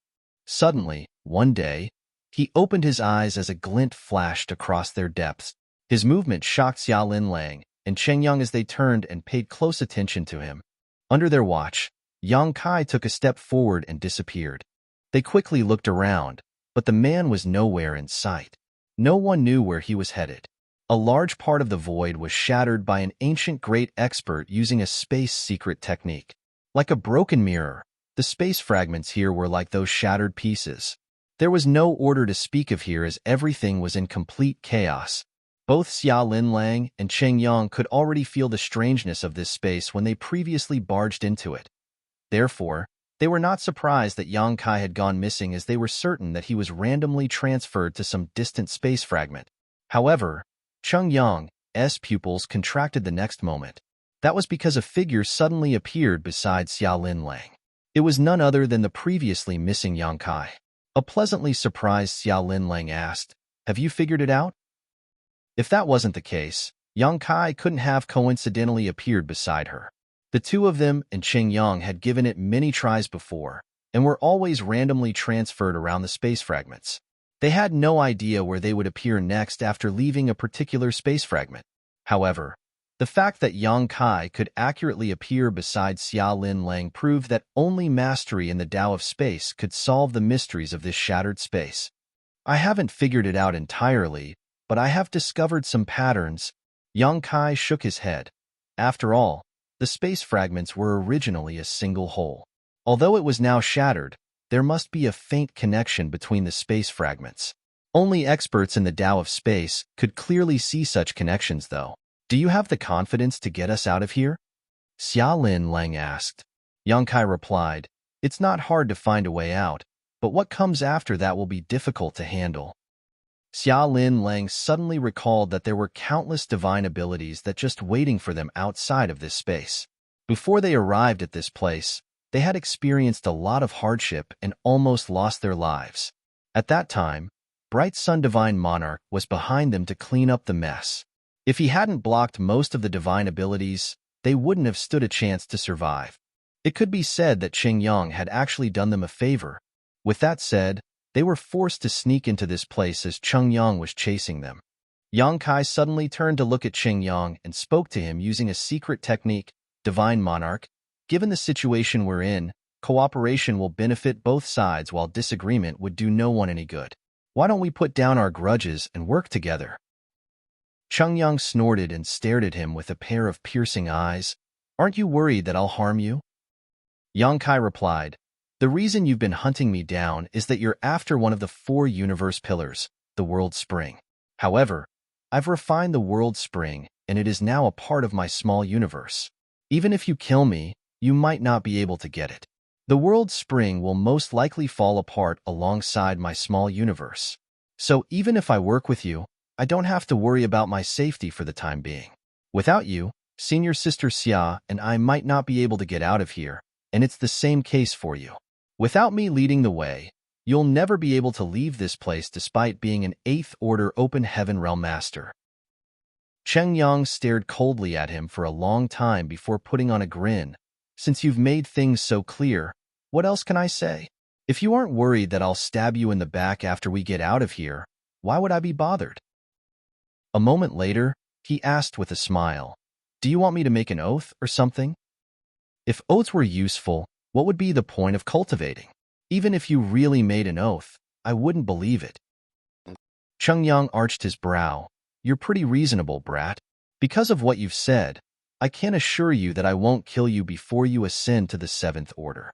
[SPEAKER 1] Suddenly, one day, he opened his eyes as a glint flashed across their depths. His movement shocked Xiaolin Lang and Cheng Yang as they turned and paid close attention to him. Under their watch, Yang Kai took a step forward and disappeared. They quickly looked around, but the man was nowhere in sight. No one knew where he was headed. A large part of the void was shattered by an ancient great expert using a space secret technique. Like a broken mirror, the space fragments here were like those shattered pieces. There was no order to speak of here as everything was in complete chaos. Both Xiaolin Lang and Cheng Yang could already feel the strangeness of this space when they previously barged into it. Therefore, they were not surprised that Yang Kai had gone missing, as they were certain that he was randomly transferred to some distant space fragment. However, Cheng Yang's pupils contracted the next moment. That was because a figure suddenly appeared beside Xiaolin Lang. It was none other than the previously missing Yang Kai. A pleasantly surprised Xiaolin Lang asked, Have you figured it out? If that wasn't the case, Yang Kai couldn't have coincidentally appeared beside her. The two of them and Qing Yang had given it many tries before, and were always randomly transferred around the space fragments. They had no idea where they would appear next after leaving a particular space fragment. However, the fact that Yang Kai could accurately appear beside Xia Lin Lang proved that only mastery in the Tao of space could solve the mysteries of this shattered space. I haven't figured it out entirely, but I have discovered some patterns. Yang Kai shook his head. After all, the space fragments were originally a single whole. Although it was now shattered, there must be a faint connection between the space fragments. Only experts in the Tao of space could clearly see such connections, though. Do you have the confidence to get us out of here? Xia Lin Lang asked. Yang Kai replied, It's not hard to find a way out, but what comes after that will be difficult to handle. Xia Lin Lang suddenly recalled that there were countless divine abilities that just waiting for them outside of this space. Before they arrived at this place, they had experienced a lot of hardship and almost lost their lives. At that time, Bright Sun Divine Monarch was behind them to clean up the mess. If he hadn't blocked most of the divine abilities, they wouldn't have stood a chance to survive. It could be said that Qing Yang had actually done them a favor. With that said, they were forced to sneak into this place as Qing Yang was chasing them. Yang Kai suddenly turned to look at Qing Yang and spoke to him using a secret technique. Divine Monarch, given the situation we're in, cooperation will benefit both sides while disagreement would do no one any good. Why don't we put down our grudges and work together? Qing Yang snorted and stared at him with a pair of piercing eyes. Aren't you worried that I'll harm you? Yang Kai replied, The reason you've been hunting me down is that you're after one of the 4 universe pillars, the World Spring. However, I've refined the World Spring, and it is now a part of my small universe. Even if you kill me, you might not be able to get it. The World Spring will most likely fall apart alongside my small universe. So even if I work with you, I don't have to worry about my safety for the time being. Without you, Senior Sister Xia and I might not be able to get out of here, and it's the same case for you. Without me leading the way, you'll never be able to leave this place despite being an 8th Order Open Heaven Realm Master. Qing Yang stared coldly at him for a long time before putting on a grin. Since you've made things so clear, what else can I say? If you aren't worried that I'll stab you in the back after we get out of here, why would I be bothered? A moment later, he asked with a smile, Do you want me to make an oath or something? If oaths were useful, what would be the point of cultivating? Even if you really made an oath, I wouldn't believe it. Qing Yang arched his brow. You're pretty reasonable, brat. Because of what you've said, I can assure you that I won't kill you before you ascend to the 7th Order.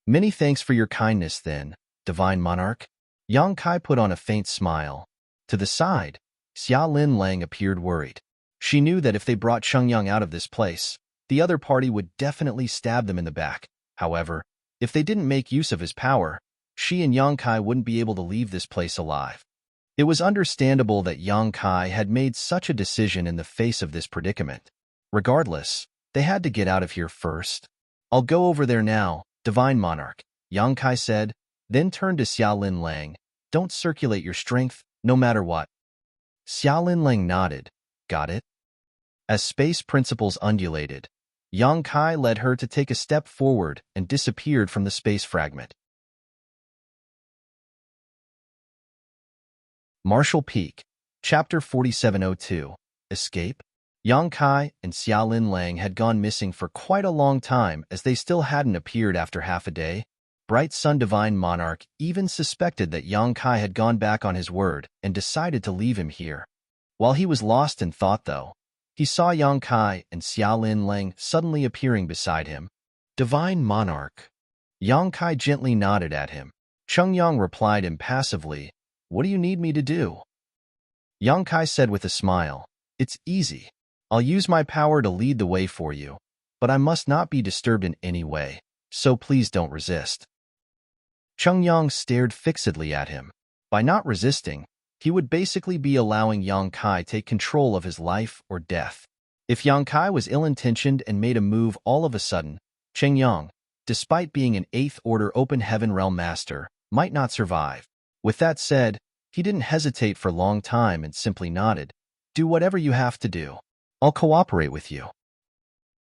[SPEAKER 1] Many thanks for your kindness then, Divine Monarch. Yang Kai put on a faint smile. To the side, Xia Lin Lang appeared worried. She knew that if they brought Qing Yang out of this place, the other party would definitely stab them in the back. However, if they didn't make use of his power, she and Yang Kai wouldn't be able to leave this place alive. It was understandable that Yang Kai had made such a decision in the face of this predicament. Regardless, they had to get out of here first. I'll go over there now, Divine Monarch, Yang Kai said, then turned to Xia Lin Lang. Don't circulate your strength, no matter what. Xia Lin Lang nodded. Got it? As space principles undulated, Yang Kai led her to take a step forward and disappeared from the space fragment. Marshall Peak, Chapter 4702, Escape? Yang Kai and Xia Lin Lang had gone missing for quite a long time as they still hadn't appeared after half a day. Bright Sun Divine Monarch even suspected that Yang Kai had gone back on his word and decided to leave him here. While he was lost in thought, though, he saw Yang Kai and Xia Lin Lang suddenly appearing beside him. Divine Monarch. Yang Kai gently nodded at him. Qing Yang replied impassively, What do you need me to do? Yang Kai said with a smile, It's easy. I'll use my power to lead the way for you, but I must not be disturbed in any way, so please don't resist. Qing Yang stared fixedly at him. By not resisting, he would basically be allowing Yang Kai take control of his life or death. If Yang Kai was ill-intentioned and made a move all of a sudden, Qing Yang, despite being an 8th Order Open Heaven Realm Master, might not survive. With that said, He didn't hesitate for a long time and simply nodded. Do whatever you have to do. I'll cooperate with you.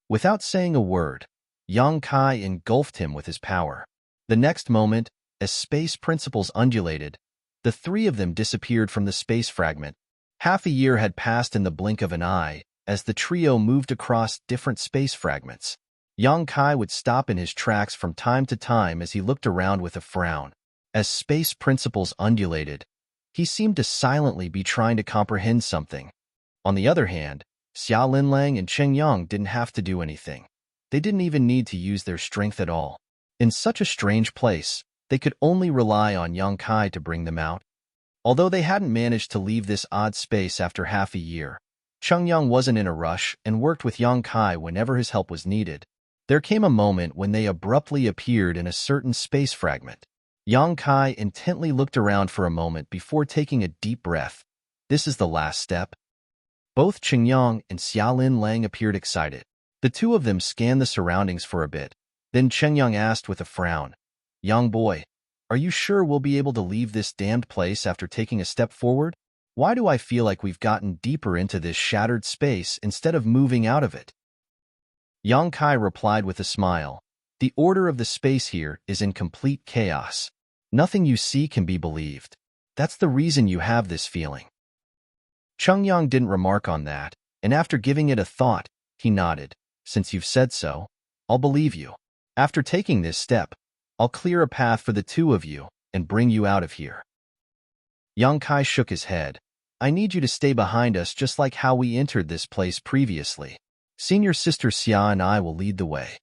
[SPEAKER 1] Without saying a word, Yang Kai engulfed him with his power. The next moment, as space principles undulated, the three of them disappeared from the space fragment. Half a year had passed in the blink of an eye as the trio moved across different space fragments. Yang Kai would stop in his tracks from time to time as he looked around with a frown. As space principles undulated, he seemed to silently be trying to comprehend something. On the other hand, Xia Linlang and Cheng Yang didn't have to do anything. They didn't even need to use their strength at all. In such a strange place, they could only rely on Yang Kai to bring them out. Although they hadn't managed to leave this odd space after half a year, Cheng Yang wasn't in a rush and worked with Yang Kai whenever his help was needed. There came a moment when they abruptly appeared in a certain space fragment. Yang Kai intently looked around for a moment before taking a deep breath. This is the last step. Both Cheng Yang and Xia Linlang appeared excited. The two of them scanned the surroundings for a bit. Then Cheng Yang asked with a frown, Young boy, are you sure we'll be able to leave this damned place after taking a step forward? Why do I feel like we've gotten deeper into this shattered space instead of moving out of it? Yang Kai replied with a smile. The order of the space here is in complete chaos. Nothing you see can be believed. That's the reason you have this feeling. Cheng Yang didn't remark on that, and after giving it a thought, he nodded. Since you've said so, I'll believe you. After taking this step, I'll clear a path for the two of you and bring you out of here. Yang Kai shook his head. I need you to stay behind us just like how we entered this place previously. Senior Sister Xia and I will lead the way.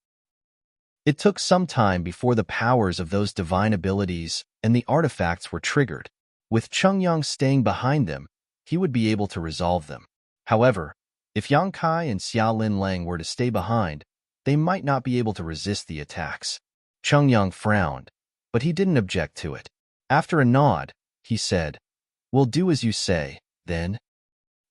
[SPEAKER 1] It took some time before the powers of those divine abilities and the artifacts were triggered. With Cheng Yang staying behind them, he would be able to resolve them. However, if Yang Kai and Xia Linlang were to stay behind, they might not be able to resist the attacks. Cheng Yang frowned, but he didn't object to it. After a nod, he said, We'll do as you say, then.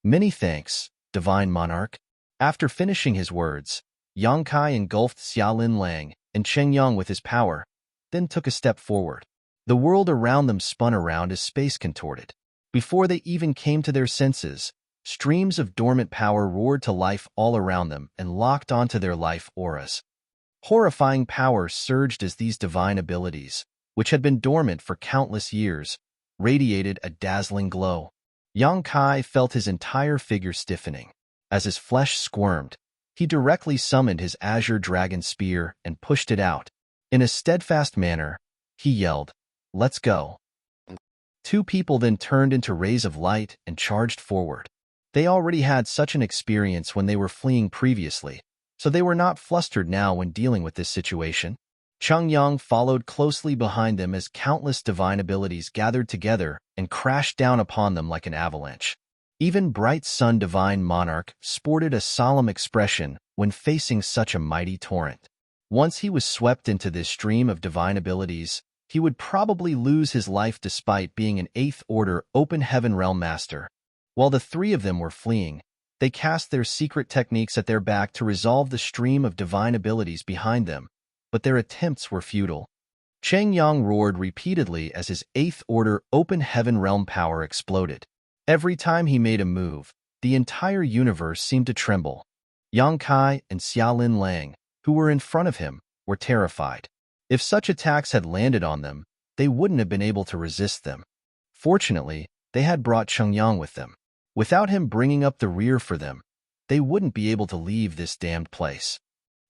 [SPEAKER 1] Many thanks, Divine Monarch. After finishing his words, Yang Kai engulfed Xia Linlang and Cheng Yang with his power, then took a step forward. The world around them spun around as space contorted. Before they even came to their senses, streams of dormant power roared to life all around them and locked onto their life auras. Horrifying power surged as these divine abilities, which had been dormant for countless years, radiated a dazzling glow. Yang Kai felt his entire figure stiffening. As his flesh squirmed, he directly summoned his azure dragon spear and pushed it out. In a steadfast manner, he yelled, Let's go. Two people then turned into rays of light and charged forward. They already had such an experience when they were fleeing previously, so they were not flustered now when dealing with this situation. Cheng Yang followed closely behind them as countless divine abilities gathered together and crashed down upon them like an avalanche. Even Bright Sun Divine Monarch sported a solemn expression when facing such a mighty torrent. Once he was swept into this stream of divine abilities, he would probably lose his life despite being an 8th Order Open Heaven Realm Master. While the three of them were fleeing, they cast their secret techniques at their back to resolve the stream of divine abilities behind them, but their attempts were futile. Cheng Yang roared repeatedly as his 8th Order Open Heaven Realm power exploded. Every time he made a move, the entire universe seemed to tremble. Yang Kai and Xia Linlang, who were in front of him, were terrified. If such attacks had landed on them, they wouldn't have been able to resist them. Fortunately, they had brought Cheng Yang with them. Without him bringing up the rear for them, they wouldn't be able to leave this damned place.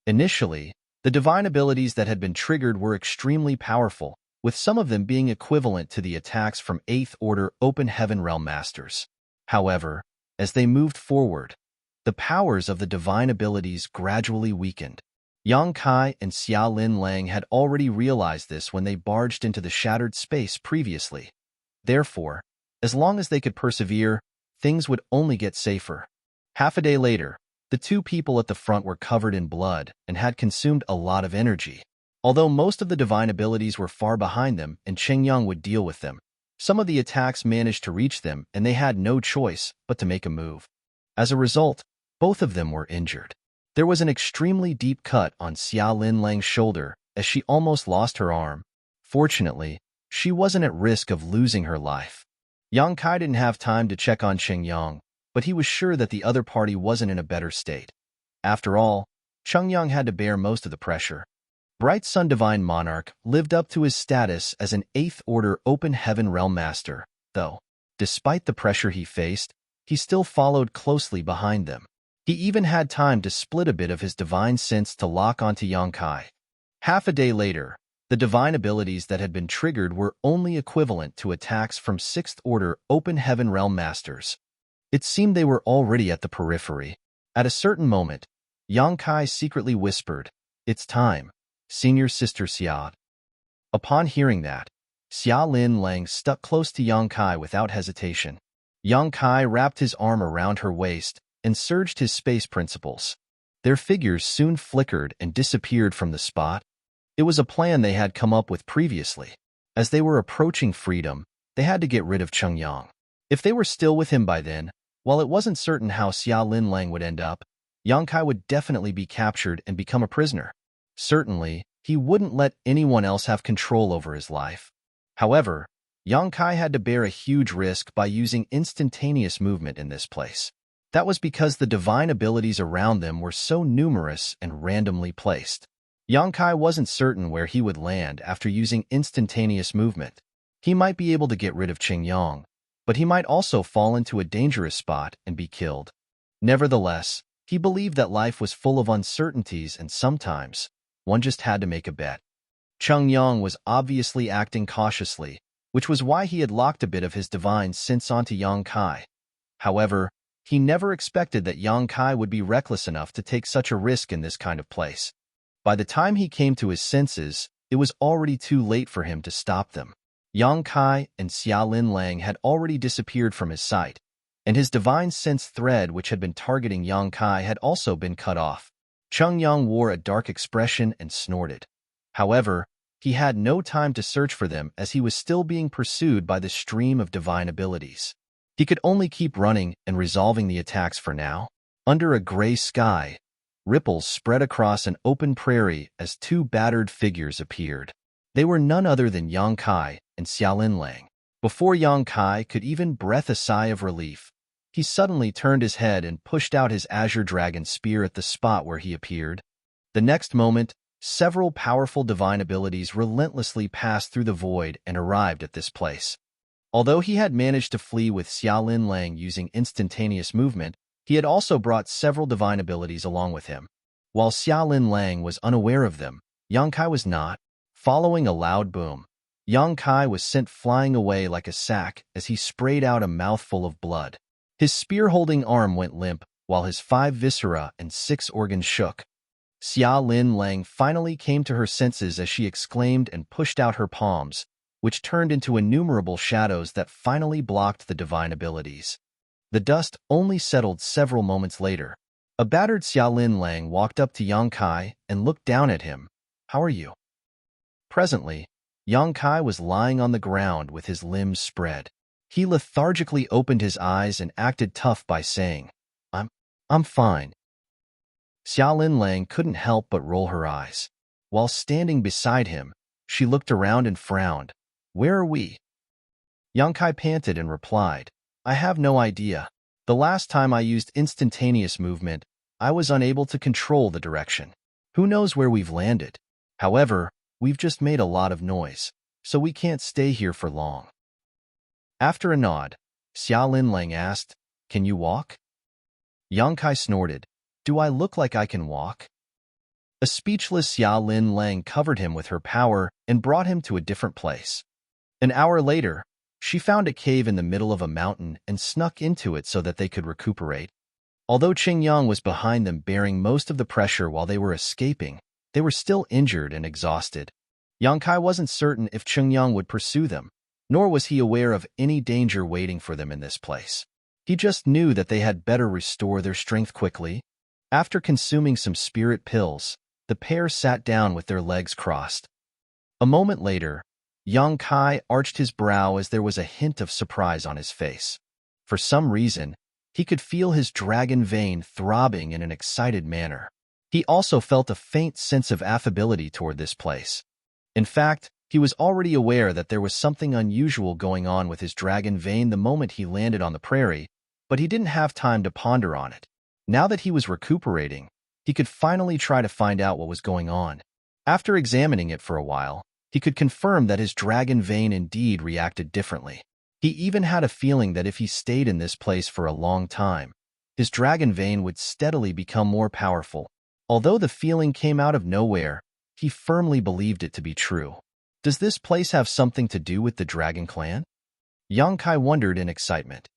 [SPEAKER 1] Initially, the divine abilities that had been triggered were extremely powerful, with some of them being equivalent to the attacks from 8th Order Open Heaven Realm Masters. However, as they moved forward, the powers of the divine abilities gradually weakened. Yang Kai and Xia Linlang had already realized this when they barged into the shattered space previously. Therefore, as long as they could persevere, things would only get safer. Half a day later, the two people at the front were covered in blood and had consumed a lot of energy. Although most of the divine abilities were far behind them and Cheng Yang would deal with them, some of the attacks managed to reach them and they had no choice but to make a move. As a result, both of them were injured. There was an extremely deep cut on Xia Linlang's shoulder as she almost lost her arm. Fortunately, she wasn't at risk of losing her life. Yang Kai didn't have time to check on Cheng Yang, but he was sure that the other party wasn't in a better state. After all, Cheng Yang had to bear most of the pressure. Bright Sun Divine Monarch lived up to his status as an 8th Order Open Heaven Realm Master, though, despite the pressure he faced, he still followed closely behind them. He even had time to split a bit of his divine sense to lock onto Yang Kai. Half a day later, the divine abilities that had been triggered were only equivalent to attacks from 6th Order Open Heaven Realm Masters. It seemed they were already at the periphery. At a certain moment, Yang Kai secretly whispered, "It's time, Senior Sister Xia." Upon hearing that, Xia Lin Lang stuck close to Yang Kai without hesitation. Yang Kai wrapped his arm around her waist and surged his space principles. Their figures soon flickered and disappeared from the spot. It was a plan they had come up with previously. As they were approaching freedom, they had to get rid of Cheng Yang. If they were still with him by then, while it wasn't certain how Xia Lin Lang would end up, Yang Kai would definitely be captured and become a prisoner. Certainly, he wouldn't let anyone else have control over his life. However, Yang Kai had to bear a huge risk by using instantaneous movement in this place. That was because the divine abilities around them were so numerous and randomly placed. Yang Kai wasn't certain where he would land after using instantaneous movement. He might be able to get rid of Cheng Yang, but he might also fall into a dangerous spot and be killed. Nevertheless, he believed that life was full of uncertainties and sometimes, one just had to make a bet. Cheng Yang was obviously acting cautiously, which was why he had locked a bit of his divine sense onto Yang Kai. However, he never expected that Yang Kai would be reckless enough to take such a risk in this kind of place. By the time he came to his senses, it was already too late for him to stop them. Yang Kai and Xia Lin Lang had already disappeared from his sight, and his divine sense thread which had been targeting Yang Kai had also been cut off. Cheng Yang wore a dark expression and snorted. However, he had no time to search for them as he was still being pursued by the stream of divine abilities. He could only keep running and resolving the attacks for now. Under a gray sky, ripples spread across an open prairie as two battered figures appeared. They were none other than Yang Kai and Xia Lin Lang. Before Yang Kai could even breathe a sigh of relief, he suddenly turned his head and pushed out his azure dragon spear at the spot where he appeared. The next moment, several powerful divine abilities relentlessly passed through the void and arrived at this place. Although he had managed to flee with Xia Lin Lang using instantaneous movement, he had also brought several divine abilities along with him. While Xia Lin Lang was unaware of them, Yang Kai was not. Following a loud boom, Yang Kai was sent flying away like a sack as he sprayed out a mouthful of blood. His spear-holding arm went limp, while his 5 viscera and 6 organs shook. Xia Lin Lang finally came to her senses as she exclaimed and pushed out her palms, which turned into innumerable shadows that finally blocked the divine abilities. The dust only settled several moments later. A battered Xia Lin Lang walked up to Yang Kai and looked down at him. "How are you?" Presently, Yang Kai was lying on the ground with his limbs spread. He lethargically opened his eyes and acted tough by saying, I'm fine." Xia Lin Lang couldn't help but roll her eyes. While standing beside him, she looked around and frowned. "Where are we?" Yang Kai panted and replied, "I have no idea. The last time I used instantaneous movement, I was unable to control the direction. Who knows where we've landed? However, we've just made a lot of noise, so we can't stay here for long." After a nod, Xia Lin Lang asked, "Can you walk?" Yang Kai snorted, "Do I look like I can walk?" A speechless Xia Lin Lang covered him with her power and brought him to a different place. An hour later, she found a cave in the middle of a mountain and snuck into it so that they could recuperate. Although Cheng Yang was behind them bearing most of the pressure while they were escaping, they were still injured and exhausted. Yang Kai wasn't certain if Cheng Yang would pursue them, nor was he aware of any danger waiting for them in this place. He just knew that they had better restore their strength quickly. After consuming some spirit pills, the pair sat down with their legs crossed. A moment later, Yang Kai arched his brow as there was a hint of surprise on his face. For some reason, he could feel his dragon vein throbbing in an excited manner. He also felt a faint sense of affability toward this place. In fact, He was already aware that there was something unusual going on with his dragon vein the moment he landed on the prairie, but he didn't have time to ponder on it. Now that he was recuperating, he could finally try to find out what was going on. After examining it for a while, he could confirm that his dragon vein indeed reacted differently. He even had a feeling that if he stayed in this place for a long time, his dragon vein would steadily become more powerful. Although the feeling came out of nowhere, he firmly believed it to be true. Does this place have something to do with the Dragon Clan? Yang Kai wondered in excitement.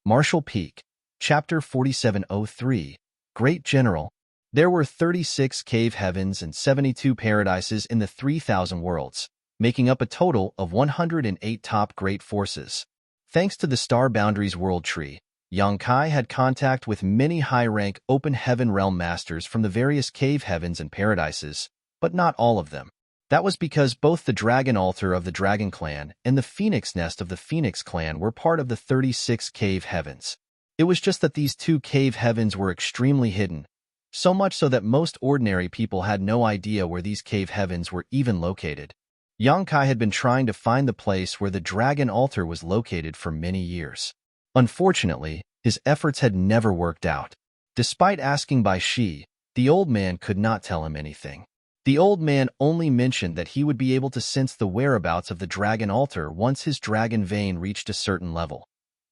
[SPEAKER 1] Martial Peak, Chapter 4703, Great General. There were 36 cave heavens and 72 paradises in the 3,000 worlds, making up a total of 108 top great forces. Thanks to the Star Boundaries World Tree, Yang Kai had contact with many high-rank open heaven realm masters from the various cave heavens and paradises, but not all of them. That was because both the Dragon Altar of the Dragon Clan and the Phoenix Nest of the Phoenix Clan were part of the 36 cave heavens. It was just that these two cave heavens were extremely hidden, so much so that most ordinary people had no idea where these cave heavens were even located. Yang Kai had been trying to find the place where the Dragon Altar was located for many years. Unfortunately, his efforts had never worked out. Despite asking Bai Shi, the old man could not tell him anything. The old man only mentioned that he would be able to sense the whereabouts of the Dragon Altar once his dragon vein reached a certain level.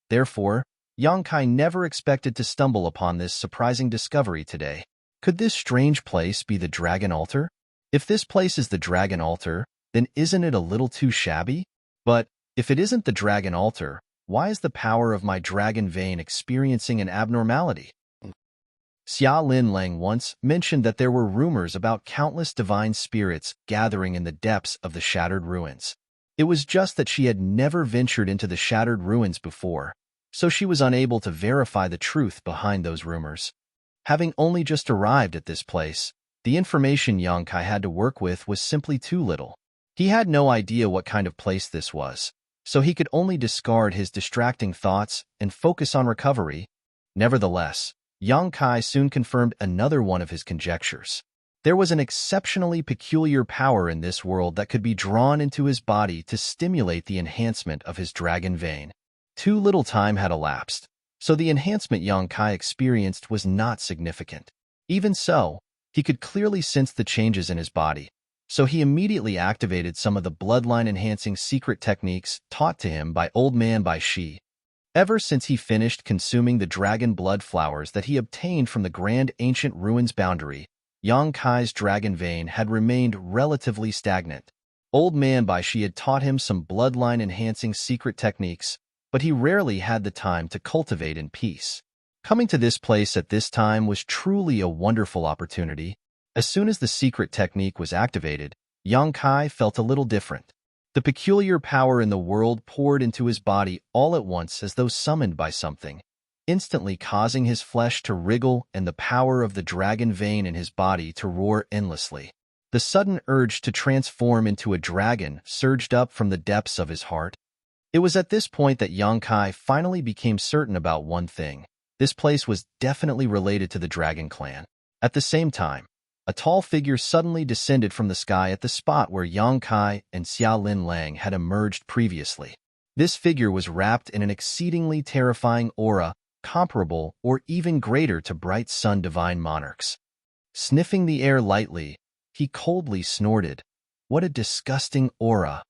[SPEAKER 1] Therefore, Yang Kai never expected to stumble upon this surprising discovery today. Could this strange place be the Dragon Altar? If this place is the Dragon Altar, then isn't it a little too shabby? But if it isn't the Dragon Altar, why is the power of my dragon vein experiencing an abnormality? Xia Lin Lang once mentioned that there were rumors about countless divine spirits gathering in the depths of the shattered ruins. It was just that she had never ventured into the shattered ruins before, so she was unable to verify the truth behind those rumors. Having only just arrived at this place, the information Yang Kai had to work with was simply too little. He had no idea what kind of place this was, so he could only discard his distracting thoughts and focus on recovery. Nevertheless, Yang Kai soon confirmed another one of his conjectures. There was an exceptionally peculiar power in this world that could be drawn into his body to stimulate the enhancement of his dragon vein. Too little time had elapsed, so the enhancement Yang Kai experienced was not significant. Even so, he could clearly sense the changes in his body, so he immediately activated some of the bloodline-enhancing secret techniques taught to him by Old Man Bai Shi. Ever since he finished consuming the dragon blood flowers that he obtained from the Grand Ancient Ruins boundary, Yang Kai's dragon vein had remained relatively stagnant. Old Man Bai Shi had taught him some bloodline-enhancing secret techniques, but he rarely had the time to cultivate in peace. Coming to this place at this time was truly a wonderful opportunity. As soon as the secret technique was activated, Yang Kai felt a little different. The peculiar power in the world poured into his body all at once as though summoned by something, instantly causing his flesh to wriggle and the power of the dragon vein in his body to roar endlessly. The sudden urge to transform into a dragon surged up from the depths of his heart. It was at this point that Yang Kai finally became certain about one thing. This place was definitely related to the Dragon Clan. At the same time, a tall figure suddenly descended from the sky at the spot where Yang Kai and Xia Lin Lang had emerged previously. This figure was wrapped in an exceedingly terrifying aura, comparable or even greater to bright sun divine monarchs. Sniffing the air lightly, he coldly snorted, "What a disgusting aura!"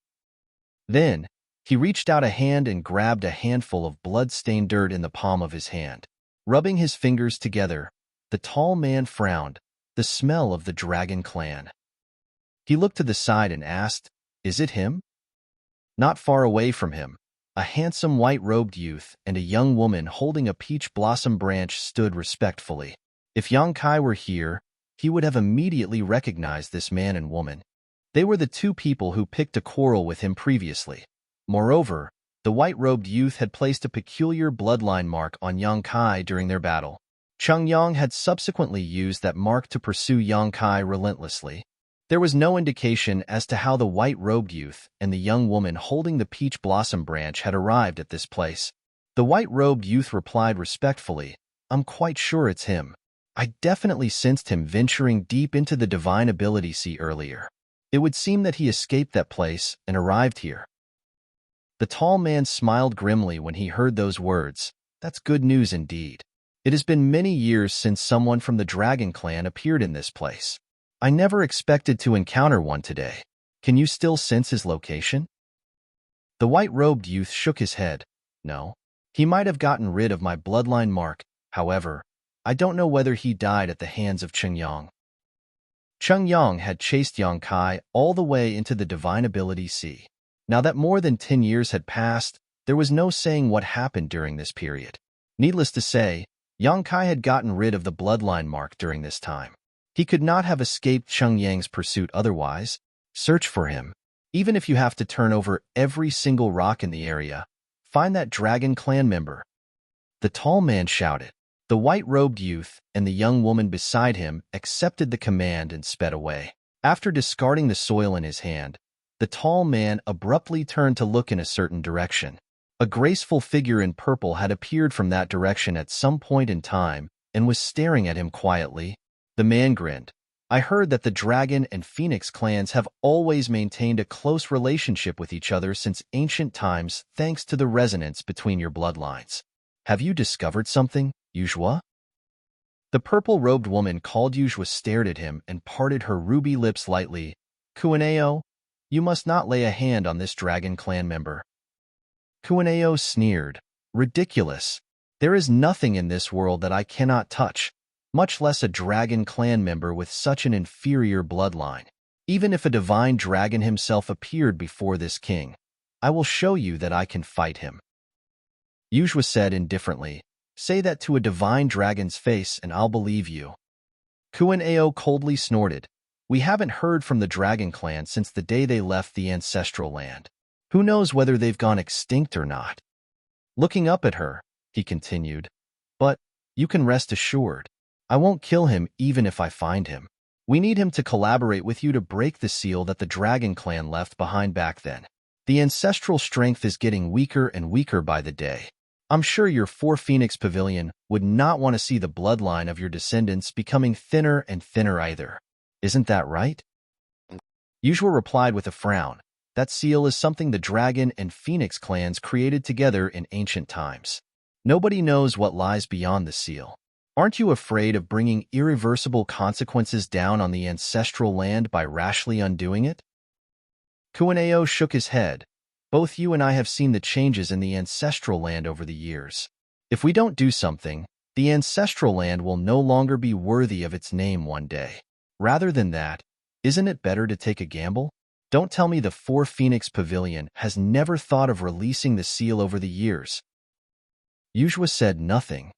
[SPEAKER 1] Then, he reached out a hand and grabbed a handful of blood-stained dirt in the palm of his hand. Rubbing his fingers together, the tall man frowned. The smell of the Dragon Clan. He looked to the side and asked, "Is it him?" Not far away from him, a handsome white-robed youth and a young woman holding a peach blossom branch stood respectfully. If Yang Kai were here, he would have immediately recognized this man and woman. They were the two people who picked a quarrel with him previously. Moreover, the white-robed youth had placed a peculiar bloodline mark on Yang Kai during their battle. Cheng Yang had subsequently used that mark to pursue Yang Kai relentlessly. There was no indication as to how the white-robed youth and the young woman holding the peach blossom branch had arrived at this place. The white-robed youth replied respectfully, "I'm quite sure it's him." I definitely sensed him venturing deep into the divine ability sea earlier. It would seem that he escaped that place and arrived here. The tall man smiled grimly when he heard those words. That's good news indeed. It has been many years since someone from the Dragon Clan appeared in this place. I never expected to encounter one today. Can you still sense his location? The white-robed youth shook his head. No. He might have gotten rid of my bloodline mark. However, I don't know whether he died at the hands of Cheng Yang. Cheng Yang had chased Yang Kai all the way into the divine ability sea. Now that more than 10 years had passed, there was no saying what happened during this period. Needless to say, Yang Kai had gotten rid of the bloodline mark during this time. He could not have escaped Cheng Yang's pursuit otherwise. Search for him. Even if you have to turn over every single rock in the area, find that Dragon Clan member. The tall man shouted. The white-robed youth and the young woman beside him accepted the command and sped away. After discarding the soil in his hand, the tall man abruptly turned to look in a certain direction. A graceful figure in purple had appeared from that direction at some point in time and was staring at him quietly. The man grinned. I heard that the Dragon and Phoenix clans have always maintained a close relationship with each other since ancient times thanks to the resonance between your bloodlines. Have you discovered something, Yuzhua? The purple-robed woman called Yuzhua stared at him and parted her ruby lips lightly. Kuaneo, you must not lay a hand on this Dragon Clan member. Kuaneo sneered. Ridiculous. There is nothing in this world that I cannot touch, much less a Dragon Clan member with such an inferior bloodline. Even if a divine dragon himself appeared before this king, I will show you that I can fight him. Yuzhua said indifferently, say that to a divine dragon's face and I'll believe you. Kuan-Ao coldly snorted. We haven't heard from the Dragon Clan since the day they left the ancestral land. Who knows whether they've gone extinct or not? Looking up at her, he continued, but you can rest assured, I won't kill him even if I find him. We need him to collaborate with you to break the seal that the Dragon Clan left behind back then. The ancestral strength is getting weaker and weaker by the day. I'm sure your Four Phoenix Pavilion would not want to see the bloodline of your descendants becoming thinner and thinner either. Isn't that right? Yuzhua replied with a frown. That seal is something the Dragon and Phoenix clans created together in ancient times. Nobody knows what lies beyond the seal. Aren't you afraid of bringing irreversible consequences down on the ancestral land by rashly undoing it? Kuan-Ao shook his head. Both you and I have seen the changes in the ancestral land over the years. If we don't do something, the ancestral land will no longer be worthy of its name one day. Rather than that, isn't it better to take a gamble? Don't tell me the Four Phoenix Pavilion has never thought of releasing the seal over the years. Yuzhua said nothing.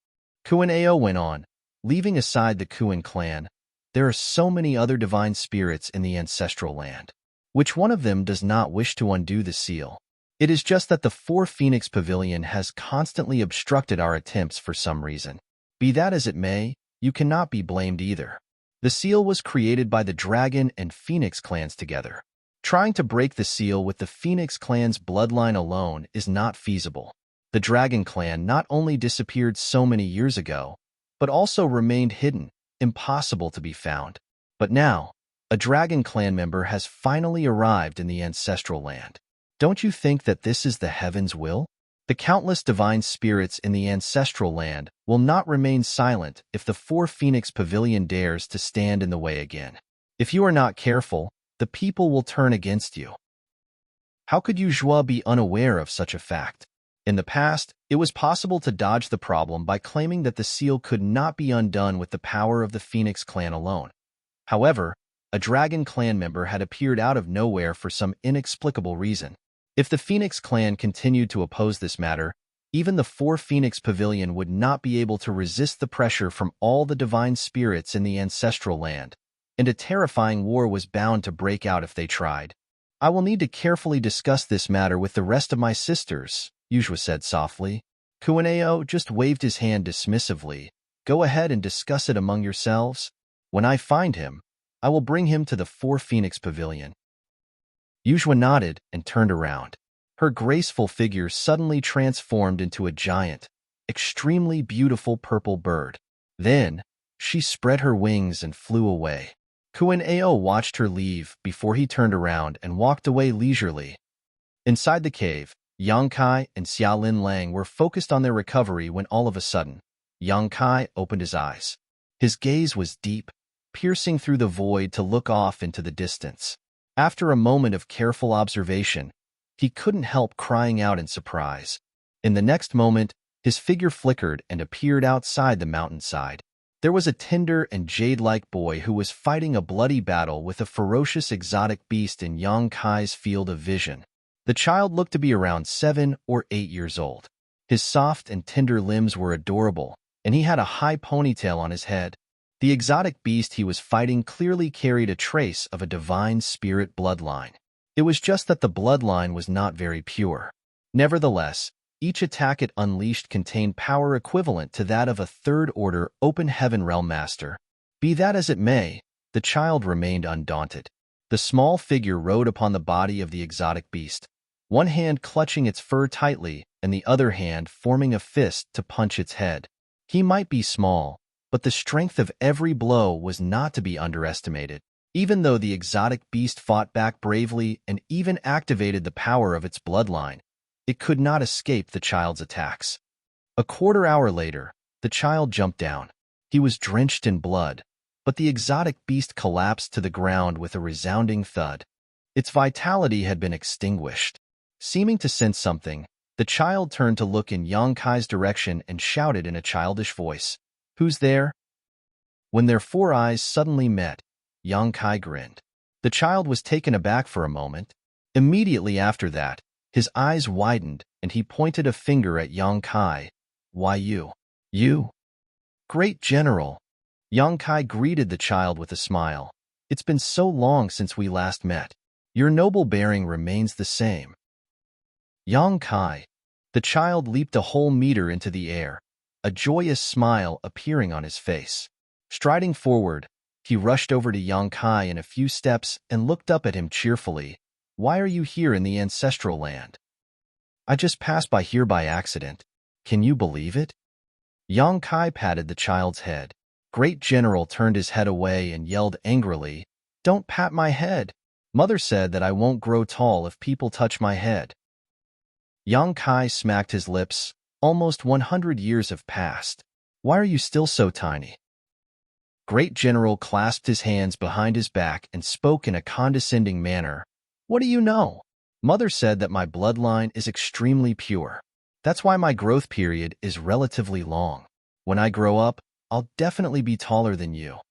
[SPEAKER 1] Kuan-Ao went on, leaving aside the Kuan clan. There are so many other divine spirits in the ancestral land. Which one of them does not wish to undo the seal? It is just that the Four Phoenix Pavilion has constantly obstructed our attempts for some reason. Be that as it may, you cannot be blamed either. The seal was created by the Dragon and Phoenix clans together. Trying to break the seal with the Phoenix clan's bloodline alone is not feasible. The Dragon clan not only disappeared so many years ago, but also remained hidden, impossible to be found. But now, a Dragon Clan member has finally arrived in the ancestral land. Don't you think that this is the heaven's will? The countless divine spirits in the ancestral land will not remain silent if the Four Phoenix Pavilion dares to stand in the way again. If you are not careful, the people will turn against you. How could Yuzhua be unaware of such a fact? In the past, it was possible to dodge the problem by claiming that the seal could not be undone with the power of the Phoenix clan alone. However, a Dragon Clan member had appeared out of nowhere for some inexplicable reason. If the Phoenix clan continued to oppose this matter, even the Four Phoenix Pavilion would not be able to resist the pressure from all the divine spirits in the ancestral land, and a terrifying war was bound to break out if they tried. I will need to carefully discuss this matter with the rest of my sisters, Yuzhua said softly. Kuan-Ao just waved his hand dismissively. Go ahead and discuss it among yourselves. When I find him, I will bring him to the Four Phoenix Pavilion. Yuzhua nodded and turned around. Her graceful figure suddenly transformed into a giant, extremely beautiful purple bird. Then, She spread her wings and flew away. Kuan Ao watched her leave before he turned around and walked away leisurely. Inside the cave, Yang Kai and Xia Lin Lang were focused on their recovery when all of a sudden, Yang Kai opened his eyes. His gaze was deep, piercing through the void to look off into the distance. After a moment of careful observation, he couldn't help crying out in surprise. In the next moment, his figure flickered and appeared outside the mountainside. There was a tender and jade-like boy who was fighting a bloody battle with a ferocious exotic beast in Yang Kai's field of vision. The child looked to be around 7 or 8 years old. His soft and tender limbs were adorable, and he had a high ponytail on his head. The exotic beast he was fighting clearly carried a trace of a divine spirit bloodline. It was just that the bloodline was not very pure. Nevertheless, each attack it unleashed contained power equivalent to that of a third-order open heaven realm master. Be that as it may, the child remained undaunted. The small figure rode upon the body of the exotic beast, one hand clutching its fur tightly and the other hand forming a fist to punch its head. He might be small, but the strength of every blow was not to be underestimated. Even though the exotic beast fought back bravely and even activated the power of its bloodline, it could not escape the child's attacks. A quarter-hour later, the child jumped down. He was drenched in blood, but the exotic beast collapsed to the ground with a resounding thud. Its vitality had been extinguished. Seeming to sense something, the child turned to look in Yang Kai's direction and shouted in a childish voice, "Who's there?" When their 4 eyes suddenly met, Yang Kai grinned. The child was taken aback for a moment. Immediately after that, his eyes widened and he pointed a finger at Yang Kai. "Why you? You? Great General." Yang Kai greeted the child with a smile. "It's been so long since we last met. Your noble bearing remains the same." Yang Kai. The child leaped a whole meter into the air, a joyous smile appearing on his face. Striding forward, he rushed over to Yang Kai in a few steps and looked up at him cheerfully. "Why are you here in the ancestral land?" "I just passed by here by accident. Can you believe it?" Yang Kai patted the child's head. Great General turned his head away and yelled angrily, "Don't pat my head. Mother said that I won't grow tall if people touch my head." Yang Kai smacked his lips. "Almost 100 years have passed. Why are you still so tiny?" Great General clasped his hands behind his back and spoke in a condescending manner. "What do you know? Mother said that my bloodline is extremely pure. That's why my growth period is relatively long. When I grow up, I'll definitely be taller than you."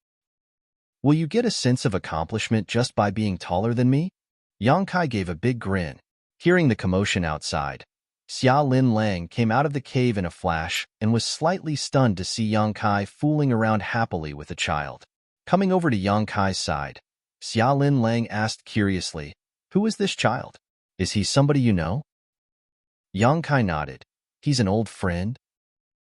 [SPEAKER 1] "Will you get a sense of accomplishment just by being taller than me?" Yang Kai gave a big grin. Hearing the commotion outside, Xia Lin Lang came out of the cave in a flash and was slightly stunned to see Yang Kai fooling around happily with a child. Coming over to Yang Kai's side, Xia Lin Lang asked curiously, "Who is this child? Is he somebody you know?" Yang Kai nodded. "He's an old friend."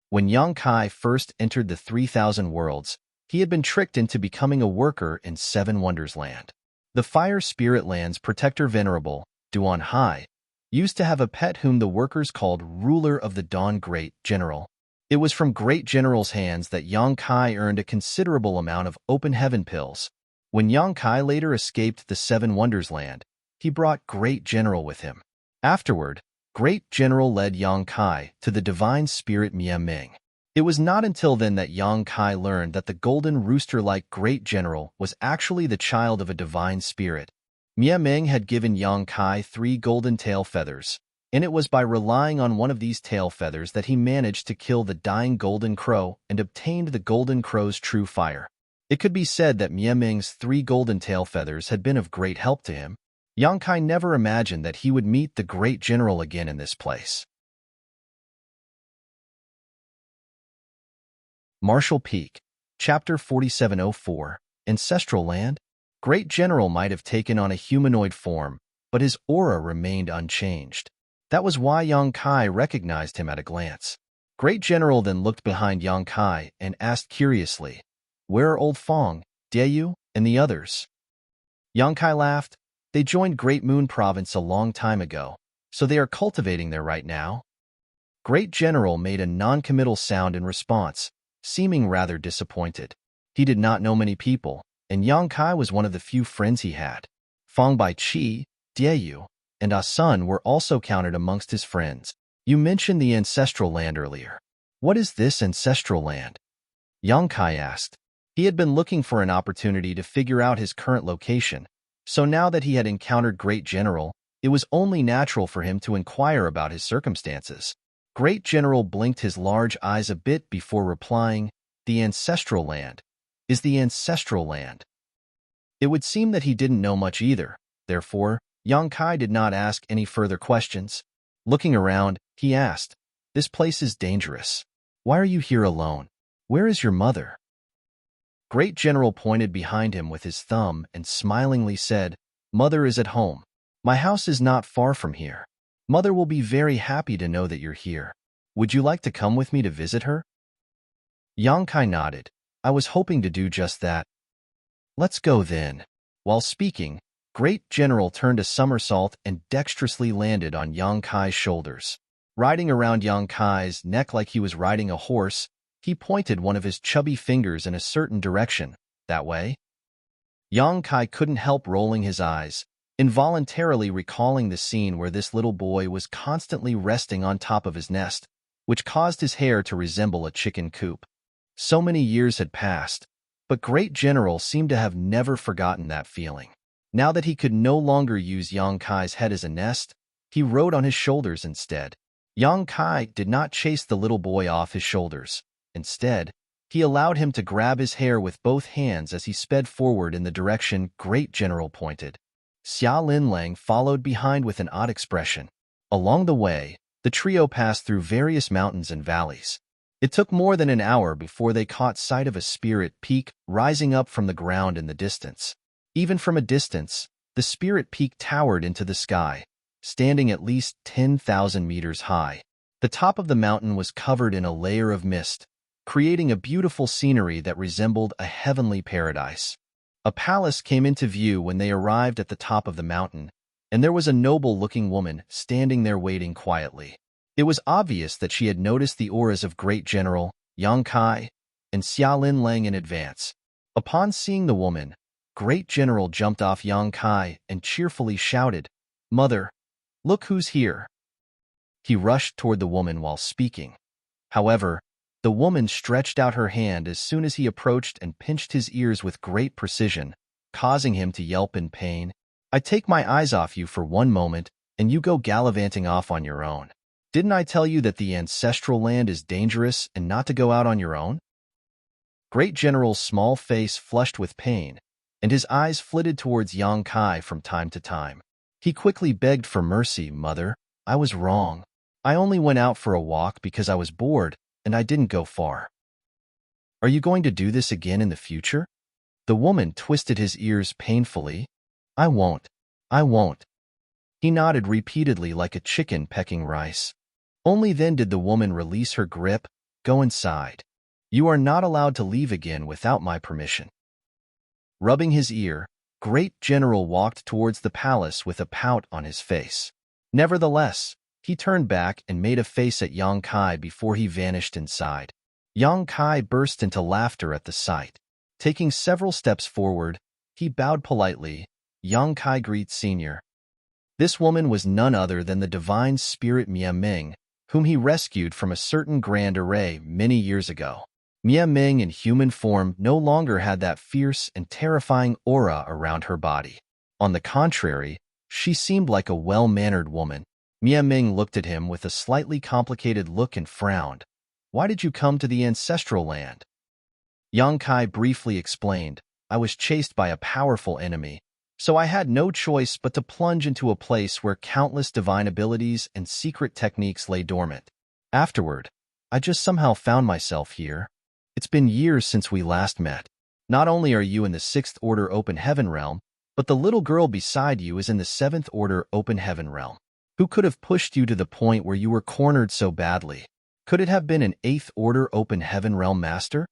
[SPEAKER 1] When Yang Kai first entered the 3,000 worlds, he had been tricked into becoming a worker in Seven Wonders Land. The Fire Spirit Land's protector venerable, Duan Hai, used to have a pet whom the workers called Ruler of the Dawn Great General. It was from Great General's hands that Yang Kai earned a considerable amount of open heaven pills. When Yang Kai later escaped the Seven Wonders Land, he brought Great General with him. Afterward, Great General led Yang Kai to the divine spirit Mia Ming. It was not until then that Yang Kai learned that the golden rooster-like Great General was actually the child of a divine spirit. Mia Ming had given Yang Kai 3 golden tail feathers, and it was by relying on one of these tail feathers that he managed to kill the dying golden crow and obtained the golden crow's true fire. It could be said that Mia Ming's 3 golden tail feathers had been of great help to him. Yang Kai never imagined that he would meet the Great General again in this place. Marshall Peak, Chapter 4704, Ancestral Land. Great General might have taken on a humanoid form, but his aura remained unchanged. That was why Yang Kai recognized him at a glance. Great General then looked behind Yang Kai and asked curiously, "Where are Old Fong, Dayu, and the others?" Yang Kai laughed. "They joined Great Moon Province a long time ago, so they are cultivating there right now." Great General made a non-committal sound in response, seeming rather disappointed. He did not know many people, and Yang Kai was one of the few friends he had. Fang Baiqi, Dieu, and Asun were also counted amongst his friends. You mentioned the ancestral land earlier. What is this ancestral land? Yang Kai asked. He had been looking for an opportunity to figure out his current location, so now that he had encountered Great General, it was only natural for him to inquire about his circumstances. Great General blinked his large eyes a bit before replying, the ancestral land. Is the ancestral land? It would seem that he didn't know much either. Therefore, Yang Kai did not ask any further questions. Looking around, he asked, this place is dangerous. Why are you here alone? Where is your mother? Great General pointed behind him with his thumb and smilingly said, Mother is at home. My house is not far from here. Mother will be very happy to know that you're here. Would you like to come with me to visit her? Yang Kai nodded. I was hoping to do just that. Let's go then. While speaking, Great General turned a somersault and dexterously landed on Yang Kai's shoulders. Riding around Yang Kai's neck like he was riding a horse, he pointed one of his chubby fingers in a certain direction. That way? Yang Kai couldn't help rolling his eyes, involuntarily recalling the scene where this little boy was constantly resting on top of his nest, which caused his hair to resemble a chicken coop. So many years had passed, but Great General seemed to have never forgotten that feeling. Now that he could no longer use Yang Kai's head as a nest, he rode on his shoulders instead. Yang Kai did not chase the little boy off his shoulders. Instead, he allowed him to grab his hair with both hands as he sped forward in the direction Great General pointed. Xia Linlang followed behind with an odd expression. Along the way, the trio passed through various mountains and valleys. It took more than an hour before they caught sight of a spirit peak rising up from the ground in the distance. Even from a distance, the spirit peak towered into the sky, standing at least 10,000 meters high. The top of the mountain was covered in a layer of mist, creating a beautiful scenery that resembled a heavenly paradise. A palace came into view when they arrived at the top of the mountain, and there was a noble-looking woman standing there waiting quietly. It was obvious that she had noticed the auras of Great General, Yang Kai, and Xia Linlang in advance. Upon seeing the woman, Great General jumped off Yang Kai and cheerfully shouted, Mother, look who's here. He rushed toward the woman while speaking. However, the woman stretched out her hand as soon as he approached and pinched his ears with great precision, causing him to yelp in pain. I take my eyes off you for one moment, and you go gallivanting off on your own. Didn't I tell you that the ancestral land is dangerous and not to go out on your own? Great General's small face flushed with pain, and his eyes flitted towards Yang Kai from time to time. He quickly begged for mercy, Mother. I was wrong. I only went out for a walk because I was bored, and I didn't go far. Are you going to do this again in the future? The woman twisted his ears painfully. I won't. I won't. He nodded repeatedly like a chicken pecking rice. Only then did the woman release her grip. Go inside. You are not allowed to leave again without my permission. Rubbing his ear, Great General walked towards the palace with a pout on his face. Nevertheless, he turned back and made a face at Yang Kai before he vanished inside. Yang Kai burst into laughter at the sight. Taking several steps forward, he bowed politely. Yang Kai greets Senior. This woman was none other than the divine spirit Mia Ming, whom he rescued from a certain grand array many years ago. Mia Ming in human form no longer had that fierce and terrifying aura around her body. On the contrary, she seemed like a well-mannered woman. Mia Ming looked at him with a slightly complicated look and frowned. Why did you come to the ancestral land? Yang Kai briefly explained, I was chased by a powerful enemy, so I had no choice but to plunge into a place where countless divine abilities and secret techniques lay dormant. Afterward, I just somehow found myself here. It's been years since we last met. Not only are you in the 6th Order Open Heaven Realm, but the little girl beside you is in the 7th Order Open Heaven Realm. Who could have pushed you to the point where you were cornered so badly? Could it have been an 8th Order Open Heaven Realm Master?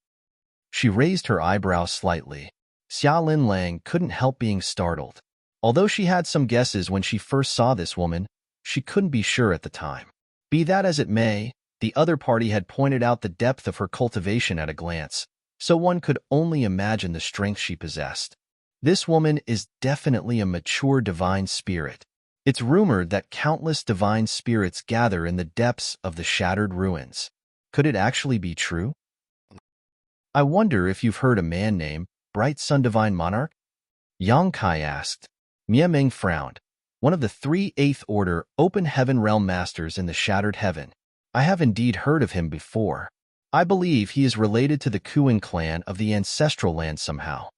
[SPEAKER 1] She raised her eyebrows slightly. Xia Linlang couldn't help being startled. Although she had some guesses when she first saw this woman, she couldn't be sure at the time. Be that as it may, the other party had pointed out the depth of her cultivation at a glance, so one could only imagine the strength she possessed. This woman is definitely a mature divine spirit. It's rumored that countless divine spirits gather in the depths of the shattered ruins. Could it actually be true? I wonder if you've heard a man named Bright Sun Divine Monarch? Yang Kai asked. Mia Ming frowned. One of the 3 Eighth Order Open Heaven Realm Masters in the Shattered Heaven. I have indeed heard of him before. I believe he is related to the Kuan clan of the Ancestral Land somehow.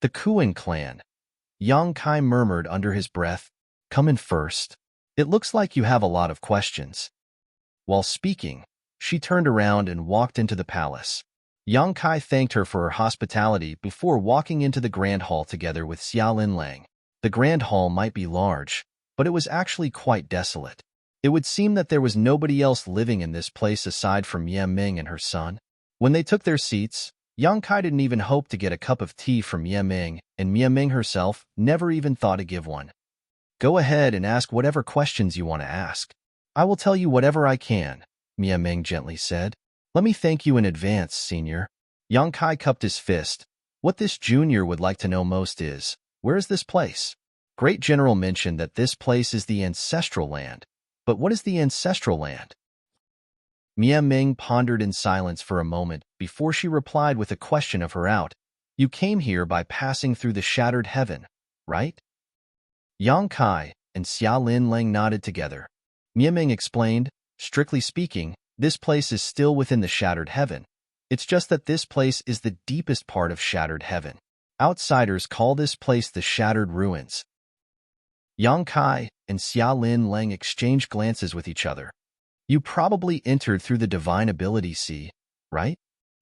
[SPEAKER 1] The Kuan clan. Yang Kai murmured under his breath. Come in first. It looks like you have a lot of questions. While speaking, she turned around and walked into the palace. Yang Kai thanked her for her hospitality before walking into the Grand Hall together with Xia Linlang. The Grand Hall might be large, but it was actually quite desolate. It would seem that there was nobody else living in this place aside from Ye Ming and her son. When they took their seats, Yang Kai didn't even hope to get a cup of tea from Ye Ming, and Mia Ming herself never even thought to give one. Go ahead and ask whatever questions you want to ask. I will tell you whatever I can, Mia Ming gently said. Let me thank you in advance, Senior. Yang Kai cupped his fist. What this junior would like to know most is, where is this place? Great General mentioned that this place is the Ancestral Land. But what is the Ancestral Land? Mia Ming pondered in silence for a moment before she replied with a question of her own. You came here by passing through the Shattered Heaven, right? Yang Kai and Xia Linlang nodded together. Mia Ming explained, strictly speaking, this place is still within the Shattered Heaven. It's just that this place is the deepest part of Shattered Heaven. Outsiders call this place the Shattered Ruins. Yang Kai and Xia Linlang exchanged glances with each other. You probably entered through the Divine Ability Sea, right?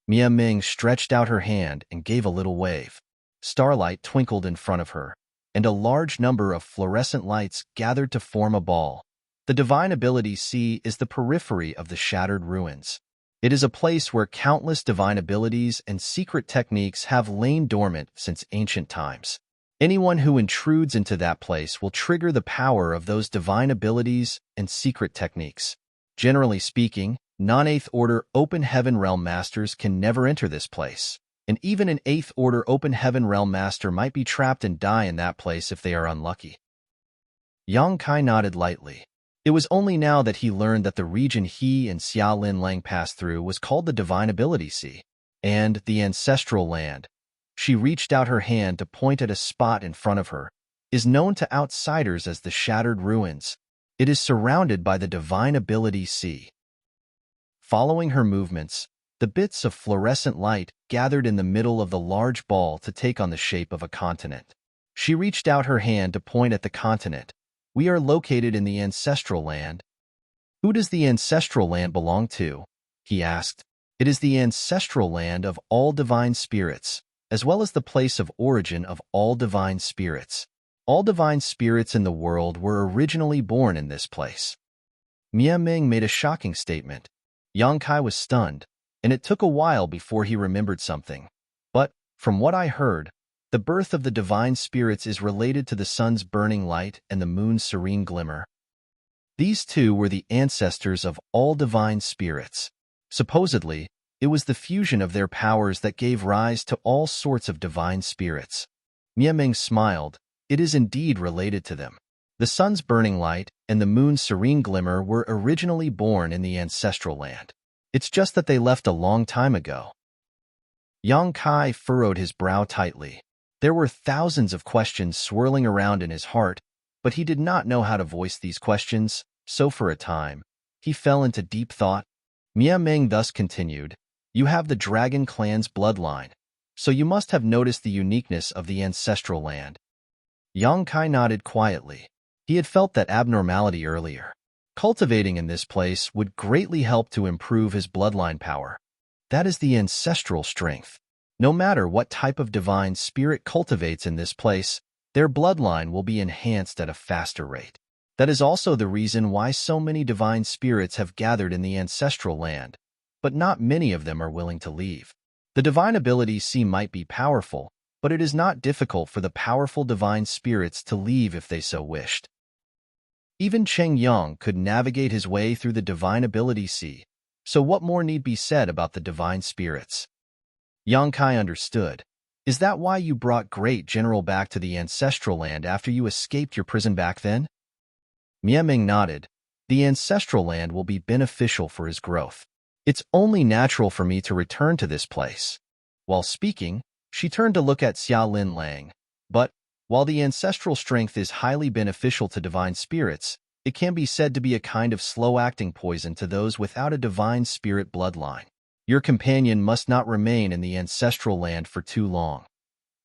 [SPEAKER 1] Mia Ming stretched out her hand and gave a little wave. Starlight twinkled in front of her, and a large number of fluorescent lights gathered to form a ball. The Divine Ability Sea is the periphery of the Shattered Ruins. It is a place where countless divine abilities and secret techniques have lain dormant since ancient times. Anyone who intrudes into that place will trigger the power of those divine abilities and secret techniques. Generally speaking, non-Eighth Order Open Heaven Realm Masters can never enter this place, and even an Eighth Order Open Heaven Realm Master might be trapped and die in that place if they are unlucky. Yang Kai nodded lightly. It was only now that he learned that the region he and Xia Linlang passed through was called the Divine Ability Sea, and the Ancestral Land. She reached out her hand to point at a spot in front of her, is known to outsiders as the Shattered Ruins. It is surrounded by the Divine Ability Sea. Following her movements, the bits of fluorescent light gathered in the middle of the large ball to take on the shape of a continent. She reached out her hand to point at the continent. We are located in the Ancestral Land. Who does the Ancestral Land belong to? He asked. It is the Ancestral Land of all divine spirits, as well as the place of origin of all divine spirits. All divine spirits in the world were originally born in this place. Mia Ming made a shocking statement. Yang Kai was stunned, and it took a while before he remembered something. But, from what I heard, the birth of the divine spirits is related to the sun's burning light and the moon's serene glimmer. These two were the ancestors of all divine spirits. Supposedly, it was the fusion of their powers that gave rise to all sorts of divine spirits. Mia Ming smiled. It is indeed related to them. The sun's burning light and the moon's serene glimmer were originally born in the Ancestral Land. It's just that they left a long time ago. Yang Kai furrowed his brow tightly. There were thousands of questions swirling around in his heart, but he did not know how to voice these questions, so for a time, he fell into deep thought. Mia Ming thus continued, You have the Dragon Clan's bloodline, so you must have noticed the uniqueness of the Ancestral Land. Yang Kai nodded quietly. He had felt that abnormality earlier. Cultivating in this place would greatly help to improve his bloodline power. That is the ancestral strength. No matter what type of divine spirit cultivates in this place, their bloodline will be enhanced at a faster rate. That is also the reason why so many divine spirits have gathered in the Ancestral Land, but not many of them are willing to leave. The Divine Ability Sea might be powerful, but it is not difficult for the powerful divine spirits to leave if they so wished. Even Cheng Yang could navigate his way through the Divine Ability Sea, so what more need be said about the divine spirits? Yang Kai understood. Is that why you brought Great General back to the ancestral land after you escaped your prison back then? Ming nodded. The ancestral land will be beneficial for his growth. It's only natural for me to return to this place. While speaking, she turned to look at Xiaolin Lang. But, while the ancestral strength is highly beneficial to divine spirits, it can be said to be a kind of slow-acting poison to those without a divine spirit bloodline. Your companion must not remain in the ancestral land for too long.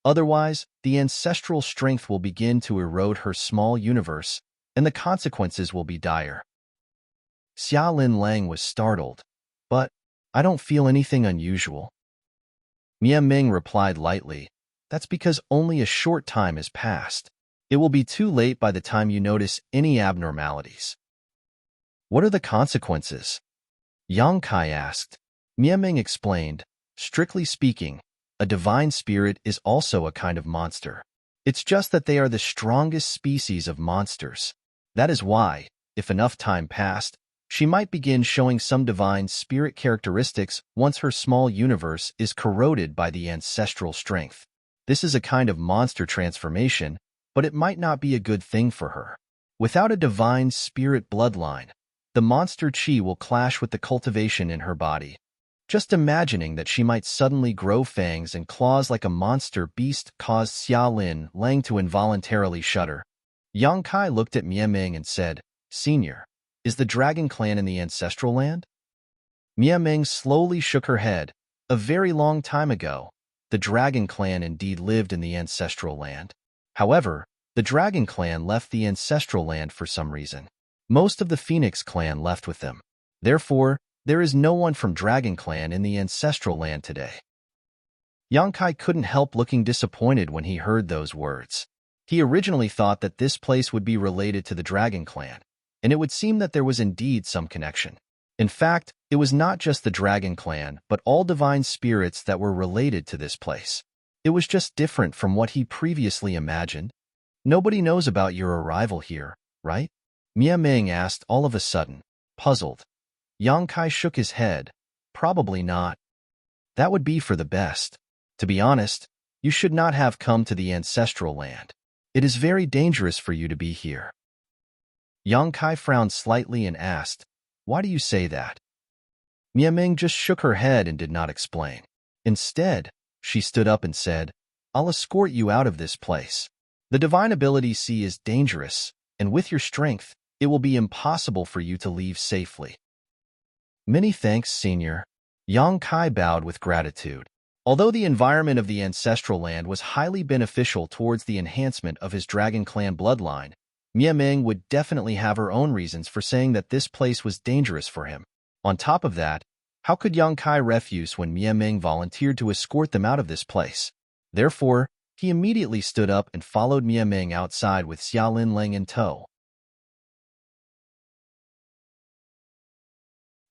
[SPEAKER 1] Otherwise, the ancestral strength will begin to erode her small universe, and the consequences will be dire. Xiaolin Lang was startled. But, I don't feel anything unusual. Ming replied lightly, that's because only a short time has passed. It will be too late by the time you notice any abnormalities. What are the consequences? Yang Kai asked. Ming explained, strictly speaking, a divine spirit is also a kind of monster. It's just that they are the strongest species of monsters. That is why, if enough time passed, she might begin showing some divine spirit characteristics once her small universe is corroded by the ancestral strength. This is a kind of monster transformation, but it might not be a good thing for her. Without a divine spirit bloodline, the monster chi will clash with the cultivation in her body. Just imagining that she might suddenly grow fangs and claws like a monster beast caused Xiaolin Lang to involuntarily shudder. Yang Kai looked at Ming and said, Senior, is the Dragon Clan in the ancestral land? Ming slowly shook her head. A very long time ago, the Dragon Clan indeed lived in the ancestral land. However, the Dragon Clan left the ancestral land for some reason. Most of the Phoenix Clan left with them. Therefore, there is no one from Dragon Clan in the ancestral land today. Yang Kai couldn't help looking disappointed when he heard those words. He originally thought that this place would be related to the Dragon Clan, and it would seem that there was indeed some connection. In fact, it was not just the Dragon Clan, but all divine spirits that were related to this place. It was just different from what he previously imagined. Nobody knows about your arrival here, right? Ming asked all of a sudden, puzzled. Yang Kai shook his head. Probably not. That would be for the best. To be honest, you should not have come to the ancestral land. It is very dangerous for you to be here. Yang Kai frowned slightly and asked, why do you say that? Ming just shook her head and did not explain. Instead, she stood up and said, I'll escort you out of this place. The divine ability sea is dangerous, and with your strength, it will be impossible for you to leave safely. Many thanks, Senior. Yang Kai bowed with gratitude. Although the environment of the ancestral land was highly beneficial towards the enhancement of his Dragon Clan bloodline, Ming would definitely have her own reasons for saying that this place was dangerous for him. On top of that, how could Yang Kai refuse when Ming volunteered to escort them out of this place? Therefore, he immediately stood up and followed Ming outside with Xiaolin Lang in tow.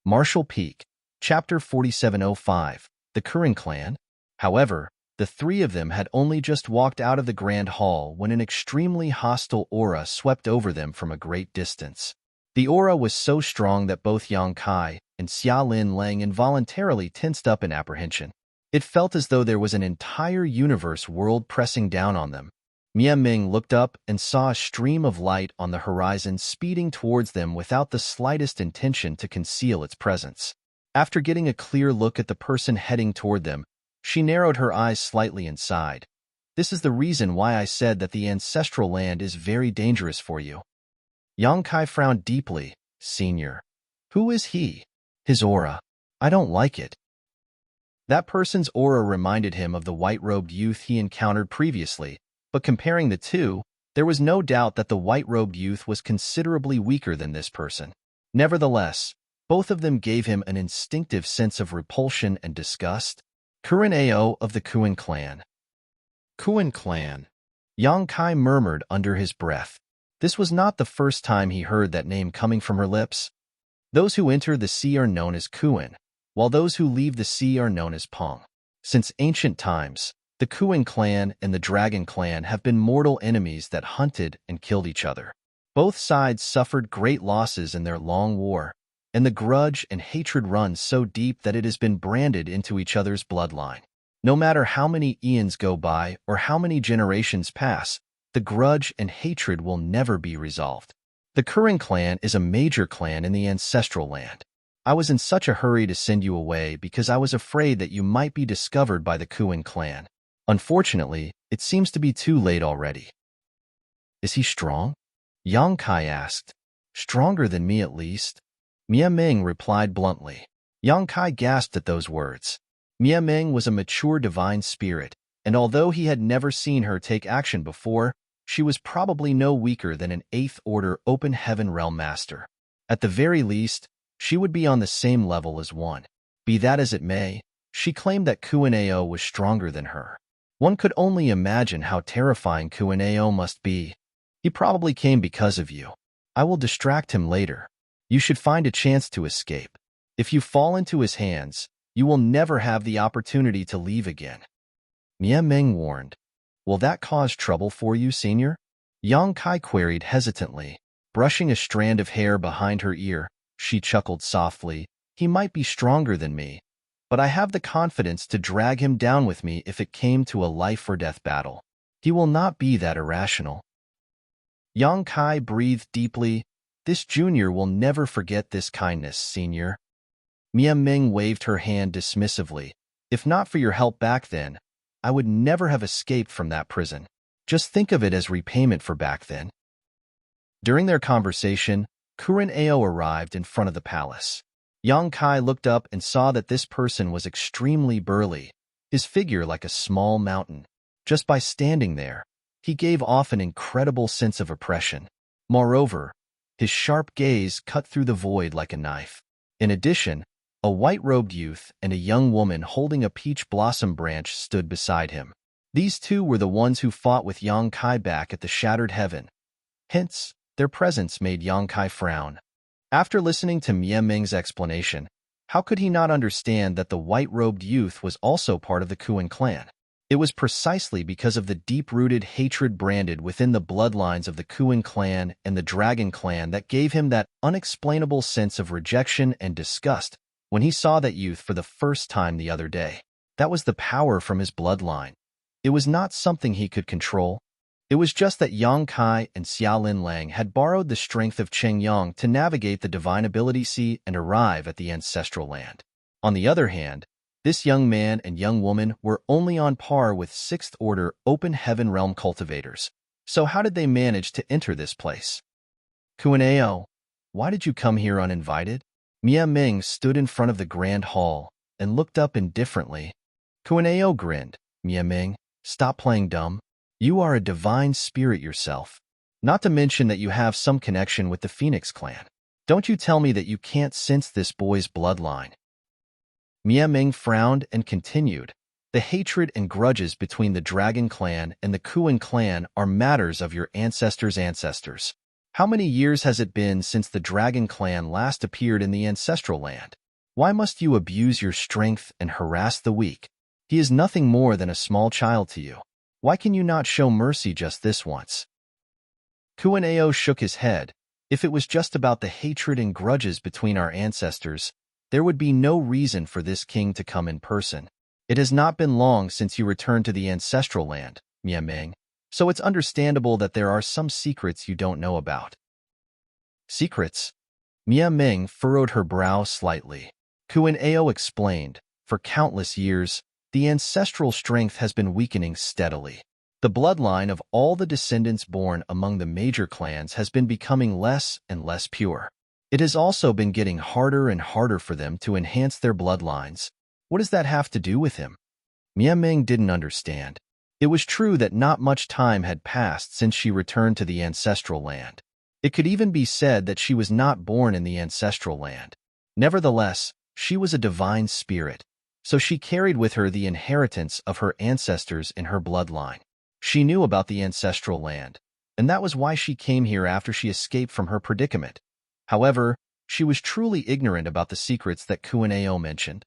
[SPEAKER 1] Marshall Peak, Chapter 4705, The Curran Clan. However, the three of them had only just walked out of the Grand Hall when an extremely hostile aura swept over them from a great distance. The aura was so strong that both Yang Kai and Xiaolin Lang involuntarily tensed up in apprehension. It felt as though there was an entire universe world pressing down on them. Ming looked up and saw a stream of light on the horizon speeding towards them without the slightest intention to conceal its presence. After getting a clear look at the person heading toward them, she narrowed her eyes slightly and sighed. This is the reason why I said that the ancestral land is very dangerous for you. Yang Kai frowned deeply. Senior. Who is he? His aura. I don't like it. That person's aura reminded him of the white-robed youth he encountered previously, but comparing the two, there was no doubt that the white-robed youth was considerably weaker than this person. Nevertheless, both of them gave him an instinctive sense of repulsion and disgust. Curran Ao of the Kuan clan. Kuan clan. Yang Kai murmured under his breath. This was not the first time he heard that name coming from her lips. Those who enter the sea are known as Kuan, while those who leave the sea are known as Pong. Since ancient times, the Kuan clan and the Dragon clan have been mortal enemies that hunted and killed each other. Both sides suffered great losses in their long war, and the grudge and hatred runs so deep that it has been branded into each other's bloodline. No matter how many eons go by or how many generations pass, the grudge and hatred will never be resolved. The Kurin clan is a major clan in the ancestral land. I was in such a hurry to send you away because I was afraid that you might be discovered by the Kuin clan. Unfortunately, it seems to be too late already. Is he strong? Yang Kai asked. Stronger than me at least. Mia Ming replied bluntly. Yang Kai gasped at those words. Mia Ming was a mature divine spirit, and although he had never seen her take action before, she was probably no weaker than an 8th Order Open Heaven Realm Master. At the very least, she would be on the same level as one. Be that as it may, she claimed that Kuinao was stronger than her. One could only imagine how terrifying Kuinao must be. He probably came because of you. I will distract him later. You should find a chance to escape. If you fall into his hands, you will never have the opportunity to leave again. Mia Ming warned. Will that cause trouble for you, Senior? Yang Kai queried hesitantly. Brushing a strand of hair behind her ear, she chuckled softly. He might be stronger than me, but I have the confidence to drag him down with me if it came to a life-or-death battle. He will not be that irrational. Yang Kai breathed deeply. This junior will never forget this kindness, Senior. Mia Ming waved her hand dismissively. If not for your help back then, I would never have escaped from that prison. Just think of it as repayment for back then. During their conversation, Kurin Ao arrived in front of the palace. Yang Kai looked up and saw that this person was extremely burly, his figure like a small mountain. Just by standing there, he gave off an incredible sense of oppression. Moreover, his sharp gaze cut through the void like a knife. In addition, a white-robed youth and a young woman holding a peach blossom branch stood beside him. These two were the ones who fought with Yang Kai back at the Shattered Heaven. Hence, their presence made Yang Kai frown. After listening to Mia Ming's explanation, how could he not understand that the white-robed youth was also part of the Kuin clan? It was precisely because of the deep-rooted hatred branded within the bloodlines of the Kuin clan and the Dragon clan that gave him that unexplainable sense of rejection and disgust when he saw that youth for the first time the other day. That was the power from his bloodline. It was not something he could control. It was just that Yang Kai and Xiaolin Lang had borrowed the strength of Cheng Yang to navigate the Divine Ability Sea and arrive at the ancestral land. On the other hand, this young man and young woman were only on par with 6th Order Open Heaven Realm cultivators. So how did they manage to enter this place? Kuinao, why did you come here uninvited? Mia Ming stood in front of the grand hall and looked up indifferently. Kuinao grinned. Mia Ming, stop playing dumb. You are a divine spirit yourself. Not to mention that you have some connection with the Phoenix clan. Don't you tell me that you can't sense this boy's bloodline. Mia Ming frowned and continued. The hatred and grudges between the Dragon clan and the Kuin clan are matters of your ancestors' ancestors. How many years has it been since the Dragon clan last appeared in the ancestral land? Why must you abuse your strength and harass the weak? He is nothing more than a small child to you. Why can you not show mercy just this once? Kuinao shook his head. If it was just about the hatred and grudges between our ancestors, there would be no reason for this king to come in person. It has not been long since you returned to the ancestral land, Mia Ming, so it's understandable that there are some secrets you don't know about. Secrets? Mia Ming furrowed her brow slightly. Kuinao explained, for countless years, the ancestral strength has been weakening steadily. The bloodline of all the descendants born among the major clans has been becoming less and less pure. It has also been getting harder and harder for them to enhance their bloodlines. What does that have to do with him? Mia Ming didn't understand. It was true that not much time had passed since she returned to the ancestral land. It could even be said that she was not born in the ancestral land. Nevertheless, she was a divine spirit, so she carried with her the inheritance of her ancestors in her bloodline. She knew about the ancestral land, and that was why she came here after she escaped from her predicament. However, she was truly ignorant about the secrets that Kuinao mentioned.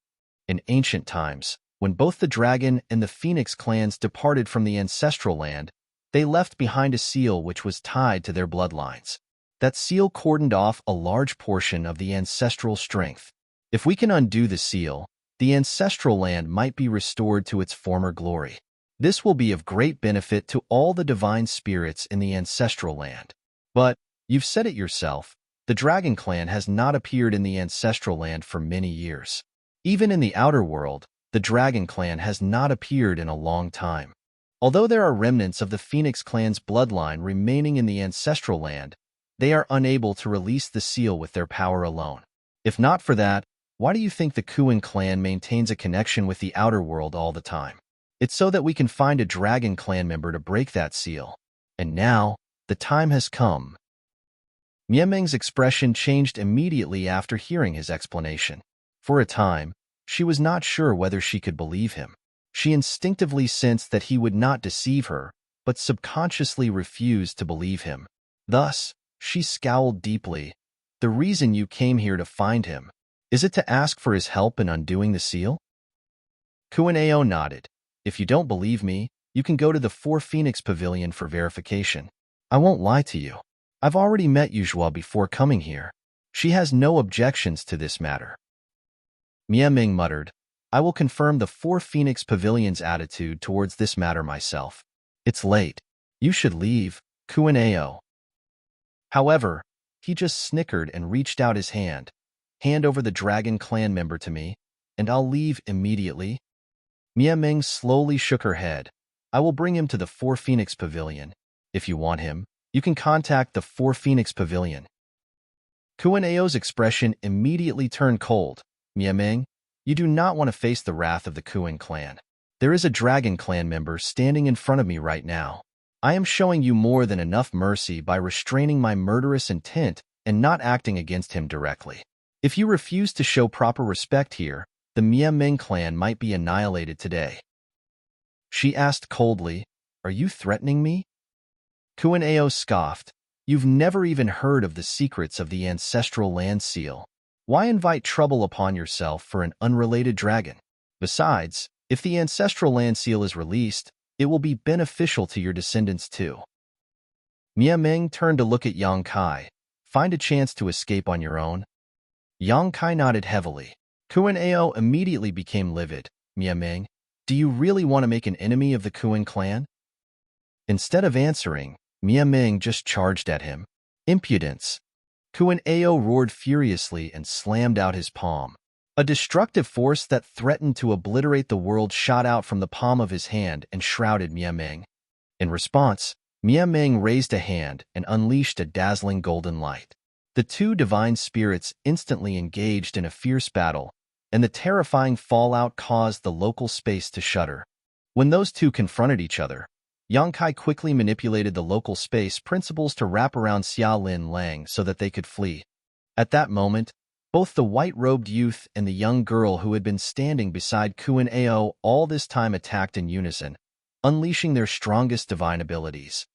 [SPEAKER 1] In ancient times, when both the Dragon and the Phoenix clans departed from the ancestral land, they left behind a seal which was tied to their bloodlines. That seal cordoned off a large portion of the ancestral strength. If we can undo the seal, the ancestral land might be restored to its former glory. This will be of great benefit to all the divine spirits in the ancestral land. But, you've said it yourself, the Dragon Clan has not appeared in the ancestral land for many years. Even in the outer world, the Dragon Clan has not appeared in a long time. Although there are remnants of the Phoenix Clan's bloodline remaining in the ancestral land, they are unable to release the seal with their power alone. If not for that, why do you think the Kuan clan maintains a connection with the outer world all the time? It's so that we can find a Dragon Clan member to break that seal. And now, the time has come. Miameng's expression changed immediately after hearing his explanation. For a time, she was not sure whether she could believe him. She instinctively sensed that he would not deceive her, but subconsciously refused to believe him. Thus, she scowled deeply. The reason you came here to find him, is it to ask for his help in undoing the seal? Kuan-Ao nodded. If you don't believe me, you can go to the Four Phoenix Pavilion for verification. I won't lie to you. I've already met Yuzhua before coming here. She has no objections to this matter. Miameng muttered, I will confirm the Four Phoenix Pavilion's attitude towards this matter myself. It's late. You should leave, Kuan-Ao. However, he just snickered and reached out his hand. Hand over the Dragon Clan member to me, and I'll leave immediately. Miameng slowly shook her head. I will bring him to the Four Phoenix Pavilion. If you want him, you can contact the Four Phoenix Pavilion. Kuan-Ao's expression immediately turned cold. Miameng, you do not want to face the wrath of the Kuan clan. There is a Dragon Clan member standing in front of me right now. I am showing you more than enough mercy by restraining my murderous intent and not acting against him directly. If you refuse to show proper respect here, the Miameng clan might be annihilated today. She asked coldly, Are you threatening me? Kuan-Ao scoffed. You've never even heard of the secrets of the ancestral land seal. Why invite trouble upon yourself for an unrelated dragon? Besides, if the ancestral land seal is released, it will be beneficial to your descendants too. Miameng turned to look at Yang Kai. Find a chance to escape on your own? Yang Kai nodded heavily. Kuan-Ao immediately became livid. Miameng, do you really want to make an enemy of the Kuan clan? Instead of answering, Miameng just charged at him. Impudence! Kuan-Ao roared furiously and slammed out his palm. A destructive force that threatened to obliterate the world shot out from the palm of his hand and shrouded Miameng. In response, Miameng raised a hand and unleashed a dazzling golden light. The two divine spirits instantly engaged in a fierce battle, and the terrifying fallout caused the local space to shudder. When those two confronted each other, Yang Kai quickly manipulated the local space principles to wrap around Xia Lin Lang so that they could flee. At that moment, both the white-robed youth and the young girl who had been standing beside Kuan-Ao all this time attacked in unison, unleashing their strongest divine abilities.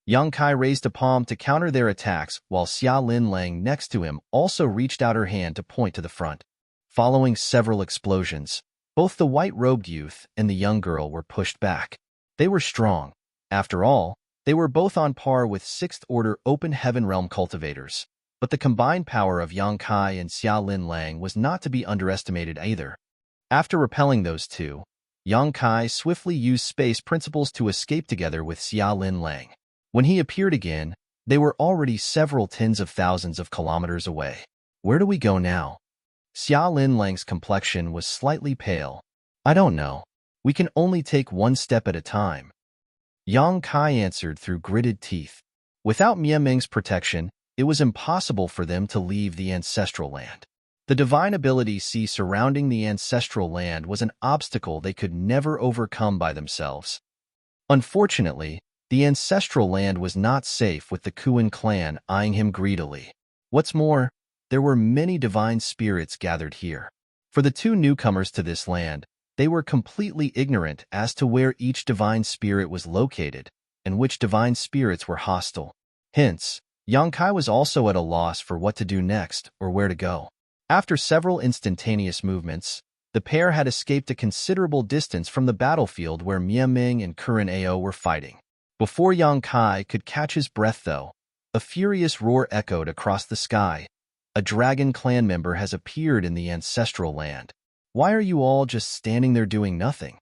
[SPEAKER 1] Yang Kai raised a palm to counter their attacks, while Xia Lin Lang next to him also reached out her hand to point to the front. Following several explosions, both the white-robed youth and the young girl were pushed back. They were strong. After all, they were both on par with Sixth-Order Open Heaven Realm cultivators. But the combined power of Yang Kai and Xia Lin Lang was not to be underestimated either. After repelling those two, Yang Kai swiftly used space principles to escape together with Xia Lin Lang. When he appeared again, they were already several tens of thousands of kilometers away. Where do we go now? Xia Lin Lang's complexion was slightly pale. I don't know. We can only take one step at a time. Yang Kai answered through gritted teeth. Without Miameng's protection, it was impossible for them to leave the ancestral land. The divine ability sea surrounding the ancestral land was an obstacle they could never overcome by themselves. Unfortunately, the ancestral land was not safe with the Kuan clan eyeing him greedily. What's more, there were many divine spirits gathered here. For the two newcomers to this land, they were completely ignorant as to where each divine spirit was located and which divine spirits were hostile. Hence, Yang Kai was also at a loss for what to do next or where to go. After several instantaneous movements, the pair had escaped a considerable distance from the battlefield where Miameng and Kuan-Ao were fighting. Before Yang Kai could catch his breath, though, a furious roar echoed across the sky. A Dragon Clan member has appeared in the ancestral land. Why are you all just standing there doing nothing?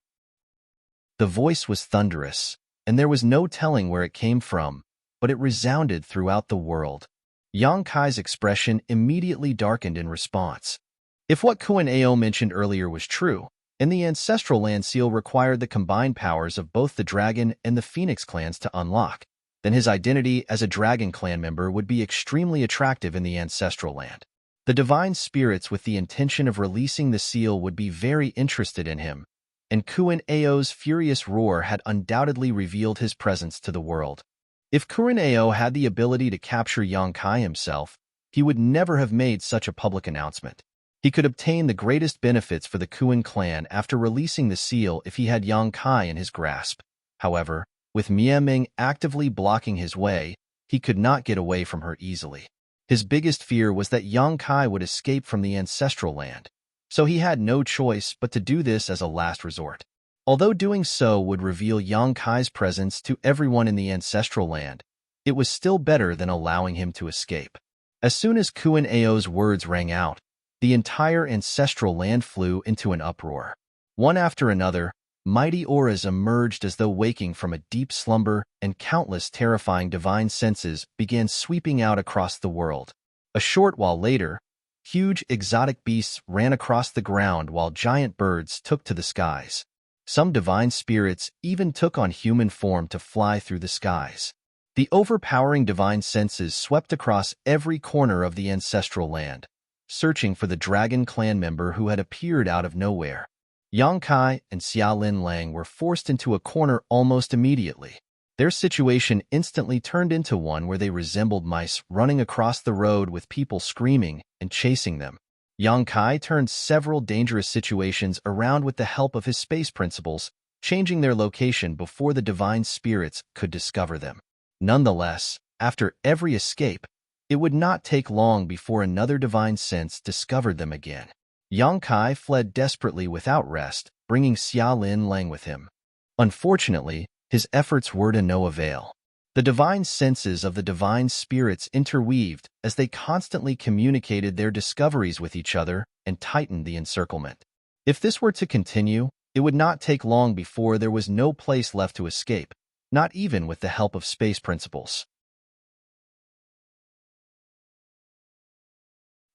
[SPEAKER 1] The voice was thunderous, and there was no telling where it came from, but it resounded throughout the world. Yang Kai's expression immediately darkened in response. If what Kuan Ao mentioned earlier was true, and the ancestral land seal required the combined powers of both the dragon and the phoenix clans to unlock, then his identity as a dragon clan member would be extremely attractive in the ancestral land. The divine spirits with the intention of releasing the seal would be very interested in him, and Kuan Ao's furious roar had undoubtedly revealed his presence to the world. If Kuan Ao had the ability to capture Yang Kai himself, he would never have made such a public announcement. He could obtain the greatest benefits for the Kuan clan after releasing the seal if he had Yang Kai in his grasp. However, with Mia Ming actively blocking his way, he could not get away from her easily. His biggest fear was that Yang Kai would escape from the ancestral land, so he had no choice but to do this as a last resort. Although doing so would reveal Yang Kai's presence to everyone in the ancestral land, it was still better than allowing him to escape. As soon as Kuan Ao's words rang out, the entire ancestral land flew into an uproar. One after another, mighty auras emerged as though waking from a deep slumber, and countless terrifying divine senses began sweeping out across the world. A short while later, huge exotic beasts ran across the ground while giant birds took to the skies. Some divine spirits even took on human form to fly through the skies. The overpowering divine senses swept across every corner of the ancestral land, searching for the dragon clan member who had appeared out of nowhere. Yang Kai and Xia Lin Lang were forced into a corner almost immediately. Their situation instantly turned into one where they resembled mice running across the road with people screaming and chasing them. Yang Kai turned several dangerous situations around with the help of his space principles, changing their location before the divine spirits could discover them. Nonetheless, after every escape, it would not take long before another divine sense discovered them again. Yang Kai fled desperately without rest, bringing Xia Lin Lang with him. Unfortunately, his efforts were to no avail. The divine senses of the divine spirits interweaved as they constantly communicated their discoveries with each other and tightened the encirclement. If this were to continue, it would not take long before there was no place left to escape, not even with the help of space principles.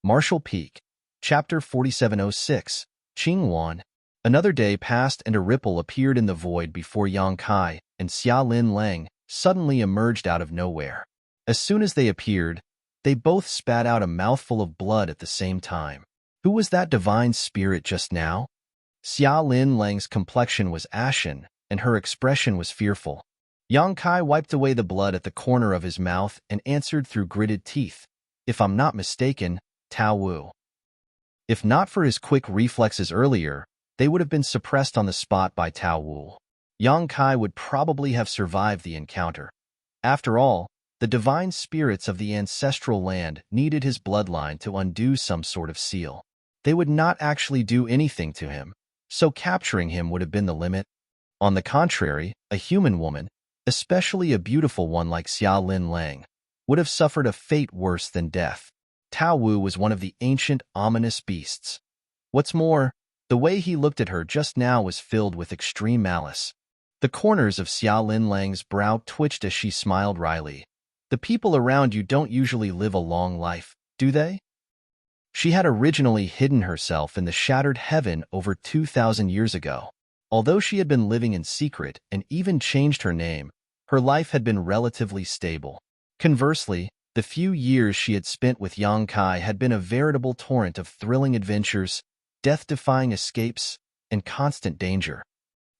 [SPEAKER 1] Marshall Peak, Chapter 4706, Qingwan. Another day passed and a ripple appeared in the void before Yang Kai and Xia Lin Lang suddenly emerged out of nowhere. As soon as they appeared, they both spat out a mouthful of blood at the same time. Who was that divine spirit just now? Xia Lin Lang's complexion was ashen, and her expression was fearful. Yang Kai wiped away the blood at the corner of his mouth and answered through gritted teeth, "If I'm not mistaken, Tao Wu." If not for his quick reflexes earlier, they would have been suppressed on the spot by Tao Wu. Yang Kai would probably have survived the encounter. After all, the divine spirits of the ancestral land needed his bloodline to undo some sort of seal. They would not actually do anything to him, so capturing him would have been the limit. On the contrary, a human woman, especially a beautiful one like Xia Lin Lang, would have suffered a fate worse than death. Tao Wu was one of the ancient, ominous beasts. What's more, the way he looked at her just now was filled with extreme malice. The corners of Xia Lin Lang's brow twitched as she smiled wryly. The people around you don't usually live a long life, do they? She had originally hidden herself in the shattered heaven over 2,000 years ago. Although she had been living in secret and even changed her name, her life had been relatively stable. Conversely, the few years she had spent with Yang Kai had been a veritable torrent of thrilling adventures, death-defying escapes, and constant danger.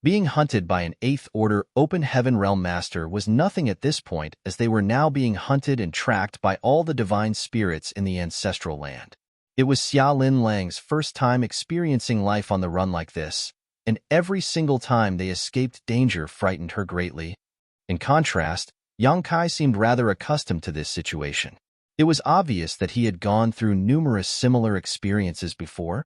[SPEAKER 1] Being hunted by an Eighth Order Open Heaven Realm Master was nothing at this point, as they were now being hunted and tracked by all the divine spirits in the ancestral land. It was Xia Lin Lang's first time experiencing life on the run like this, and every single time they escaped danger frightened her greatly. In contrast, Yang Kai seemed rather accustomed to this situation. It was obvious that he had gone through numerous similar experiences before.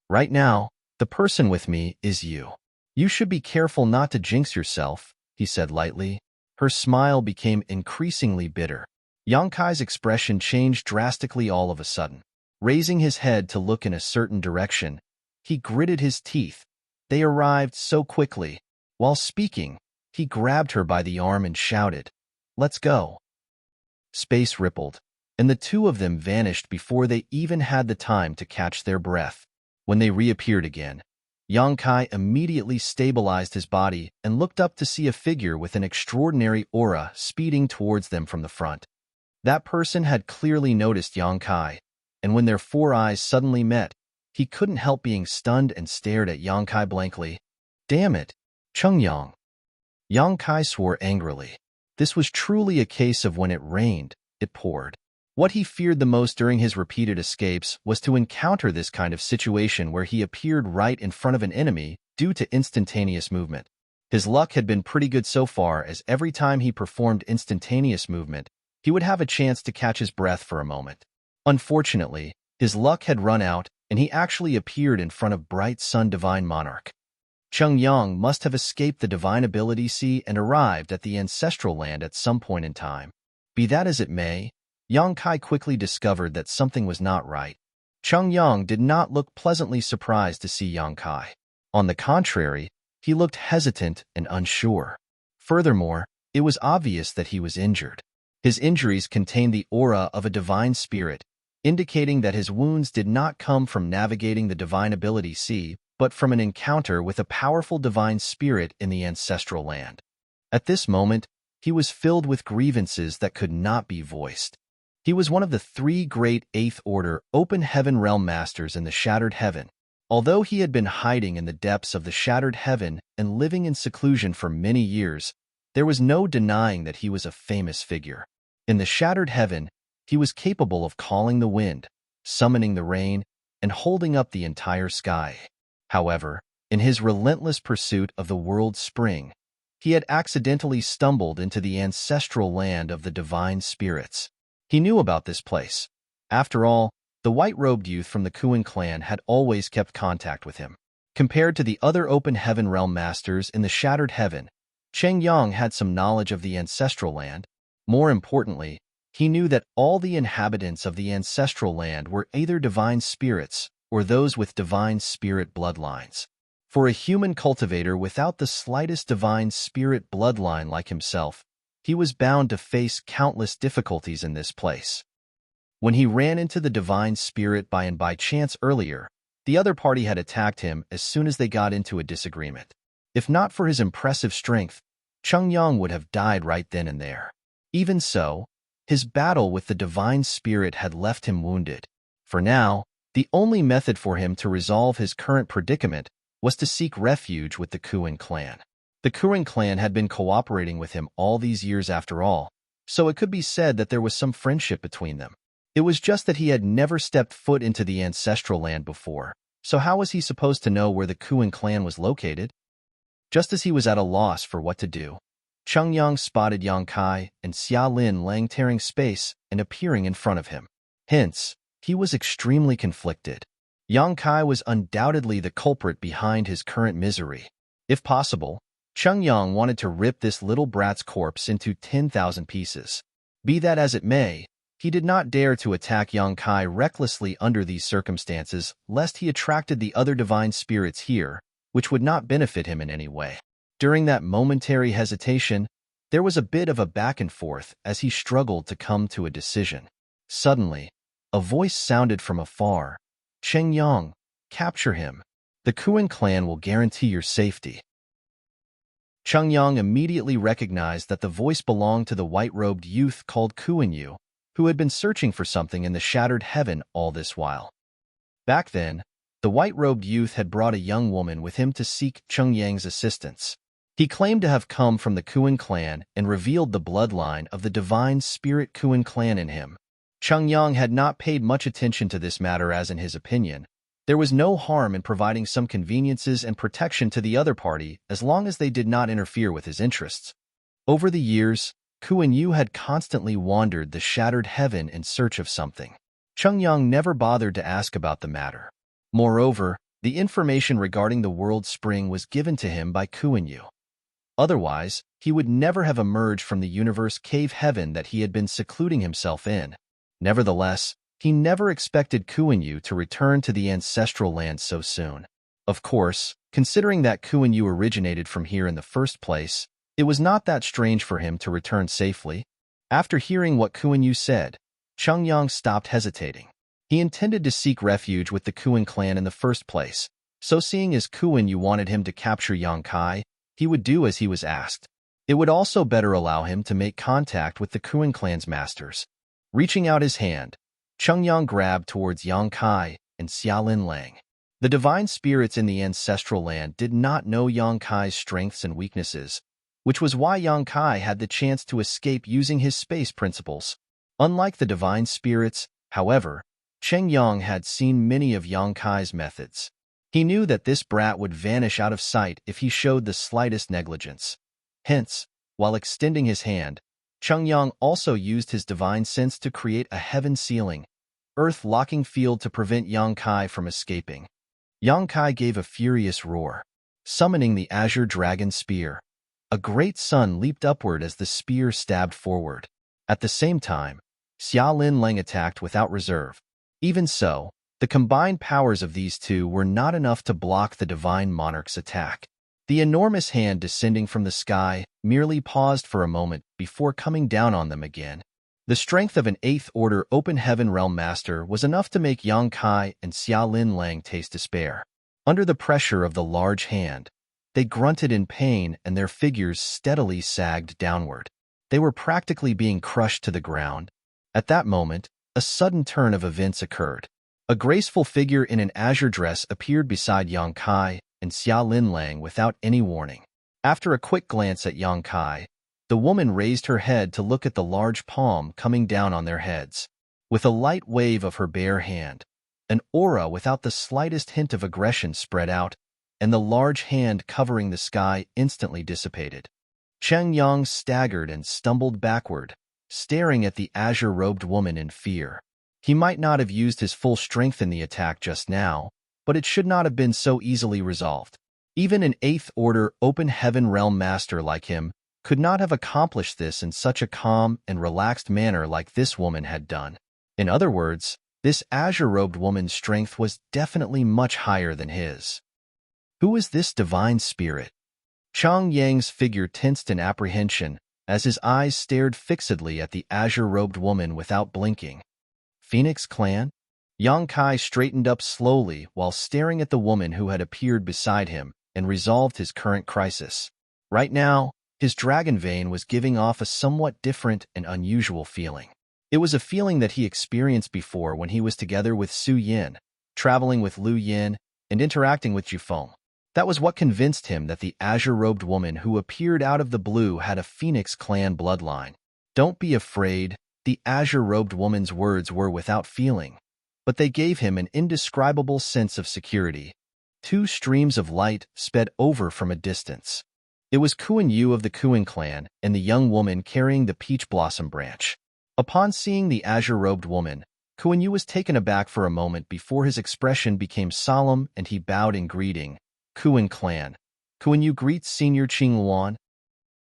[SPEAKER 1] Right now, the person with me is you. You should be careful not to jinx yourself, he said lightly. Her smile became increasingly bitter. Yang Kai's expression changed drastically all of a sudden. Raising his head to look in a certain direction, He gritted his teeth. They arrived so quickly. While speaking, he grabbed her by the arm and shouted, "Let's go." Space rippled, and the two of them vanished before they even had the time to catch their breath. When they reappeared again, Yang Kai immediately stabilized his body and looked up to see a figure with an extraordinary aura speeding towards them from the front. That person had clearly noticed Yang Kai, and when their four eyes suddenly met, he couldn't help being stunned and stared at Yang Kai blankly. "Damn it, Chung Yang." Yang Kai swore angrily. This was truly a case of when it rained, it poured. What he feared the most during his repeated escapes was to encounter this kind of situation where he appeared right in front of an enemy due to instantaneous movement. His luck had been pretty good so far, as every time he performed instantaneous movement, he would have a chance to catch his breath for a moment. Unfortunately, his luck had run out, and he actually appeared in front of Bright Sun Divine Monarch. Chung Yang must have escaped the Divine Ability Sea and arrived at the Ancestral Land at some point in time. Be that as it may, Yang Kai quickly discovered that something was not right. Chung Yang did not look pleasantly surprised to see Yang Kai. On the contrary, he looked hesitant and unsure. Furthermore, it was obvious that he was injured. His injuries contained the aura of a divine spirit, indicating that his wounds did not come from navigating the Divine Ability Sea, but from an encounter with a powerful divine spirit in the Ancestral Land. At this moment, he was filled with grievances that could not be voiced. He was one of the three great Eighth Order Open Heaven Realm Masters in the Shattered Heaven. Although he had been hiding in the depths of the Shattered Heaven and living in seclusion for many years, there was no denying that he was a famous figure. In the Shattered Heaven, he was capable of calling the wind, summoning the rain, and holding up the entire sky. However, in his relentless pursuit of the world's spring, he had accidentally stumbled into the ancestral land of the divine spirits. He knew about this place. After all, the white-robed youth from the Kuan clan had always kept contact with him. Compared to the other Open Heaven Realm Masters in the Shattered Heaven, Cheng Yang had some knowledge of the ancestral land. More importantly, he knew that all the inhabitants of the ancestral land were either divine spirits or those with divine spirit bloodlines. For a human cultivator without the slightest divine spirit bloodline like himself, he was bound to face countless difficulties in this place. When he ran into the divine spirit by chance earlier, the other party had attacked him as soon as they got into a disagreement. If not for his impressive strength, Chung Yang would have died right then and there. Even so, his battle with the divine spirit had left him wounded. For now, the only method for him to resolve his current predicament was to seek refuge with the Kuan clan. The Kuan clan had been cooperating with him all these years after all, so it could be said that there was some friendship between them. It was just that he had never stepped foot into the ancestral land before, so how was he supposed to know where the Kuan clan was located? Just as he was at a loss for what to do, Chung Yang spotted Yang Kai and Xia Lin laying tearing space and appearing in front of him. Hence, he was extremely conflicted. Yang Kai was undoubtedly the culprit behind his current misery. If possible, Chung Yang wanted to rip this little brat's corpse into 10,000 pieces. Be that as it may, he did not dare to attack Yang Kai recklessly under these circumstances, lest he attracted the other divine spirits here, which would not benefit him in any way. During that momentary hesitation, there was a bit of a back and forth as he struggled to come to a decision. Suddenly, a voice sounded from afar. "Cheng Yang, capture him. The Kuan clan will guarantee your safety." Chung Yang immediately recognized that the voice belonged to the white-robed youth called Kuan Yu, who had been searching for something in the Shattered Heaven all this while. Back then, the white-robed youth had brought a young woman with him to seek Chung Yang's assistance. He claimed to have come from the Kuan clan and revealed the bloodline of the divine spirit Kuan clan in him. Chung Yang had not paid much attention to this matter as, in his opinion, there was no harm in providing some conveniences and protection to the other party as long as they did not interfere with his interests. Over the years, Kuan Yu had constantly wandered the Shattered Heaven in search of something. Chung Yang never bothered to ask about the matter. Moreover, the information regarding the world spring was given to him by Kuan Yu. Otherwise, he would never have emerged from the universe cave heaven that he had been secluding himself in. Nevertheless, he never expected Kuan Yu to return to the ancestral land so soon. Of course, considering that Kuan Yu originated from here in the first place, it was not that strange for him to return safely. After hearing what Kuan Yu said, Cheng Yang stopped hesitating. He intended to seek refuge with the Kuan clan in the first place, so seeing as Kuan Yu wanted him to capture Yang Kai, he would do as he was asked. It would also better allow him to make contact with the Kuan clan's masters. Reaching out his hand, Cheng Yang grabbed towards Yang Kai and Xiaolin Lang. The divine spirits in the ancestral land did not know Yang Kai's strengths and weaknesses, which was why Yang Kai had the chance to escape using his space principles. Unlike the divine spirits, however, Cheng Yang had seen many of Yang Kai's methods. He knew that this brat would vanish out of sight if he showed the slightest negligence. Hence, while extending his hand, Cheng Yang also used his divine sense to create a heaven sealing, earth-locking field to prevent Yang Kai from escaping. Yang Kai gave a furious roar, summoning the azure dragon spear. A great sun leaped upward as the spear stabbed forward. At the same time, Xiaolin Lang attacked without reserve. Even so, the combined powers of these two were not enough to block the divine monarch's attack. The enormous hand descending from the sky merely paused for a moment before coming down on them again. The strength of an 8th Order Open Heaven Realm Master was enough to make Yang Kai and Xiaolin Lang taste despair. Under the pressure of the large hand, they grunted in pain and their figures steadily sagged downward. They were practically being crushed to the ground. At that moment, a sudden turn of events occurred. A graceful figure in an azure dress appeared beside Yang Kai and Xiaolin Lang without any warning. After a quick glance at Yang Kai, the woman raised her head to look at the large palm coming down on their heads. With a light wave of her bare hand, an aura without the slightest hint of aggression spread out, and the large hand covering the sky instantly dissipated. Cheng Yang staggered and stumbled backward, staring at the azure-robed woman in fear. He might not have used his full strength in the attack just now, but it should not have been so easily resolved. Even an 8th Order Open Heaven Realm Master like him could not have accomplished this in such a calm and relaxed manner like this woman had done. In other words, this azure-robed woman's strength was definitely much higher than his. Who is this divine spirit? Cheng Yang's figure tensed in apprehension as his eyes stared fixedly at the azure-robed woman without blinking. Phoenix Clan? Yang Kai straightened up slowly while staring at the woman who had appeared beside him and resolved his current crisis. Right now, his dragon vein was giving off a somewhat different and unusual feeling. It was a feeling that he experienced before when he was together with Su Yin, traveling with Lu Yin, and interacting with Jufeng. That was what convinced him that the azure-robed woman who appeared out of the blue had a Phoenix Clan bloodline. Don't be afraid, the azure-robed woman's words were without feeling, but they gave him an indescribable sense of security. Two streams of light sped over from a distance. It was Kuan Yu of the Kuan clan and the young woman carrying the peach blossom branch. Upon seeing the azure-robed woman, Kuan Yu was taken aback for a moment before his expression became solemn and he bowed in greeting. Kuan clan. Kuan Yu greets Senior Qing Luan.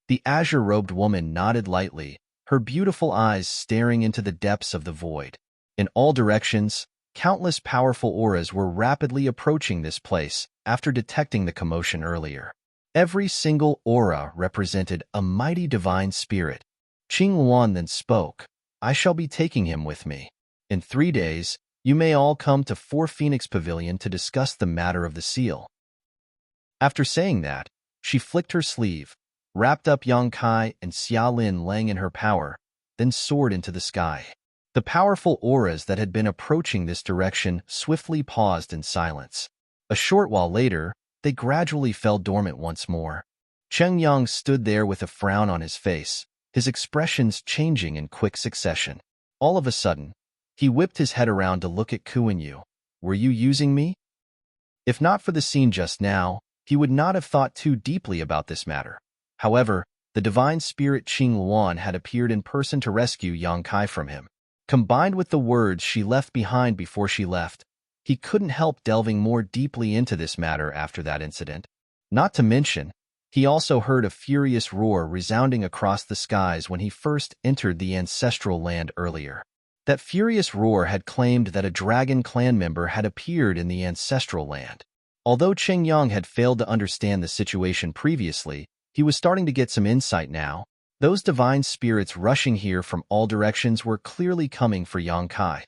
[SPEAKER 1] The azure-robed woman nodded lightly, her beautiful eyes staring into the depths of the void. In all directions, countless powerful auras were rapidly approaching this place after detecting the commotion earlier. Every single aura represented a mighty divine spirit. Qing Luan then spoke, "I shall be taking him with me. In 3 days, you may all come to 4 Phoenix Pavilion to discuss the matter of the seal." After saying that, she flicked her sleeve, wrapped up Yang Kai and Xiaolin Lang in her power, then soared into the sky. The powerful auras that had been approaching this direction swiftly paused in silence. A short while later, they gradually fell dormant once more. Cheng Yang stood there with a frown on his face, his expressions changing in quick succession. All of a sudden, he whipped his head around to look at Kuan Yu. "Were you using me?" If not for the scene just now, he would not have thought too deeply about this matter. However, the divine spirit Qing Luan had appeared in person to rescue Yang Kai from him. Combined with the words she left behind before she left, he couldn't help delving more deeply into this matter after that incident. Not to mention, he also heard a furious roar resounding across the skies when he first entered the ancestral land earlier. That furious roar had claimed that a dragon clan member had appeared in the ancestral land. Although Qing Yang had failed to understand the situation previously, he was starting to get some insight now. Those divine spirits rushing here from all directions were clearly coming for Yang Kai.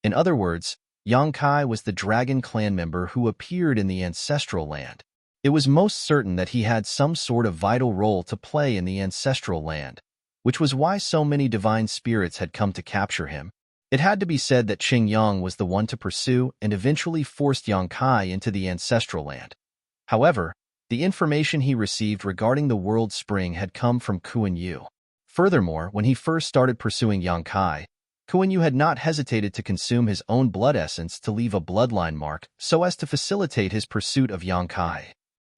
[SPEAKER 1] In other words, Yang Kai was the dragon clan member who appeared in the ancestral land. It was most certain that he had some sort of vital role to play in the ancestral land, which was why so many divine spirits had come to capture him. It had to be said that Qing Yang was the one to pursue and eventually forced Yang Kai into the ancestral land. However, the information he received regarding the world spring had come from Kuan Yu. Furthermore, when he first started pursuing Yang Kai, Kuan Yu had not hesitated to consume his own blood essence to leave a bloodline mark so as to facilitate his pursuit of Yang Kai.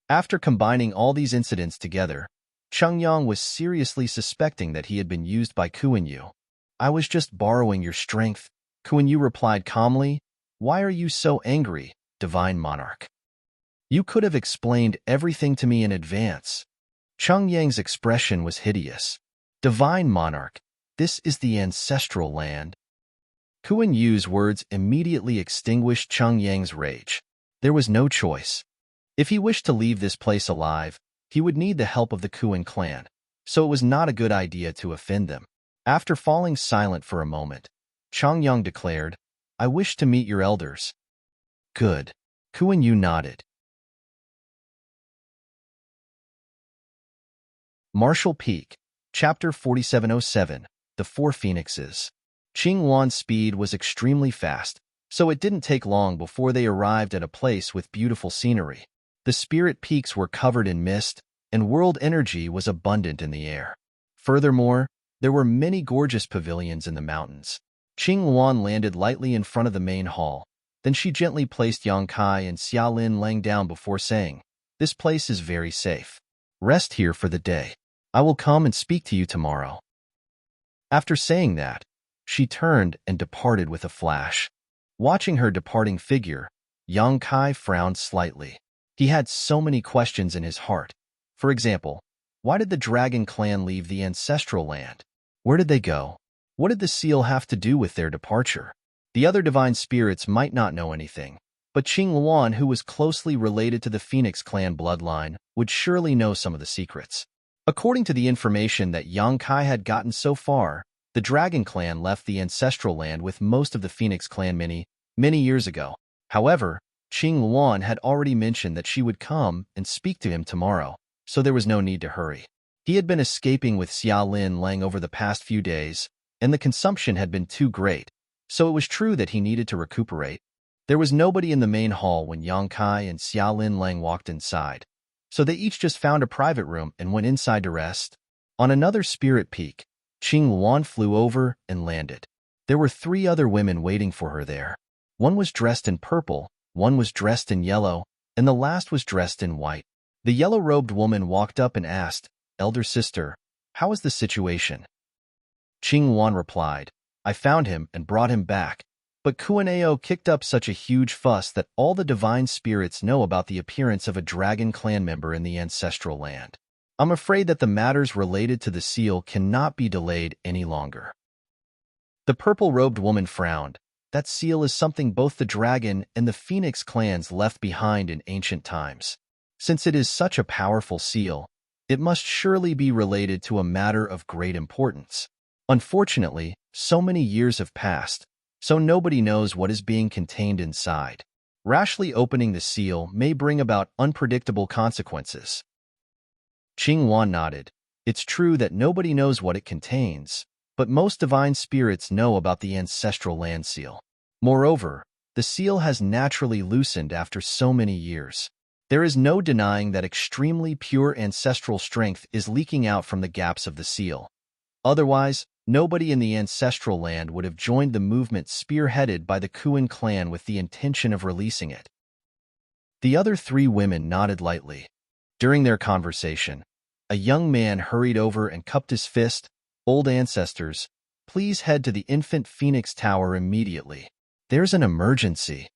[SPEAKER 1] After combining all these incidents together, Qing Yang was seriously suspecting that he had been used by Kuan Yu. "I was just borrowing your strength," Kuan Yu replied calmly. "Why are you so angry, Divine Monarch? You could have explained everything to me in advance." Qing Yang's expression was hideous. "Divine Monarch, this is the ancestral land." Kuan Yu's words immediately extinguished Qing Yang's rage. There was no choice. If he wished to leave this place alive, he would need the help of the Kuan clan, so it was not a good idea to offend them. After falling silent for a moment, Qing Yang declared, "I wish to meet your elders." "Good." Kuan Yu nodded. Martial Peak, Chapter 4707, The Four Phoenixes. Qing Wan's speed was extremely fast, so it didn't take long before they arrived at a place with beautiful scenery. The spirit peaks were covered in mist, and world energy was abundant in the air. Furthermore, there were many gorgeous pavilions in the mountains. Qing Wan landed lightly in front of the main hall. Then she gently placed Yang Kai and Xiaolin laying down before saying, "This place is very safe. Rest here for the day. I will come and speak to you tomorrow." After saying that, she turned and departed with a flash. Watching her departing figure, Yang Kai frowned slightly. He had so many questions in his heart. For example, why did the Dragon Clan leave the ancestral land? Where did they go? What did the seal have to do with their departure? The other divine spirits might not know anything, but Qing Luan, who was closely related to the Phoenix clan bloodline, would surely know some of the secrets. According to the information that Yang Kai had gotten so far, the Dragon Clan left the ancestral land with most of the Phoenix clan many years ago. However, Qing Luan had already mentioned that she would come and speak to him tomorrow, so there was no need to hurry. He had been escaping with Xiaolin Lang over the past few days, and the consumption had been too great, so it was true that he needed to recuperate. There was nobody in the main hall when Yang Kai and Xiaolin Lang walked inside, so they each just found a private room and went inside to rest. On another spirit peak, Qing Luan flew over and landed. There were 3 other women waiting for her there. One was dressed in purple, one was dressed in yellow, and the last was dressed in white. The yellow-robed woman walked up and asked, "Elder sister, how is the situation?" Qing Wan replied, "I found him and brought him back, but Kuan-Ao kicked up such a huge fuss that all the divine spirits know about the appearance of a Dragon Clan member in the ancestral land. I'm afraid that the matters related to the seal cannot be delayed any longer." The purple-robed woman frowned. That seal is something both the dragon and the Phoenix clans left behind in ancient times. Since it is such a powerful seal, it must surely be related to a matter of great importance. Unfortunately, so many years have passed, so nobody knows what is being contained inside. Rashly opening the seal may bring about unpredictable consequences. Qing Wan nodded. It's true that nobody knows what it contains, but most divine spirits know about the ancestral land seal. Moreover, the seal has naturally loosened after so many years. There is no denying that extremely pure ancestral strength is leaking out from the gaps of the seal. Otherwise, nobody in the ancestral land would have joined the movement spearheaded by the Kuan clan with the intention of releasing it. The other 3 women nodded lightly. During their conversation, a young man hurried over and cupped his fist. "Old ancestors, please head to the infant Phoenix Tower immediately. There's an emergency."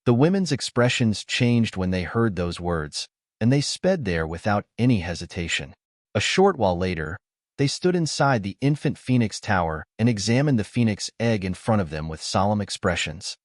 [SPEAKER 1] The women's expressions changed when they heard those words, and they sped there without any hesitation. A short while later, they stood inside the infant Phoenix Tower and examined the Phoenix egg in front of them with solemn expressions.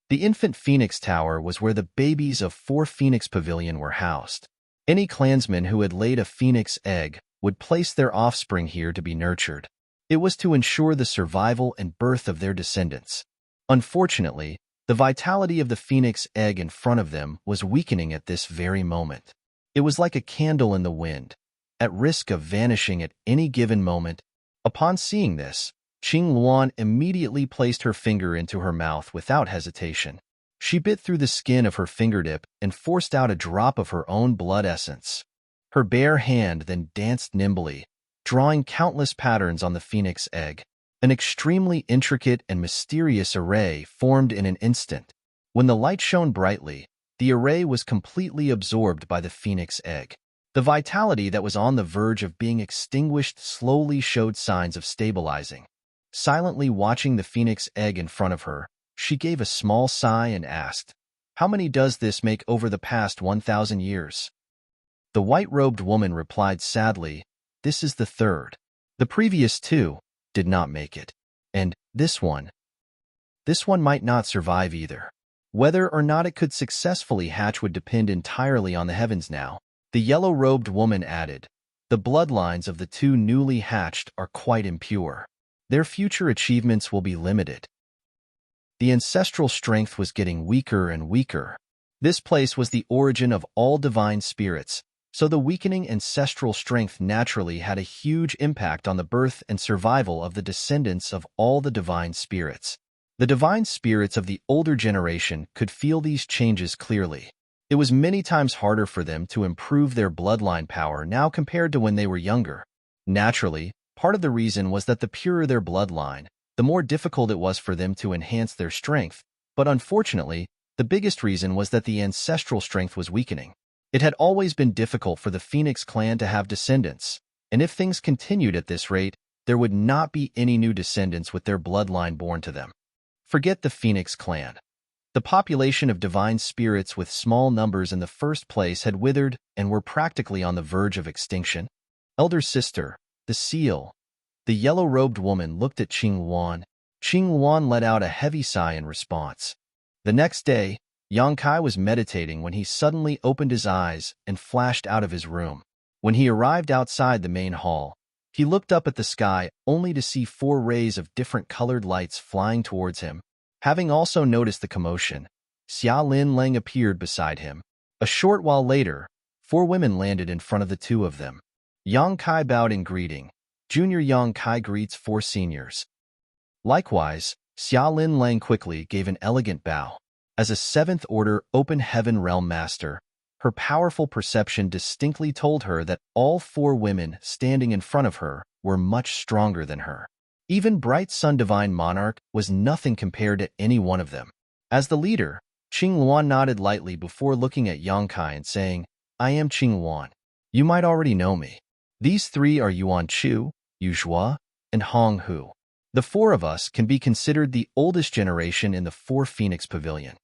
[SPEAKER 1] The infant phoenix tower was where the babies of 4 Phoenix Pavilion were housed. Any clansman who had laid a phoenix egg would place their offspring here to be nurtured. It was to ensure the survival and birth of their descendants. Unfortunately, the vitality of the phoenix egg in front of them was weakening at this very moment. It was like a candle in the wind, at risk of vanishing at any given moment. Upon seeing this, Qing Luan immediately placed her finger into her mouth without hesitation. She bit through the skin of her fingertip and forced out a drop of her own blood essence. Her bare hand then danced nimbly, drawing countless patterns on the phoenix egg. An extremely intricate and mysterious array formed in an instant. When the light shone brightly, the array was completely absorbed by the phoenix egg. The vitality that was on the verge of being extinguished slowly showed signs of stabilizing. Silently watching the phoenix egg in front of her, she gave a small sigh and asked, "How many does this make over the past 1,000 years?" The white-robed woman replied sadly, "This is the third. The previous 2 did not make it. And this one might not survive either. Whether or not it could successfully hatch would depend entirely on the heavens now." The yellow-robed woman added, "The bloodlines of the 2 newly hatched are quite impure. Their future achievements will be limited." The ancestral strength was getting weaker and weaker. This place was the origin of all divine spirits, so the weakening ancestral strength naturally had a huge impact on the birth and survival of the descendants of all the divine spirits. The divine spirits of the older generation could feel these changes clearly. It was many times harder for them to improve their bloodline power now compared to when they were younger. Naturally, part of the reason was that the purer their bloodline, the more difficult it was for them to enhance their strength, but unfortunately, the biggest reason was that the ancestral strength was weakening. It had always been difficult for the Phoenix clan to have descendants, and if things continued at this rate, there would not be any new descendants with their bloodline born to them. Forget the Phoenix clan. The population of divine spirits with small numbers in the first place had withered and were practically on the verge of extinction. Elder sister, the seal. The yellow-robed woman looked at Qing Luan. Qing Luan let out a heavy sigh in response. The next day, Yang Kai was meditating when he suddenly opened his eyes and flashed out of his room. When he arrived outside the main hall, he looked up at the sky only to see 4 rays of different colored lights flying towards him. Having also noticed the commotion, Xia Lin Lang appeared beside him. A short while later, 4 women landed in front of the 2 of them. Yang Kai bowed in greeting. Junior Yang Kai greets 4 seniors. Likewise, Xia Lin Lang quickly gave an elegant bow. As a 7th Order Open Heaven Realm Master, her powerful perception distinctly told her that all 4 women standing in front of her were much stronger than her. Even Bright Sun Divine Monarch was nothing compared to any one of them. As the leader, Qing Luan nodded lightly before looking at Yang Kai and saying, "I am Qing Luan. You might already know me. These 3 are Yuan Chu, Yu Zhua, and Hong Hu. The 4 of us can be considered the oldest generation in the 4 Phoenix Pavilion."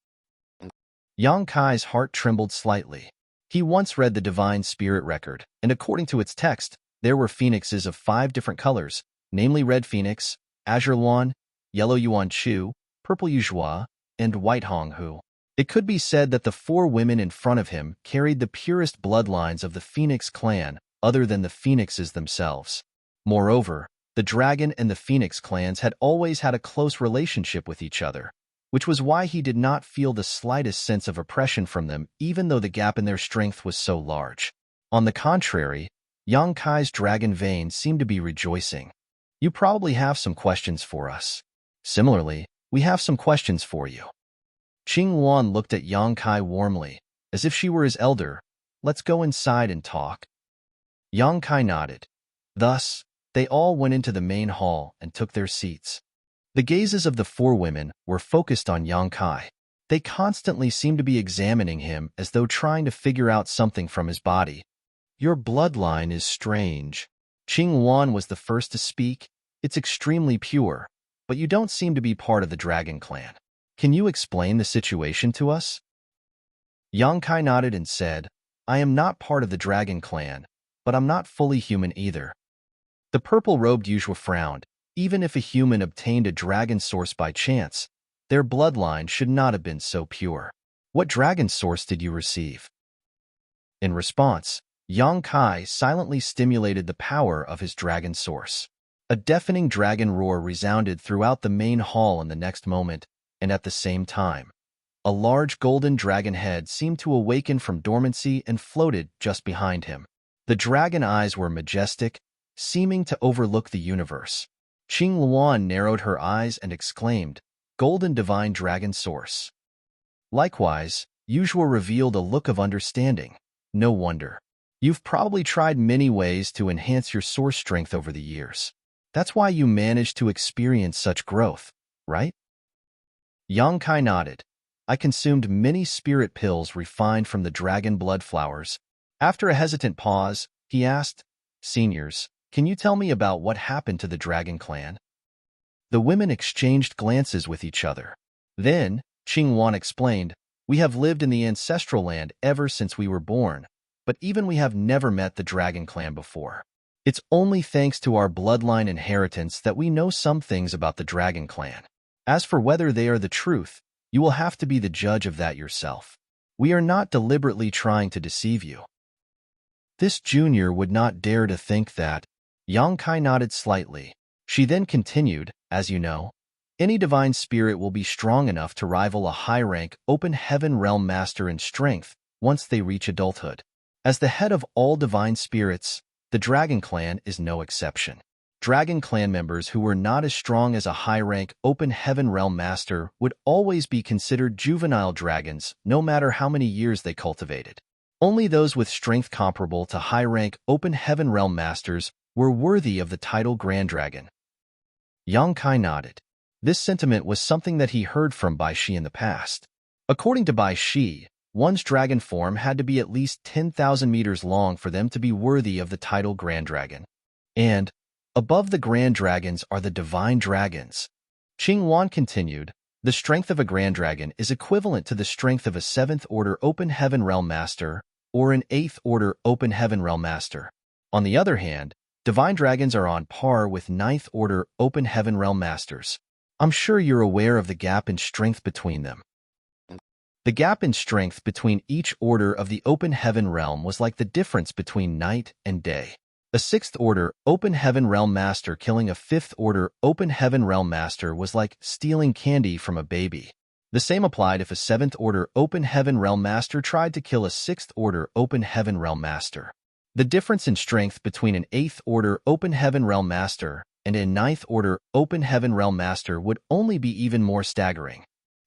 [SPEAKER 1] Yang Kai's heart trembled slightly. He once read the Divine Spirit Record, and according to its text, there were phoenixes of 5 different colors, namely Red Phoenix, Azure Luan, Yellow Yuan Chu, Purple Yu Zhua, and White Hong Hu. It could be said that the 4 women in front of him carried the purest bloodlines of the Phoenix clan, other than the phoenixes themselves. Moreover, the dragon and the Phoenix clans had always had a close relationship with each other, which was why he did not feel the slightest sense of oppression from them, even though the gap in their strength was so large. On the contrary, Yang Kai's dragon veins seemed to be rejoicing. "You probably have some questions for us. Similarly, we have some questions for you." Qing Luan looked at Yang Kai warmly, as if she were his elder. "Let's go inside and talk." Yang Kai nodded. Thus, they all went into the main hall and took their seats. The gazes of the 4 women were focused on Yang Kai. They constantly seemed to be examining him as though trying to figure out something from his body. "Your bloodline is strange." Qing Luan was the first to speak. "It's extremely pure, but you don't seem to be part of the Dragon Clan. Can you explain the situation to us?" Yang Kai nodded and said, "I am not part of the Dragon Clan, but I'm not fully human either." The purple-robed Yuzhua frowned. Even if a human obtained a dragon source by chance, Their bloodline should not have been so pure. What dragon source did you receive? In response, Yang Kai silently stimulated the power of his dragon source. A deafening dragon roar resounded throughout the main hall in the next moment, and at the same time, a large golden dragon head seemed to awaken from dormancy and floated just behind him. The dragon eyes were majestic, seeming to overlook the universe. Qing Luan narrowed her eyes and exclaimed, "Golden divine dragon source." Likewise, Yuzhuo revealed a look of understanding. No wonder. You've probably tried many ways to enhance your source strength over the years. That's why you managed to experience such growth, right? Yang Kai nodded. I consumed many spirit pills refined from the dragon blood flowers. After a hesitant pause, he asked, "Seniors, can you tell me about what happened to the dragon clan?" The women exchanged glances with each other. Then, Qing Wan explained, "We have lived in the ancestral land ever since we were born, but even we have never met the dragon clan before. It's only thanks to our bloodline inheritance that we know some things about the dragon clan. As for whether they are the truth, you will have to be the judge of that yourself. We are not deliberately trying to deceive you." This junior would not dare to think that. Yang Kai nodded slightly. She then continued, "As you know, any divine spirit will be strong enough to rival a high-rank open heaven realm master in strength once they reach adulthood. As the head of all divine spirits, the Dragon Clan is no exception. Dragon Clan members who were not as strong as a high-rank open heaven realm master would always be considered juvenile dragons, no matter how many years they cultivated. Only those with strength comparable to high-rank open heaven realm masters were worthy of the title Grand Dragon." Yang Kai nodded. This sentiment was something that he heard from Bai Shi in the past. According to Bai Shi, one's dragon form had to be at least 10,000 meters long for them to be worthy of the title Grand Dragon. And, above the Grand Dragons are the Divine Dragons. Qing Wan continued, "The strength of a Grand Dragon is equivalent to the strength of a 7th Order Open Heaven Realm Master or an 8th Order Open Heaven Realm Master. On the other hand, Divine Dragons are on par with 9th Order Open Heaven Realm Masters. I'm sure you're aware of the gap in strength between them." The gap in strength between each order of the Open Heaven Realm was like the difference between night and day. A 6th Order Open Heaven Realm Master killing a 5th Order Open Heaven Realm Master was like stealing candy from a baby. The same applied if a 7th Order Open Heaven Realm Master tried to kill a 6th Order Open Heaven Realm Master. The difference in strength between an 8th Order Open Heaven Realm Master and a 9th Order Open Heaven Realm Master would only be even more staggering.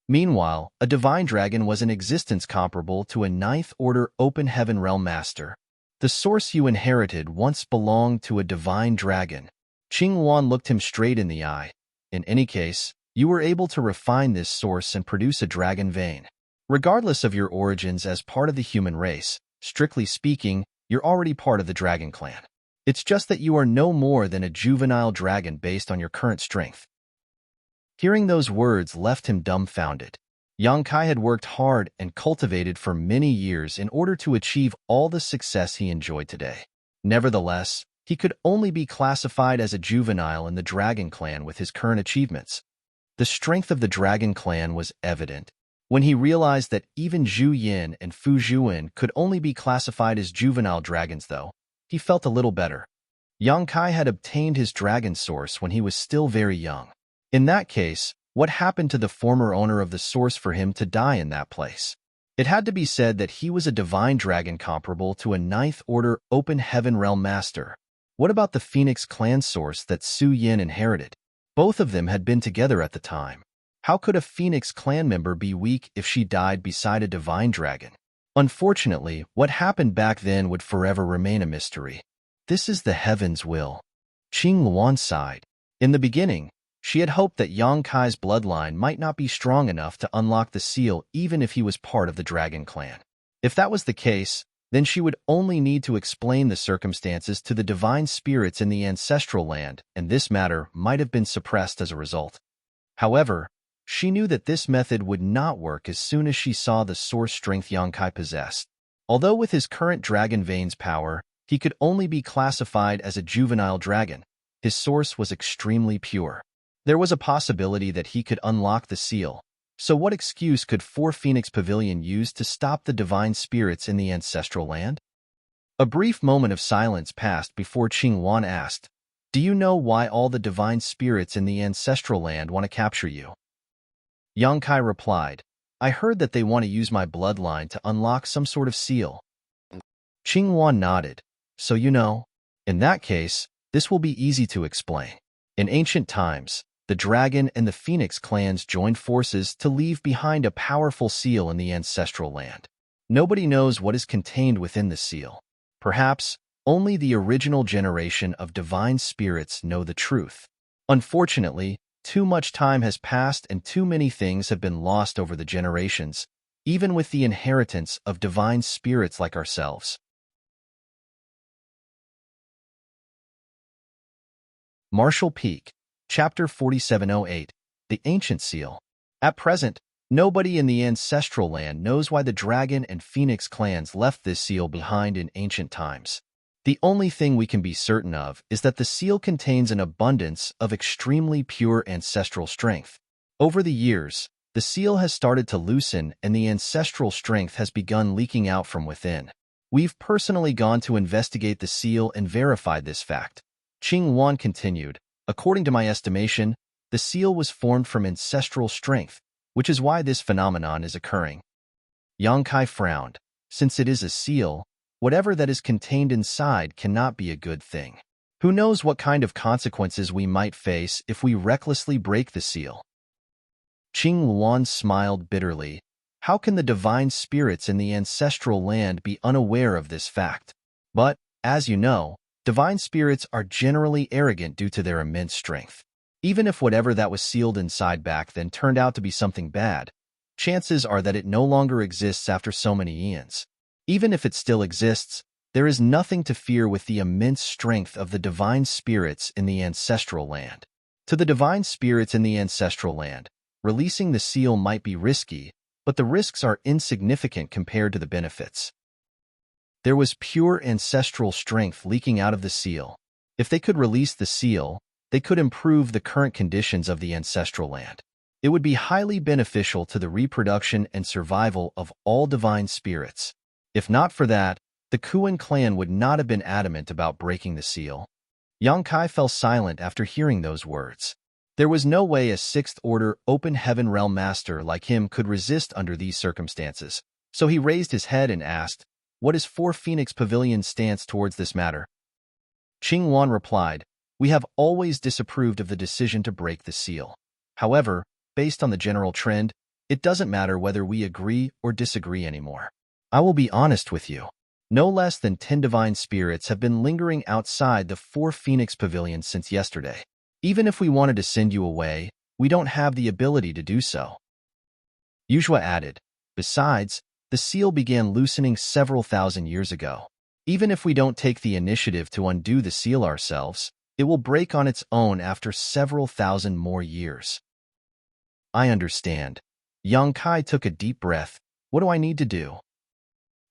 [SPEAKER 1] Meanwhile, a Divine Dragon was in existence comparable to a 9th Order Open Heaven Realm Master. The source you inherited once belonged to a Divine Dragon. Qing Wan looked him straight in the eye. In any case, you were able to refine this source and produce a dragon vein. Regardless of your origins as part of the human race, strictly speaking, you're already part of the Dragon Clan. It's just that you are no more than a juvenile dragon based on your current strength." Hearing those words left him dumbfounded. Yang Kai had worked hard and cultivated for many years in order to achieve all the success he enjoyed today. Nevertheless, he could only be classified as a juvenile in the Dragon Clan with his current achievements. The strength of the Dragon Clan was evident. When he realized that even Zhu Yin and Fu Zhuan could only be classified as juvenile dragons though, he felt a little better. Yang Kai had obtained his dragon source when he was still very young. In that case, what happened to the former owner of the source for him to die in that place? It had to be said that he was a divine dragon comparable to a 9th Order Open Heaven Realm Master. What about the Phoenix clan source that Su Yin inherited? Both of them had been together at the time. How could a Phoenix clan member be weak if she died beside a divine dragon? Unfortunately, what happened back then would forever remain a mystery. This is the heaven's will. Qing Luan sighed. In the beginning, she had hoped that Yang Kai's bloodline might not be strong enough to unlock the seal even if he was part of the Dragon Clan. If that was the case, then she would only need to explain the circumstances to the divine spirits in the ancestral land, and this matter might have been suppressed as a result. However, she knew that this method would not work as soon as she saw the source strength Yang Kai possessed. Although with his current Dragon Vein's power, he could only be classified as a juvenile dragon, his source was extremely pure. There was a possibility that he could unlock the seal, So what excuse could Four Phoenix Pavilion use to stop the divine spirits in the ancestral land? A brief moment of silence passed before Qing Wan asked, "Do you know why all the divine spirits in the ancestral land want to capture you?" Yang Kai replied, "I heard that they want to use my bloodline to unlock some sort of seal." Qing Wan nodded. "So you know? In that case, this will be easy to explain. In ancient times, the dragon and the phoenix clans joined forces to leave behind a powerful seal in the ancestral land. Nobody knows what is contained within the seal. Perhaps only the original generation of divine spirits know the truth. Unfortunately, too much time has passed and too many things have been lost over the generations, even with the inheritance of divine spirits like ourselves." Marshall Peak, Chapter 4708, The Ancient Seal. At present, nobody in the ancestral land knows why the dragon and phoenix clans left this seal behind in ancient times. The only thing we can be certain of is that the seal contains an abundance of extremely pure ancestral strength. Over the years, the seal has started to loosen and the ancestral strength has begun leaking out from within. We've personally gone to investigate the seal and verified this fact. Qing Wan continued, "According to my estimation, the seal was formed from ancestral strength, which is why this phenomenon is occurring." Yang Kai frowned. Since it is a seal, whatever that is contained inside cannot be a good thing. Who knows what kind of consequences we might face if we recklessly break the seal? Qing Wan smiled bitterly. How can the divine spirits in the ancestral land be unaware of this fact? But, as you know, divine spirits are generally arrogant due to their immense strength. Even if whatever that was sealed inside back then turned out to be something bad, chances are that it no longer exists after so many eons. Even if it still exists, there is nothing to fear with the immense strength of the divine spirits in the ancestral land. To the divine spirits in the ancestral land, releasing the seal might be risky, but the risks are insignificant compared to the benefits. There was pure ancestral strength leaking out of the seal. If they could release the seal, they could improve the current conditions of the ancestral land. It would be highly beneficial to the reproduction and survival of all divine spirits. If not for that, the Kuan clan would not have been adamant about breaking the seal. Yang Kai fell silent after hearing those words. There was no way a sixth-order open heaven realm master like him could resist under these circumstances, so he raised his head and asked, "What is Four Phoenix Pavilion's stance towards this matter?" Qing Wan replied, "We have always disapproved of the decision to break the seal. However, based on the general trend, it doesn't matter whether we agree or disagree anymore. I will be honest with you. No less than 10 divine spirits have been lingering outside the Four Phoenix Pavilion since yesterday. Even if we wanted to send you away, we don't have the ability to do so." Yuzhua added, "Besides, the seal began loosening several thousand years ago. Even if we don't take the initiative to undo the seal ourselves, it will break on its own after several thousand more years." "I understand." Yang Kai took a deep breath. "What do I need to do?"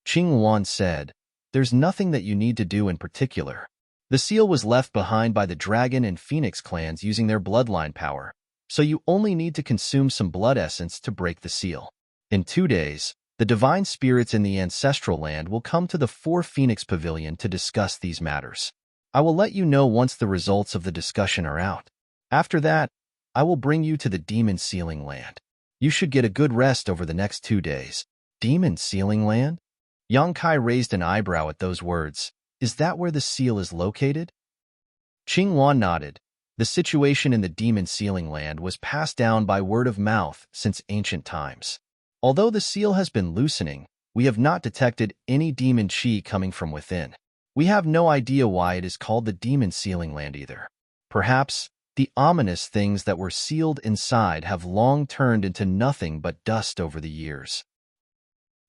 [SPEAKER 1] Qing Wan said, "There's nothing that you need to do in particular. The seal was left behind by the dragon and phoenix clans using their bloodline power, so you only need to consume some blood essence to break the seal. In 2 days, the divine spirits in the ancestral land will come to the Four Phoenix Pavilion to discuss these matters. I will let you know once the results of the discussion are out. After that, I will bring you to the demon sealing land. You should get a good rest over the next 2 days." "Demon sealing land?" Yang Kai raised an eyebrow at those words. "Is that where the seal is located?" Qing Wan nodded. The situation in the demon sealing land was passed down by word of mouth since ancient times. Although the seal has been loosening, we have not detected any demon chi coming from within. We have no idea why it is called the demon sealing land either. Perhaps the ominous things that were sealed inside have long turned into nothing but dust over the years.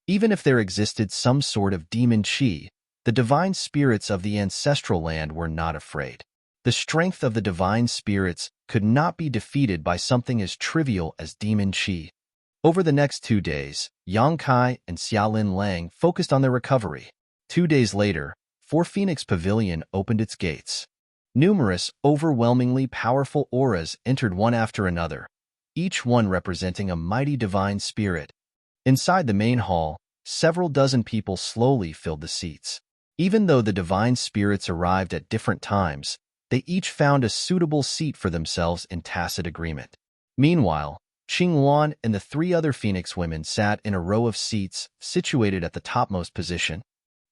[SPEAKER 1] Even if there existed some sort of demon chi, the divine spirits of the ancestral land were not afraid. The strength of the divine spirits could not be defeated by something as trivial as demon chi. Over the next 2 days, Yang Kai and Xiaolin Lang focused on their recovery. 2 days later, Four Phoenix Pavilion opened its gates. Numerous, overwhelmingly powerful auras entered one after another. each one representing a mighty divine spirit. Inside the main hall, several dozen people slowly filled the seats. Even though the divine spirits arrived at different times, they each found a suitable seat for themselves in tacit agreement. Meanwhile, Qinghuan and the three other Phoenix women sat in a row of seats situated at the topmost position.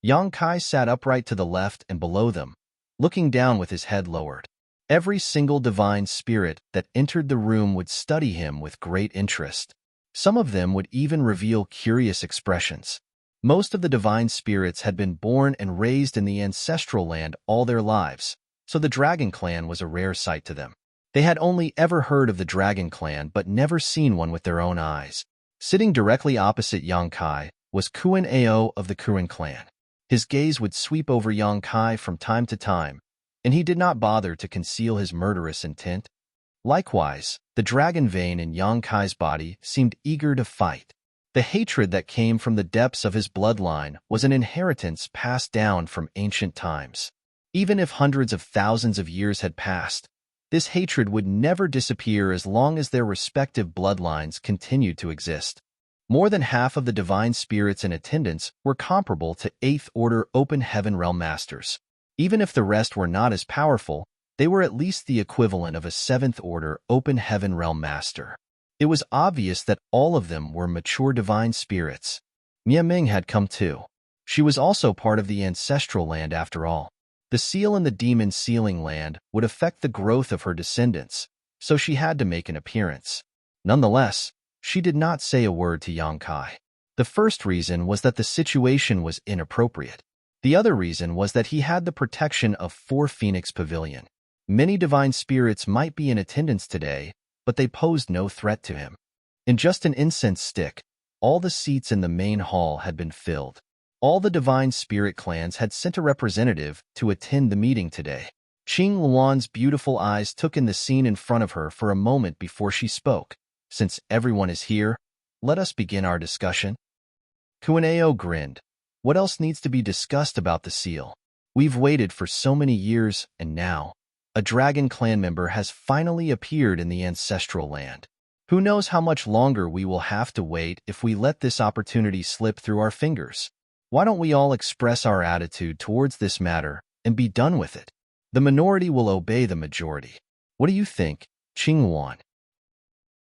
[SPEAKER 1] Yang Kai sat upright to the left and below them, looking down with his head lowered. Every single divine spirit that entered the room would study him with great interest. Some of them would even reveal curious expressions. Most of the divine spirits had been born and raised in the ancestral land all their lives, so the Dragon Clan was a rare sight to them. They had only ever heard of the Dragon Clan but never seen one with their own eyes. Sitting directly opposite Yang Kai was Kuan Ao of the Kuan clan. His gaze would sweep over Yang Kai from time to time, and he did not bother to conceal his murderous intent. Likewise, the dragon vein in Yang Kai's body seemed eager to fight. The hatred that came from the depths of his bloodline was an inheritance passed down from ancient times. Even if hundreds of thousands of years had passed, this hatred would never disappear as long as their respective bloodlines continued to exist. More than half of the divine spirits in attendance were comparable to 8th Order Open Heaven Realm Masters. Even if the rest were not as powerful, they were at least the equivalent of a 7th Order Open Heaven Realm Master. It was obvious that all of them were mature divine spirits. Mia Ming had come too. She was also part of the ancestral land after all. The seal in the demon sealing land would affect the growth of her descendants, so she had to make an appearance. Nonetheless, she did not say a word to Yang Kai. The first reason was that the situation was inappropriate. The other reason was that he had the protection of 4 Phoenix Pavilion. Many divine spirits might be in attendance today, but they posed no threat to him. In just an incense stick, all the seats in the main hall had been filled. All the divine spirit clans had sent a representative to attend the meeting today. Qing Luan's beautiful eyes took in the scene in front of her for a moment before she spoke. Since everyone is here, let us begin our discussion. Kuan Ao grinned. What else needs to be discussed about the seal? We've waited for so many years, and now, a Dragon Clan member has finally appeared in the ancestral land. Who knows how much longer we will have to wait if we let this opportunity slip through our fingers? Why don't we all express our attitude towards this matter and be done with it? The minority will obey the majority. What do you think, Qinghuan?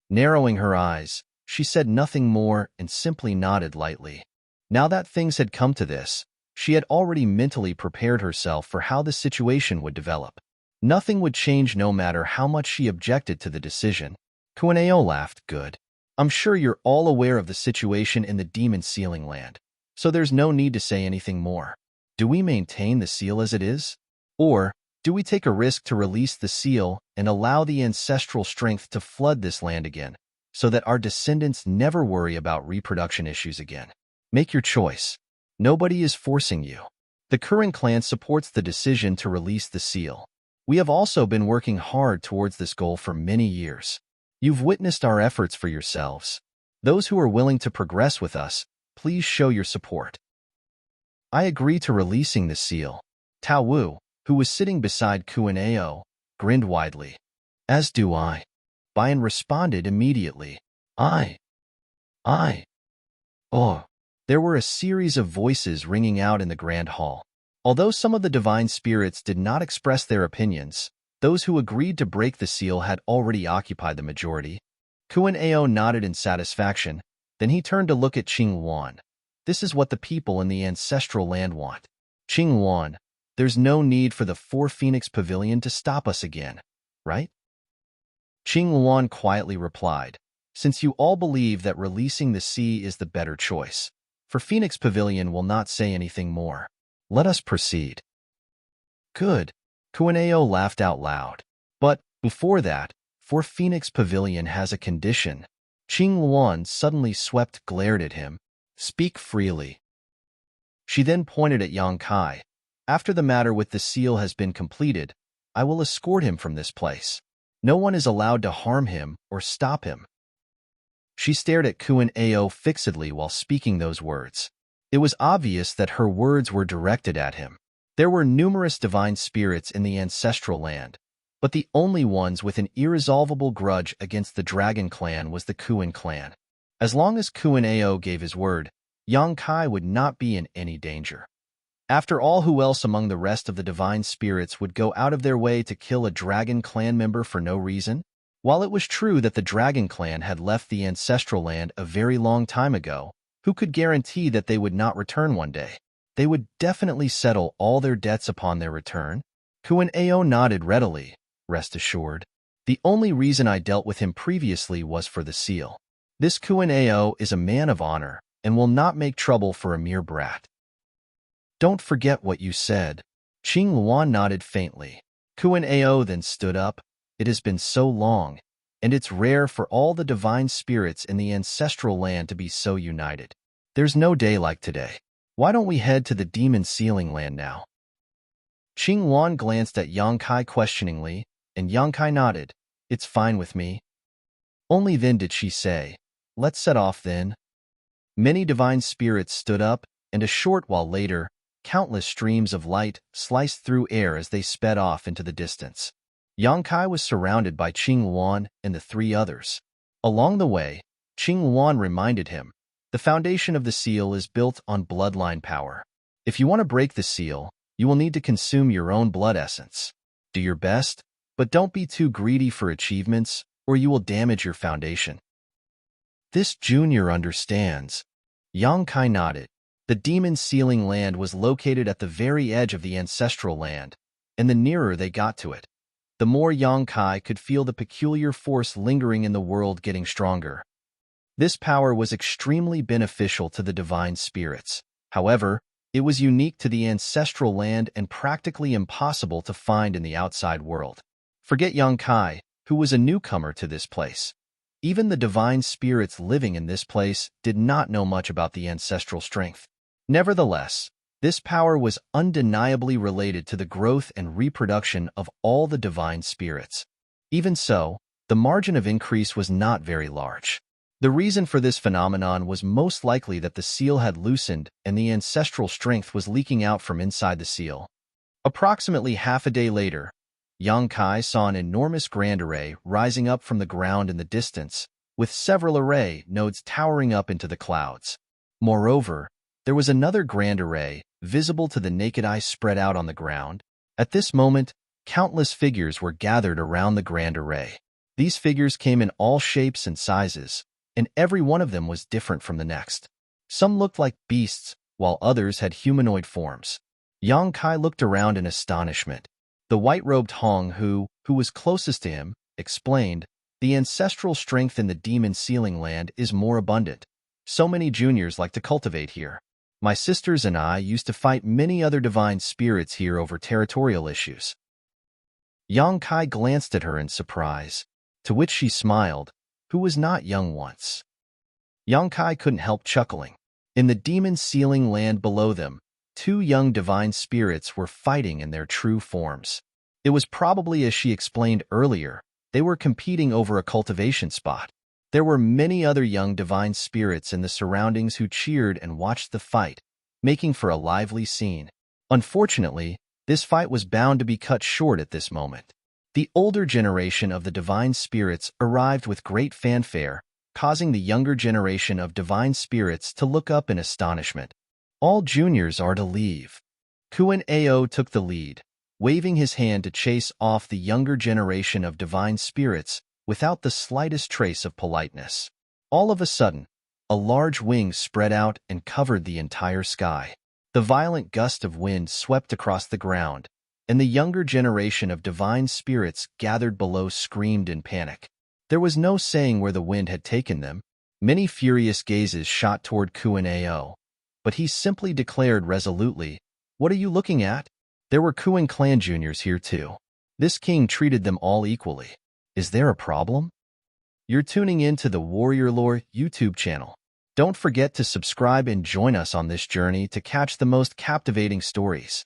[SPEAKER 1] Narrowing her eyes, she said nothing more and simply nodded lightly. Now that things had come to this, she had already mentally prepared herself for how the situation would develop. Nothing would change no matter how much she objected to the decision. Kuan Ao laughed. Good. I'm sure you're all aware of the situation in the demon sealing land, so there's no need to say anything more. Do we maintain the seal as it is? Or do we take a risk to release the seal and allow the ancestral strength to flood this land again, so that our descendants never worry about reproduction issues again? Make your choice. Nobody is forcing you. The Kuran clan supports the decision to release the seal. We have also been working hard towards this goal for many years. You've witnessed our efforts for yourselves. Those who are willing to progress with us, please show your support. I agree to releasing the seal. Tao Wu, who was sitting beside Kuan Ao, grinned widely. As do I. Bian responded immediately. I. Oh. There were a series of voices ringing out in the grand hall. Although some of the divine spirits did not express their opinions, those who agreed to break the seal had already occupied the majority. Kuan Ao nodded in satisfaction, then he turned to look at Qinghuan. This is what the people in the ancestral land want. Qinghuan, there's no need for the 4 Phoenix Pavilion to stop us again, right? Qinghuan quietly replied, since you all believe that releasing the sea is the better choice, for Phoenix Pavilion will not say anything more. Let us proceed. Good. Kuan Ao laughed out loud. But, before that, for Phoenix Pavilion has a condition. Qinghuan suddenly glared at him. Speak freely. She then pointed at Yang Kai. After the matter with the seal has been completed, I will escort him from this place. No one is allowed to harm him or stop him. She stared at Kuan Ao fixedly while speaking those words. It was obvious that her words were directed at him. There were numerous divine spirits in the ancestral land, But the only ones with an irresolvable grudge against the Dragon Clan was the Kuan clan. As long as Kuan Ao gave his word, Yang Kai would not be in any danger. After all, who else among the rest of the divine spirits would go out of their way to kill a Dragon Clan member for no reason? While it was true that the Dragon Clan had left the ancestral land a very long time ago, who could guarantee that they would not return one day? They would definitely settle all their debts upon their return. Kuan Ao nodded readily. Rest assured. The only reason I dealt with him previously was for the seal. This Kuan Ao is a man of honor and will not make trouble for a mere brat. Don't forget what you said. Qing Luan nodded faintly. Kuan Ao then stood up. It has been so long, and it's rare for all the divine spirits in the ancestral land to be so united. There's no day like today. Why don't we head to the demon sealing land now? Qing Luan glanced at Yang Kai questioningly, and Yang Kai nodded. It's fine with me. Only then did she say, let's set off then. Many divine spirits stood up, and a short while later, countless streams of light sliced through air as they sped off into the distance. Yang Kai was surrounded by Qing Luan and the three others. Along the way, Qing Luan reminded him, the foundation of the seal is built on bloodline power. If you want to break the seal, you will need to consume your own blood essence. Do your best, but don't be too greedy for achievements, or you will damage your foundation. This junior understands. Yang Kai nodded. The demon sealing land was located at the very edge of the ancestral land, and the nearer they got to it, the more Yang Kai could feel the peculiar force lingering in the world getting stronger. This power was extremely beneficial to the divine spirits. However, it was unique to the ancestral land and practically impossible to find in the outside world. Forget Yang Kai, who was a newcomer to this place. Even the divine spirits living in this place did not know much about the ancestral strength. Nevertheless, this power was undeniably related to the growth and reproduction of all the divine spirits. Even so, the margin of increase was not very large. The reason for this phenomenon was most likely that the seal had loosened and the ancestral strength was leaking out from inside the seal. Approximately half a day later, Yang Kai saw an enormous grand array rising up from the ground in the distance, with several array nodes towering up into the clouds. Moreover, there was another grand array, visible to the naked eye spread out on the ground. At this moment, countless figures were gathered around the grand array. These figures came in all shapes and sizes, and every one of them was different from the next. Some looked like beasts, while others had humanoid forms. Yang Kai looked around in astonishment. The white-robed Hong, who was closest to him, explained, the ancestral strength in the demon sealing land is more abundant. So many juniors like to cultivate here. My sisters and I used to fight many other divine spirits here over territorial issues. Yang Kai glanced at her in surprise, to which she smiled, who was not young once. Yang Kai couldn't help chuckling. In the demon sealing land below them, two young divine spirits were fighting in their true forms. It was probably as she explained earlier, they were competing over a cultivation spot. There were many other young divine spirits in the surroundings who cheered and watched the fight, making for a lively scene. Unfortunately, this fight was bound to be cut short at this moment. The older generation of the divine spirits arrived with great fanfare, causing the younger generation of divine spirits to look up in astonishment. All juniors are to leave. Kuan Ao took the lead, waving his hand to chase off the younger generation of divine spirits without the slightest trace of politeness. All of a sudden, a large wing spread out and covered the entire sky. The violent gust of wind swept across the ground, and the younger generation of divine spirits gathered below screamed in panic. There was no saying where the wind had taken them. Many furious gazes shot toward Kuan Ao, but he simply declared resolutely, "What are you looking at?" There were Kuan clan juniors here too. This king treated them all equally. Is there a problem? You're tuning in to the Warrior Lore YouTube channel. Don't forget to subscribe and join us on this journey to catch the most captivating stories.